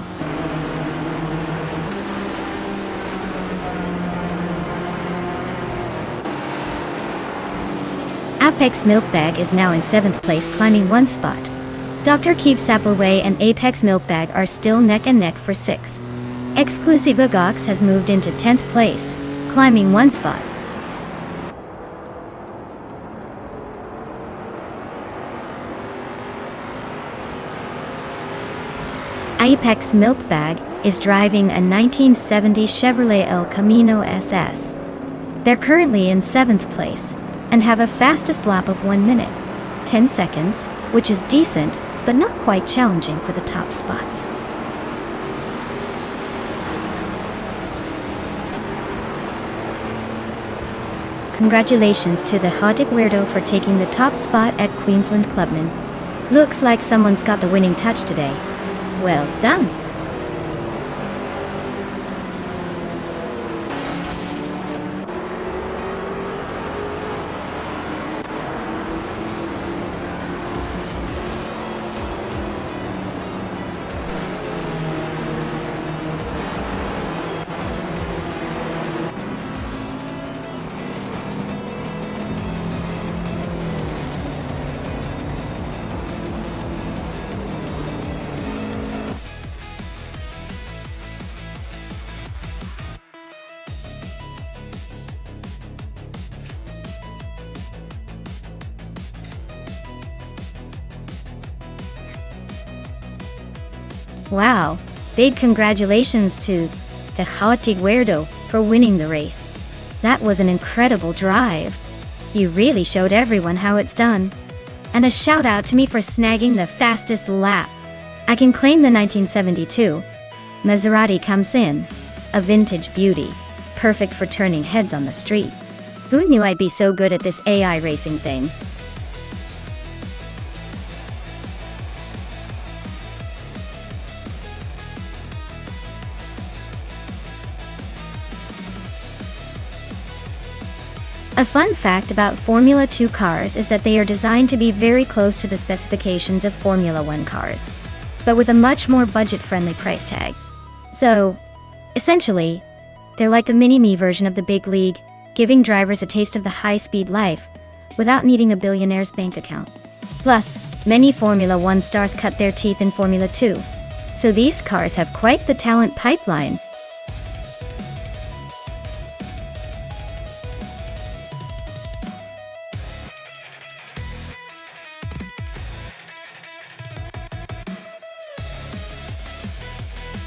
Apex Milkbag is now in 7th place, climbing 1 spot. Dr. Keep Sapperway and Apex Milkbag are still neck and neck for 6th. Exclusive Agox has moved into 10th place, climbing 1 spot. Apex Milkbag is driving a 1970 Chevrolet El Camino SS. They're currently in 7th place and have a fastest lap of 1 minute, 10 seconds, which is decent, but not quite challenging for the top spots. Congratulations to the Hotic Weirdo for taking the top spot at Queensland Clubman. Looks like someone's got the winning touch today. Well done. Wow, big congratulations to the chaotic weirdo for winning the race. That was an incredible drive. You really showed everyone how it's done. And a shout out to me for snagging the fastest lap. I can claim the 1972 Maserati comes in, a vintage beauty, perfect for turning heads on the street. Who knew I'd be so good at this AI racing thing? A fun fact about Formula 2 cars is that they are designed to be very close to the specifications of Formula 1 cars, but with a much more budget-friendly price tag. So, essentially, they're like the mini-me version of the big league, giving drivers a taste of the high-speed life without needing a billionaire's bank account. Plus, many Formula 1 stars cut their teeth in Formula 2, so these cars have quite the talent pipeline.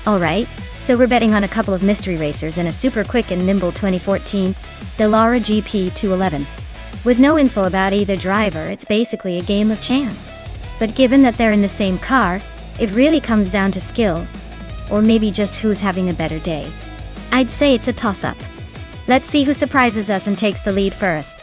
Alright, so we're betting on a couple of mystery racers and a super quick and nimble 2014 Dallara GP211. With no info about either driver, it's basically a game of chance. But given that they're in the same car, it really comes down to skill, or maybe just who's having a better day. I'd say it's a toss-up. Let's see who surprises us and takes the lead first.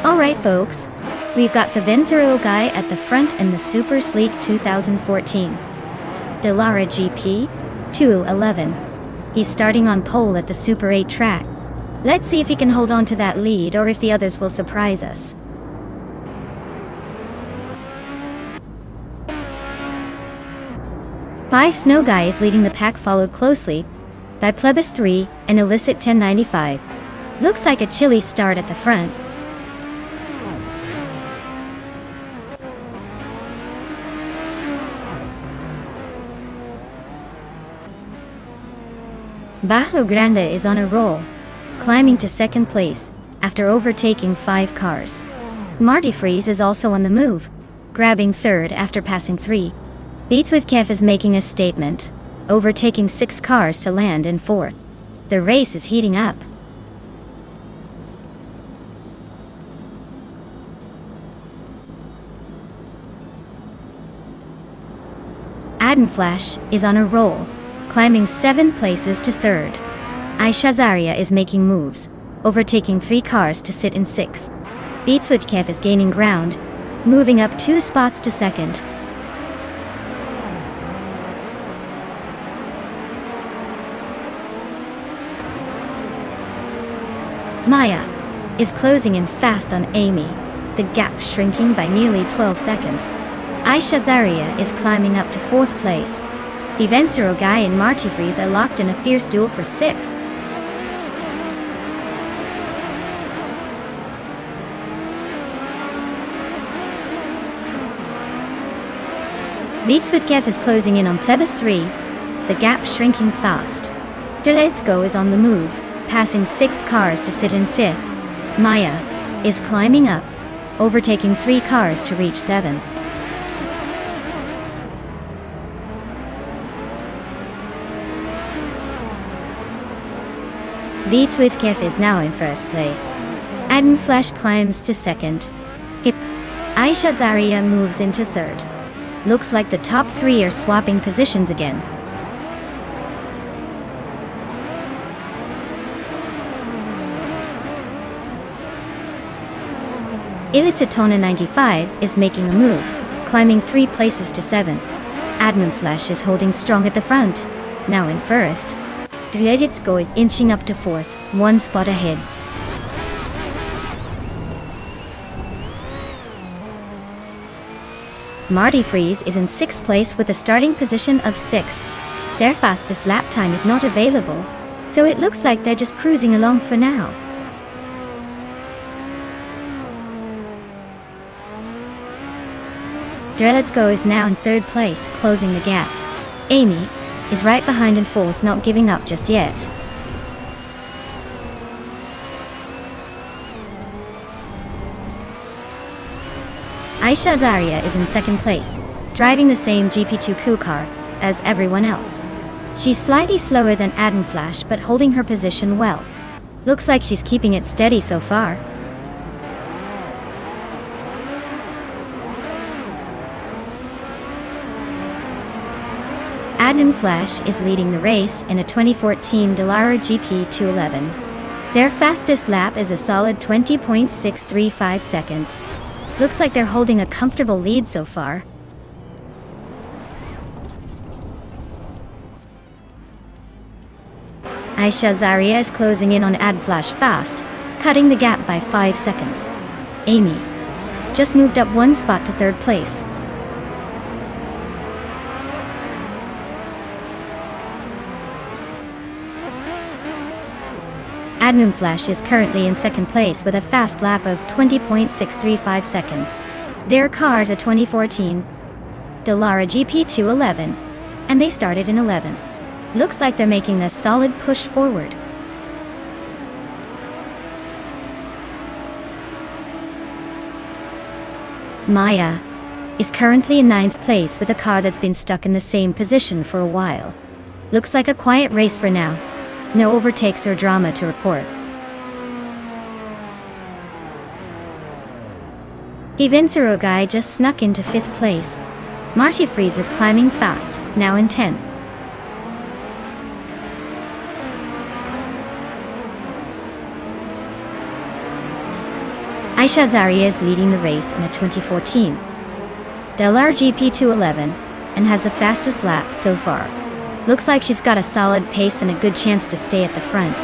Alright folks, we've got the Venzero guy at the front in the super sleek 2014 Dallara GP 211. He's starting on pole at the Super 8 track. Let's see if he can hold on to that lead or if the others will surprise us. Five Snow Guy is leading the pack, followed closely by Plebis 3 and Illicit 1095. Looks like a chilly start at the front. Bajo Grande is on a roll, climbing to second place after overtaking 5 cars. Marty Freeze is also on the move, grabbing third after passing 3. Beats with Kef is making a statement, overtaking 6 cars to land in 4th. The race is heating up. Aden Flash is on a roll, climbing 7 places to 3rd. Aisha Zaria is making moves, overtaking 3 cars to sit in 6th. Beats with Kef is gaining ground, moving up 2 spots to 2nd. Maya is closing in fast on Amy, the gap shrinking by nearly 12 seconds. Aisha Zaria is climbing up to 4th place. The Vencero Guy and Marty Freeze are locked in a fierce duel for 6th. Leedswitkev is closing in on Plebis 3, the gap shrinking fast. Deletsko is on the move, passing 6 cars to sit in 5th. Maya is climbing up, overtaking 3 cars to reach 7th. Leedswitkev is now in 1st place. Adam Flash climbs to 2nd. Aisha Zaria moves into 3rd. Looks like the top 3 are swapping positions again. Ilicitona 95 is making a move, climbing 3 places to 7. Admin Flash is holding strong at the front, now in 1st. Dreditsko is inching up to 4th, 1 spot ahead. Marty Freeze is in 6th place with a starting position of 6th. Their fastest lap time is not available, so it looks like they're just cruising along for now. Dreletsko is now in 3rd place, closing the gap. Amy is right behind in 4th, not giving up just yet. Aisha Zaria is in 2nd place, driving the same GP2 Coup car as everyone else. She's slightly slower than Adam Flash but holding her position well. Looks like she's keeping it steady so far. Adam Flash is leading the race in a 2014 Dallara GP 211. Their fastest lap is a solid 20.635 seconds. Looks like they're holding a comfortable lead so far. Aisha Zaria is closing in on Ad Flash fast, cutting the gap by 5 seconds. Amy just moved up 1 spot to 3rd place. Admin Flash is currently in 2nd place with a fast lap of 20.635 seconds. Their car's a 2014 Dallara GP 211, and they started in 11th. Looks like they're making a solid push forward. Maya is currently in 9th place with a car that's been stuck in the same position for a while. Looks like a quiet race for now. No overtakes or drama to report. The Vencero Guy just snuck into 5th place. Marty Freeze is climbing fast, now in 10th. Aisha Zaria is leading the race in a 2014 Dallara GP 211 and has the fastest lap so far. Looks like she's got a solid pace and a good chance to stay at the front.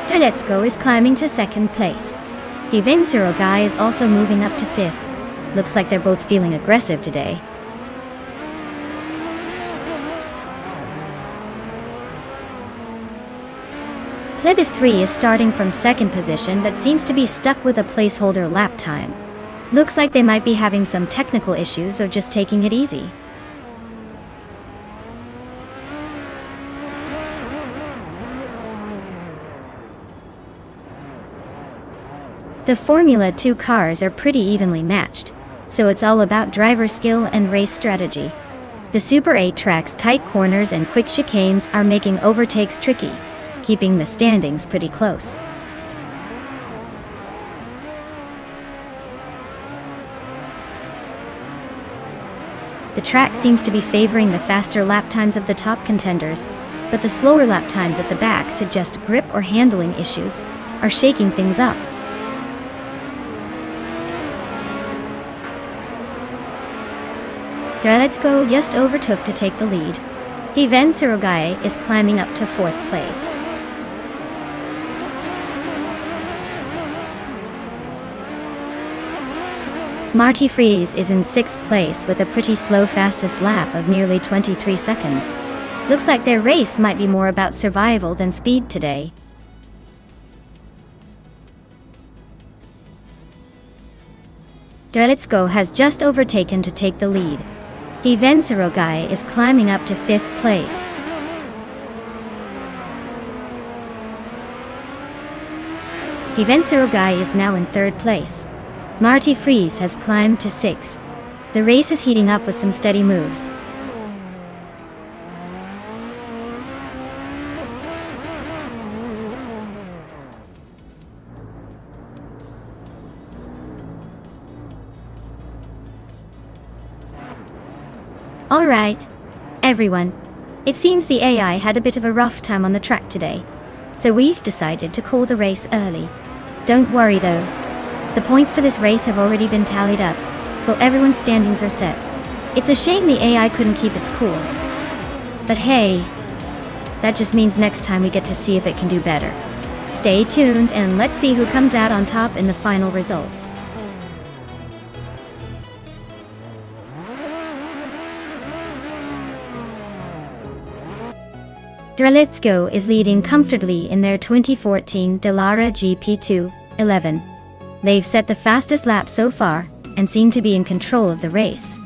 Deletsko is climbing to 2nd place. The Vencero Guy is also moving up to 5th. Looks like they're both feeling aggressive today. Plebis 3 is starting from 2nd position but seems to be stuck with a placeholder lap time. Looks like they might be having some technical issues or just taking it easy. The Formula 2 cars are pretty evenly matched, so it's all about driver skill and race strategy. The Super 8 track's tight corners and quick chicanes are making overtakes tricky, keeping the standings pretty close. The track seems to be favoring the faster lap times of the top contenders, but the slower lap times at the back suggest grip or handling issues are shaking things up. just overtook to take the lead. The Vencero Guy is climbing up to 4th place. Marty Freeze is in 6th place with a pretty slow fastest lap of nearly 23 seconds. Looks like their race might be more about survival than speed today. Drelitsko has just overtaken to take the lead. Ivenserogai is climbing up to 5th place. Ivenserogai is now in 3rd place. Marty Freeze has climbed to 6th. The race is heating up with some steady moves. Alright, everyone. It seems the AI had a bit of a rough time on the track today, so we've decided to call the race early. Don't worry though. The points for this race have already been tallied up, so everyone's standings are set. It's a shame the AI couldn't keep its cool. But hey, that just means next time we get to see if it can do better. Stay tuned and let's see who comes out on top in the final results. Drelitsko is leading comfortably in their 2014 Delara GP2-11. They've set the fastest lap so far, and seem to be in control of the race.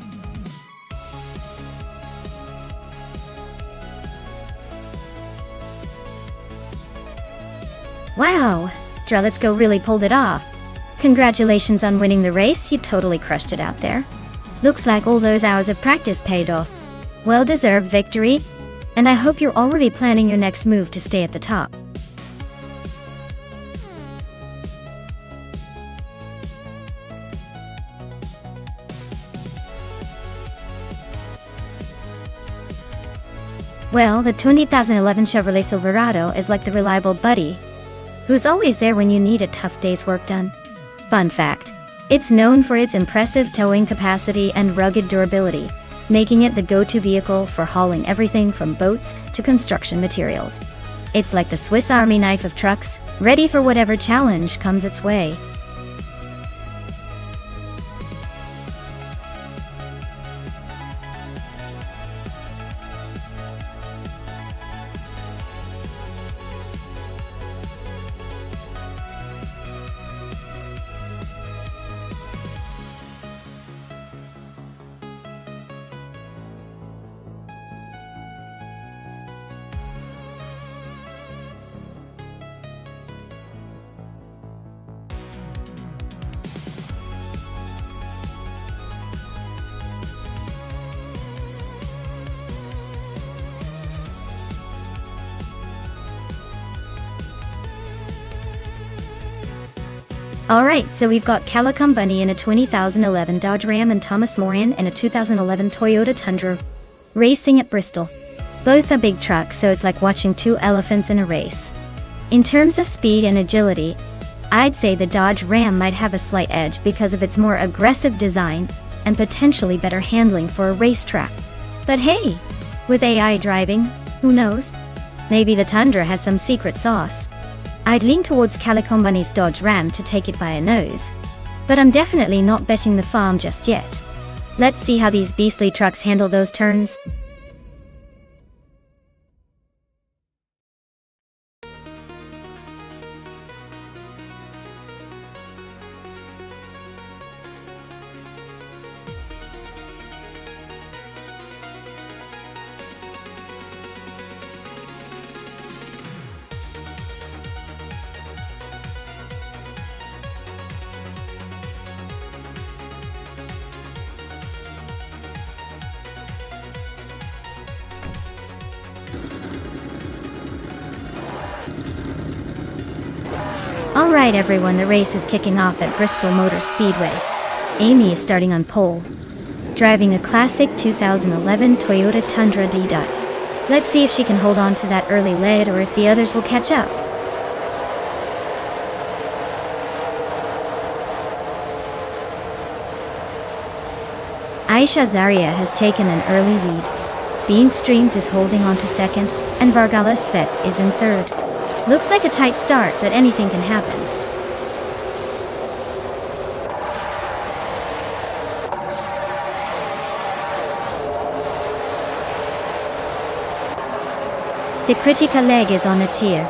Wow, Drelitsko really pulled it off. Congratulations on winning the race, you totally crushed it out there. Looks like all those hours of practice paid off. Well-deserved victory. And I hope you're already planning your next move to stay at the top. Well, the 2011 Chevrolet Silverado is like the reliable buddy, who's always there when you need a tough day's work done. Fun fact, it's known for its impressive towing capacity and rugged durability, making it the go-to vehicle for hauling everything from boats to construction materials. It's like the Swiss Army knife of trucks, ready for whatever challenge comes its way. Alright, so we've got Calicum Bunny in a 2011 Dodge Ram and Thomas Moran in a 2011 Toyota Tundra, racing at Bristol. Both are big trucks, so it's like watching two elephants in a race. In terms of speed and agility, I'd say the Dodge Ram might have a slight edge because of its more aggressive design and potentially better handling for a racetrack. But hey, with AI driving, who knows? Maybe the Tundra has some secret sauce. I'd lean towards Calicum Bunny's Dodge Ram to take it by a nose. But I'm definitely not betting the farm just yet. Let's see how these beastly trucks handle those turns. Alright everyone, the race is kicking off at Bristol Motor Speedway. Amy is starting on pole, driving a classic 2011 Toyota Tundra D. Let's see if she can hold on to that early lead or if the others will catch up. Aisha Zaria has taken an early lead. Bean Streams is holding on to second, and Vargala Svet is in third. Looks like a tight start, but anything can happen. The Kritika leg is on a tear,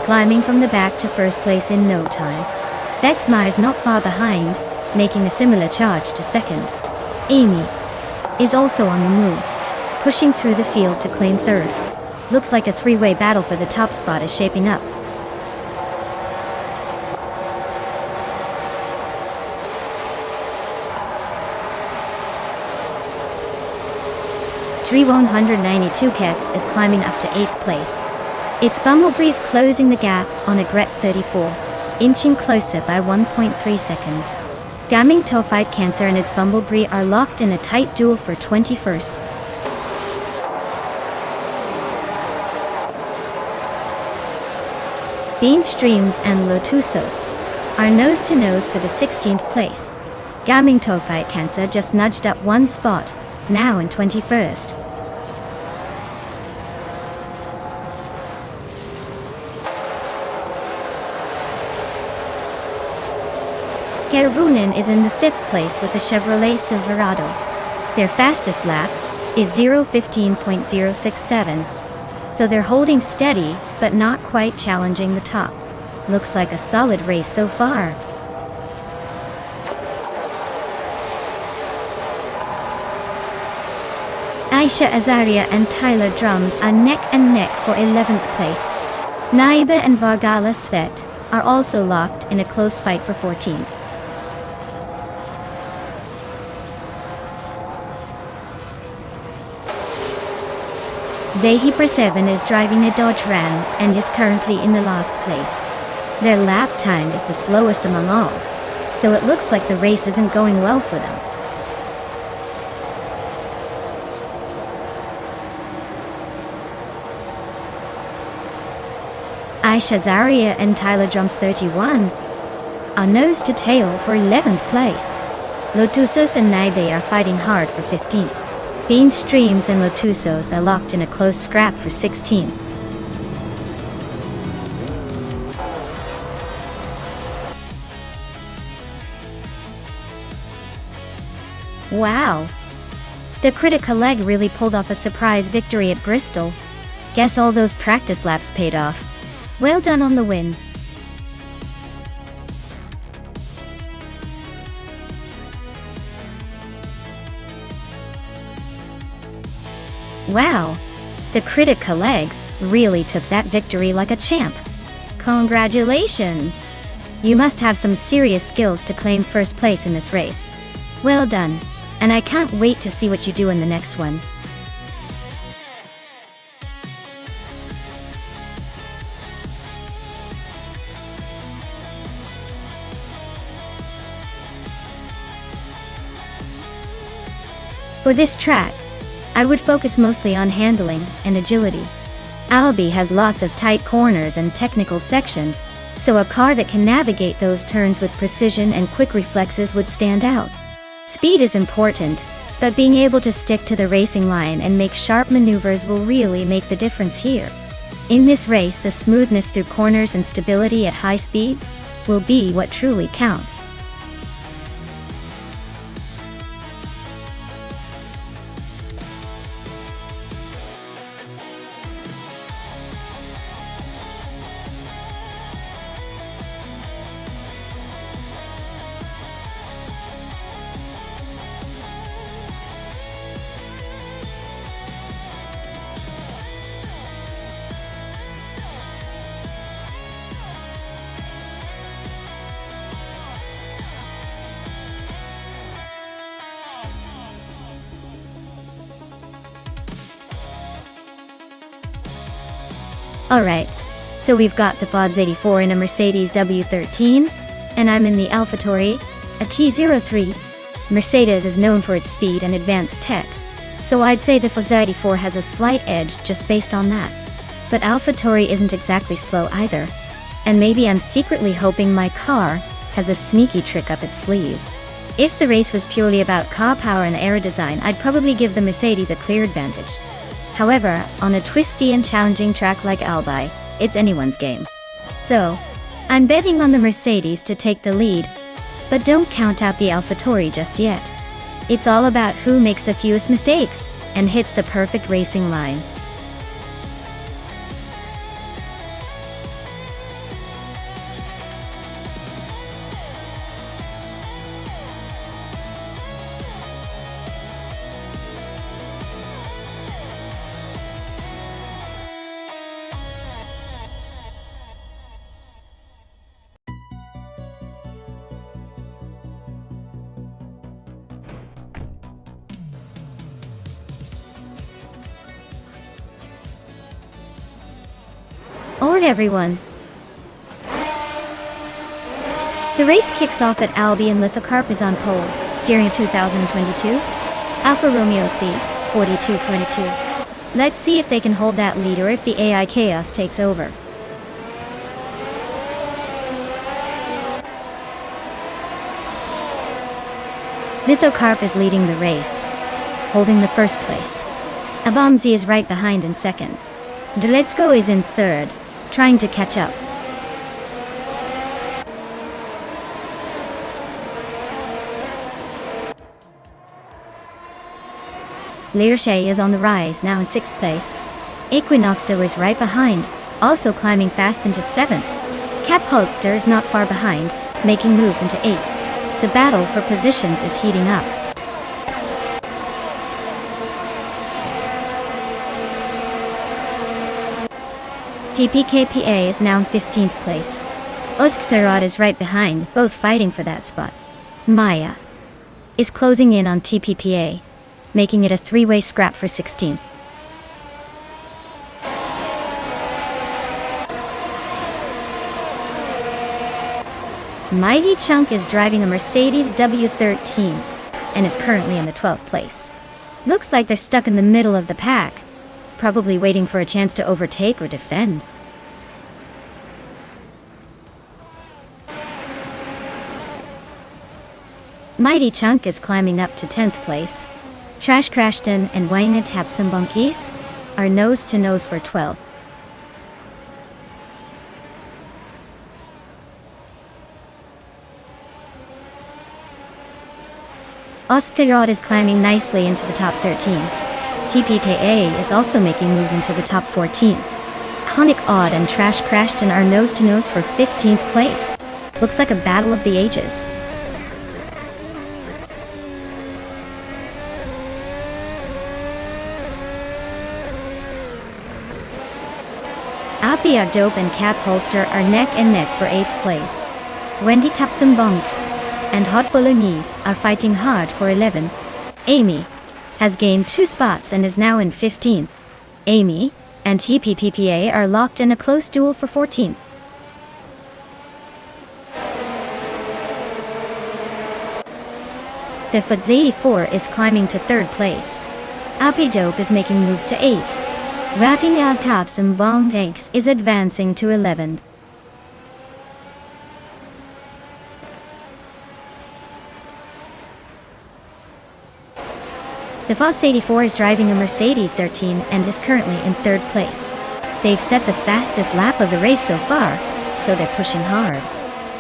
climbing from the back to first place in no time. Vexmar is not far behind, making a similar charge to second. Amy is also on the move, pushing through the field to claim third. Looks like a three-way battle for the top spot is shaping up. Tree 192 Kex is climbing up to 8th place. Its Bumblebee's closing the gap on Agret's 34, inching closer by 1.3 seconds. Gaming Tophyte Cancer and its Bumblebee are locked in a tight duel for 21st. Bean Streams and Lotusos are nose-to-nose for the 16th place. Gaming Tophyte Cancer just nudged up one spot, now in 21st. Kerunen is in the 5th place with the Chevrolet Silverado. Their fastest lap is 0:15.067, so they're holding steady, but not quite challenging the top. Looks like a solid race so far. Aisha Azaria and Tyler Drums are neck and neck for 11th place. Naiba and Vargala Svet are also locked in a close fight for 14th. Vehi Perseven is driving a Dodge Ram and is currently in the last place. Their lap time is the slowest among all, so it looks like the race isn't going well for them. Aisha Zaria and Tyler Drums 31 are nose to tail for 11th place. Lotusos and Naibe are fighting hard for 15th. Bean Streams and Lotusos are locked in a close scrap for 16th. Wow! The Kritika leg really pulled off a surprise victory at Bristol. Guess all those practice laps paid off. Well done on the win. Wow! The Kritika leg really took that victory like a champ. Congratulations! You must have some serious skills to claim first place in this race. Well done, and I can't wait to see what you do in the next one. For this track, I would focus mostly on handling and agility. Albi has lots of tight corners and technical sections, so a car that can navigate those turns with precision and quick reflexes would stand out. Speed is important, but being able to stick to the racing line and make sharp maneuvers will really make the difference here. In this race, the smoothness through corners and stability at high speeds will be what truly counts. Alright, so we've got the FODS 84 in a Mercedes W13, and I'm in the AlphaTauri, a T03. Mercedes is known for its speed and advanced tech, so I'd say the FODS 84 has a slight edge just based on that. But AlphaTauri isn't exactly slow either, and maybe I'm secretly hoping my car has a sneaky trick up its sleeve. If the race was purely about car power and aero design, I'd probably give the Mercedes a clear advantage. However, on a twisty and challenging track like Albi, it's anyone's game. So, I'm betting on the Mercedes to take the lead, but don't count out the AlphaTauri just yet. It's all about who makes the fewest mistakes and hits the perfect racing line. Alright everyone. The race kicks off at Albi and Lithocarp is on pole, steering 2022. Alfa Romeo C, 4222. Let's see if they can hold that lead or if the AI chaos takes over. Lithocarp is leading the race, holding the first place. Abomzi is right behind in second. Deletsko is in third, trying to catch up. Learshay is on the rise, now in 6th place. Equinoxto is right behind, also climbing fast into 7th. Cap Holster is not far behind, making moves into 8th. The battle for positions is heating up. TPKPA is now in 15th place. Oskserod is right behind, both fighting for that spot. Maya is closing in on TPPA, making it a 3-way scrap for 16th. Mighty Chunk is driving a Mercedes W13 and is currently in the 12th place. Looks like they're stuck in the middle of the pack, probably waiting for a chance to overtake or defend. Mighty Chunk is climbing up to 10th place. Trash Crashton and Wayne Tapsambunkis are nose to nose for 12. Osterod is climbing nicely into the top 13. TPKA is also making moves into the top 14. Honic Odd and Trash Crashton are nose to nose for 15th place. Looks like a battle of the ages. Apia Dope and Cap Holster are neck and neck for 8th place. Wendy Tapsambunks and Hot Bolognese are fighting hard for 11th. Amy has gained 2 spots and is now in 15th. Amy and TPPPA are locked in a close duel for 14th. The Foots 84 is climbing to 3rd place. Api Dope is making moves to 8th. Ratting out Tops and Bong Tanks is advancing to 11th. The Fox 84 is driving a Mercedes 13 and is currently in 3rd place. They've set the fastest lap of the race so far, so they're pushing hard.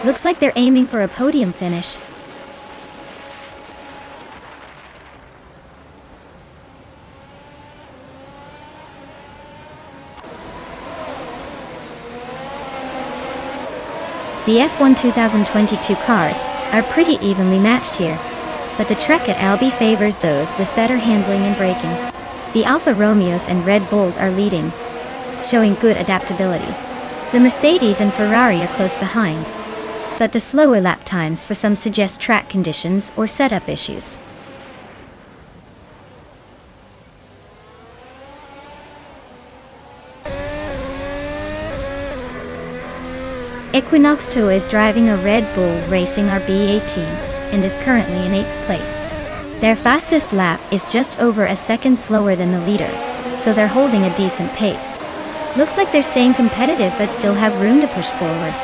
Looks like they're aiming for a podium finish. The F1 2022 cars are pretty evenly matched here, but the Trek at Albi favors those with better handling and braking. The Alfa Romeos and Red Bulls are leading, showing good adaptability. The Mercedes and Ferrari are close behind, but the slower lap times for some suggest track conditions or setup issues. Equinox 2 is driving a Red Bull Racing RB18 and is currently in 8th place. Their fastest lap is just over a second slower than the leader, so they're holding a decent pace. Looks like they're staying competitive but still have room to push forward.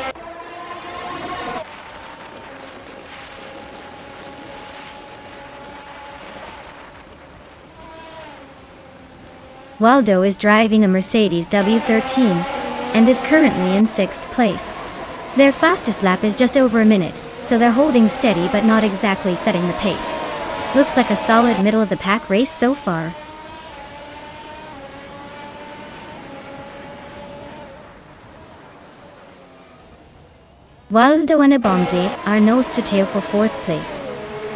Waldo is driving a Mercedes W13 and is currently in 6th place. Their fastest lap is just over a minute, so they're holding steady but not exactly setting the pace. Looks like a solid middle-of-the-pack race so far. Waldo and Abomzi are nose-to-tail for 4th place.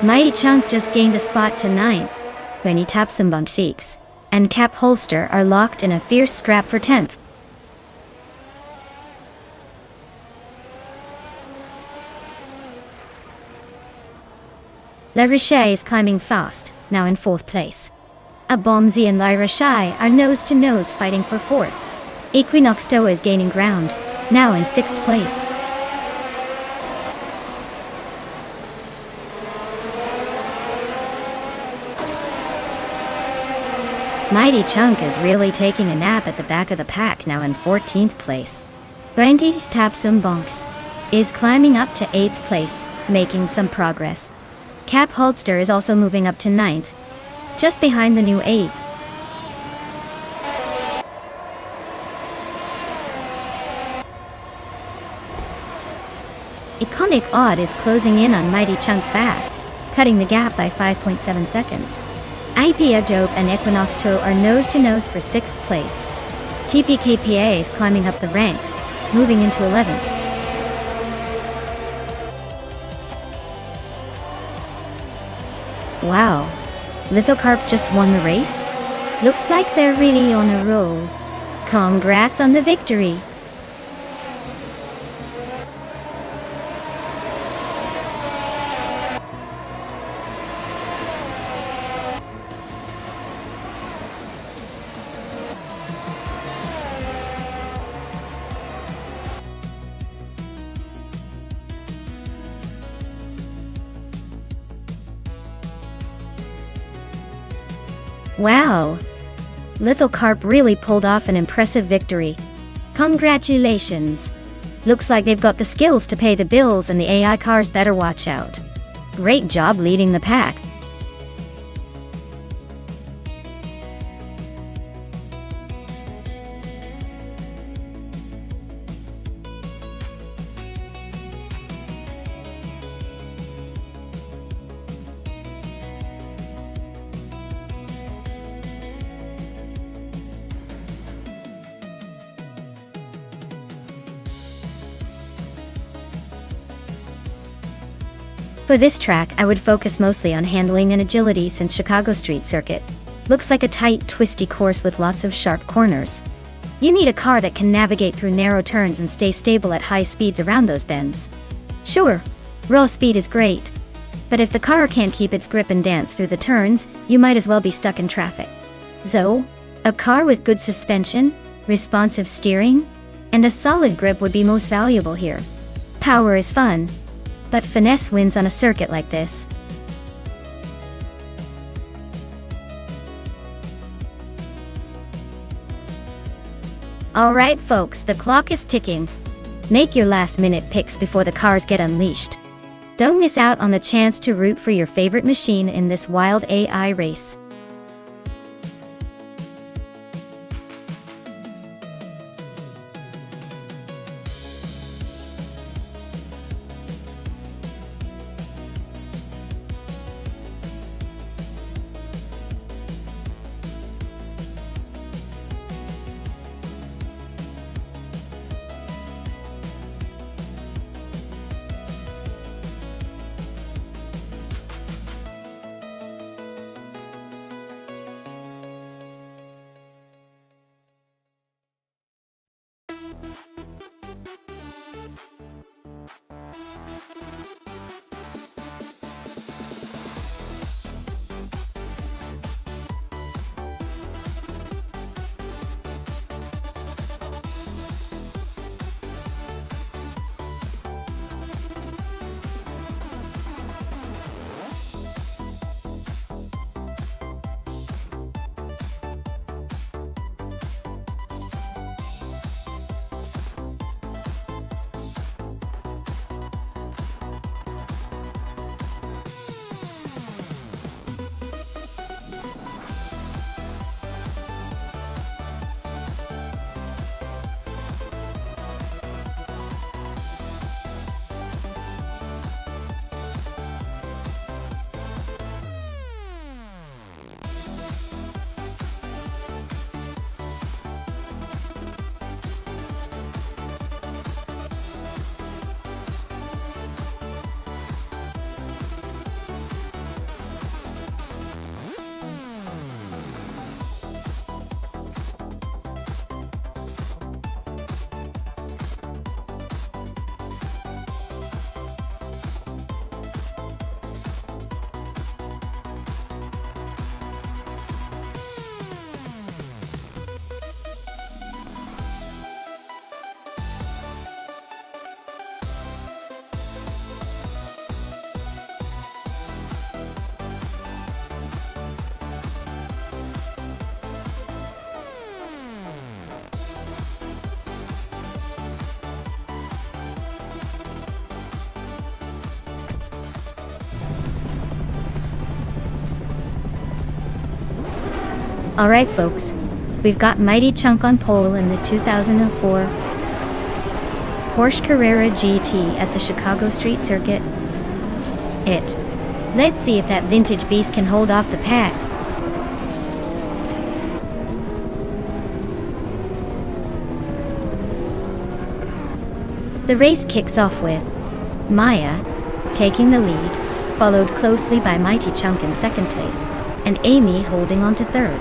Mighty Chunk just gained a spot to 9th, when he taps some bunk 6, and Cap Holster are locked in a fierce scrap for 10th. La Richey is climbing fast, now in 4th place. Abomzi and La Richey are nose-to-nose fighting for 4th. Equinox Toa is gaining ground, now in 6th place. Mighty Chunk is really taking a nap at the back of the pack, now in 14th place. Brandy's Tapsum Bonks is climbing up to 8th place, making some progress. Cap Holster is also moving up to 9th, just behind the new 8. Iconic Odd is closing in on Mighty Chunk fast, cutting the gap by 5.7 seconds. IPA Dope and Equinox Toe are nose to nose for 6th place. TPKPA is climbing up the ranks, moving into 11th. Wow, Lithocarp just won the race? Looks like they're really on a roll. Congrats on the victory! Wow! Lithocarp really pulled off an impressive victory. Congratulations! Looks like they've got the skills to pay the bills and the AI cars better watch out. Great job leading the pack. For this track, I would focus mostly on handling and agility since Chicago Street Circuit looks like a tight, twisty course with lots of sharp corners. You need a car that can navigate through narrow turns and stay stable at high speeds around those bends. Sure, raw speed is great, but if the car can't keep its grip and dance through the turns, you might as well be stuck in traffic. So, a car with good suspension, responsive steering, and a solid grip would be most valuable here. Power is fun, but finesse wins on a circuit like this. Alright folks, the clock is ticking. Make your last minute picks before the cars get unleashed. Don't miss out on the chance to root for your favorite machine in this wild AI race. Alright folks, we've got Mighty Chunk on pole in the 2004 Porsche Carrera GT at the Chicago Street Circuit. Let's see if that vintage beast can hold off the pack. The race kicks off with Maya taking the lead, followed closely by Mighty Chunk in second place, and Amy holding on to third.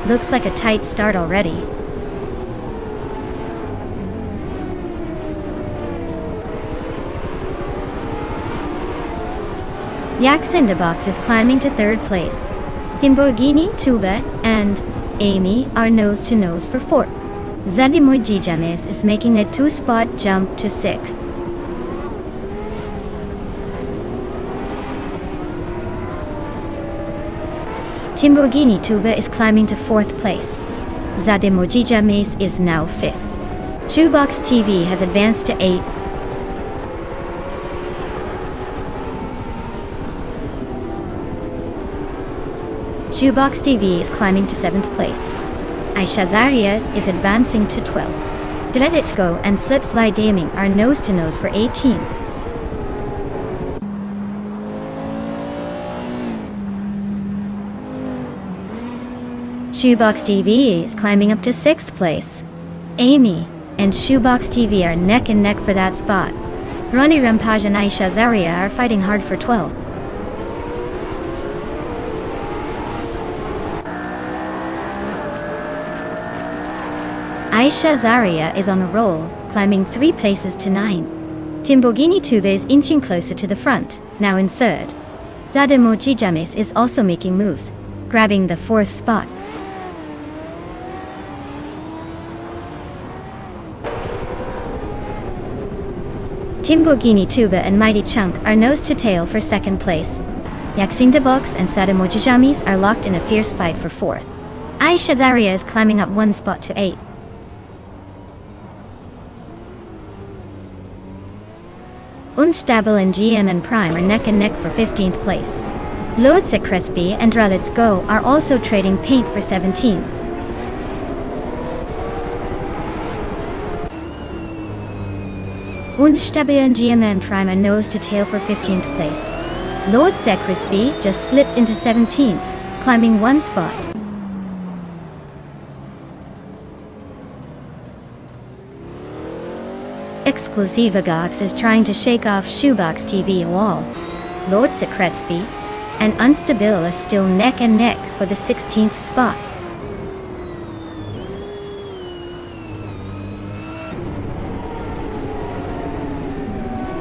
Looks like a tight start already. Jack-in-the-Box is climbing to third place. Timborghini, Tuba, and Amy are nose-to-nose for fourth. Zadimoy Gijames is making a two-spot jump to sixth. Timborghini Tuba is climbing to fourth place. Zadimoy Gijames is now fifth. Shoebox TV has advanced to eighth. Shoebox TV is climbing to 7th place. Aisha Zaria is advancing to 12th. Let's Go and Slip Slide Gaming are nose-to-nose for 18. Shoebox TV is climbing up to 6th place. Amy and Shoebox TV are neck and neck for that spot. Ronnie Rampage and Aisha Zaria are fighting hard for 12th. Aisha Zaria is on a roll, climbing 3 places to 9. Timborghini Tuba is inching closer to the front, now in third. Zadimoy Gijames is also making moves, grabbing the 4th spot. Timborghini Tuba and Mighty Chunk are nose to tail for 2nd place. Jack-in-the-Box and Zadimoy Gijames are locked in a fierce fight for 4th. Aisha Zaria is climbing up 1 spot to 8. Unstable and GM and Prime are neck and neck for 15th place. Loads at Crespi and Let's Go are also trading paint for 17. Unstable and GM and Prime are nose to tail for 15th place. Loads at Crespi just slipped into 17th, climbing 1 spot. Exclusiva Gox is trying to shake off Shoebox TV wall. Lord Secretsby and Unstable are still neck and neck for the 16th spot.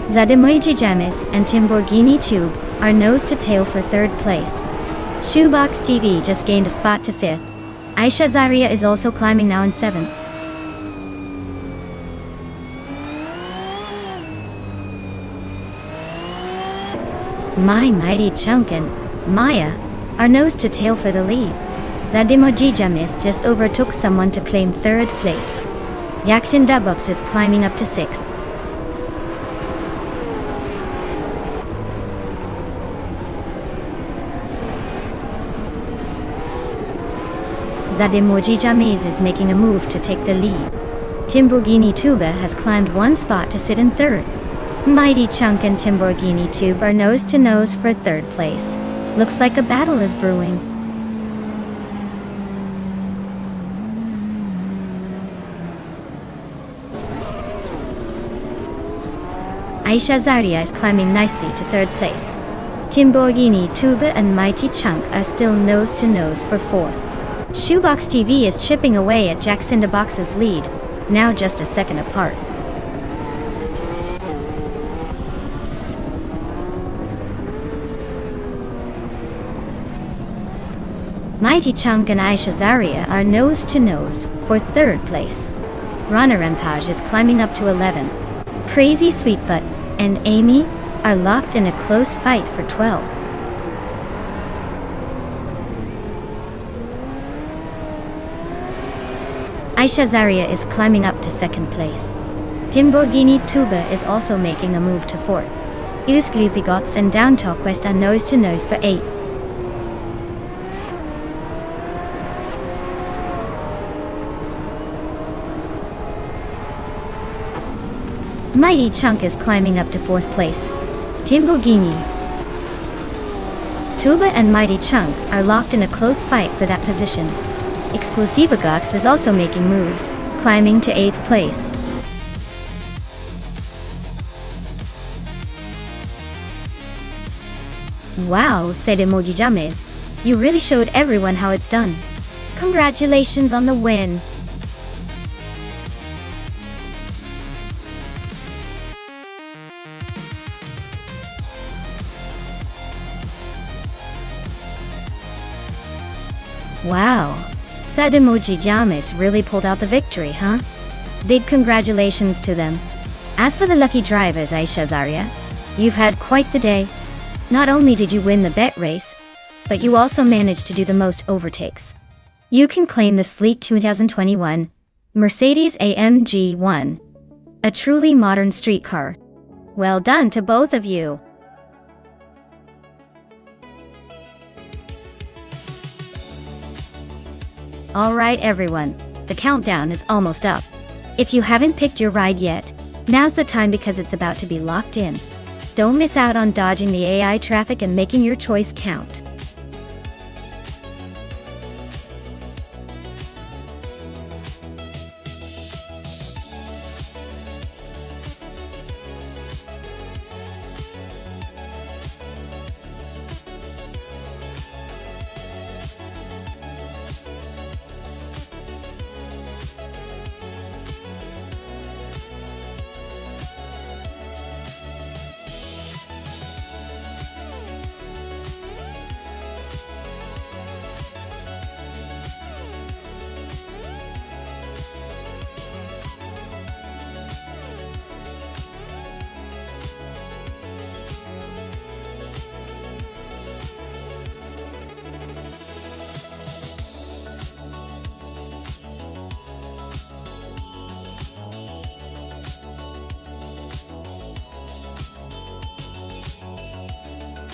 Zadimoy Gijames and Timborghini Tube are nose to tail for 3rd place. Shoebox TV just gained a spot to 5th. Aisha Zaria is also climbing now in 7th. My Mighty Chunk and Maya are nose to tail for the lead. Zadimoy Gijames just overtook someone to claim 3rd place. Jack-in-the-Box is climbing up to 6th. Zadimoy Gijames is making a move to take the lead. Timborghini Tuba has climbed 1 spot to sit in 3rd. Mighty Chunk and Timborghini Tube are nose to nose for 3rd place. Looks like a battle is brewing. Aisha Zaria is climbing nicely to 3rd place. Timborghini Tuba and Mighty Chunk are still nose to nose for 4th. Shoebox TV is chipping away at Jack-in-the-Box's lead, now just a second apart. Mighty Chunk and Aisha Zaria are nose to nose for 3rd place. Rana Rampage is climbing up to 11. Crazy Sweetbutt and Amy are locked in a close fight for 12. Aisha Zaria is climbing up to 2nd place. Timborghini Tuba is also making a move to 4th. Usglizigots and Down Talk West are nose to nose for 8. Mighty Chunk is climbing up to 4th place. Timbogini. Tuba and Mighty Chunk are locked in a close fight for that position. Exclusivagox is also making moves, climbing to 8th place. Wow, said Emoji James. You really showed everyone how it's done. Congratulations on the win. Wow, said Emoji James really pulled out the victory, huh? Big congratulations to them. As for the lucky drivers, Aisha Zaria, you've had quite the day. Not only did you win the bet race, but you also managed to do the most overtakes. You can claim the sleek 2021 Mercedes-AMG 1, a truly modern street car. Well done to both of you. Alright everyone, the countdown is almost up. If you haven't picked your ride yet, now's the time because it's about to be locked in. Don't miss out on dodging the AI traffic and making your choice count.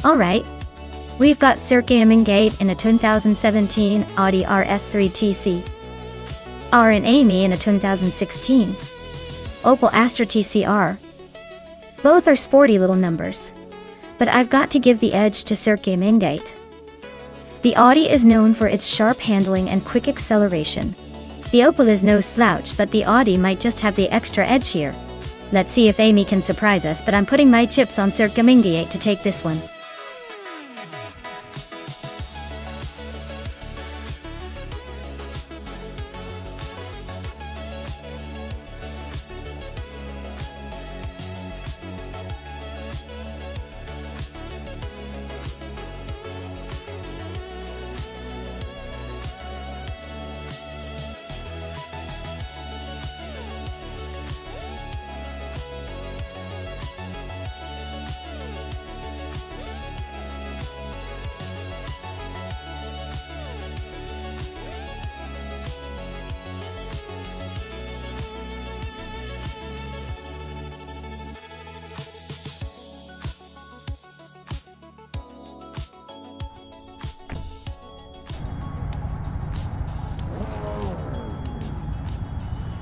Alright, we've got Sergey Mingate in a 2017 Audi RS3 TC, R and Amy in a 2016 Opel Astra TCR. Both are sporty little numbers, but I've got to give the edge to Sergey Mingate. The Audi is known for its sharp handling and quick acceleration. The Opel is no slouch, but the Audi might just have the extra edge here. Let's see if Amy can surprise us, but I'm putting my chips on Sergey Mingate to take this one.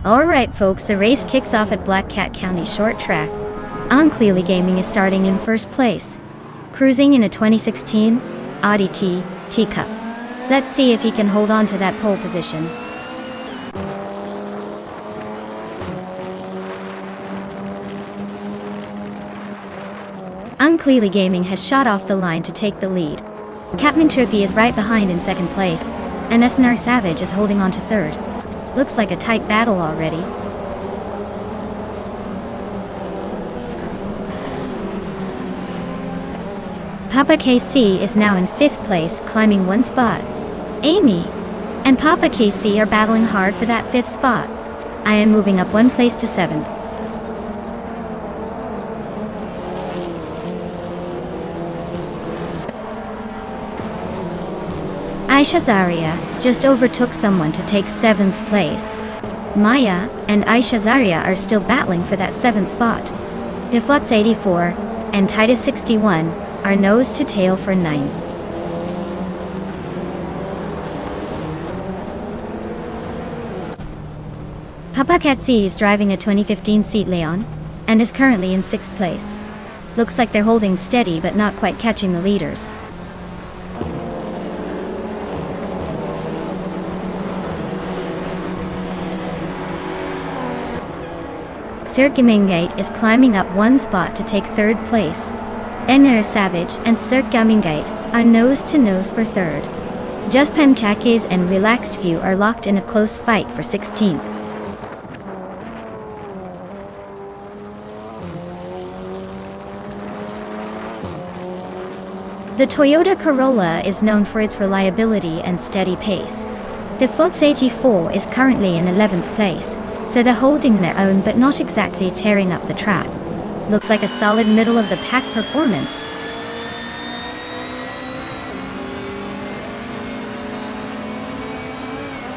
Alright folks, the race kicks off at Black Cat County Short Track. Unclearly Gaming is starting in 1st place, cruising in a 2016 Audi Teacup. Let's see if he can hold on to that pole position. Unclearly Gaming has shot off the line to take the lead. Captain Trippy is right behind in 2nd place, and SNR Savage is holding on to 3rd. Looks like a tight battle already. Papa KC is now in 5th place, climbing 1 spot. Amy and Papa KC are battling hard for that 5th spot. I am moving up 1 place to 7th. Aisha Zaria just overtook someone to take 7th place. Maya and Aisha Zaria are still battling for that 7th spot. Deflux 84 and Titus 61 are nose to tail for 9th. Papa Cat C is driving a 2015 Seat Leon. and is currently in 6th place. Looks like they're holding steady but not quite catching the leaders. Sir Gamingate is climbing up one spot to take 3rd place. Ener Savage and Sir Gamingate are nose to nose for 3rd. Just Panchakes and Relaxed View are locked in a close fight for 16th. The Toyota Corolla is known for its reliability and steady pace. The Fox AG4 is currently in 11th place, so they're holding their own but not exactly tearing up the track. Looks like a solid middle of the pack performance.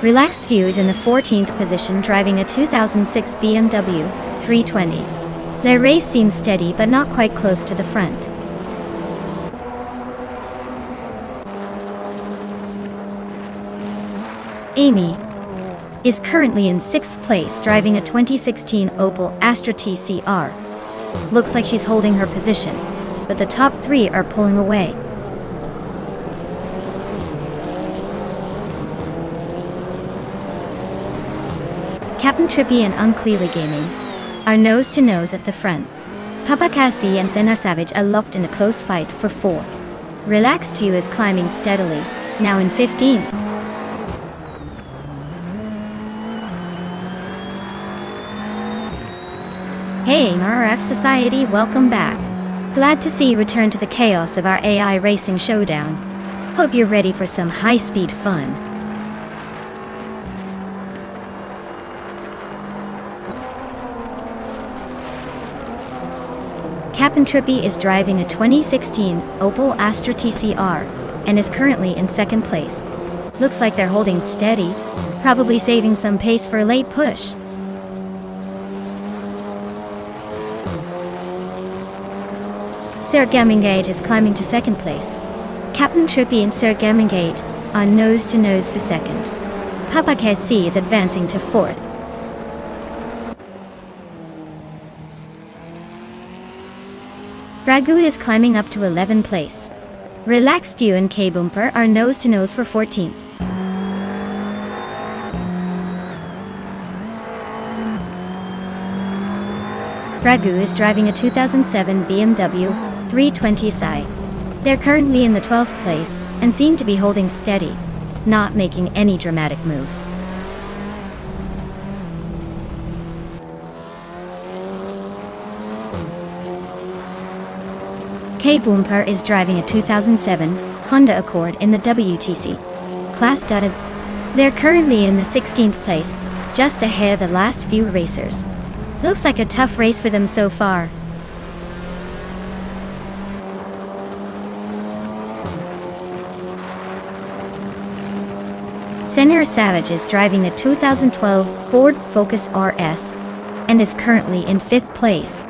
Relaxed View is in the 14th position driving a 2006 BMW 320. Their race seems steady but not quite close to the front. Amy is currently in 6th place driving a 2016 Opel Astra TCR. Looks like she's holding her position, but the top 3 are pulling away. Captain Trippy and Unclearly Gaming are nose to nose at the front. Papa Cassie and Senar Savage are locked in a close fight for 4th. Relaxed View is climbing steadily, now in 15th. Hey RF Society, welcome back. Glad to see you return to the chaos of our AI racing showdown. Hope you're ready for some high-speed fun. Captain Trippy is driving a 2016 Opel Astra TCR and is currently in 2nd place. Looks like they're holding steady, probably saving some pace for a late push. Sir Gamingate is climbing to 2nd place. Captain Trippy and Sir Gamingate are nose to nose for 2nd. Papa KC is advancing to 4th. Ragu is climbing up to 11th place. Relaxed View and K-Bumper are nose to nose for 14th. Ragu is driving a 2007 BMW 320i. They're currently in the 12th place and seem to be holding steady, not making any dramatic moves. K-Bumper is driving a 2007 Honda Accord in the WTC class. They're currently in the 16th place, just ahead of the last few racers. Looks like a tough race for them so far. Senar Savage is driving a 2012 Ford Focus RS and is currently in 5th place.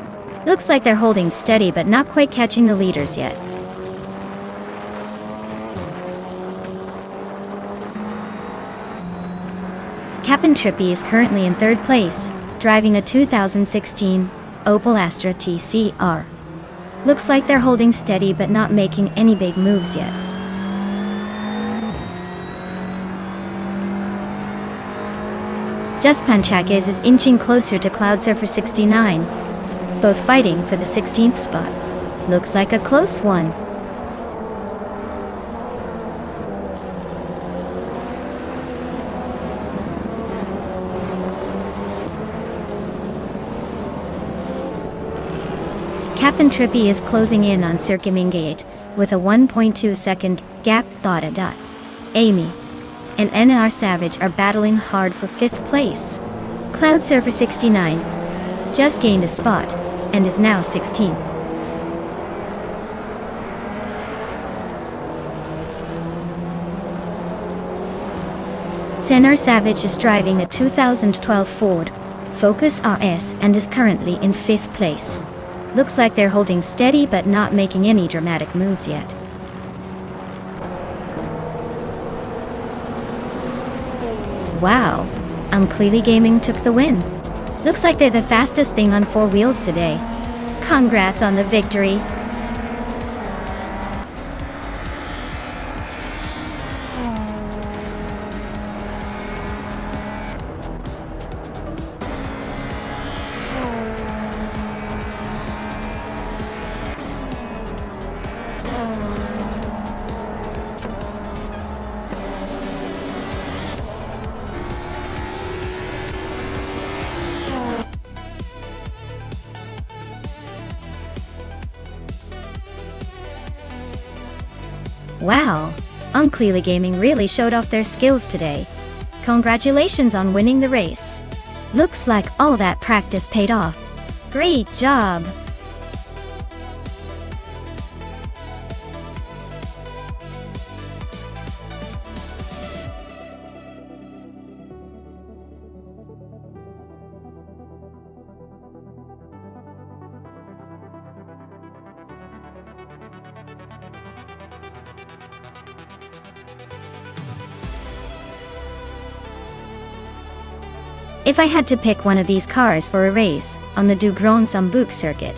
Looks like they're holding steady but not quite catching the leaders yet. Captain Trippy is currently in 3rd place, driving a 2016 Opel Astra TCR. Looks like they're holding steady but not making any big moves yet. Just Panchakes is inching closer to Cloudsurfer 69, both fighting for the 16th spot. Looks like a close one. Captain Trippy is closing in on Sir Gamingate with a 1.2 second gap. Amy and NR Savage are battling hard for 5th place. Cloudsurfer 69 just gained a spot and is now 16th. Senar Savage is driving a 2012 Ford Focus RS and is currently in 5th place. Looks like they're holding steady but not making any dramatic moves yet. Wow, Unclearly Gaming took the win. Looks like they're the fastest thing on four wheels today. Congrats on the victory. Wow, Unclearly Gaming really showed off their skills today. Congratulations on winning the race. Looks like all that practice paid off. Great job! If I had to pick one of these cars for a race on the Du Grand Sambuc circuit,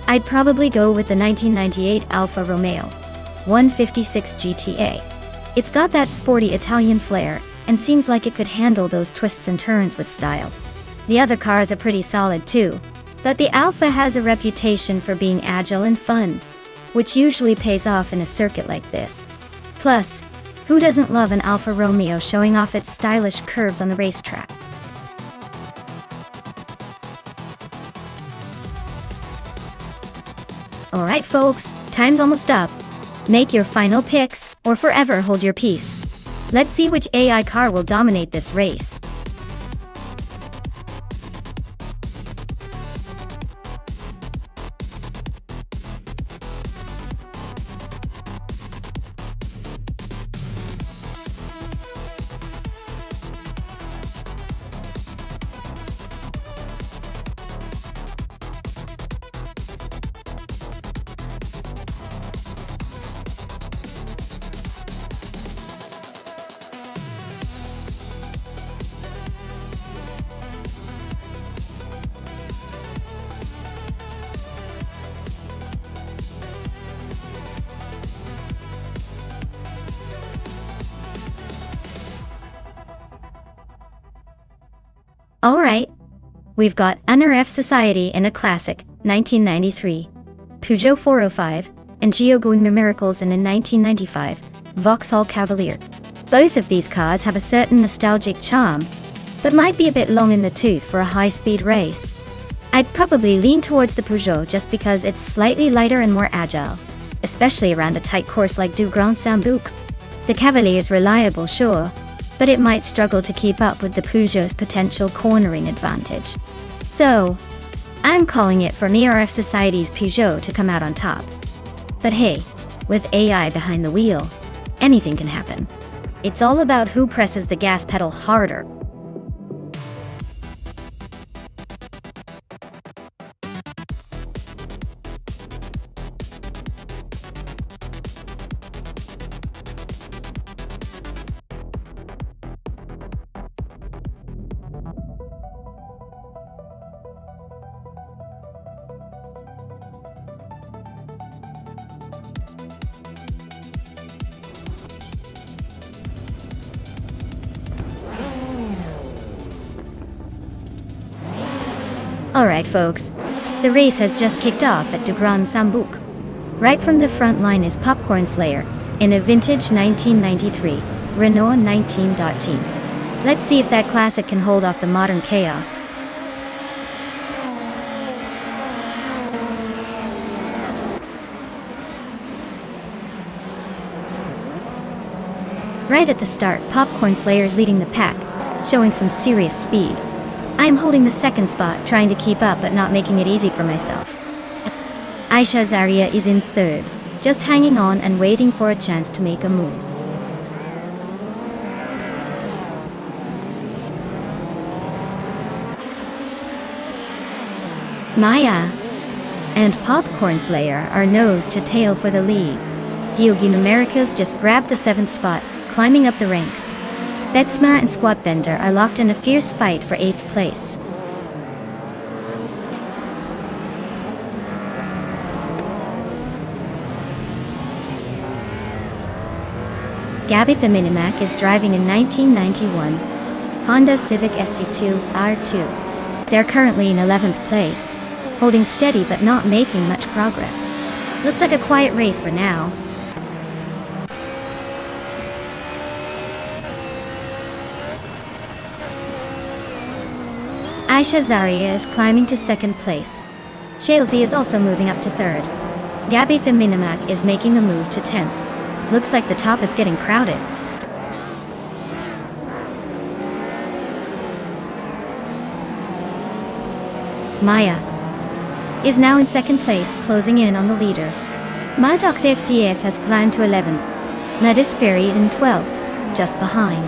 I'd probably go with the 1998 Alfa Romeo 156 GTA. It's got that sporty Italian flair and seems like it could handle those twists and turns with style. The other cars are pretty solid too, but the Alfa has a reputation for being agile and fun, which usually pays off in a circuit like this. Plus, who doesn't love an Alfa Romeo showing off its stylish curves on the racetrack? Alright folks, time's almost up. Make your final picks, or forever hold your peace. Let's see which AI car will dominate this race. Alright, we've got NRF Society in a classic, 1993, Peugeot 405, and Geogun Miracles in a 1995, Vauxhall Cavalier. Both of these cars have a certain nostalgic charm, but might be a bit long in the tooth for a high-speed race. I'd probably lean towards the Peugeot just because it's slightly lighter and more agile, especially around a tight course like Du Grand Sambuc. The Cavalier is reliable, sure, but it might struggle to keep up with the Peugeot's potential cornering advantage. So, I'm calling it for NRF Society's Peugeot to come out on top. But hey, with AI behind the wheel, anything can happen. It's all about who presses the gas pedal harder. Alright folks, the race has just kicked off at Du Grand Sambuc. Right from the front line is Popcorn Slayer in a vintage 1993 Renault 19.T. Let's see if that classic can hold off the modern chaos. Right at the start, Popcorn Slayer is leading the pack, showing some serious speed. I'm holding the second spot, trying to keep up but not making it easy for myself. Aisha Zaria is in third, just hanging on and waiting for a chance to make a move. Maya and Popcorn Slayer are nose to tail for the lead. Geogun Americas just grabbed the 7th spot, climbing up the ranks. Betsma and Squatbender are locked in a fierce fight for 8th place. Gabby the Minimac is driving a 1991 Honda Civic SC2 R2. They're currently in 11th place, holding steady but not making much progress. Looks like a quiet race for now. Aisha Zaria is climbing to 2nd place. Shalesy is also moving up to 3rd. Gabby the Minimac is making a move to 10th. Looks like the top is getting crowded. Maya is now in 2nd place, closing in on the leader. Maddox FTF has climbed to 11th. Medisperi is in 12th, just behind.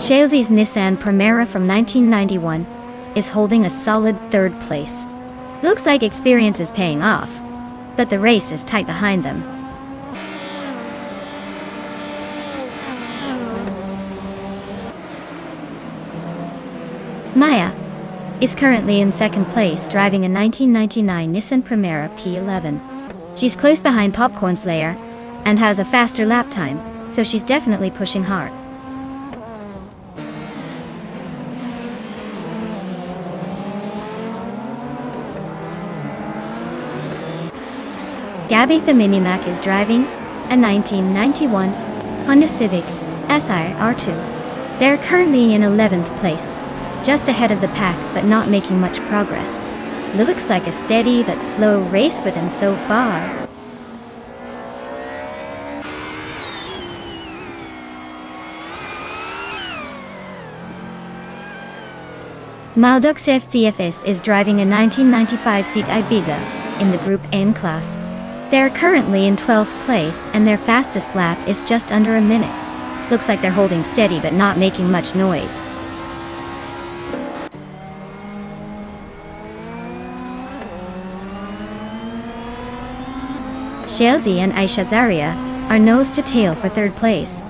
Shalesy's Nissan Primera from 1991 is holding a solid 3rd place. Looks like experience is paying off, but the race is tight behind them. Maya is currently in 2nd place, driving a 1999 Nissan Primera P11. She's close behind Popcorn Slayer and has a faster lap time, so she's definitely pushing hard. Gabby the Minimac is driving a 1991 Honda Civic Si R2. They're currently in 11th place, just ahead of the pack but not making much progress. Looks like a steady but slow race for them so far. Maldox FTFS is driving a 1995 Seat Ibiza in the Group N class. They're currently in 12th place and their fastest lap is just under a minute. Looks like they're holding steady but not making much noise. Shalesy and Aisha Zaria are nose to tail for 3rd place.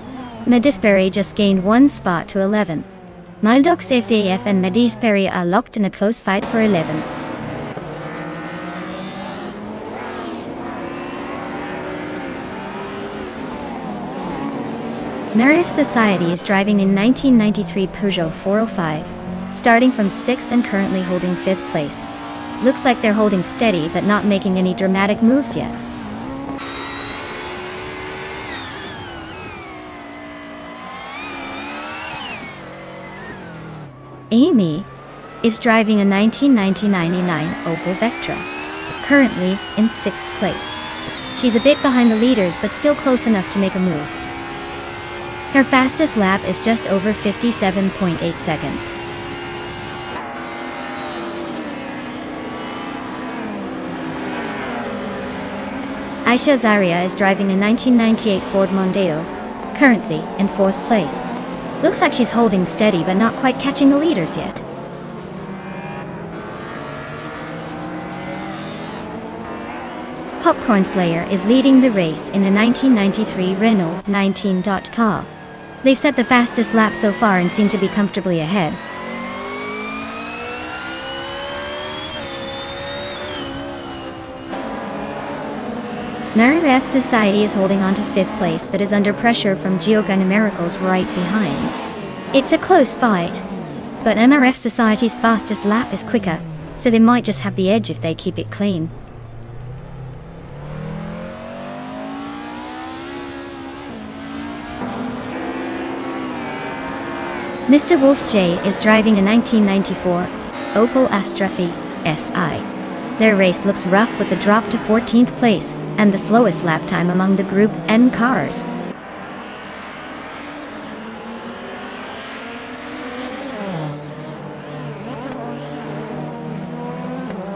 Medisperi just gained 1 spot to 11th. Maldox FTF and Medisperi are locked in a close fight for 11th. Marif Society is driving in 1993 Peugeot 405, starting from 6th and currently holding 5th place. Looks like they're holding steady but not making any dramatic moves yet. Amy is driving a 1999 Opel Vectra, currently in 6th place. She's a bit behind the leaders but still close enough to make a move. Her fastest lap is just over 57.8 seconds. Aisha Zaria is driving a 1998 Ford Mondeo, currently in 4th place. Looks like she's holding steady but not quite catching the leaders yet. Popcorn Slayer is leading the race in a 1993 Renault 19.car. They've set the fastest lap so far and seem to be comfortably ahead. Marif Society is holding on to 5th place but is under pressure from Giovanni Miracles right behind. It's a close fight, but MRF Society's fastest lap is quicker, so they might just have the edge if they keep it clean. Mr. Wolf J is driving a 1994 Opel Astra SI. Their race looks rough with a drop to 14th place and the slowest lap time among the Group N cars.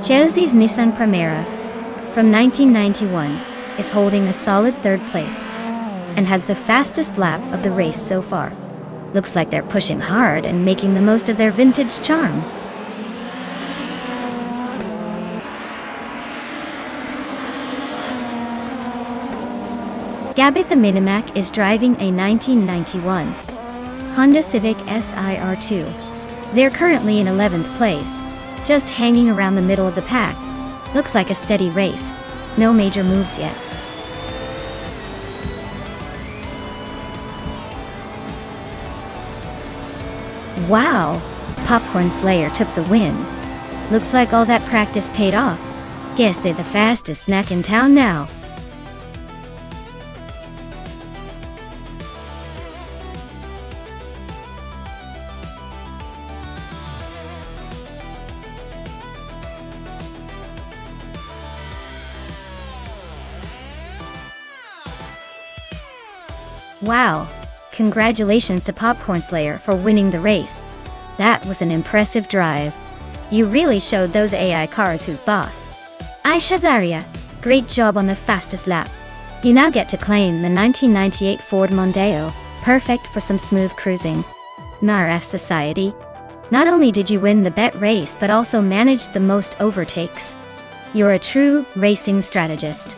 Chelsea's Nissan Primera from 1991 is holding a solid 3rd place and has the fastest lap of the race so far. Looks like they're pushing hard and making the most of their vintage charm. Gabby the Minimac is driving a 1991 Honda Civic SIR2. They're currently in 11th place, just hanging around the middle of the pack, Looks like a steady race. No major moves yet. Wow! Popcorn Slayer took the win. Looks like all that practice paid off. Guess they're the fastest snack in town now. Wow! Congratulations to Popcorn Slayer for winning the race. That was an impressive drive. You really showed those AI cars who's boss. Aisha Zaria, great job on the fastest lap. You now get to claim the 1998 Ford Mondeo, perfect for some smooth cruising. Maraf Society. Not only did you win the bet race but also managed the most overtakes. You're a true racing strategist.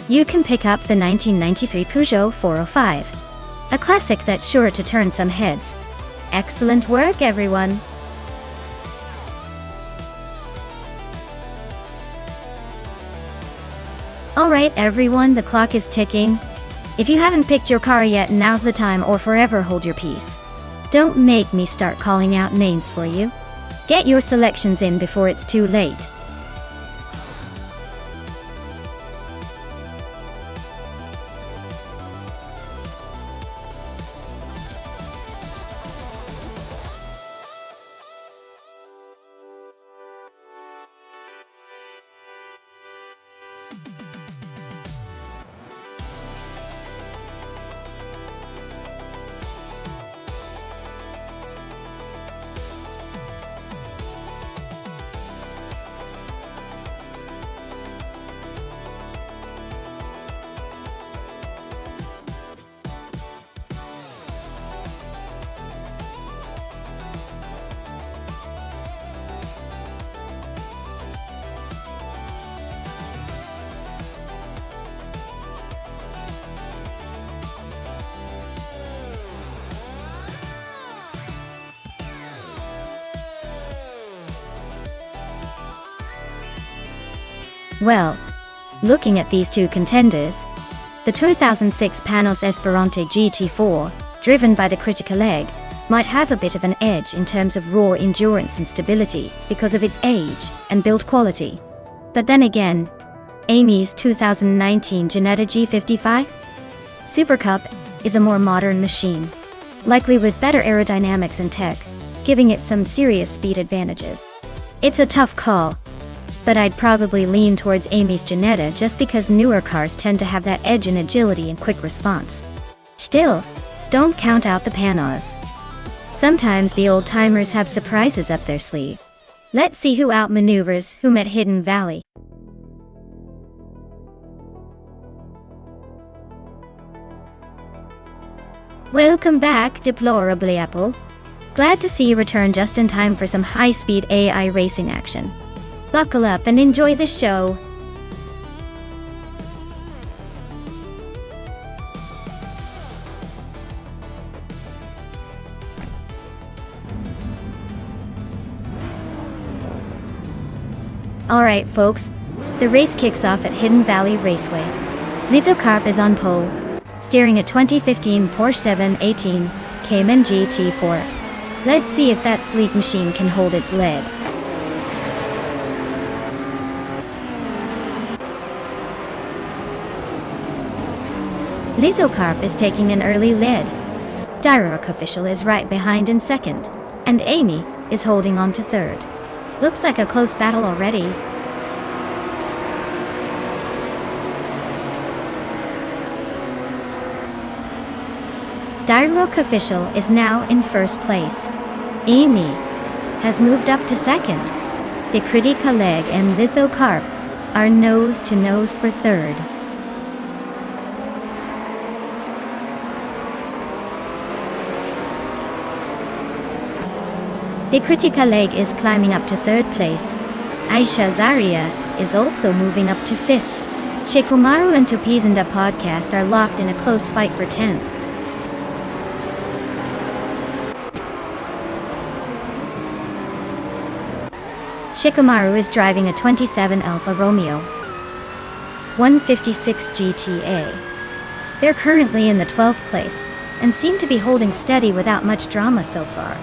You can pick up the 1993 Peugeot 405. A classic that's sure to turn some heads. Excellent work, everyone! Alright everyone, the clock is ticking. If you haven't picked your car yet, now's the time, or forever hold your peace. Don't make me start calling out names for you. Get your selections in before it's too late. Well, looking at these two contenders, the 2006 Panos Esperante GT4, driven by the Critical Egg, might have a bit of an edge in terms of raw endurance and stability because of its age and build quality. But then again, Amy's 2019 Jetta G55 Super Cup is a more modern machine, likely with better aerodynamics and tech, giving it some serious speed advantages. It's a tough call, but I'd probably lean towards Amy's Jetta just because newer cars tend to have that edge in agility and quick response. Still, don't count out the Panos. Sometimes the old-timers have surprises up their sleeve. Let's see who outmaneuvers whom at Hidden Valley. Welcome back, Deplorably Apple. Glad to see you return just in time for some high-speed AI racing action. Buckle up and enjoy the show. Alright folks, the race kicks off at Hidden Valley Raceway. Lithocarp is on pole, steering a 2015 Porsche 718 Cayman GT4. Let's see if that sleek machine can hold its lead. Lithocarp is taking an early lead. Direct Official is right behind in second, and Amy is holding on to third. Looks like a close battle already. Direct Official is now in first place. Amy has moved up to second. The Critical Egg and Lithocarp are nose to nose for third. The Critical Egg is climbing up to third place. Aisha Zaria is also moving up to fifth. Shikumaru and Topizanda Podcast are locked in a close fight for 10th. Shikamaru is driving a 27 Alfa Romeo 156 GTA. They're currently in the 12th place, and seem to be holding steady without much drama so far.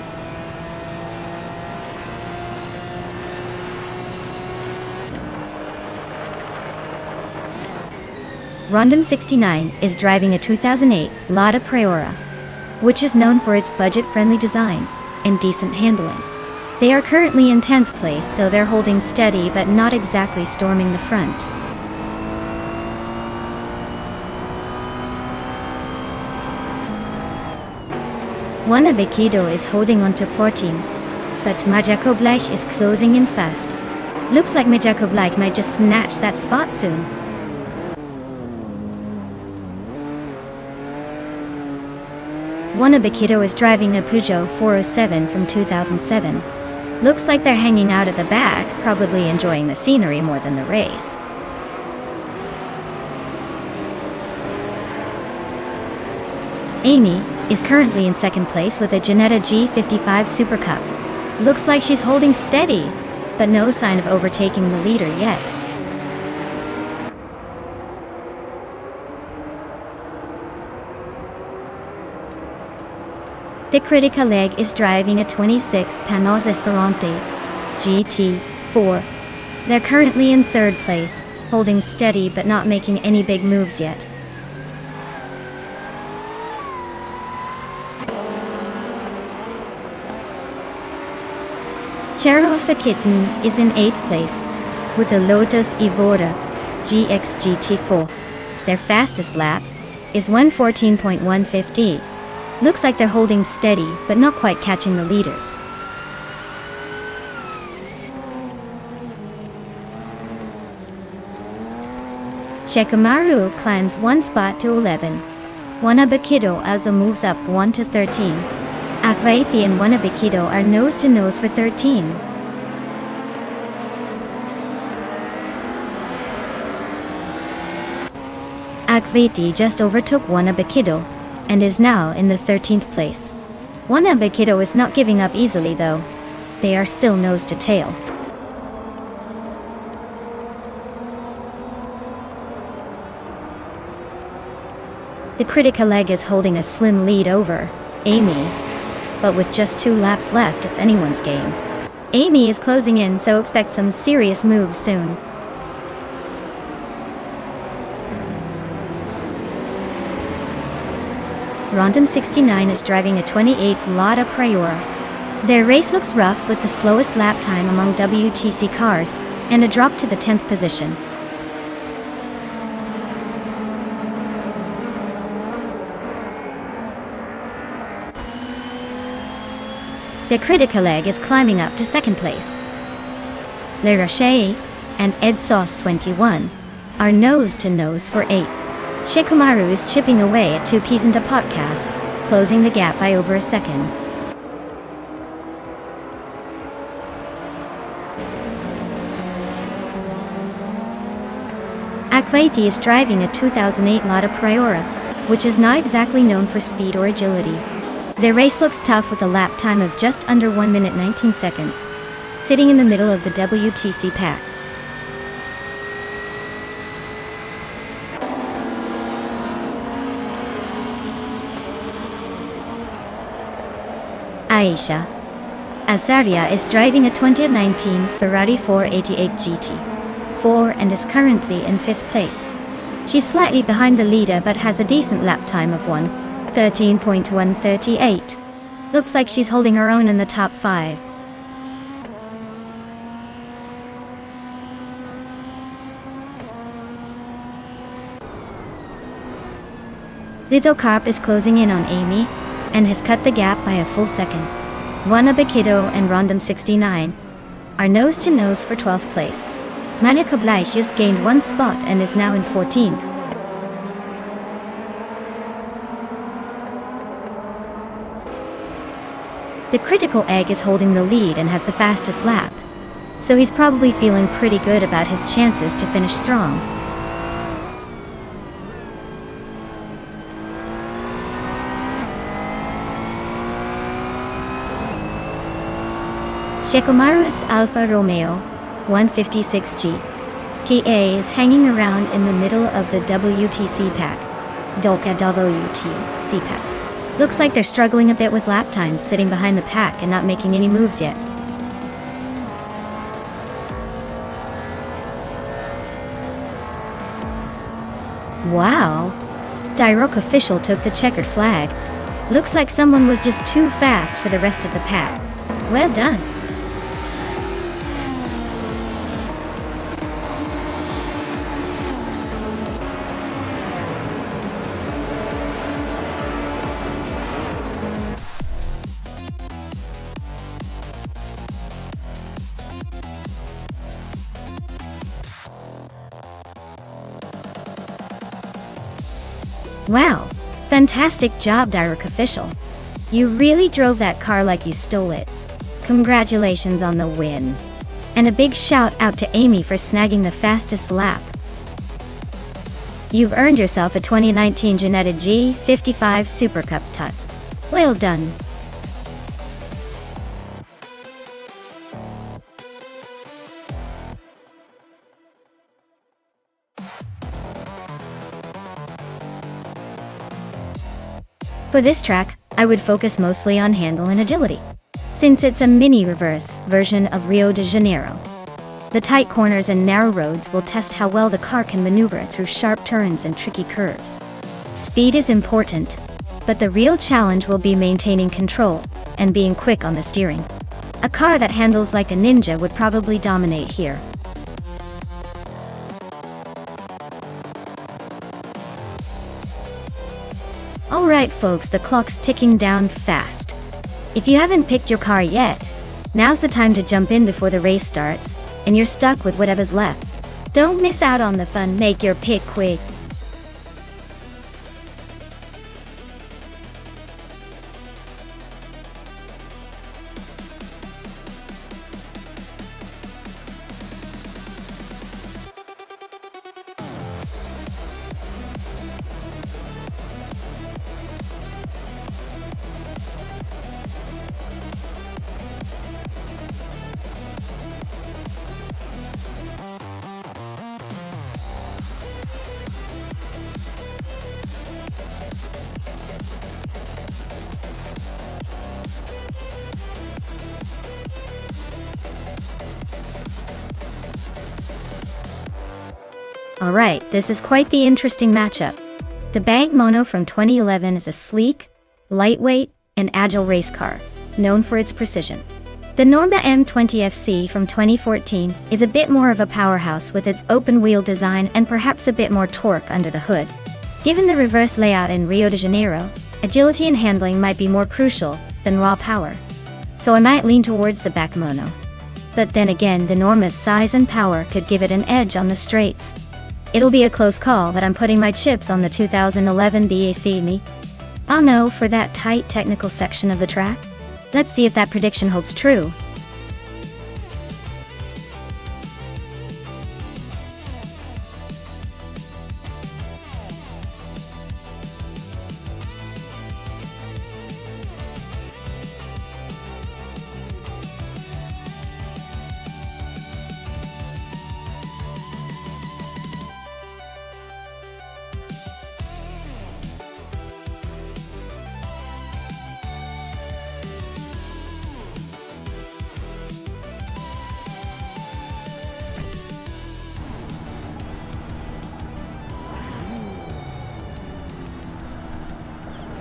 Rondon 69 is driving a 2008 Lada Priora, which is known for its budget-friendly design and decent handling. They are currently in 10th place, so they're holding steady but not exactly storming the front. Wanabekido is holding on to 14, but Majakoblech is closing in fast. Looks like Majakoblech might just snatch that spot soon. Wanabekido is driving a Peugeot 407 from 2007. Looks like they're hanging out at the back, probably enjoying the scenery more than the race. Amy is currently in second place with a Ginetta G55 Super Cup. Looks like she's holding steady, but no sign of overtaking the leader yet. The Critica leg is driving a 26 Panos Esperante GT4. They're currently in third place, holding steady but not making any big moves yet. Cherokee Kitten is in 8th place with a Lotus Evora GX GT4. Their fastest lap is 1:14.150. Looks like they're holding steady but not quite catching the leaders. Shikamaru climbs one spot to 11. Wanabekido also moves up 1 to 13. Akvaithi and Wanabekido are nose to nose for 13. Akvaithi just overtook Wanabekido and is now in the 13th place. Wanabekido is not giving up easily though. They are still nose to tail. The Critica leg is holding a slim lead over Amy, but with just 2 laps left, it's anyone's game. Amy is closing in, so expect some serious moves soon. Rondon 69 is driving a 28 Lada Priora. Their race looks rough with the slowest lap time among WTC cars and a drop to the 10th position. The Critica leg is climbing up to second place. Le Rocher and Ed Sauce 21 are nose to nose for 8. Shikamaru is chipping away at 2 peas in the podcast, closing the gap by over a second. Akvaithi is driving a 2008 Lada Priora, which is not exactly known for speed or agility. Their race looks tough with a lap time of just under 1 minute 19 seconds, sitting in the middle of the WTC pack. Aisha Azaria is driving a 2019 Ferrari 488 GT4 and is currently in 5th place. She's slightly behind the leader but has a decent lap time of 1:13.138. Looks like she's holding her own in the top 5. Lithocarp is closing in on Amy and has cut the gap by a full second. Wanabekido and Rondon 69 are nose to nose for 12th place. Mania Koblai just gained 1 spot and is now in 14th. The Critical Egg is holding the lead and has the fastest lap, so he's probably feeling pretty good about his chances to finish strong. Shikamaru's Alfa Romeo 156G TA is hanging around in the middle of the WTC pack. Dolca WTC pack. Looks like they're struggling a bit with lap times, sitting behind the pack and not making any moves yet. Wow! Diroc official took the checkered flag. Looks like someone was just too fast for the rest of the pack. Well done! Wow! Fantastic job, Diroc official. You really drove that car like you stole it. Congratulations on the win. And a big shout out to Amy for snagging the fastest lap. You've earned yourself a 2019 Ginetta G55 Super Cup Tut. Well done. For this track, I would focus mostly on handle and agility, since it's a mini reverse version of Rio de Janeiro. The tight corners and narrow roads will test how well the car can maneuver through sharp turns and tricky curves. Speed is important, but the real challenge will be maintaining control and being quick on the steering. A car that handles like a ninja would probably dominate here. Alright folks, the clock's ticking down fast. If you haven't picked your car yet, now's the time to jump in before the race starts, and you're stuck with whatever's left. Don't miss out on the fun, make your pick quick. Alright, this is quite the interesting matchup. The Bank Mono from 2011 is a sleek, lightweight, and agile race car, known for its precision. The Norma M20FC from 2014 is a bit more of a powerhouse with its open-wheel design and perhaps a bit more torque under the hood. Given the reverse layout in Rio de Janeiro, agility and handling might be more crucial than raw power. So I might lean towards the Bank Mono. But then again, the Norma's size and power could give it an edge on the straights. It'll be a close call, but I'm putting my chips on the 2011 BAC Me. Oh no, for that tight technical section of the track? Let's see if that prediction holds true.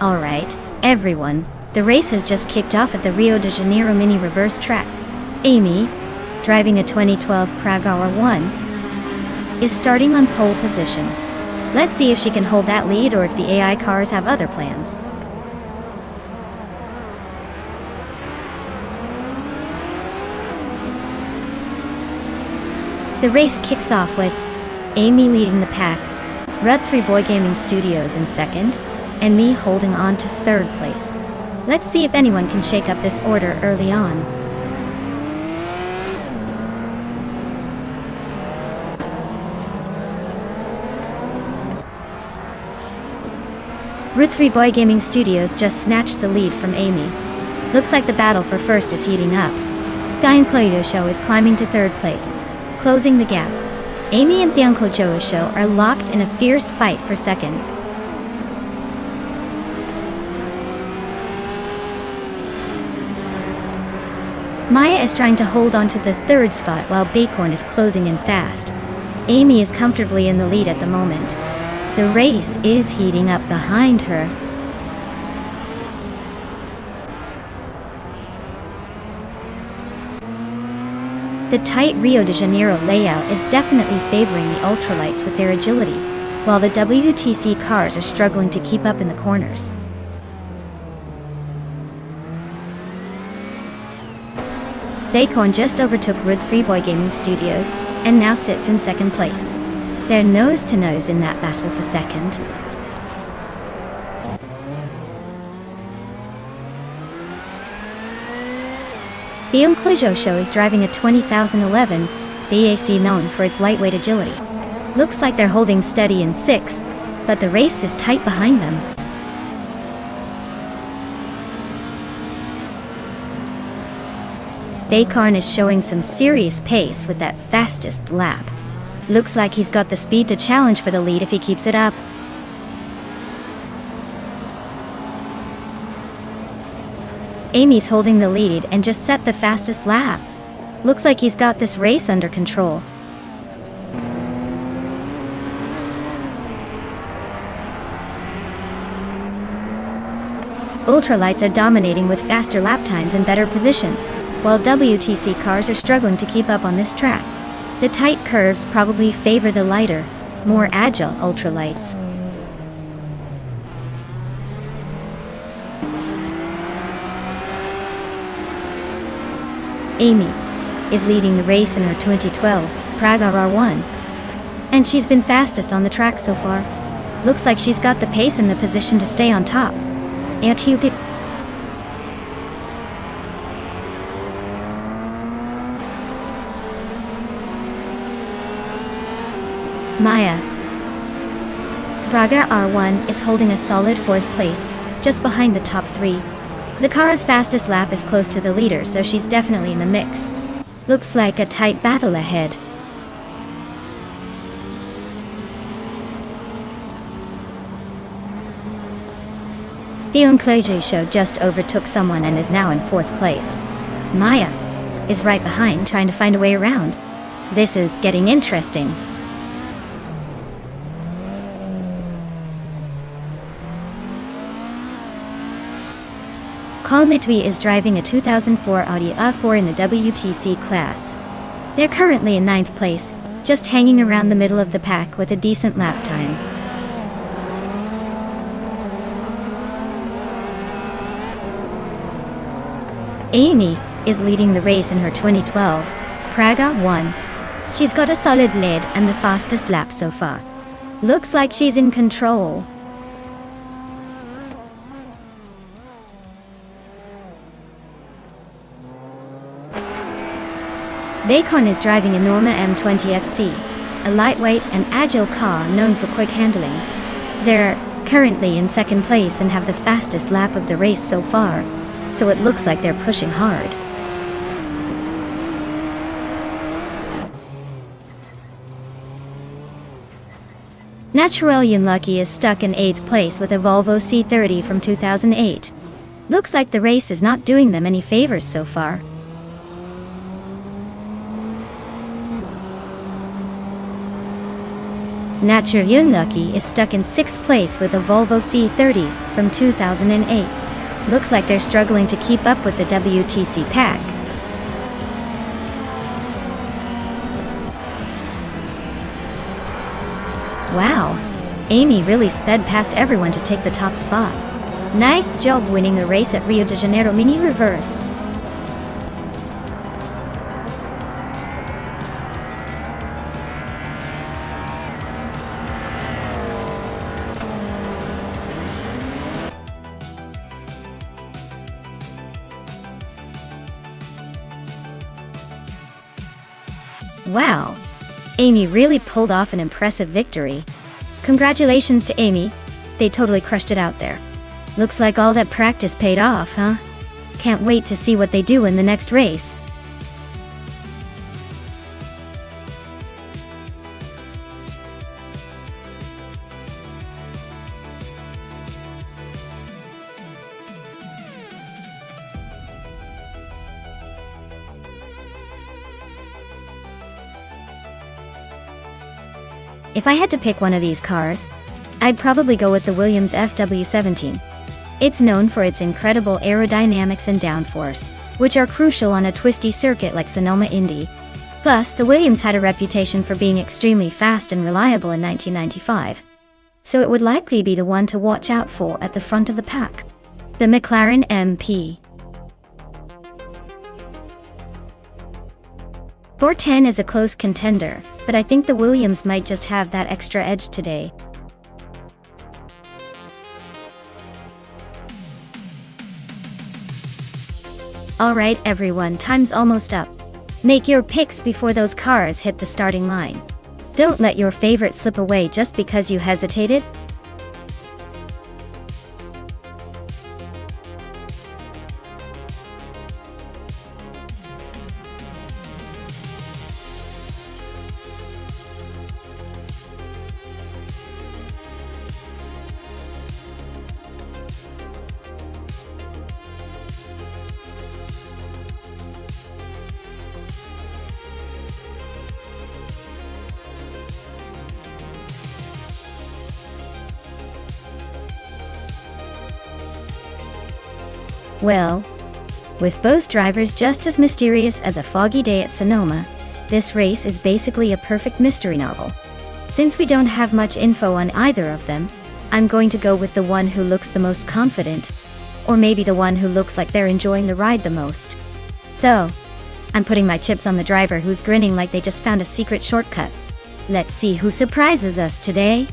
Alright, everyone, the race has just kicked off at the Rio de Janeiro mini reverse track. Amy, driving a 2012 Prague R1, is starting on pole position. Let's see if she can hold that lead or if the AI cars have other plans. The race kicks off with Amy leading the pack, Rud3 Boy Gaming Studios in second, and me holding on to third place. Let's see if anyone can shake up this order early on. Rud3 Boy Gaming Studios just snatched the lead from Amy. Looks like the battle for first is heating up. Dion Show is climbing to third place, closing the gap. Amy and Dion Show are locked in a fierce fight for second. Maya is trying to hold on to the third spot while Bacorn is closing in fast. Amy is comfortably in the lead at the moment. The race is heating up behind her. The tight Rio de Janeiro layout is definitely favoring the ultralights with their agility, while the WTC cars are struggling to keep up in the corners. Bacorn just overtook Wood Freeboy Gaming Studios, and now sits in second place. They're nose to nose in that battle for second. The Unclujo Show is driving a 2011 BAC known for its lightweight agility. Looks like they're holding steady in sixth, but the race is tight behind them. Bacorn is showing some serious pace with that fastest lap. Looks like he's got the speed to challenge for the lead if he keeps it up. Amy's holding the lead and just set the fastest lap. Looks like he's got this race under control. Ultralights are dominating with faster lap times and better positions, while WTC cars are struggling to keep up on this track. The tight curves probably favor the lighter, more agile ultralights. Amy is leading the race in her 2012 Praga R1, and she's been fastest on the track so far. Looks like she's got the pace and the position to stay on top. Maya's Praga R1 is holding a solid fourth place, just behind the top three. The car's fastest lap is close to the leader, so she's definitely in the mix. Looks like a tight battle ahead. The Unclujo Show just overtook someone and is now in fourth place. Maya is right behind, trying to find a way around. This is getting interesting. Kalmitwi is driving a 2004 Audi A4 in the WTC class. They're currently in ninth place, just hanging around the middle of the pack with a decent lap time. Amy is leading the race in her 2012 Praga 1. She's got a solid lead and the fastest lap so far. Looks like she's in control. Bacorn is driving a Norma M20 FC, a lightweight and agile car known for quick handling. They're currently in second place and have the fastest lap of the race so far, so it looks like they're pushing hard. Natural Unlucky is stuck in 8th place with a Volvo C30 from 2008. Looks like the race is not doing them any favors so far. Natural Unlucky is stuck in 6th place with a Volvo C30 from 2008. Looks like they're struggling to keep up with the WTC pack. Wow, Amy really sped past everyone to take the top spot. Nice job winning the race at Rio de Janeiro Mini Reverse. Wow, Amy really pulled off an impressive victory. Congratulations to Amy, they totally crushed it out there. Looks like all that practice paid off, huh? Can't wait to see what they do in the next race. If I had to pick one of these cars, I'd probably go with the Williams FW17. It's known for its incredible aerodynamics and downforce, which are crucial on a twisty circuit like Sonoma Indy. Plus, the Williams had a reputation for being extremely fast and reliable in 1995. So it would likely be the one to watch out for at the front of the pack. The McLaren MP 410 is a close contender, but I think the Williams might just have that extra edge today. Alright everyone, time's almost up. Make your picks before those cars hit the starting line. Don't let your favorite slip away just because you hesitated. Well, with both drivers just as mysterious as a foggy day at Sonoma, this race is basically a perfect mystery novel. Since we don't have much info on either of them, I'm going to go with the one who looks the most confident, or maybe the one who looks like they're enjoying the ride the most. So, I'm putting my chips on the driver who's grinning like they just found a secret shortcut. Let's see who surprises us today.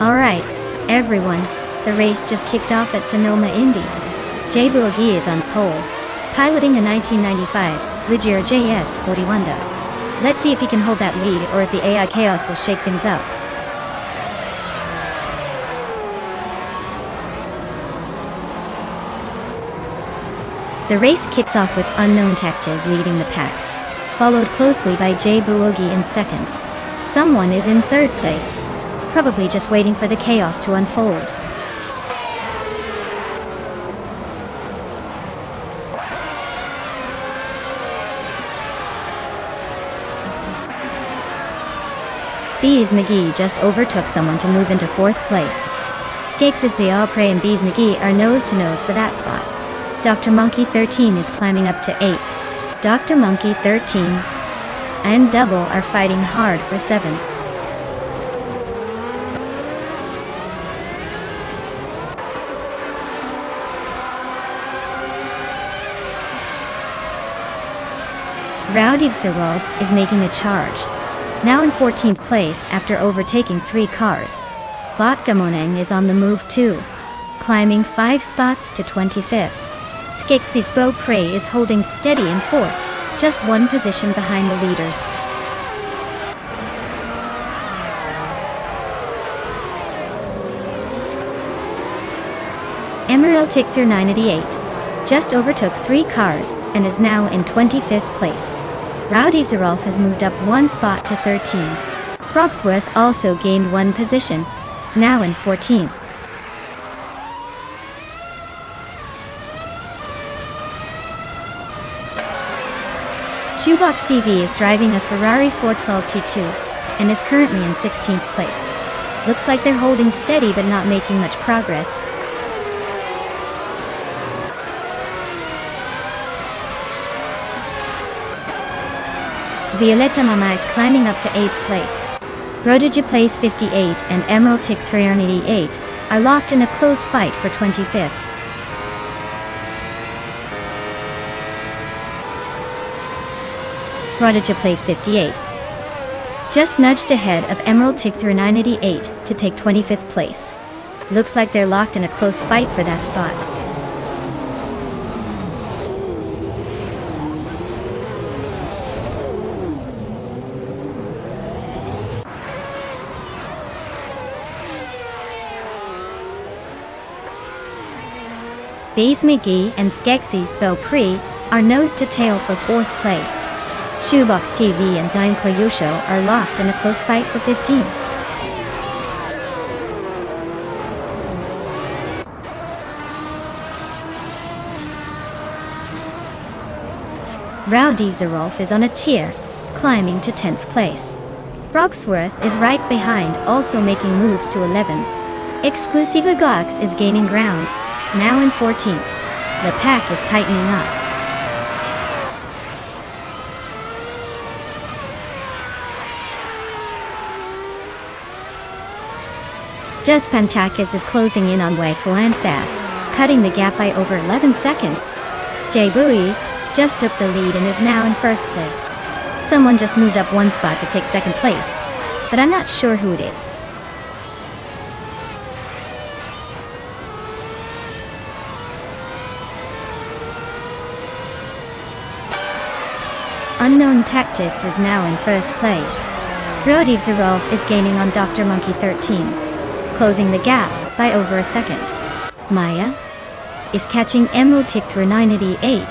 Alright, everyone, the race just kicked off at Sonoma Indy. Jay Boogie is on pole, piloting a 1995 Ligier JS 41. Let's see if he can hold that lead or if the AI chaos will shake things up. The race kicks off with Unknown Tactiz leading the pack, followed closely by Jay Boogie in second. Someone is in third place, probably just waiting for the chaos to unfold. Bees McGee just overtook someone to move into fourth place. Skakes is Beaupre and Bees McGee are nose to nose for that spot. Dr. Monkey 13 is climbing up to 8. Dr. Monkey 13 and Double are fighting hard for 7. Rowdy Zerov is making a charge, now in 14th place after overtaking 3 cars. Bot Gamoneng is on the move too, climbing 5 spots to 25th. Skixie's Beaupre is holding steady in 4th, just 1 position behind the leaders. Emerald Tickfear 988 just overtook 3 cars and is now in 25th place. Rowdy Zerolf has moved up 1 spot to 13. Broxworth also gained 1 position, now in 14th. Shoebox TV is driving a Ferrari 412 T2 and is currently in 16th place. Looks like they're holding steady but not making much progress. Violetta Mama is climbing up to 8th place. Rodija place 58 and Emerald Tick 388 are locked in a close fight for 25th. Rodija place 58. Just nudged ahead of Emerald Tick 398 to take 25th place. Looks like they're locked in a close fight for that spot. Baze McGee and Skeksis Beaupré are nose to tail for 4th place. Shoebox TV and Dime Koyosho are locked in a close fight for 15th. Rowdy Zerolf is on a tier, climbing to 10th place. Brogsworth is right behind, also making moves to 11. Exclusiva Gox is gaining ground, now in 14th. The pack is tightening up. Just Panchakis is closing in on Wei Fuan fast, cutting the gap by over 11 seconds. Jay Bui just took the lead and is now in 1st place. Someone just moved up 1 spot to take 2nd place, but I'm not sure who it is. Unknown Tactics is now in 1st place. Rodiv Zerolf is gaining on Dr. Monkey 13, closing the gap by over a second. Maya is catching Emerald Tick 398,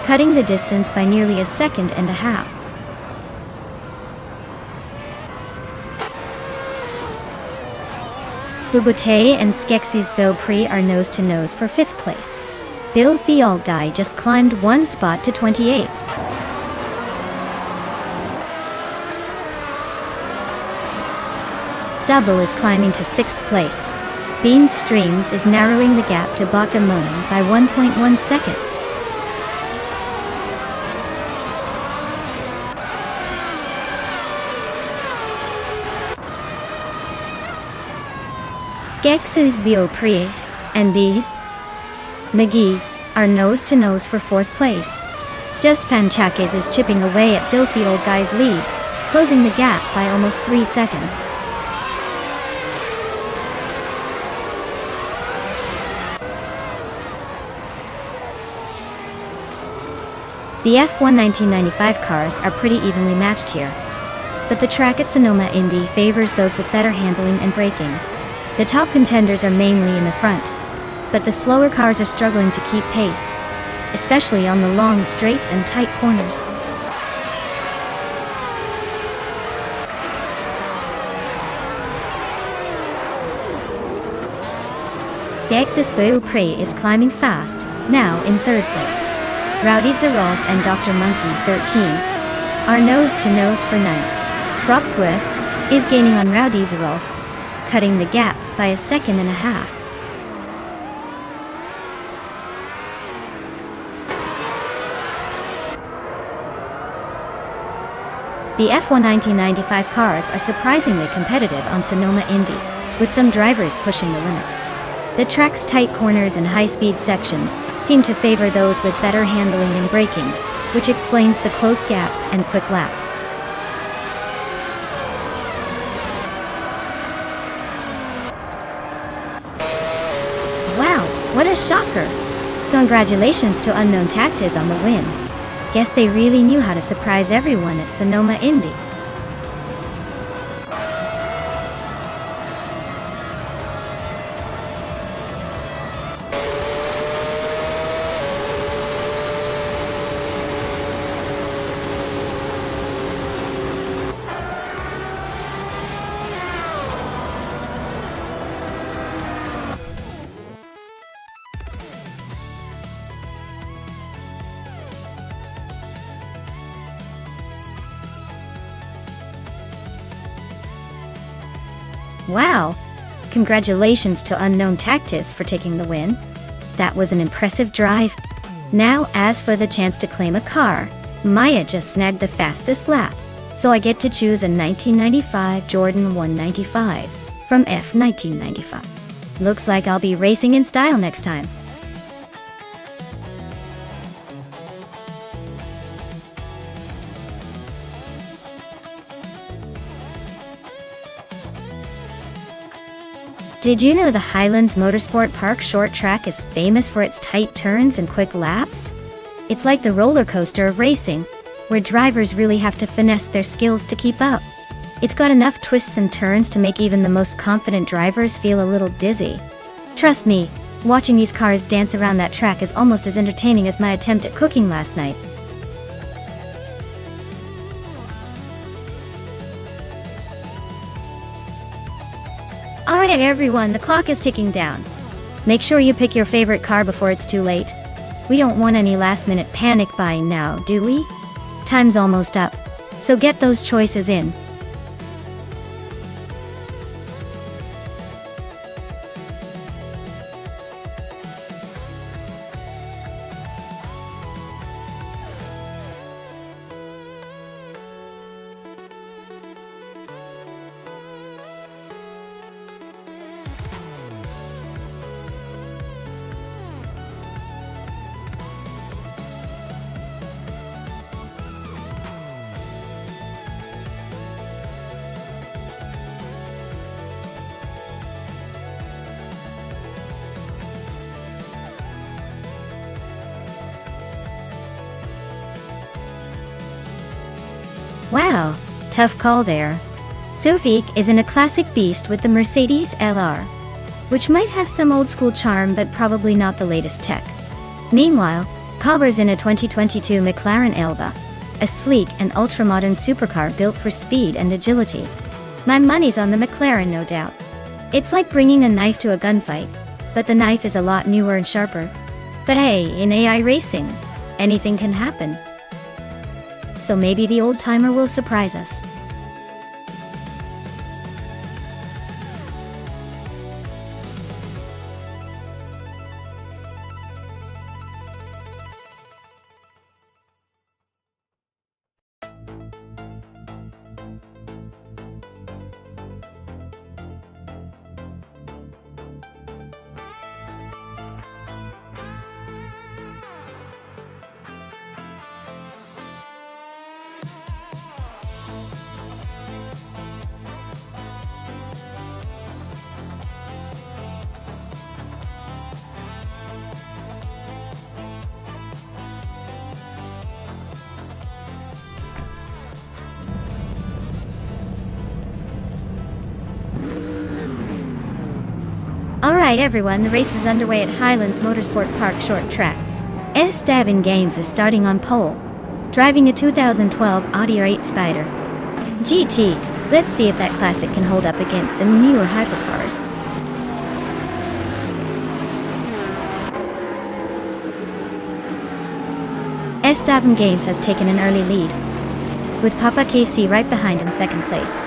cutting the distance by nearly a second and a half. Bubute and Skeksis Beaupré are nose to nose for 5th place. Bill Thealguy just climbed 1 spot to 28. Double is climbing to 6th place. Bean Streams is narrowing the gap to Bakamon by 1.1 seconds. Skeksis Beaupré and these McGee are nose to nose for 4th place. Just Panchakis is chipping away at Bill Thealguy's lead, closing the gap by almost 3 seconds. The F1 1995 cars are pretty evenly matched here, but the track at Sonoma Indy favors those with better handling and braking. The top contenders are mainly in the front, but the slower cars are struggling to keep pace, especially on the long straights and tight corners. Skeksis Beaupré is climbing fast, now in 3rd place. Rowdy Zerolf and Dr. Monkey 13 are nose to nose for 9th. Broxworth is gaining on Rowdy Zerolf, cutting the gap by a second and a half. The F1 1995 cars are surprisingly competitive on Sonoma Indy, with some drivers pushing the limits. The track's tight corners and high-speed sections seem to favor those with better handling and braking, which explains the close gaps and quick laps. Wow, what a shocker! Congratulations to Unknown Tactics on the win. Guess they really knew how to surprise everyone at Sonoma Indy. Wow! Congratulations to Unknown Tactics for taking the win. That was an impressive drive. Now, as for the chance to claim a car, Maya just snagged the fastest lap. So I get to choose a 1995 Jordan 195 from F 1995. Looks like I'll be racing in style next time. Did you know the Highlands Motorsport Park short track is famous for its tight turns and quick laps? It's like the roller coaster of racing, where drivers really have to finesse their skills to keep up. It's got enough twists and turns to make even the most confident drivers feel a little dizzy. Trust me, watching these cars dance around that track is almost as entertaining as my attempt at cooking last night. Alright everyone, the clock is ticking down. Make sure you pick your favorite car before it's too late. We don't want any last-minute panic buying now, do we? Time's almost up, so get those choices in. Wow, tough call there. Sufik is in a classic beast with the Mercedes LR, which might have some old school charm but probably not the latest tech. Meanwhile, Cobber's in a 2022 McLaren Elba, a sleek and ultra-modern supercar built for speed and agility. My money's on the McLaren, no doubt. It's like bringing a knife to a gunfight, but the knife is a lot newer and sharper. But hey, in AI racing, anything can happen. So maybe the old-timer will surprise us. Alright everyone, the race is underway at Highlands Motorsport Park short track. Esteban Games is starting on pole, driving a 2012 Audi R8 Spider GT. Let's see if that classic can hold up against the newer hypercars. Esteban Games has taken an early lead, with Papa KC right behind in second place.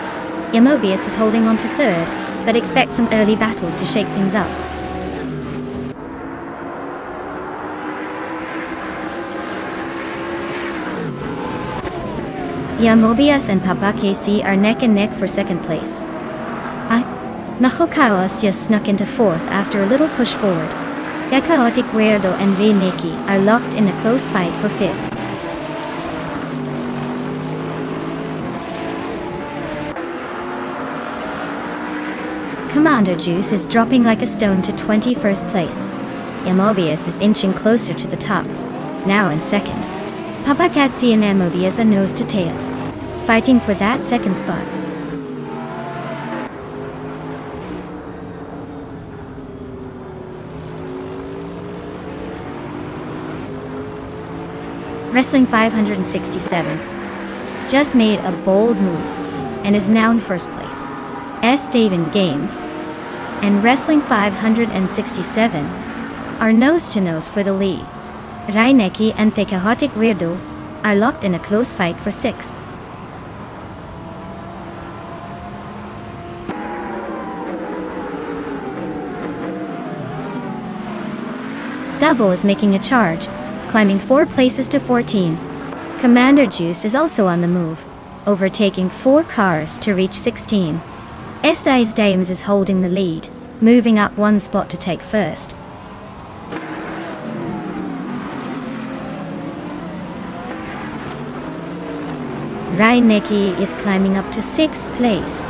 Mobius is holding on to third, but expect some early battles to shake things up. Mobius and Papa KC are neck and neck for second place. Nahokaos just snuck into fourth after a little push forward. Chaotic Weirdo and Reineki are locked in a close fight for fifth. Commander Juice is dropping like a stone to 21st place. Mobius is inching closer to the top, now in second. Papa Katsi and Mobius are nose to tail, fighting for that second spot. Wrestling 567 just made a bold move and is now in first place. Esteban Games and Wrestling 567 are nose-to-nose for the lead. Reineki and the Chaotic Weirdo are locked in a close fight for sixth. Double is making a charge, climbing 4 places to 14. Commander Juice is also on the move, overtaking 4 cars to reach 16. S.A.'s Dames is holding the lead, moving up 1 spot to take first. Reinecke is climbing up to 6th place.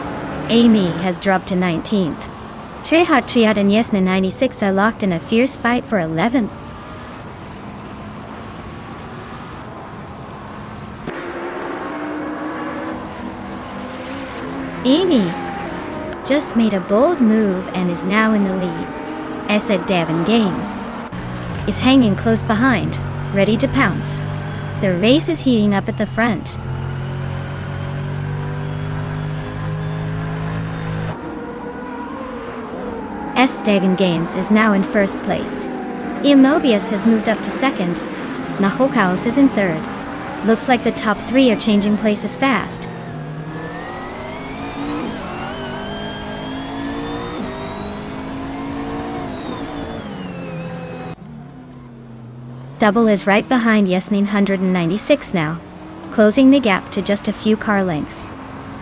Amy has dropped to 19th. Trehat Triad and Yesna 96 are locked in a fierce fight for 11th. Amy just made a bold move and is now in the lead. Esed Devon Games is hanging close behind, ready to pounce. The race is heating up at the front. S. Devon Games is now in 1st place. Mobius has moved up to 2nd. Nahokaus is in 3rd. Looks like the top 3 are changing places fast. Double is right behind Yasmin 196 now, closing the gap to just a few car lengths.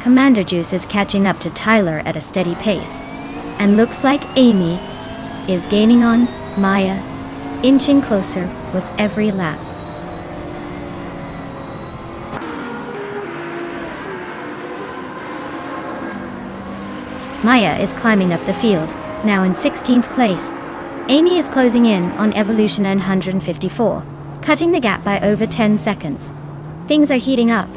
Commander Juice is catching up to Tyler at a steady pace. And looks like Amy is gaining on Maya, inching closer with every lap. Maya is climbing up the field, now in 16th place. Amy is closing in on Evolution 154, cutting the gap by over 10 seconds. Things are heating up.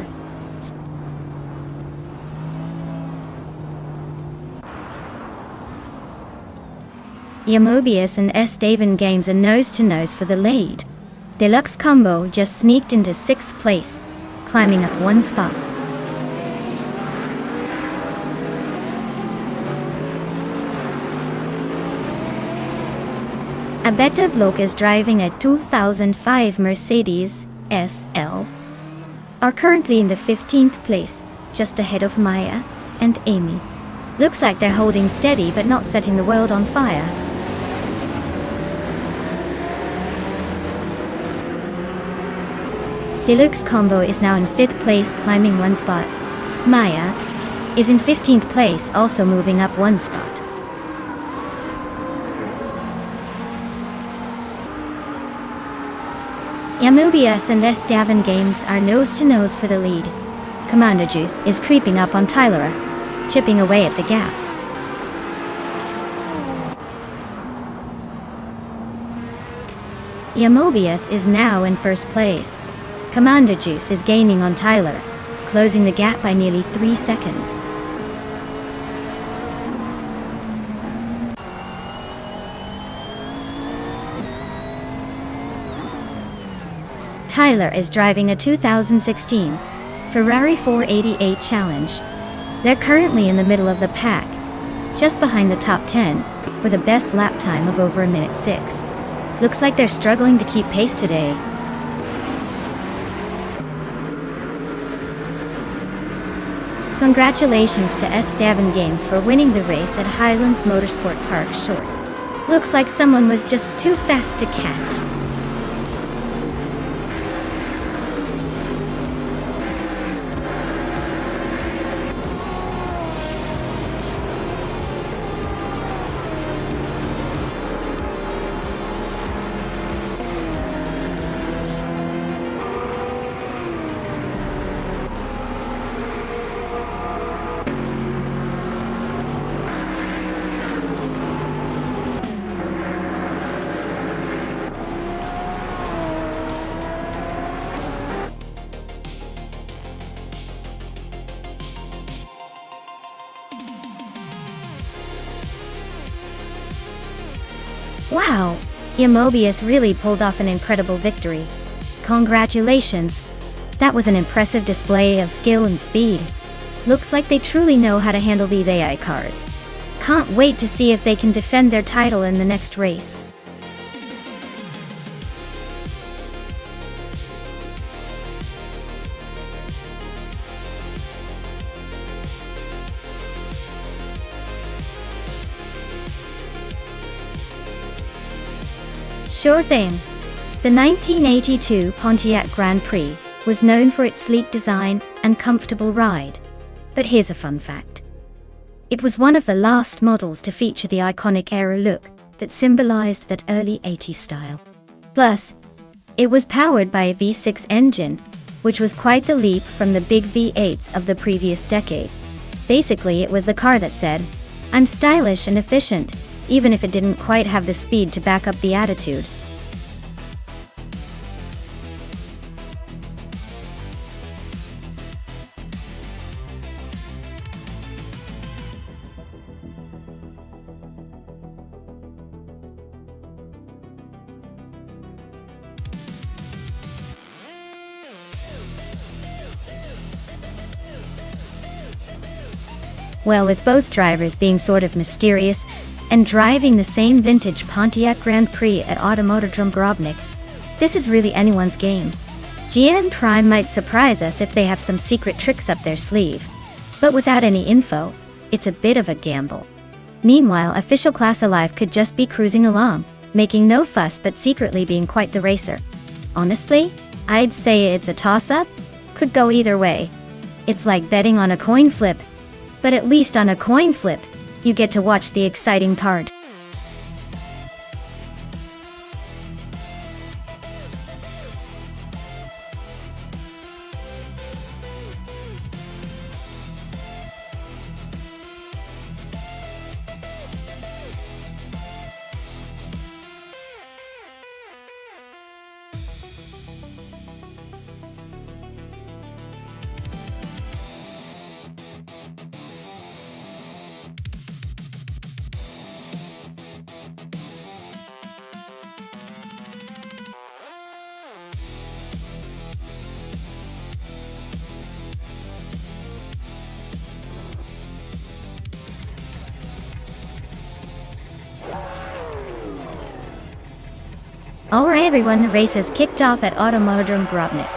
Mobius and S. Devon Games are nose-to-nose for the lead. Deluxe Combo just sneaked into 6th place, climbing up 1 spot. Abeta Bloke is driving a 2005 Mercedes SL, are currently in the 15th place, just ahead of Maya and Amy. Looks like they're holding steady but not setting the world on fire. Deluxe Combo is now in 5th place, climbing 1 spot. Maya is in 15th place, also moving up 1 spot. Mobius and S. Devon Games are nose-to-nose for the lead. Commander Juice is creeping up on Tyler, chipping away at the gap. Mobius is now in 1st place. Commander Juice is gaining on Tyler, closing the gap by nearly 3 seconds. Tyler is driving a 2016 Ferrari 488 Challenge. They're currently in the middle of the pack, just behind the top 10, with a best lap time of over 1:06. Looks like they're struggling to keep pace today. Congratulations to S. Devon Games for winning the race at Highlands Motorsport Park Short. Looks like someone was just too fast to catch. Wow! Mobius really pulled off an incredible victory. Congratulations! That was an impressive display of skill and speed. Looks like they truly know how to handle these AI cars. Can't wait to see if they can defend their title in the next race. Sure thing. The 1982 Pontiac Grand Prix was known for its sleek design and comfortable ride. But here's a fun fact. It was one of the last models to feature the iconic aero look that symbolized that early 80s style. Plus, it was powered by a V6 engine, which was quite the leap from the big V8s of the previous decade. Basically, it was the car that said, "I'm stylish and efficient," even if it didn't quite have the speed to back up the attitude. Well, with both drivers being sort of mysterious and driving the same vintage Pontiac Grand Prix at Automotodrome Grobnik, this is really anyone's game. GM Prime might surprise us if they have some secret tricks up their sleeve. But without any info, it's a bit of a gamble. Meanwhile, Official Class Alive could just be cruising along, making no fuss but secretly being quite the racer. Honestly, I'd say it's a toss-up. Could go either way. It's like betting on a coin flip. But at least on a coin flip, you get to watch the exciting part. Alright everyone, the race has kicked off at Automotodrome Grobnik.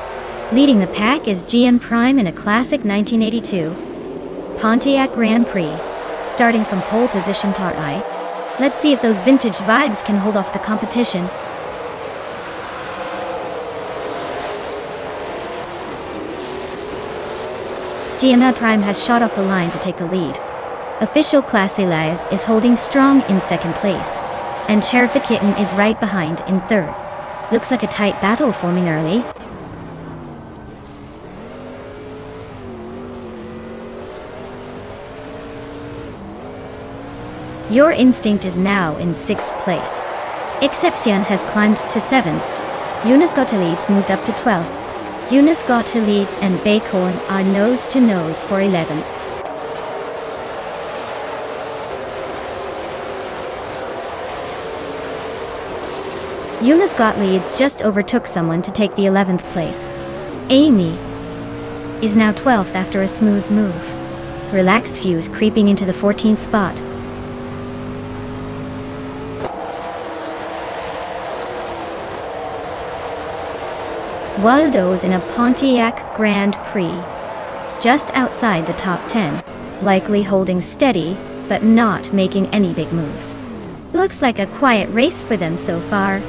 Leading the pack is GM Prime in a classic 1982 Pontiac Grand Prix, starting from pole position to right. Let's see if those vintage vibes can hold off the competition. GM Prime has shot off the line to take the lead. Official Class Alive is holding strong in second place, and Cherry Kitten is right behind in third. Looks like a tight battle forming early. Your Instinct is now in 6th place. Exception has climbed to 7th. Eunice Gotta Leads moved up to 12th. Eunice Gotta Leads and Baycorn are nose to nose for 11th. Eunice Gottlieb's just overtook someone to take the 11th place. Amy is now 12th after a smooth move. Relaxed Fuse creeping into the 14th spot. Waldo's in a Pontiac Grand Prix, just outside the top 10, likely holding steady, but not making any big moves. Looks like a quiet race for them so far.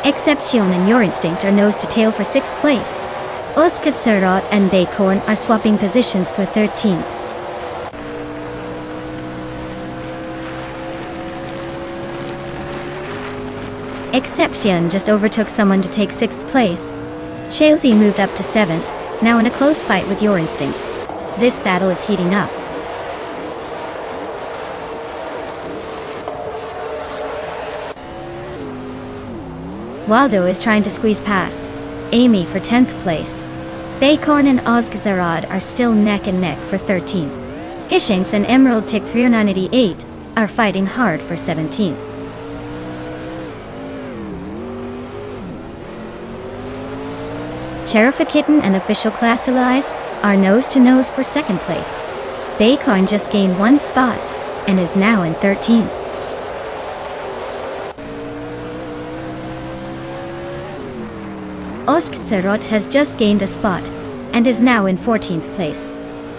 Exception and Your Instinct are nose to tail for 6th place. Oskatserot and Baycorn are swapping positions for 13th. Exception just overtook someone to take 6th place. Chelsea moved up to 7th, now in a close fight with Your Instinct. This battle is heating up. Waldo is trying to squeeze past Amy for 10th place. Baycorn and Ozgazarad are still neck and neck for 13th. Hishinks and Emerald Tick 398 are fighting hard for 17th. Cherry Kitten and Official Class Alive are nose to nose for 2nd place. Baycorn just gained 1 spot and is now in 13th. Oskzerot has just gained a spot and is now in 14th place.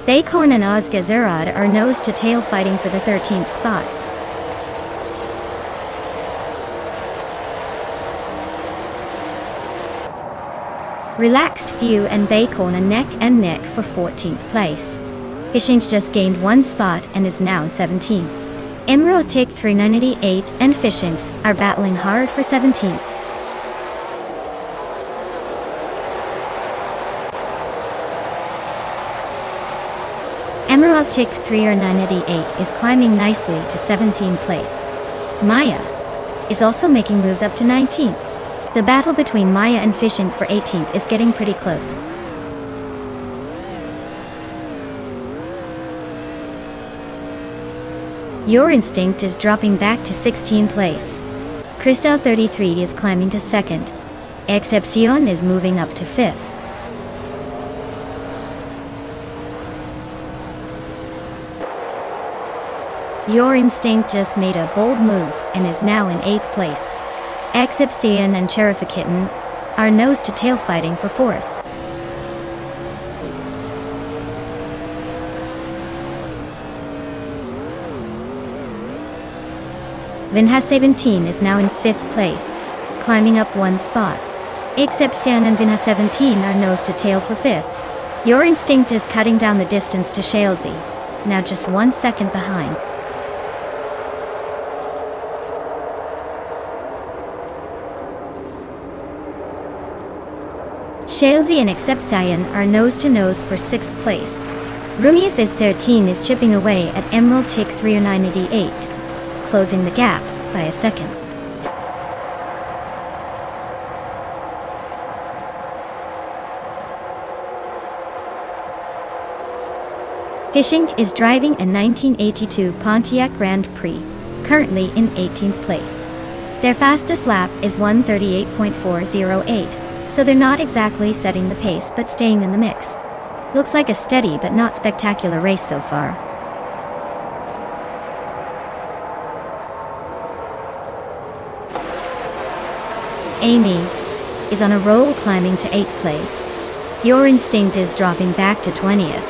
Baycorn and Ozgazerad are nose to tail fighting for the 13th spot. Relaxed View and Bacon are neck and neck for 14th place. Fishing just gained one spot and is now 17th. Emerald Tick 398 and Fishings are battling hard for 17th. Emerald Tick 398 is climbing nicely to 17th place. Maya is also making moves up to 19th. The battle between Maya and Fishing for 18th is getting pretty close. Your Instinct is dropping back to 16th place. Crystal 33 is climbing to 2nd. Excepcion is moving up to 5th. Your Instinct just made a bold move and is now in 8th place. Excepcion and Cheriffa Kitten are nose-to-tail fighting for 4th. Vinha 17 is now in 5th place, climbing up one spot. Excepcion and Vinha 17 are nose-to-tail for 5th. Your Instinct is cutting down the distance to Shalesy, now just 1 second behind. Shalesy and Excepcion are nose-to-nose for 6th place. Rumia Fizz 13 is chipping away at Emerald Tick 398, closing the gap by a second. Fishing is driving a 1982 Pontiac Grand Prix, currently in 18th place. Their fastest lap is 1:38.408. So they're not exactly setting the pace but staying in the mix. Looks like a steady but not spectacular race so far. Amy is on a roll, climbing to 8th place. Your Instinct is dropping back to 20th.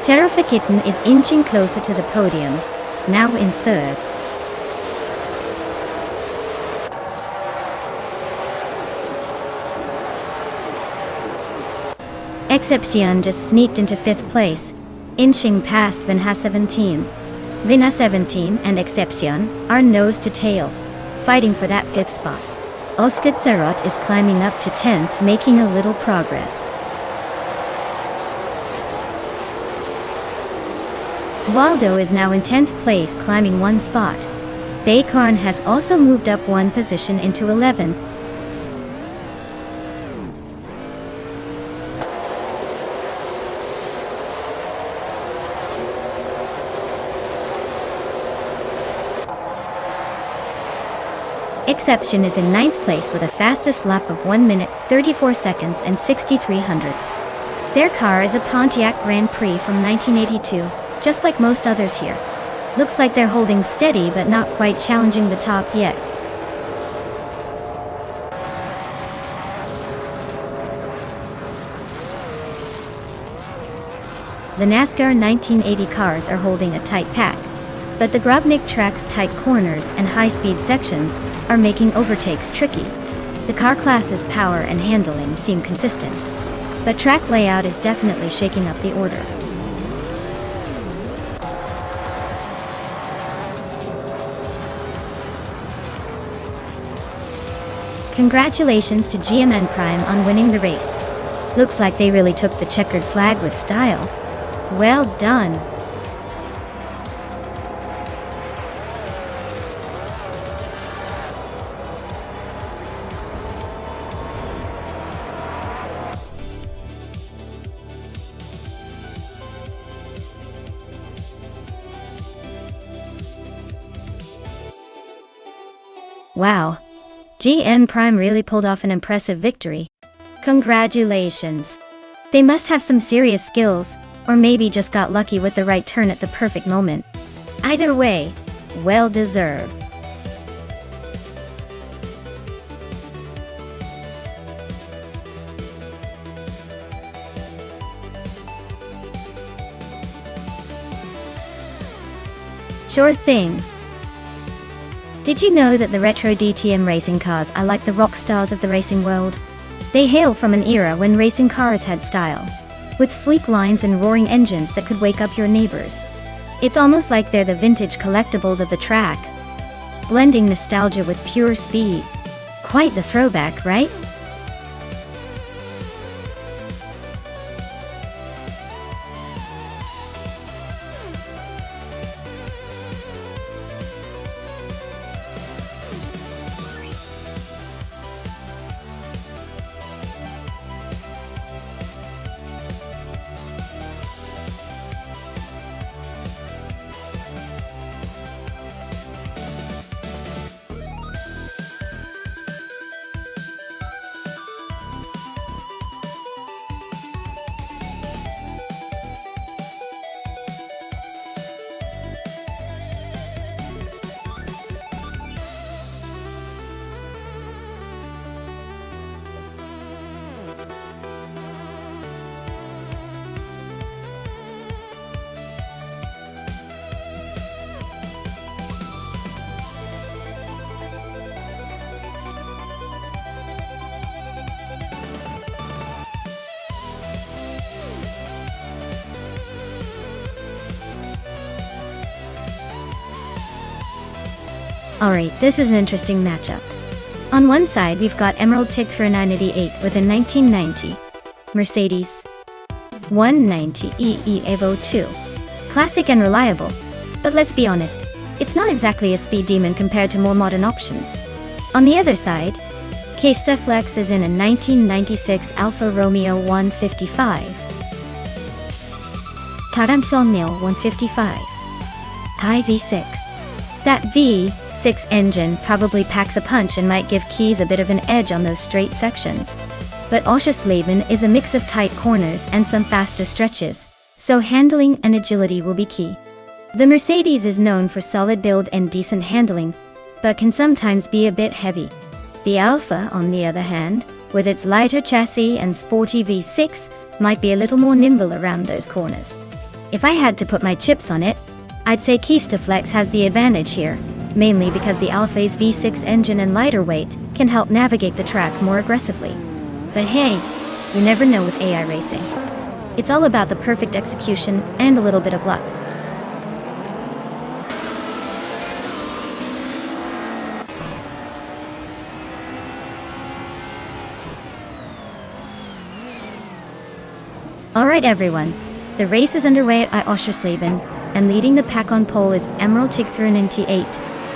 Cheriffa Kitten is inching closer to the podium, now in 3rd. Excepcion just sneaked into 5th place, inching past Vinha 17. Vinha 17 and Excepcion are nose-to-tail, fighting for that 5th spot. Oskitserot is climbing up to 10th, making a little progress. Waldo is now in 10th place, climbing one spot. Baycorn has also moved up one position into 11th. Excepcion is in 9th place with a fastest lap of 1 minute, 34 seconds and 63 hundredths. Their car is a Pontiac Grand Prix from 1982, just like most others here. Looks like they're holding steady but not quite challenging the top yet. The NASCAR 1980 cars are holding a tight pack, but the Grubnik track's tight corners and high-speed sections are making overtakes tricky. The car class's power and handling seem consistent, but track layout is definitely shaking up the order. Congratulations to GMN Prime on winning the race. Looks like they really took the checkered flag with style. Well done. Wow. GN Prime really pulled off an impressive victory. Congratulations. They must have some serious skills, or maybe just got lucky with the right turn at the perfect moment. Either way, well deserved. Sure thing. Did you know that the retro DTM racing cars are like the rock stars of the racing world? They hail from an era when racing cars had style, with sleek lines and roaring engines that could wake up your neighbors. It's almost like they're the vintage collectibles of the track, blending nostalgia with pure speed. Quite the throwback, right? Alright, this is an interesting matchup. On one side, we've got Emerald Tick 988 with a 1990 Mercedes 190 EE Evo 2. Classic and reliable, but let's be honest, it's not exactly a speed demon compared to more modern options. On the other side, Caysta Flex is in a 1996 Alfa Romeo 155. Karamsonil 155. High V6. That V6 engine probably packs a punch and might give Keys a bit of an edge on those straight sections. But Oschersleben is a mix of tight corners and some faster stretches, so handling and agility will be key. The Mercedes is known for solid build and decent handling, but can sometimes be a bit heavy. The Alfa, on the other hand, with its lighter chassis and sporty V6, might be a little more nimble around those corners. If I had to put my chips on it, I'd say Caysta Flex has the advantage here, mainly because the Alfa's V6 engine and lighter weight can help navigate the track more aggressively. But hey, you never know with AI racing. It's all about the perfect execution and a little bit of luck. Alright everyone, the race is underway at Oschersleben, and leading the pack on pole is Emerald Tick 98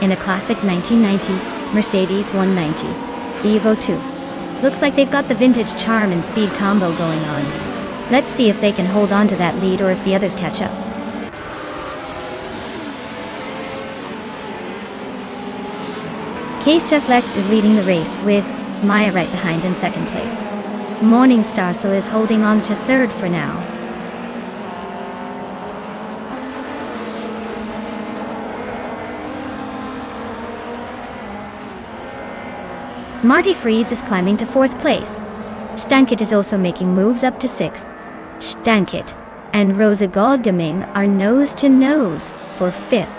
in a classic 1990 Mercedes 190 Evo 2. Looks like they've got the vintage charm and speed combo going on. Let's see if they can hold on to that lead or if the others catch up. Caysta Flex is leading the race with Maya right behind in second place. Morningstar so is holding on to third for now. Marty Freeze is climbing to fourth place. Stankit is also making moves up to sixth. Stankit and Rosa Goldgaming are nose to nose for fifth.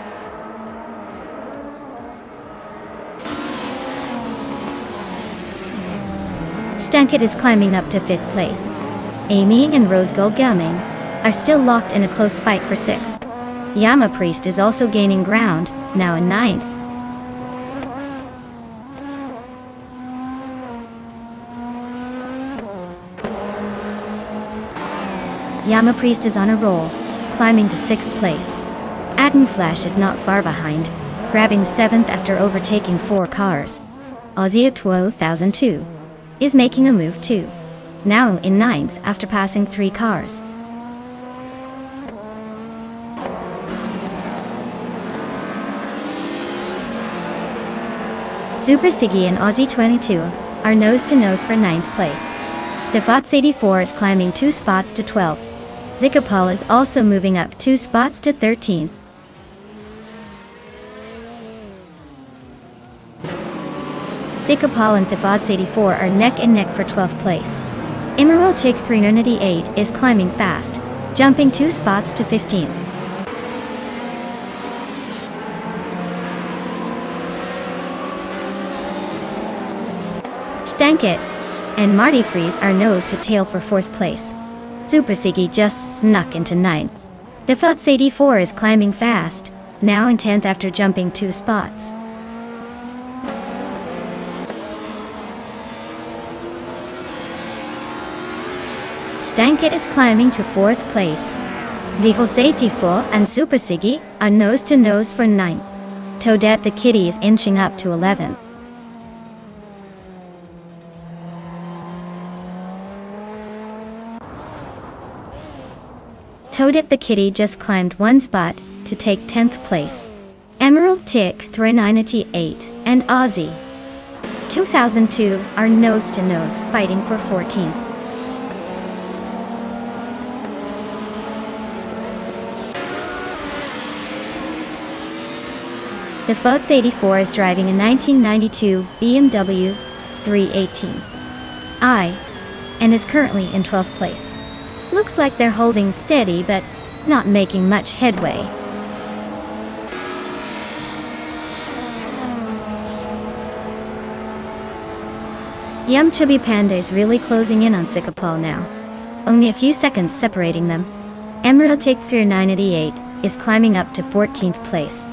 Stankit is climbing up to fifth place. Amy and Rose Goldgaming are still locked in a close fight for sixth. Yama Priest is also gaining ground, now in ninth. Yama Priest is on a roll, climbing to 6th place. Atom Flash is not far behind, grabbing 7th after overtaking 4 cars. Aussie 2002 is making a move too, now in 9th after passing 3 cars. Super Siggy and Aussie 22 are nose to nose for 9th place. Devots 84 is climbing 2 spots to 12th. Zikapal is also moving up 2 spots to 13th. Zikapal and Devots 84 are neck and neck for 12th place. Emerald Tick 398 is climbing fast, jumping 2 spots to 15th. Stankit and Marty Freeze are nose to tail for 4th place. Super Siggy just snuck into 9th. The Futz 84 is climbing fast, now in 10th after jumping 2 spots. Stanket is climbing to 4th place. The Futz 84 and Super Siggy are nose to nose for 9th. Toadette the Kitty is inching up to 11th. Toadette the Kitty just climbed 1 spot to take 10th place. Emerald Tick 398 and Aussie 2002 are nose to nose fighting for 14th. The Futz 84 is driving a 1992 BMW 318i and is currently in 12th place. Looks like they're holding steady but not making much headway. Yum Chubby Panda is really closing in on Sikapal now. Only a few seconds separating them. Emerald Tick Fear 988 is climbing up to 14th place.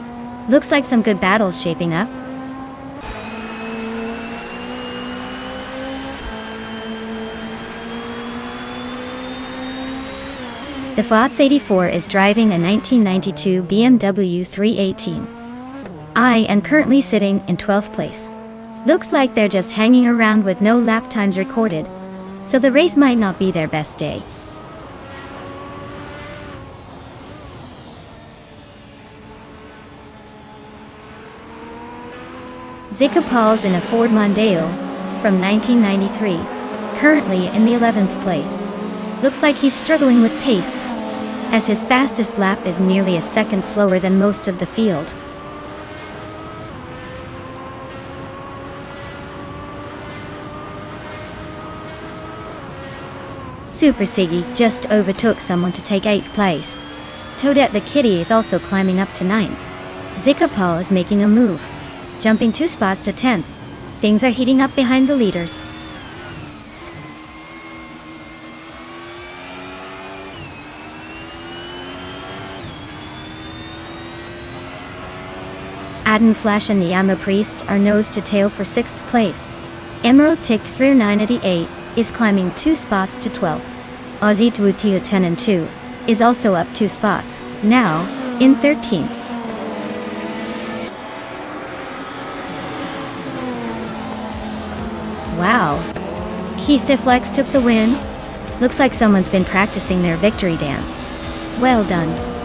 Looks like some good battles shaping up. The Futz 84 is driving a 1992 BMW 318i and currently sitting in 12th place. Looks like they're just hanging around with no lap times recorded, so the race might not be their best day. Zikapal's in a Ford Mondeo from 1993, currently in the 11th place. Looks like he's struggling with pace, as his fastest lap is nearly a second slower than most of the field. Super Siggy just overtook someone to take 8th place. Toadette the Kitty is also climbing up to 9th. Zikapal is making a move, jumping 2 spots to 10th. Things are heating up behind the leaders. Aden Flash and the Yama Priest are nose to tail for 6th place. Emerald Tick 398 is climbing 2 spots to 12th. Aussie Twutia 10 and 2 is also up 2 spots, now in 13th. Wow. Keystiflex took the win. Looks like someone's been practicing their victory dance. Well done.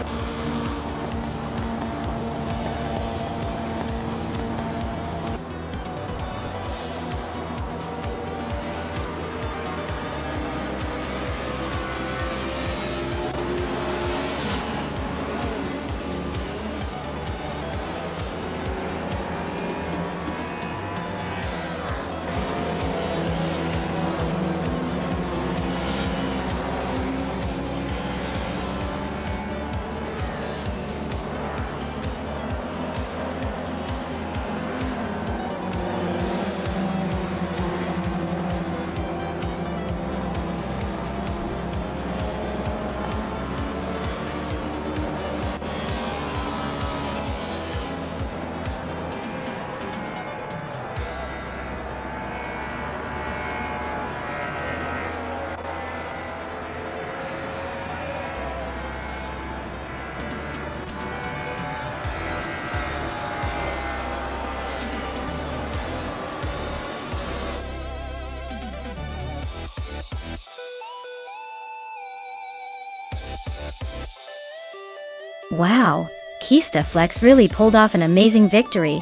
Wow, Keystaflex really pulled off an amazing victory.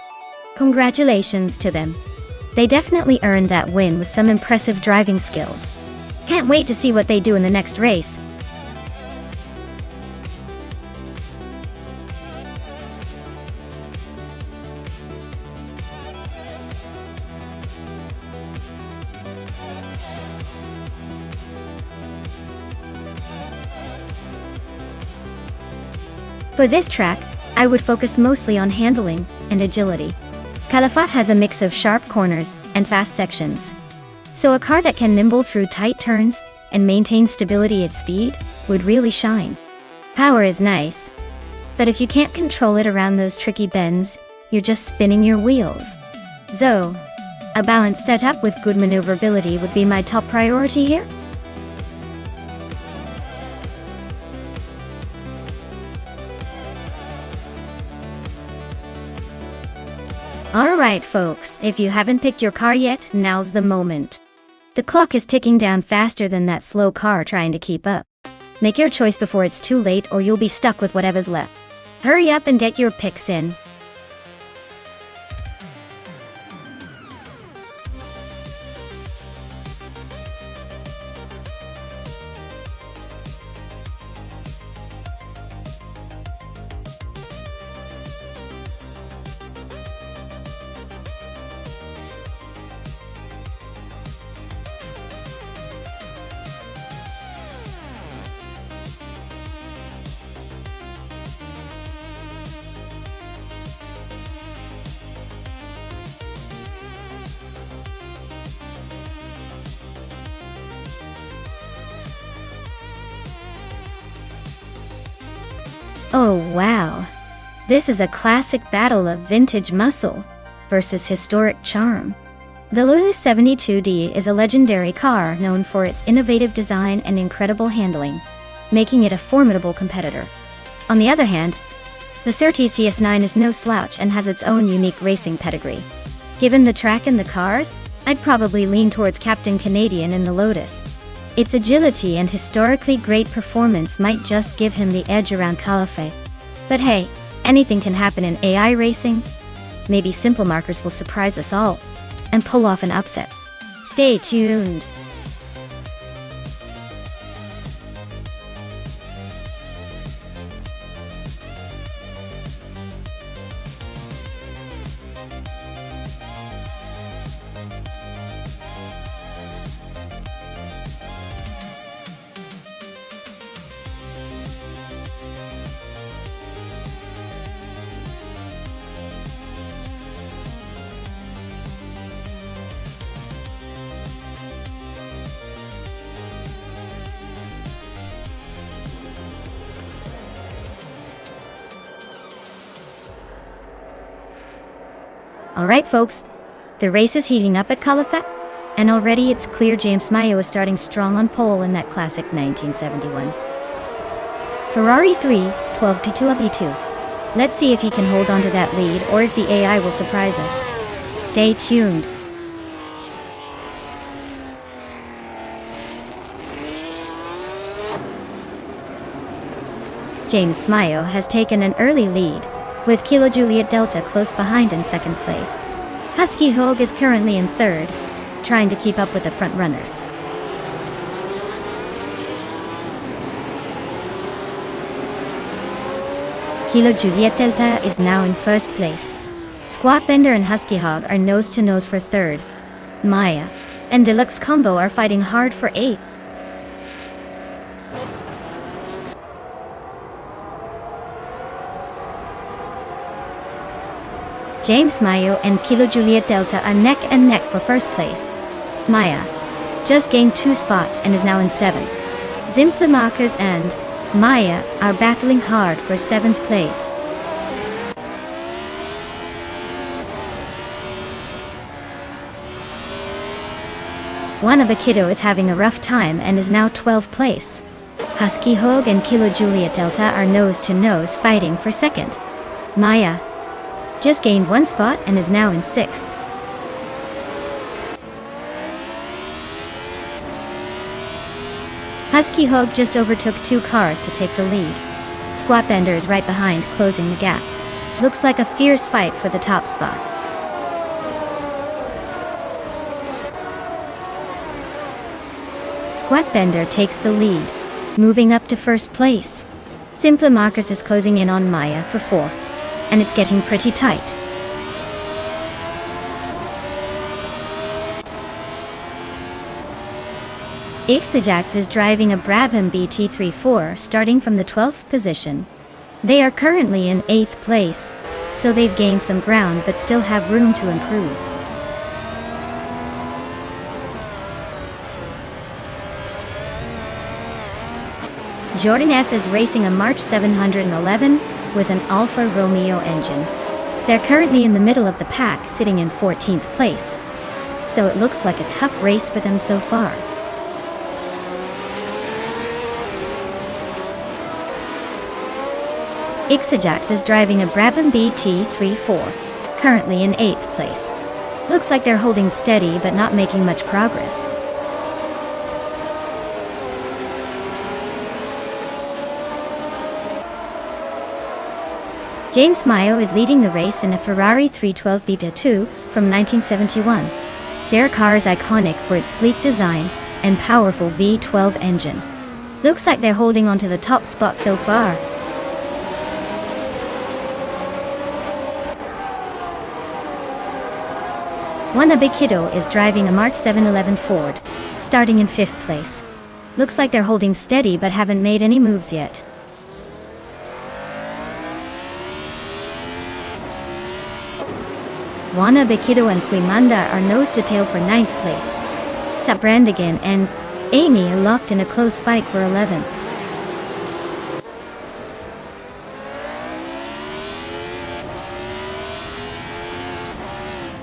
Congratulations to them. They definitely earned that win with some impressive driving skills. Can't wait to see what they do in the next race. For this track, I would focus mostly on handling and agility. Calafat has a mix of sharp corners and fast sections. So a car that can nimble through tight turns and maintain stability at speed would really shine. Power is nice, but if you can't control it around those tricky bends, you're just spinning your wheels. So, a balanced setup with good maneuverability would be my top priority here. Alright folks, if you haven't picked your car yet, now's the moment. The clock is ticking down faster than that slow car trying to keep up. Make your choice before it's too late or you'll be stuck with whatever's left. Hurry up and get your picks in. Oh wow, this is a classic battle of vintage muscle versus historic charm. The Lotus 72D is a legendary car known for its innovative design and incredible handling, making it a formidable competitor. On the other hand, the Surtees TS9 is no slouch and has its own unique racing pedigree. Given the track and the cars, I'd probably lean towards Captain Canadian in the Lotus. Its agility and historically great performance might just give him the edge around Caliphate. But hey, anything can happen in AI racing. Maybe Simple Markers will surprise us all and pull off an upset. Stay tuned. Alright folks, the race is heating up at Caliphate, and already it's clear James Mayo is starting strong on pole in that classic 1971 Ferrari 312 LB2. Let's see if he can hold on to that lead or if the AI will surprise us. Stay tuned. James Mayo has taken an early lead, with Kilo Juliet Delta close behind in second place. Husky Hogue is currently in third, trying to keep up with the front runners. Kilo Juliet Delta is now in first place. Squat Bender and Husky Hog are nose to nose for third. Maya and Deluxe Combo are fighting hard for eighth. James Mayo and Kilo Juliet Delta are neck and neck for first place. Maya just gained 2 spots and is now in 7th. Simple Markers and Maya are battling hard for 7th place. Wannabe Kiddo is having a rough time and is now 12th place. Husky Hogue and Kilo Juliet Delta are nose to nose fighting for 2nd. Maya just gained 1 spot and is now in 6th. Husky Hogue just overtook 2 cars to take the lead. Squat Bender is right behind, closing the gap. Looks like a fierce fight for the top spot. Squat Bender takes the lead, moving up to first place. Simple Markers is closing in on Maya for 4th. And it's getting pretty tight. Ixajax is driving a Brabham BT34 starting from the 12th position. They are currently in 8th place, so they've gained some ground but still have room to improve. Jordan F is racing a March 711 with an Alfa Romeo engine. They're currently in the middle of the pack, sitting in 14th place. So it looks like a tough race for them so far. Ixajax is driving a Brabham BT34, currently in 8th place. Looks like they're holding steady but not making much progress. James Mayo is leading the race in a Ferrari 312 Beta 2 from 1971. Their car is iconic for its sleek design and powerful V12 engine. Looks like they're holding on to the top spot so far. Wanabikido is driving a March 711 Ford, starting in 5th place. Looks like they're holding steady but haven't made any moves yet. Wanabikido and Quimanda are nose to tail for 9th place. Brandigan and Amy are locked in a close fight for 11th.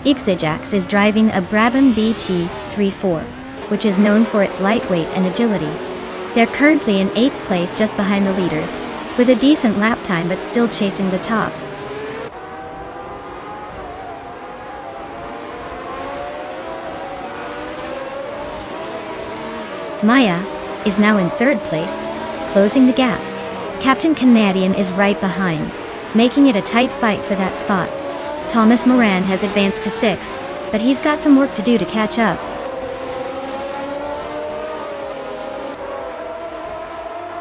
Ixajax is driving a Brabham BT34, which is known for its lightweight and agility. They're currently in 8th place just behind the leaders, with a decent lap time but still chasing the top. Maya is now in 3rd place, closing the gap. Captain Canadian is right behind, making it a tight fight for that spot. Thomas Moran has advanced to 6th, but he's got some work to do to catch up.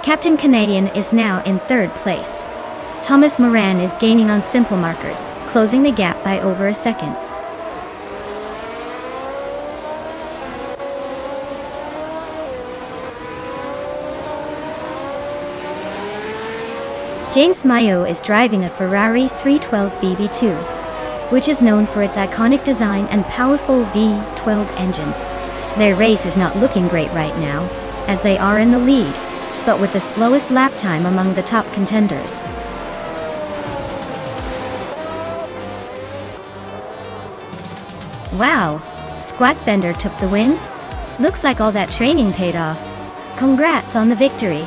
Captain Canadian is now in 3rd place. Thomas Moran is gaining on simple markers, closing the gap by over a second. James Mayo is driving a Ferrari 312 BB2, which is known for its iconic design and powerful V12 engine. Their race is not looking great right now, as they are in the lead, but with the slowest lap time among the top contenders. Wow, Squat Bender took the win? Looks like all that training paid off. Congrats on the victory.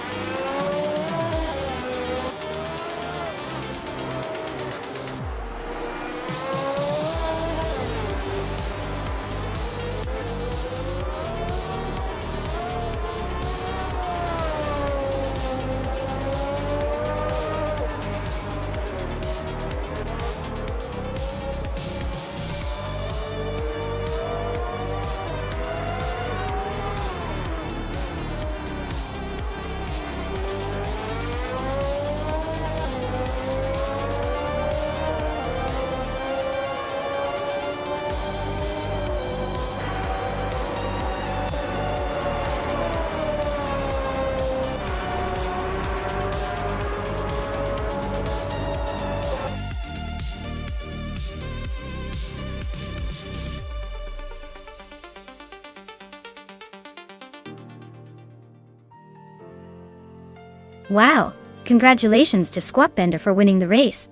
Wow, congratulations to Squatbender for winning the race.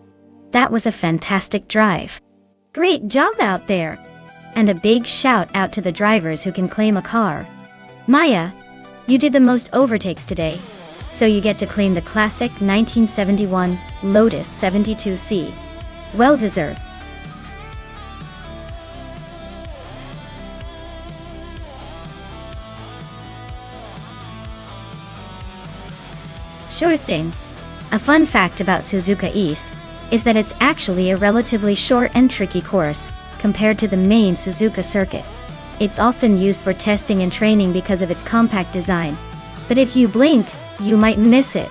That was a fantastic drive. Great job out there. And a big shout out to the drivers who can claim a car. Maya, you did the most overtakes today, so you get to claim the classic 1971 Lotus 72C. Well deserved. Sure thing. A fun fact about Suzuka East is that it's actually a relatively short and tricky course compared to the main Suzuka circuit. It's often used for testing and training because of its compact design. But if you blink, you might miss it.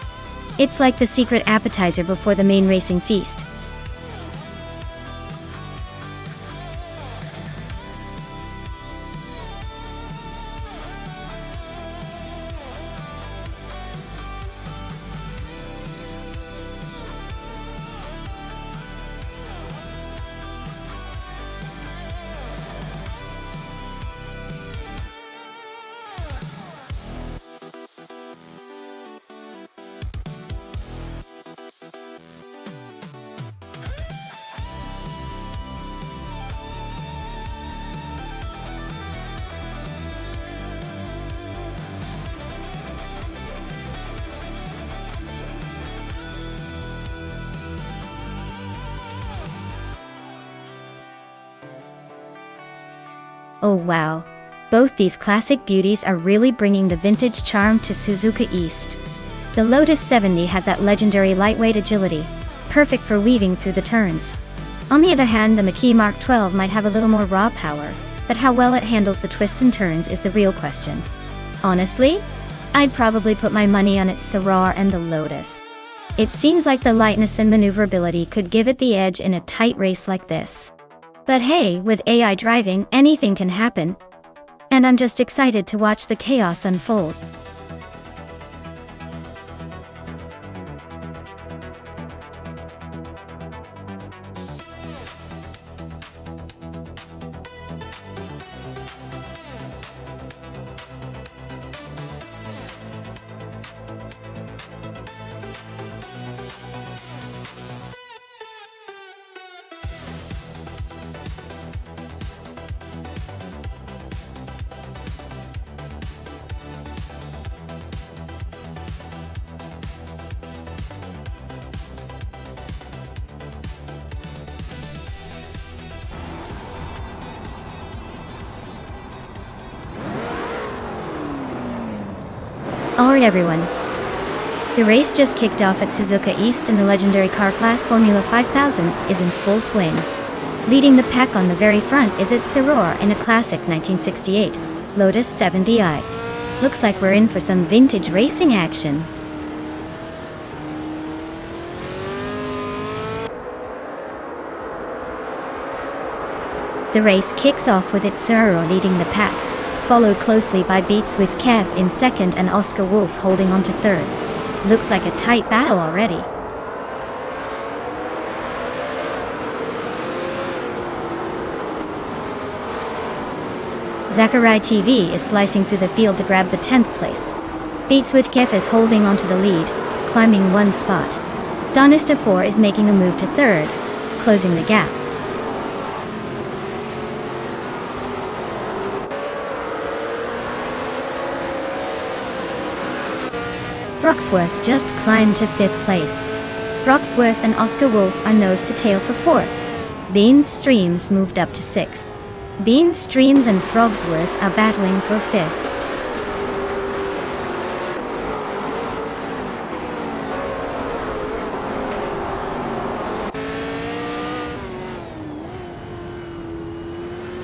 It's like the secret appetizer before the main racing feast. Oh wow. Both these classic beauties are really bringing the vintage charm to Suzuka East. The Lotus 70 has that legendary lightweight agility, perfect for weaving through the turns. On the other hand, the Mach-E Mark 12 might have a little more raw power, but how well it handles the twists and turns is the real question. Honestly, I'd probably put my money on its Syrah and the Lotus. It seems like the lightness and maneuverability could give it the edge in a tight race like this. But hey, with AI driving, anything can happen. And I'm just excited to watch the chaos unfold. Alright everyone. The race just kicked off at Suzuka East and the legendary car class Formula 5000 is in full swing. Leading the pack on the very front is its Syrah in a classic 1968 Lotus 70i. Looks like we're in for some vintage racing action. The race kicks off with its Syrah leading the pack, followed closely by Beats with Kev in second and Oscar Wolf holding on to third. Looks like a tight battle already. Zachary TV is slicing through the field to grab the 10th place. Beats with Kev is holding onto the lead, climbing one spot. Donista 4 is making a move to third, closing the gap. Broxworth just climbed to 5th place. Broxworth and Oscar Wolf are nose to tail for 4th. Beans Streams moved up to 6th. Beans Streams and Frogsworth are battling for 5th.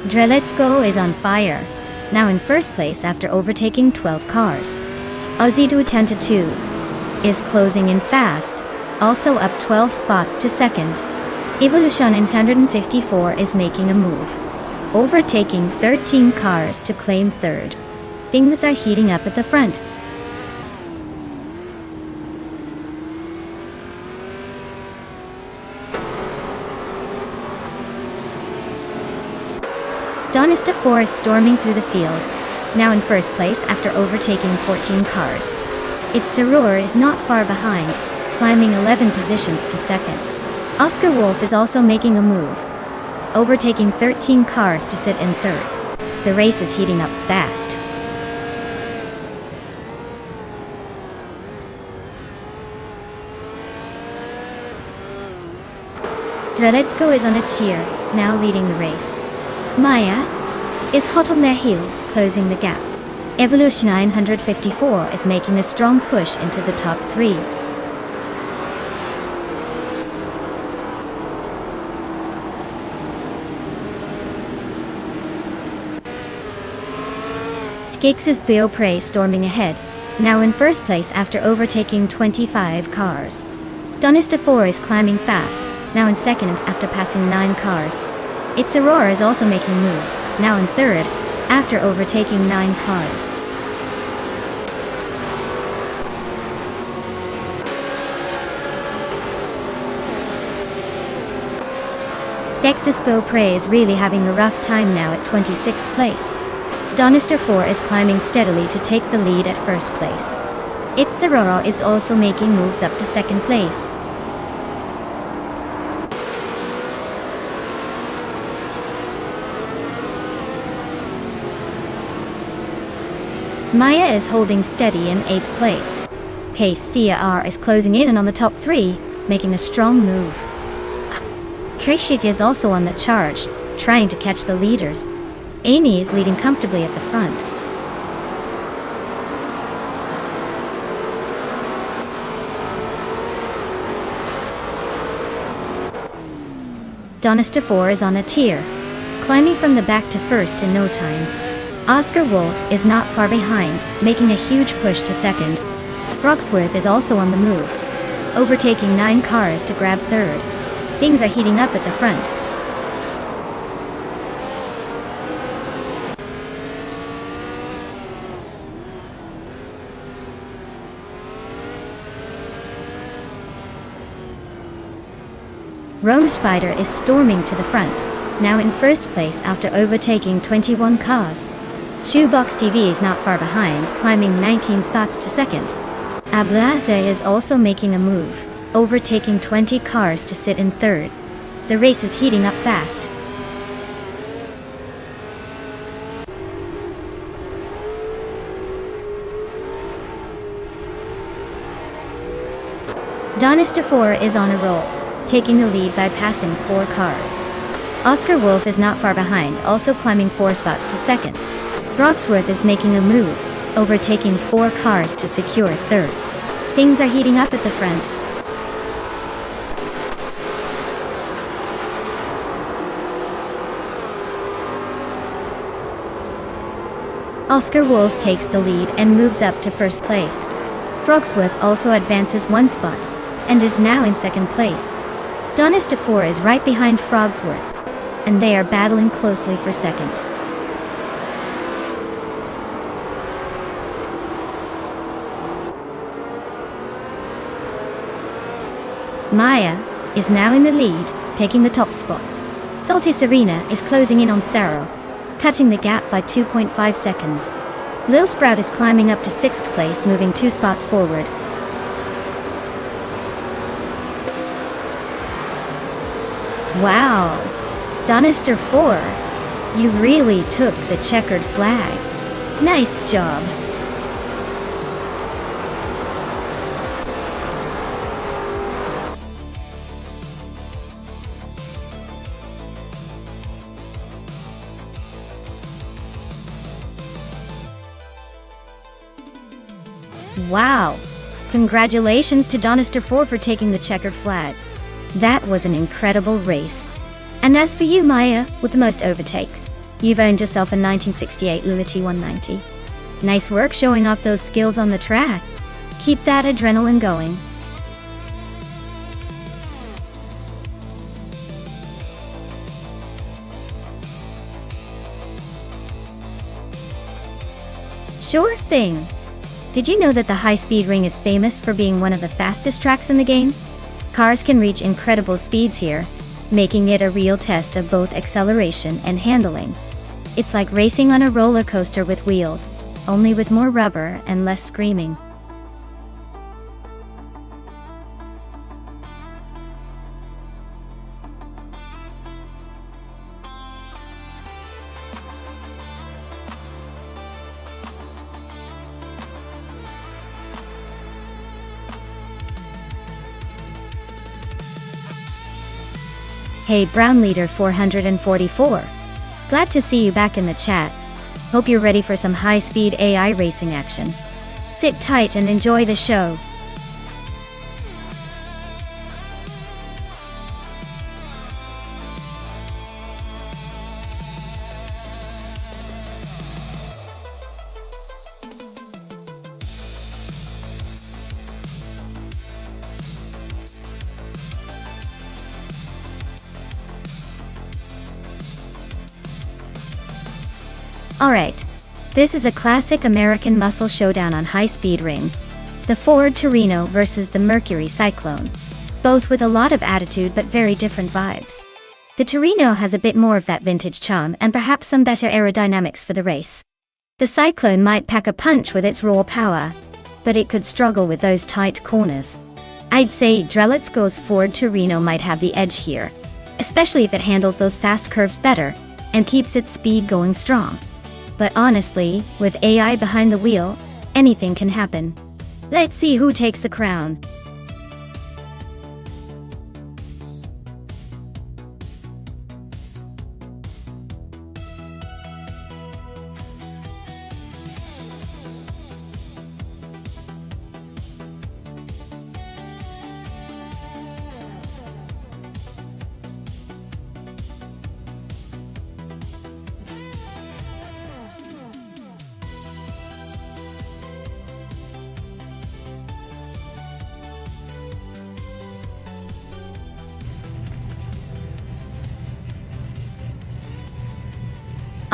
Dreletsko is on fire, now in first place after overtaking 12 cars. Ozzy 10-2 is closing in fast, also up 12 spots to second. Evolution in 154 is making a move, overtaking 13 cars to claim third. Things are heating up at the front. Donista 4 is storming through the field, now in first place after overtaking 14 cars. Its Syrah is not far behind, climbing 11 positions to second. Oscar Wolf is also making a move, overtaking 13 cars to sit in third. The race is heating up fast. Dreletsko is on a tier, now leading the race. Maya is hot on their heels, closing the gap. Evolution 954 is making a strong push into the top 3. Skakes' Beaupre storming ahead, now in first place after overtaking 25 cars. Donista 4 is climbing fast, now in second after passing 9 cars. Its Aurora is also making moves, now in third, after overtaking 9 cars. Dex's Beaupre is really having a rough time now at 26th place. Donista 4 is climbing steadily to take the lead at first place. Its Aurora is also making moves up to second place. Maya is holding steady in 8th place. Pace CR is closing in on the top 3, making a strong move. Krishit is also on the charge, trying to catch the leaders. Amy is leading comfortably at the front. Nonstop is on a tear, climbing from the back to first in no time. Oscar Wolf is not far behind, making a huge push to second. Broxworth is also on the move, overtaking 9 cars to grab third. Things are heating up at the front. Rome Spider is storming to the front, now in first place after overtaking 21 cars. Shoebox TV is not far behind, climbing 19 spots to second. Ablaze is also making a move, overtaking 20 cars to sit in third. The race is heating up fast. Nonstop is on a roll, taking the lead by passing 4 cars. Oscar Wolf is not far behind, also climbing 4 spots to second. Broxworth is making a move, overtaking 4 cars to secure third. Things are heating up at the front. Oscar Wolf takes the lead and moves up to first place. Broxworth also advances 1 spot, and is now in second place. Nonstop is right behind Frogsworth, and they are battling closely for second. Maya is now in the lead, taking the top spot. Salty Serena is closing in on Sarah, cutting the gap by 2.5 seconds. Lil Sprout is climbing up to 6th place, moving 2 spots forward. Wow! Nonstop, you really took the checkered flag. Nice job. Wow! Congratulations to Nonstop for taking the checkered flag. That was an incredible race. And as for you, Maya, with the most overtakes, you've earned yourself a 1968 Lula T190. Nice work showing off those skills on the track. Keep that adrenaline going. Sure thing. Did you know that the high-speed ring is famous for being one of the fastest tracks in the game? Cars can reach incredible speeds here, making it a real test of both acceleration and handling. It's like racing on a roller coaster with wheels, only with more rubber and less screaming. Hey Brown Leader 444. Glad to see you back in the chat. Hope you're ready for some high-speed AI racing action. Sit tight and enjoy the show. Alright, this is a classic American muscle showdown on high-speed ring. The Ford Torino versus the Mercury Cyclone. Both with a lot of attitude but very different vibes. The Torino has a bit more of that vintage charm and perhaps some better aerodynamics for the race. The Cyclone might pack a punch with its raw power, but it could struggle with those tight corners. I'd say Drelitsko's Ford Torino might have the edge here, especially if it handles those fast curves better and keeps its speed going strong. But honestly, with AI behind the wheel, anything can happen. Let's see who takes the crown.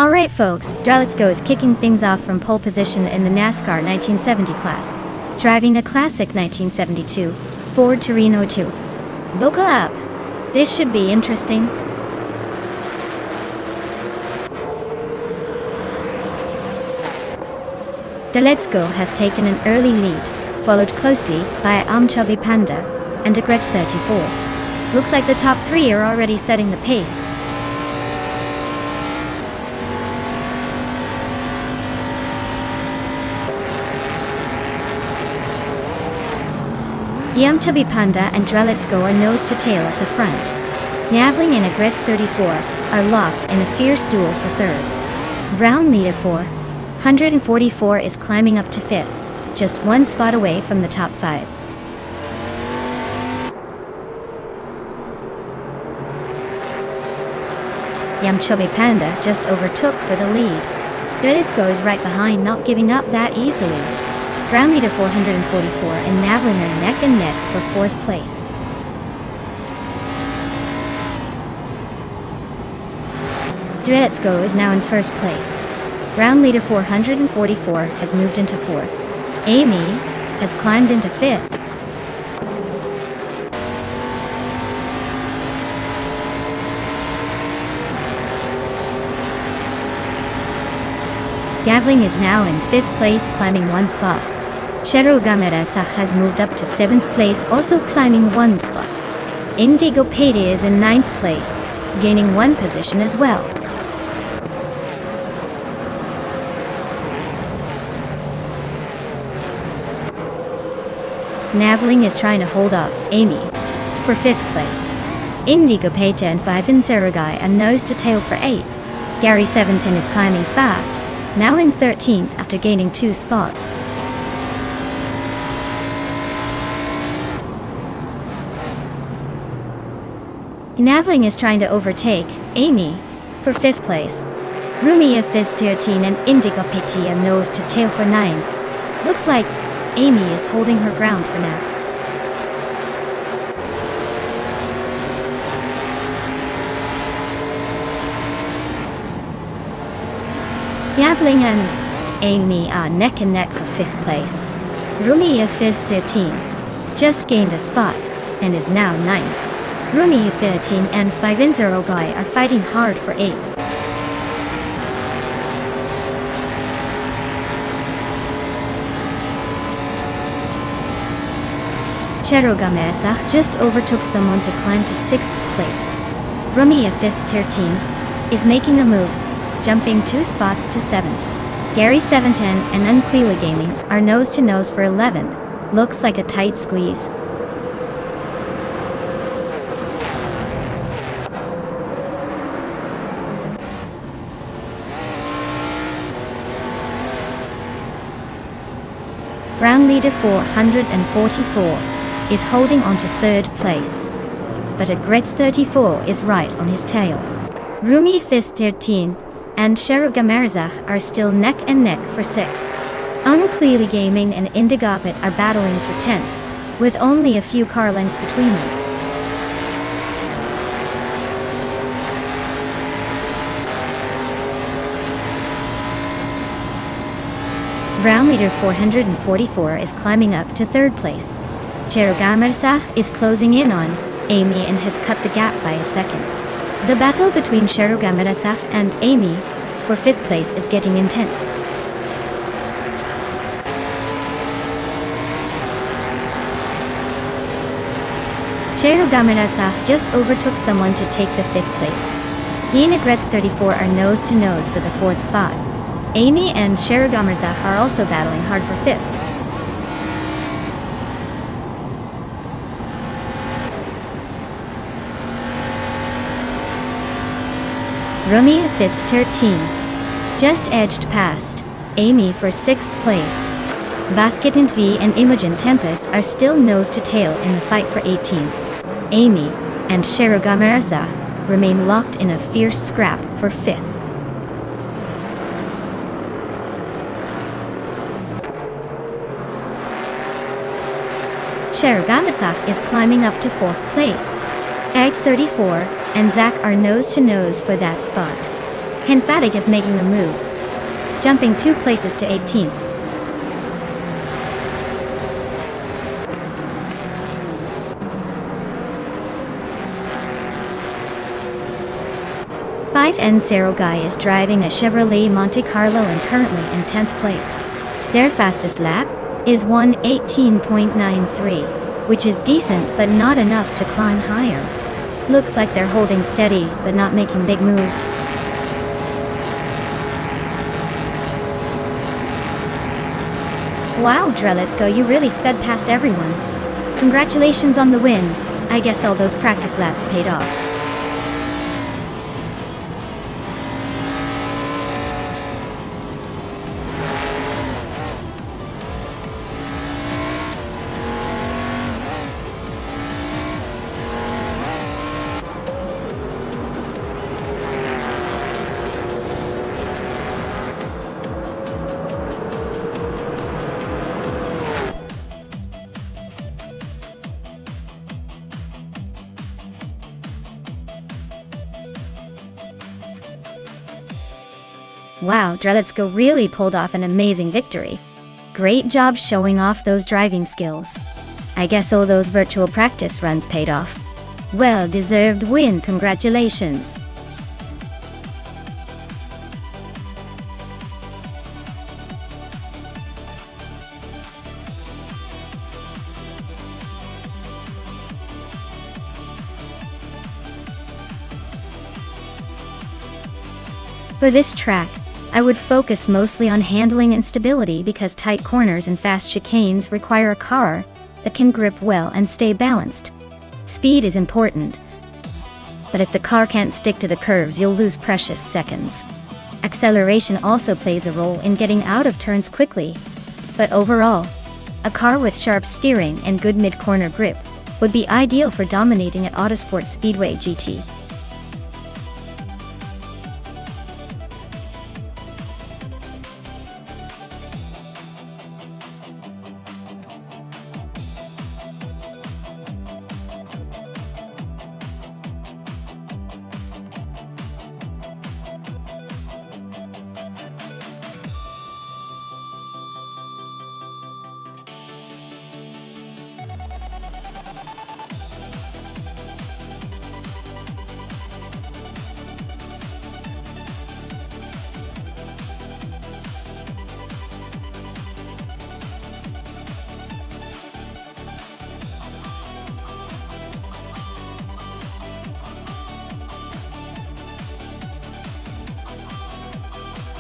Alright folks, Let's Go is kicking things off from pole position in the NASCAR 1970 class, driving a classic 1972 Ford Torino 2. Buckle up! This should be interesting. Let's Go has taken an early lead, followed closely by Chubby Panda and Gretz 34. Looks like the top three are already setting the pace. Chubby Panda and Let's Go are nose to tail at the front. Navling and Gretz 34 are locked in a fierce duel for third. Brown leader 444 is climbing up to fifth, just one spot away from the top five. Chubby Panda just overtook for the lead. Let's Go is right behind, not giving up that easily. Brown leader 444 and Navling are neck and neck for fourth place. Let's Go is now in first place. Brown leader 444 has moved into fourth. Amy has climbed into fifth. Navling is now in fifth place, climbing one spot. Gamerasa has moved up to seventh place, also climbing one spot. Indigo Payday is in ninth place, gaining one position as well. Navling is trying to hold off Amy for fifth place. Indigo Payday and Fiven Saragai are nose to tail for eighth. Gary 17 is climbing fast, now in 13th after gaining two spots. Navling is trying to overtake Amy for fifth place. Rumia Fizz 13 and Indigo Payday are nose to tail for ninth. Looks like Amy is holding her ground for now. Navling and Amy are neck and neck for fifth place. Rumia Fizz 13 just gained a spot and is now ninth. Rumia 13 and Fiven Guy are fighting hard for eighth. Gamerasa just overtook someone to climb to sixth place. Rumia Fizz 13 is making a move, jumping two spots to seventh. Gary 710 and Unquila Gaming are nose to nose for 11th. Looks like a tight squeeze. Brown leader 444 is holding on to third place, but Gretz 34 is right on his tail. Rumi Fizz 13 and Gamerasa are still neck and neck for sixth. Unclearly Gaming and Indigopit are battling for 10th, with only a few car lengths between them. Brown leader 444 is climbing up to third place. Gamerasa is closing in on Amy and has cut the gap by a second. The battle between Gamerasa and Amy for fifth place is getting intense. Gamerasa just overtook someone to take the fifth place. He and Gretz 34 are nose to nose for the fourth spot. Amy and Gamerasa are also battling hard for fifth. Rumia Fizz 13 just edged past Amy for sixth place. Basket and V and Imogen Tempest are still nose to tail in the fight for 18th. Amy and Gamerasa remain locked in a fierce scrap for fifth. Gamerasa is climbing up to fourth place. Eggs 34 and Zach are nose to nose for that spot. Hinfatig is making the move, jumping 2 places to 18th. N Serogai is driving a Chevrolet Monte Carlo and currently in 10th place. Their fastest lap is 1:18.93, which is decent but not enough to climb higher. Looks like they're holding steady but not making big moves. Wow, Drelitsko, you really sped past everyone. Congratulations on the win. I guess all those practice laps paid off. Wow, Drelitsko really pulled off an amazing victory. Great job showing off those driving skills. I guess all those virtual practice runs paid off. Well-deserved win, congratulations. For this track, I would focus mostly on handling and stability because tight corners and fast chicanes require a car that can grip well and stay balanced. Speed is important, but if the car can't stick to the curves, you'll lose precious seconds. Acceleration also plays a role in getting out of turns quickly, but overall, a car with sharp steering and good mid-corner grip would be ideal for dominating at Autosport Speedway GT.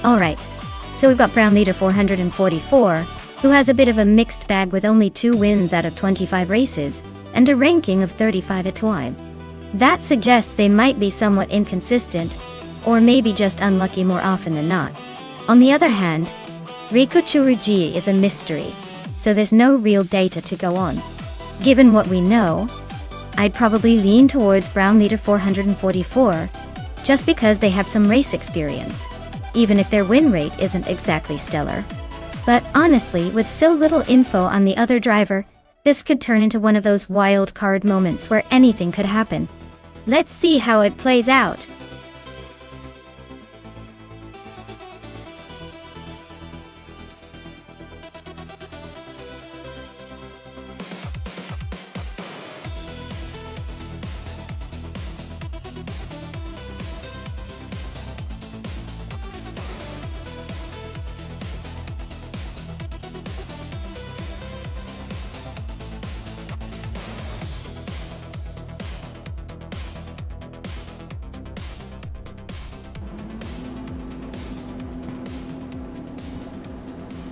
Alright, so we've got Brown leader 444, who has a bit of a mixed bag with only 2 wins out of 25 races, and a ranking of 35 at Twine. That suggests they might be somewhat inconsistent, or maybe just unlucky more often than not. On the other hand, Rikuchuruji is a mystery, so there's no real data to go on. Given what we know, I'd probably lean towards Brown leader 444, just because they have some race experience, even if their win rate isn't exactly stellar. But honestly, with so little info on the other driver, this could turn into one of those wild card moments where anything could happen. Let's see how it plays out.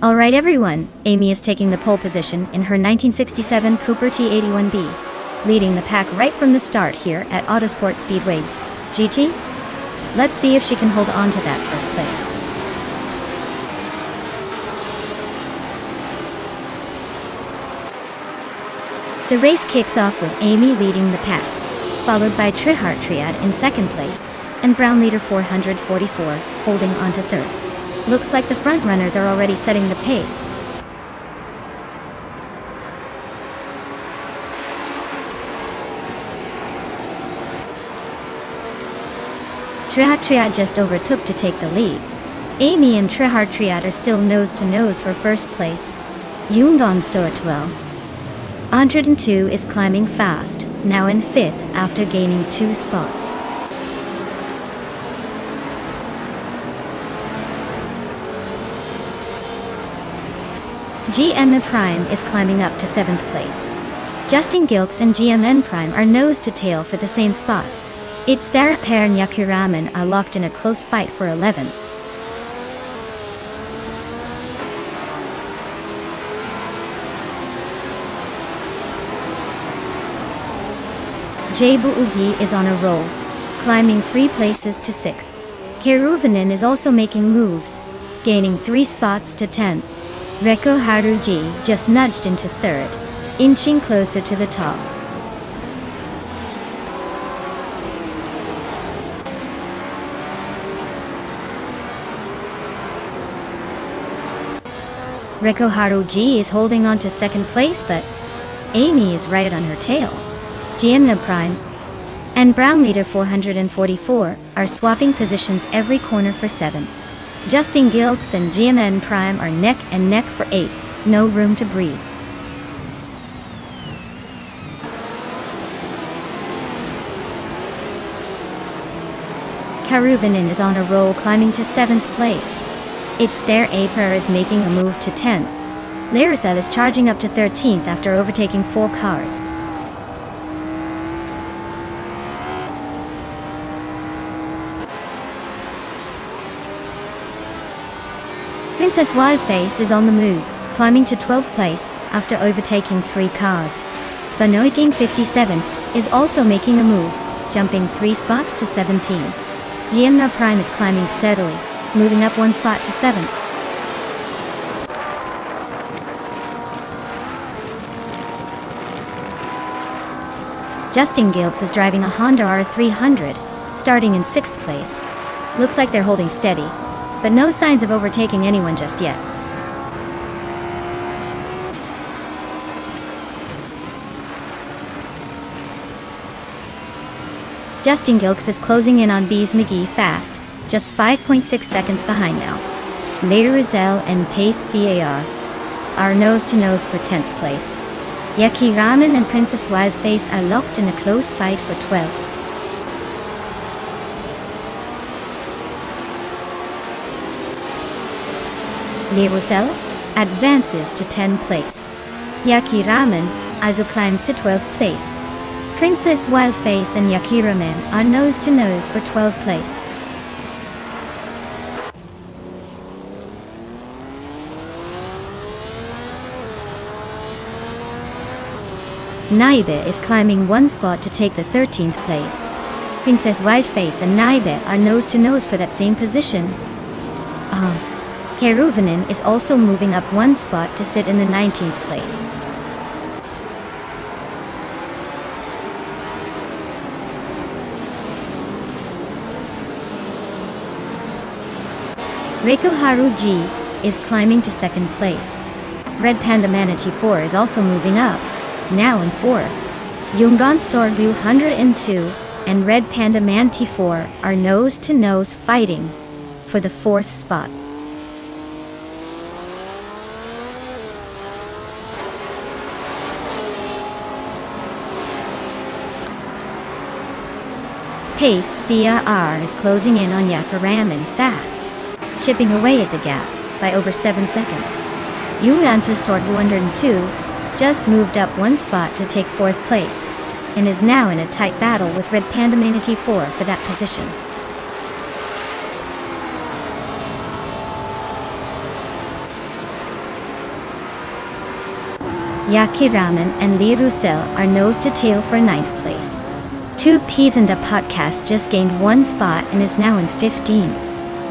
Alright everyone, Amy is taking the pole position in her 1967 Cooper T81B, leading the pack right from the start here at Autosport Speedway GT. Let's see if she can hold on to that first place. The race kicks off with Amy leading the pack, followed by Trihart Triad in second place, and Brown leader 444 holding on to third. Looks like the front runners are already setting the pace. Triat just overtook to take the lead. Amy and Triat are still nose to nose for first place. Nonstop 102 is climbing fast, now in 5th after gaining 2 spots. GMN Prime is climbing up to 7th place. Justin Gilks and GMN Prime are nose to tail for the same spot. It's their pair and Yakiraman are locked in a close fight for 11th. Jabu Ugi is on a roll, climbing 3 places to 6th. Keruvanin is also making moves, gaining 3 spots to 10th. Reko Haruji just nudged into 3rd, inching closer to the top. Reko Haruji is holding on to 2nd place, but Amy is right on her tail. Gianna Prime and Brown Leader 444 are swapping positions every corner for 7th. Justin Gilks and GMN Prime are neck and neck for 8th, no room to breathe. Karuvanin is on a roll, climbing to 7th place. It's their A pair is making a move to 10th. Larissa is charging up to 13th after overtaking 4 cars. Princess Wildface is on the move, climbing to 12th place after overtaking 3 cars. Benoiting 57 is also making a move, jumping 3 spots to 17. Yemna Prime is climbing steadily, moving up 1 spot to 7th. Justin Gilks is driving a Honda R300, starting in 6th place. Looks like they're holding steady, but no signs of overtaking anyone just yet. Justin Gilks is closing in on Bees McGee fast, just 5.6 seconds behind now. Later Rizal and Pace CAR are nose-to-nose for 10th place. Yaki Ramen and Princess Wildface are locked in a close fight for 12th. Lerusel advances to 10th place. Yaki Ramen also climbs to 12th place. Princess Wildface and Yakiraman are nose-to-nose for 12th place. Naibe is climbing 1 spot to take the 13th place. Princess Wildface and Naibe are nose-to-nose for that same position. Keruvanin is also moving up 1 spot to sit in the 19th place. Reiko Haruji is climbing to 2nd place. Red Panda Manatee 4 is also moving up, now in 4th. Yungan Storbu 102 and Red Panda Manatee 4 are nose-to-nose fighting for the 4th spot. Pace CRR is closing in on Yakaraman fast, chipping away at the gap by over 7 seconds. Yungan's Storbu 102 just moved up 1 spot to take 4th place, and is now in a tight battle with Red Panda Manatee 4 for that position. Yakiraman and Lee Roussel are nose to tail for 9th place. 2 Peas in the Podcast just gained 1 spot and is now in 15.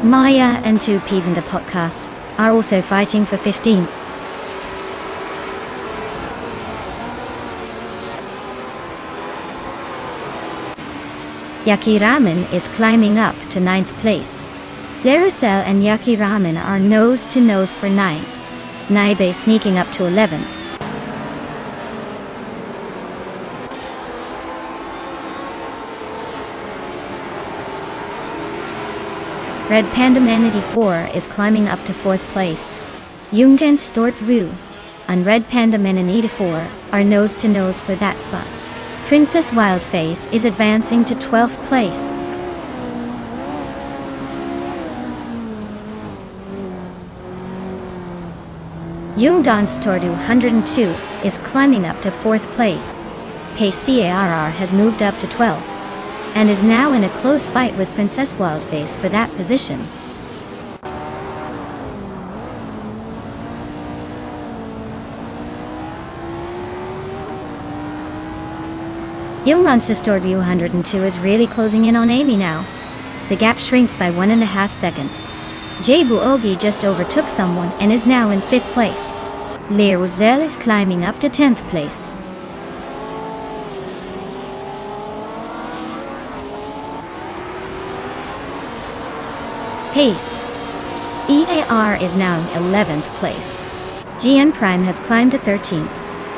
Maya and 2 Peas in the Podcast are also fighting for 15. Yakiraman is climbing up to 9th place. Larusel and Yakiraman are nose-to-nose for 9. Naibe sneaking up to 11th. Red Panda Man 84 is climbing up to 4th place. Jungden Stort Wu and Red Panda Man 84 are nose to nose for that spot. Princess Wildface is advancing to 12th place. Jungdan Stordu 102 is climbing up to 4th place. KCARR has moved up to 12th and is now in a close fight with Princess Wildface for that position. Jungdan Stordu 102 is really closing in on Amy now. The gap shrinks by 1.5 seconds. Jabu Ogi just overtook someone and is now in 5th place. Lear Zel is climbing up to 10th place. Pace. EAR is now in 11th place. GN Prime has climbed to 13th,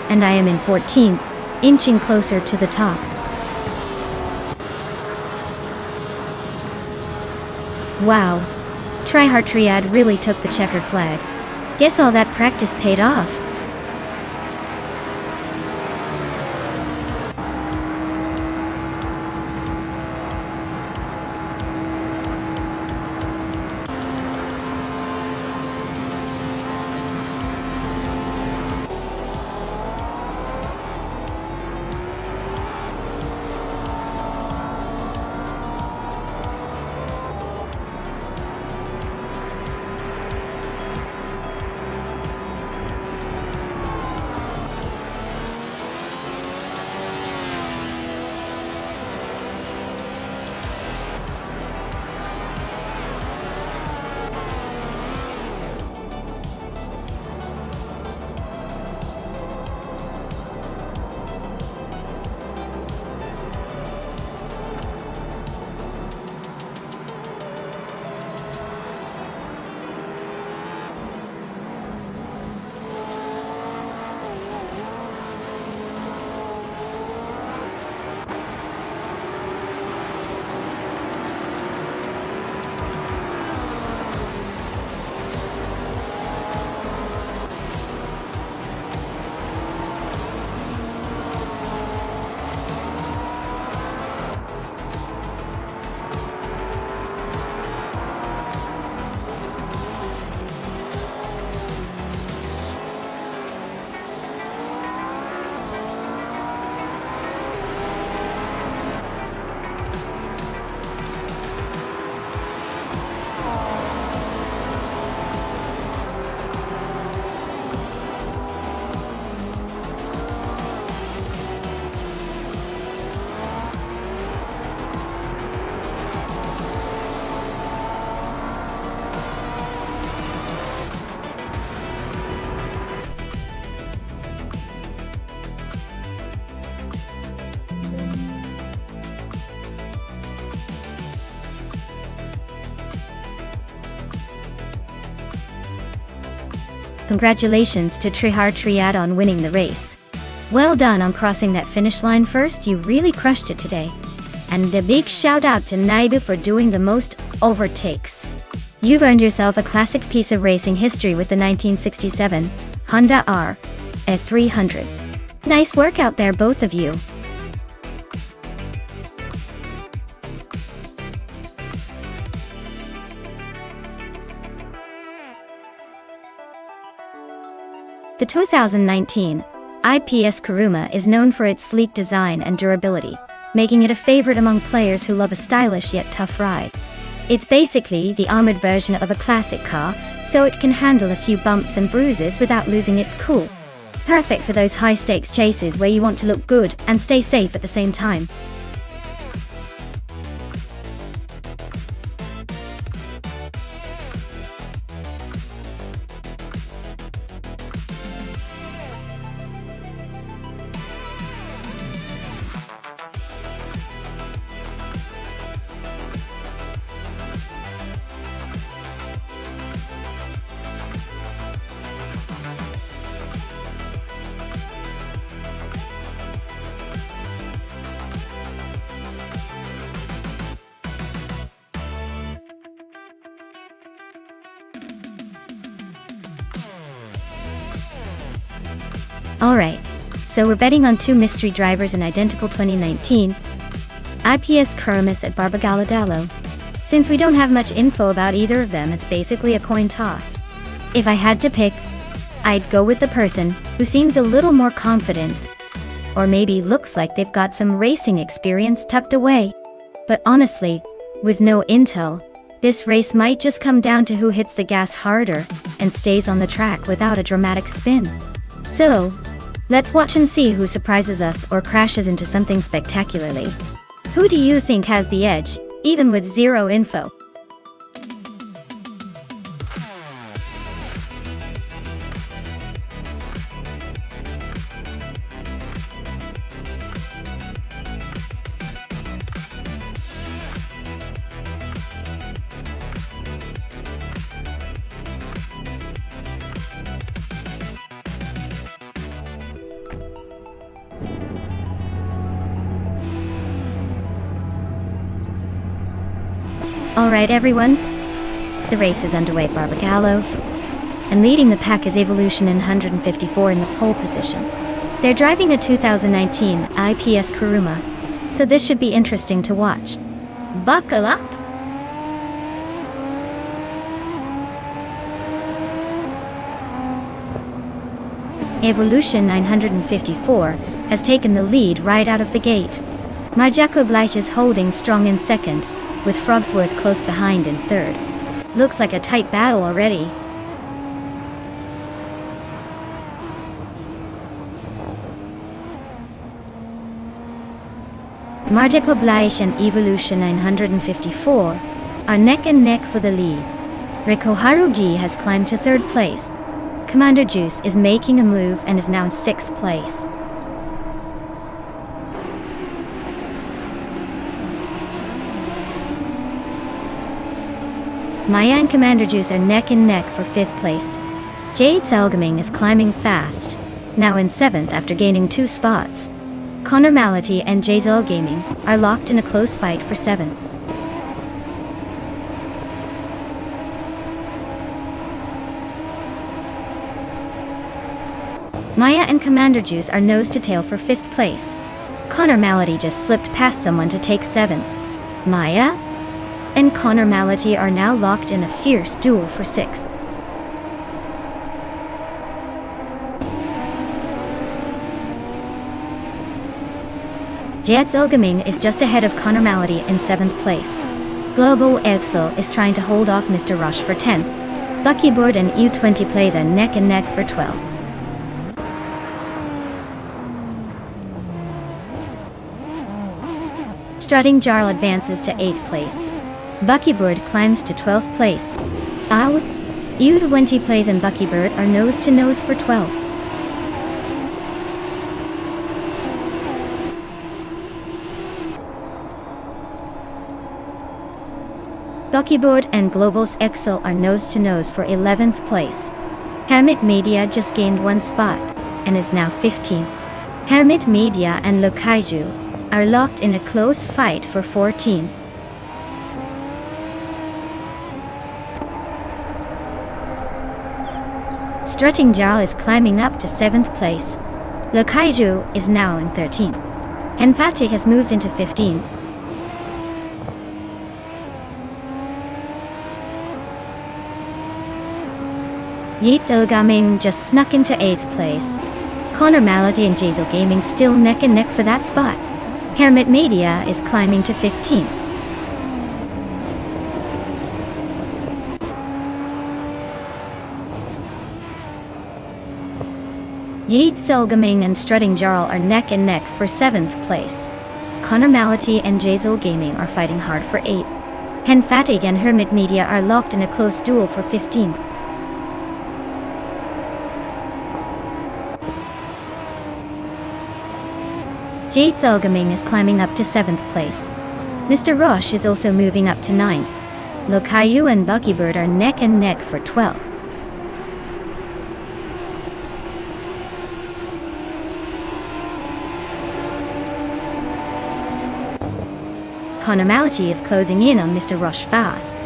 and I am in 14th, inching closer to the top. Wow. Tryhard Triad really took the checkered flag. Guess all that practice paid off. Congratulations to Tryhard Triad on winning the race. Well done on crossing that finish line first, you really crushed it today. And a big shout out to Naidu for doing the most overtakes. You've earned yourself a classic piece of racing history with the 1967 Honda R F300. Nice work out there, both of you. The 2019 IPS Kuruma is known for its sleek design and durability, making it a favorite among players who love a stylish yet tough ride. It's basically the armored version of a classic car, so it can handle a few bumps and bruises without losing its cool. Perfect for those high-stakes chases where you want to look good and stay safe at the same time. Alright, so we're betting on two mystery drivers in identical 2019 IPS Kurumis at Barbagallo. Since we don't have much info about either of them, it's basically a coin toss. If I had to pick, I'd go with the person who seems a little more confident, or maybe looks like they've got some racing experience tucked away. But honestly, with no intel, this race might just come down to who hits the gas harder and stays on the track without a dramatic spin. So, let's watch and see who surprises us or crashes into something spectacularly. Who do you think has the edge, even with zero info? Alright everyone, the race is underway at Barbagallo, and leading the pack is Evolution in 154 in the pole position. They're driving a 2019 IPS Kuruma, so this should be interesting to watch. Buckle up! Evolution 954 has taken the lead right out of the gate. Jacob Light is holding strong in second, with Frogsworth close behind in third. Looks like a tight battle already. Marjaco Blaish and Evolution 954 are neck and neck for the lead. Riko Harugi has climbed to third place. Commander Juice is making a move and is now in sixth place. Maya and Commander Juice are neck and neck for fifth place. Jade Selgaming is climbing fast, now in seventh after gaining 2 spots. Connor Mality and Jazel Gaming are locked in a close fight for seventh. Maya and Commander Juice are nose to tail for fifth place. Connor Mality just slipped past someone to take seventh. Maya and Connor Mality are now locked in a fierce duel for sixth. Jetzel Gaming is just ahead of Connor Mality in seventh place. Global Edsel is trying to hold off Mr. Rush for 10th. Buckyboard and U20 plays are neck and neck for 12th. Strutting Jarl advances to 8th place. Buckybird climbs to 12th place. U20 plays and Buckybird are nose to nose for 12th. Buckyboard and Global's Excel are nose to nose for 11th place. Hermit Media just gained 1 spot and is now 15th. Hermit Media and Lokaiju are locked in a close fight for 14th. Strutting Jarl is climbing up to 7th place. Lokaiju is now in 13th. Enfatic has moved into 15th. Yeatzel Gaming just snuck into 8th place. Connor Mality and Jazel Gaming still neck and neck for that spot. Hermit Media is climbing to 15th. Yeatzel Gaming and Strutting Jarl are neck and neck for 7th place. Connor Mality and Jazel Gaming are fighting hard for 8th. Henfatig and Hermit Media are locked in a close duel for 15th. Jadezel Gaming is climbing up to 7th place. Mr. Rush is also moving up to 9th. Lokayu and Buckybird are neck and neck for 12th. Connor Mality is closing in on Mr. Rush fast.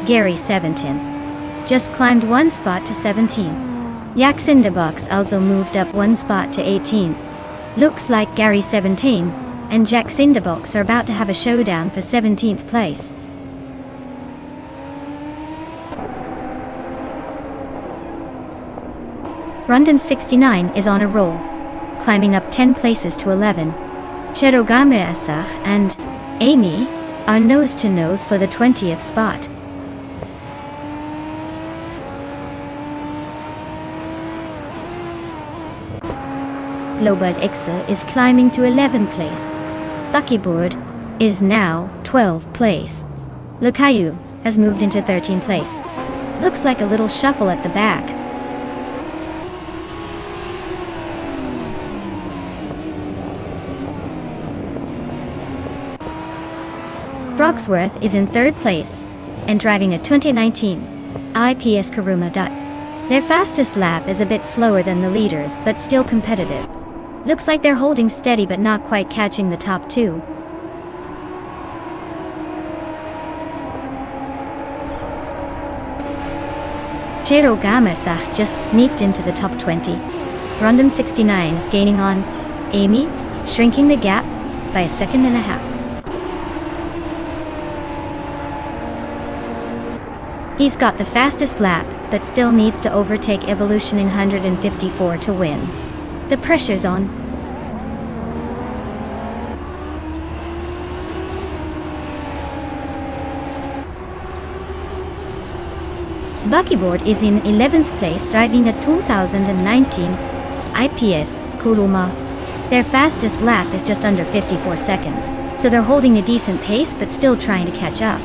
Gary 17 just climbed 1 spot to 17. Jack-in-the-Box also moved up one spot to 18th. Looks like Gary 17 and Jack-in-the-Box are about to have a showdown for 17th place. Rundum 69 is on a roll, climbing up 10 places to 11. Cherogame and Amy are nose-to-nose for the 20th spot. Globus Ixa is climbing to 11th place. Buckyboard is now 12th place. Lucayu has moved into 13th place. Looks like a little shuffle at the back. Broxworth is in 3rd place and driving a 2019 IPS Karuma. Their fastest lap is a bit slower than the leaders, but still competitive. Looks like they're holding steady but not quite catching the top two. Cherogame just sneaked into the top 20. Rundum 69 is gaining on Amy, shrinking the gap by 1.5 seconds. He's got the fastest lap, but still needs to overtake Evolution in 154 to win. The pressure's on. Buckyboard is in 11th place, driving a 2019 IPS Kuruma. Their fastest lap is just under 54 seconds, so they're holding a decent pace but still trying to catch up.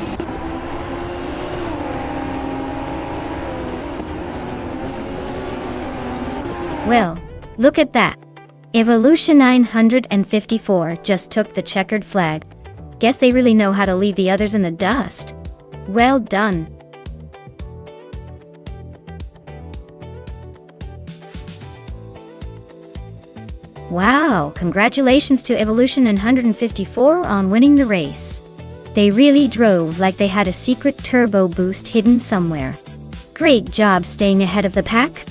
Well, look at that. Evolution 954 just took the checkered flag. Guess they really know how to leave the others in the dust. Well done. Wow, congratulations to Evolution 954 on winning the race. They really drove like they had a secret turbo boost hidden somewhere. Great job staying ahead of the pack.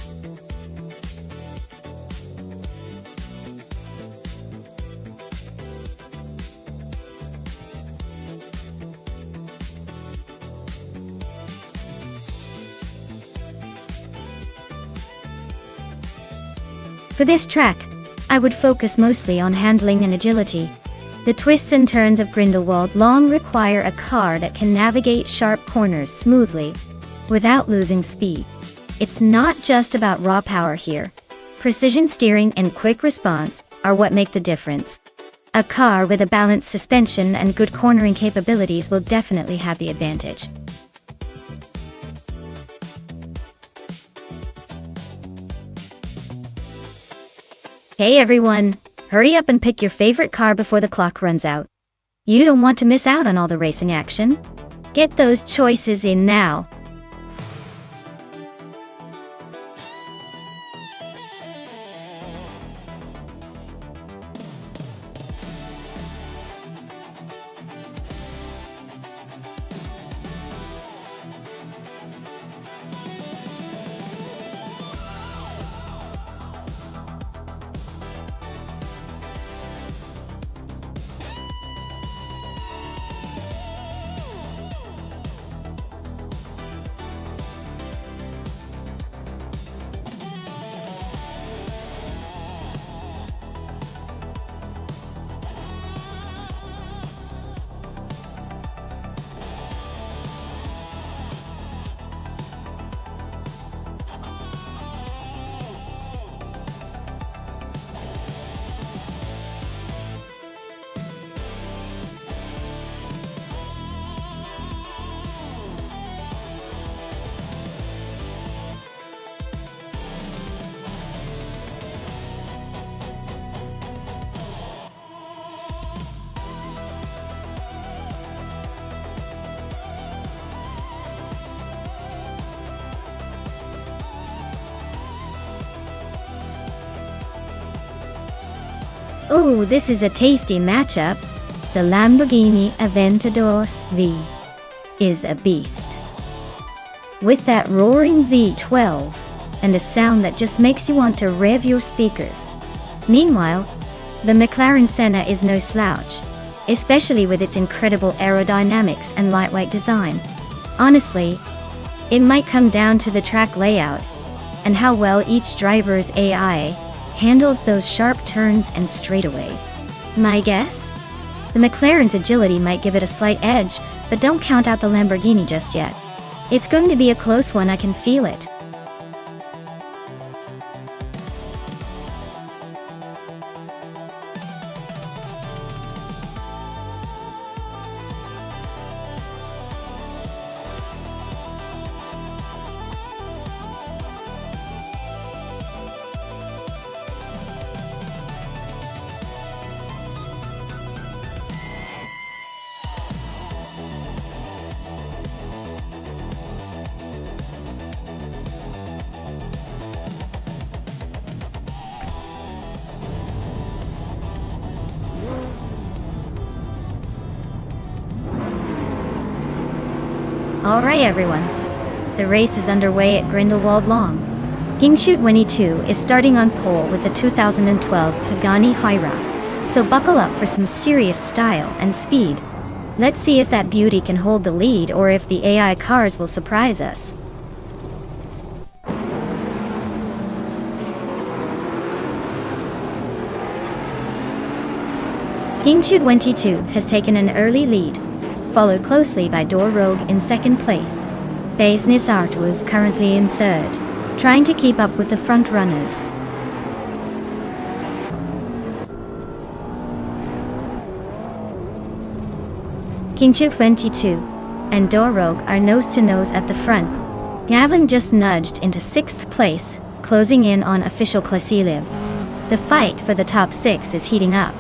For this track, I would focus mostly on handling and agility. The twists and turns of Grindelwald long require a car that can navigate sharp corners smoothly, without losing speed. It's not just about raw power here. Precision steering and quick response are what make the difference. A car with a balanced suspension and good cornering capabilities will definitely have the advantage. Hey everyone, hurry up and pick your favorite car before the clock runs out. You don't want to miss out on all the racing action. Get those choices in now. Oh, this is a tasty matchup. The Lamborghini Aventador V is a beast. With that roaring V12 and a sound that just makes you want to rev your speakers. Meanwhile, the McLaren Senna is no slouch, especially with its incredible aerodynamics and lightweight design. Honestly, it might come down to the track layout and how well each driver's AI handles those sharp turns and straightaway. My guess? The McLaren's agility might give it a slight edge, but don't count out the Lamborghini just yet. It's going to be a close one, I can feel it. Alright everyone, the race is underway at Grindelwald Long. Gingshu 22 is starting on pole with the 2012 Pagani Huayra, so buckle up for some serious style and speed. Let's see if that beauty can hold the lead or if the AI cars will surprise us. Gingshu 22 has taken an early lead, followed closely by Door Rogue in second place. Business Art was currently in third, trying to keep up with the front runners. Gingshu 22 and Door Rogue are nose to nose at the front. Gavin just nudged into sixth place, closing in on official Klasilev. The fight for the top six is heating up.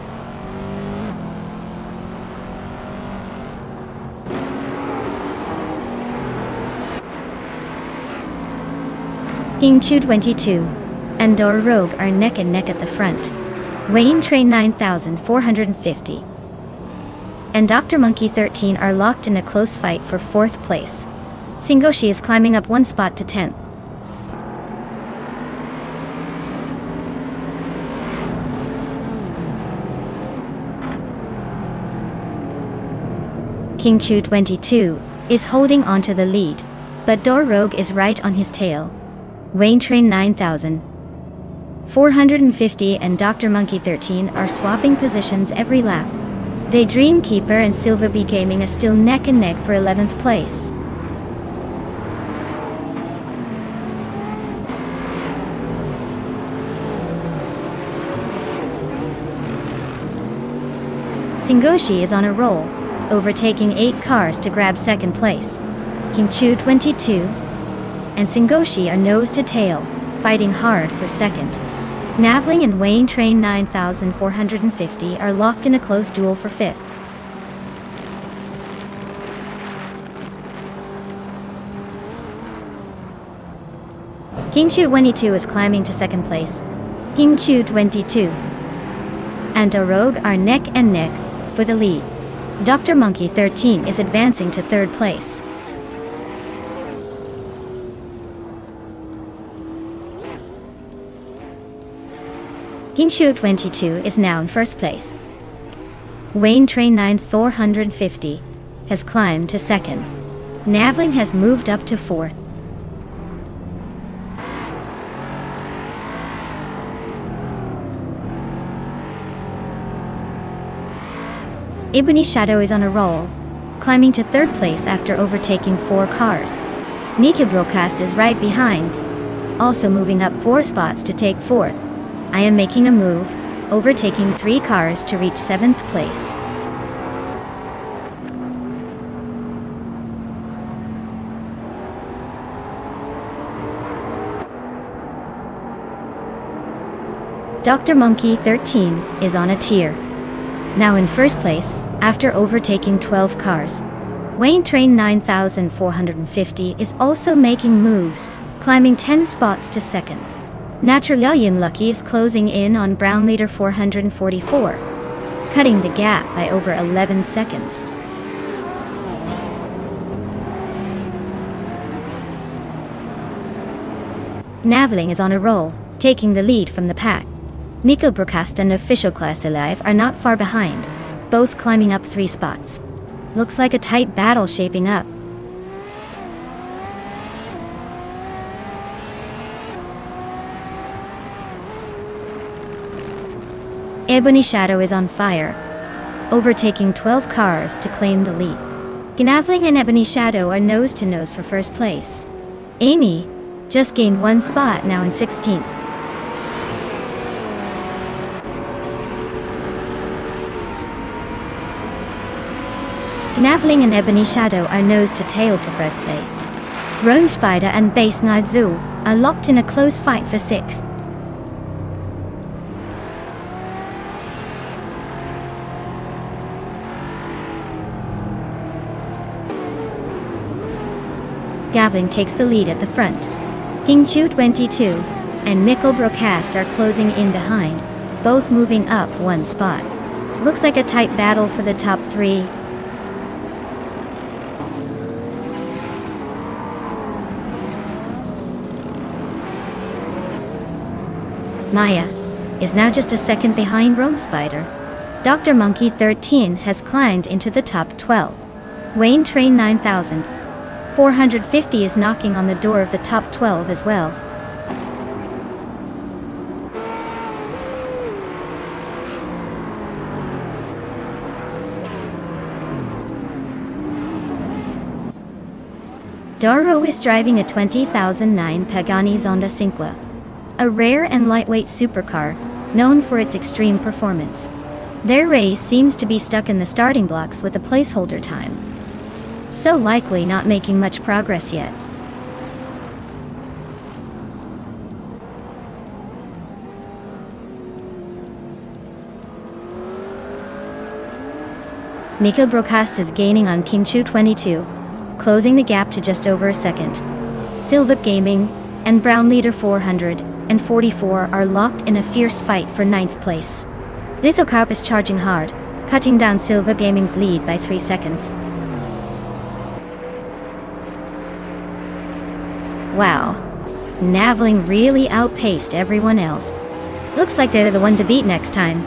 Gingshu 22 and Door Rogue are neck and neck at the front. Wayne Train 9450 and Dr. Monkey 13 are locked in a close fight for fourth place. Singoshi is climbing up one spot to 10th. Gingshu 22 is holding onto the lead, but Door Rogue is right on his tail. Wayne Train 9450 and Dr. Monkey 13 are swapping positions every lap. Daydream Keeper and Silver Bee Gaming are still neck and neck for 11th place. Singoshi is on a roll, overtaking 8 cars to grab second place. Gingshu 22 and Singoshi are nose to tail, fighting hard for second. Navling and Wayne Train 9450 are locked in a close duel for fifth. Gingshu 22 is climbing to second place. Gingshu 22 and Door Rogue are neck and neck for the lead. Dr. Monkey 13 is advancing to third place. Gingshu 22 is now in first place. Wayne Train 9450 has climbed to second. Navling has moved up to fourth. Ebony Shadow is on a roll, climbing to third place after overtaking 4 cars. Nika Broadcast is right behind, also moving up 4 spots to take fourth. I am making a move, overtaking 3 cars to reach 7th place. Dr. Monkey 13 is on a tier, now in first place after overtaking 12 cars. Wayne Train 9450 is also making moves, climbing 10 spots to second. Naturalian Lucky is closing in on Brown Leader 444, cutting the gap by over 11 seconds. Naveling is on a roll, taking the lead from the pack. Nico Broadcast and Official Class Alive are not far behind, both climbing up 3 spots. Looks like a tight battle shaping up. Ebony Shadow is on fire, overtaking 12 cars to claim the lead. Gnaveling and Ebony Shadow are nose to nose for first place. Amy just gained 1 spot, now in 16th. Gnaveling and Ebony Shadow are nose to tail for first place. Roan Spider and Base Nidzu are locked in a close fight for 6th. Gavling takes the lead at the front. Kingchu 22 and Mikkel Broadcast are closing in behind, both moving up 1 spot. Looks like a tight battle for the top 3. Maya is now just a second behind Rome Spider. Dr. Monkey 13 has climbed into the top 12. Wayne Train 9450 is knocking on the door of the top 12 as well. Doro is driving a 2009 Pagani Zonda Cinque, a rare and lightweight supercar known for its extreme performance. Their race seems to be stuck in the starting blocks with a placeholder time, so likely not making much progress yet. Miko Broadcast is gaining on Kingchu 22, closing the gap to just over a second. Silva Gaming and Brown Leader 444 are locked in a fierce fight for 9th place. Lithocarp is charging hard, cutting down Silva Gaming's lead by 3 seconds. Wow, Naveling really outpaced everyone else. Looks like they're the one to beat next time.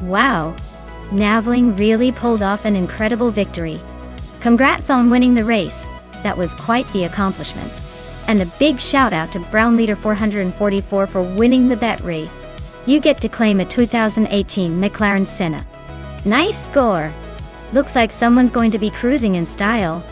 Wow, Naveling really pulled off an incredible victory. Congrats on winning the race, that was quite the accomplishment. And a big shout out to Brown Leader 444 for winning the bet race. You get to claim a 2018 McLaren Senna. Nice score! Looks like someone's going to be cruising in style.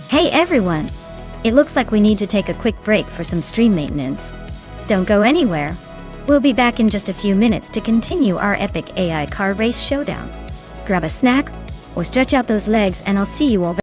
Hey everyone! It looks like we need to take a quick break for some stream maintenance. Don't go anywhere. We'll be back in just a few minutes to continue our epic AI car race showdown. Grab a snack, or stretch out those legs and I'll see you all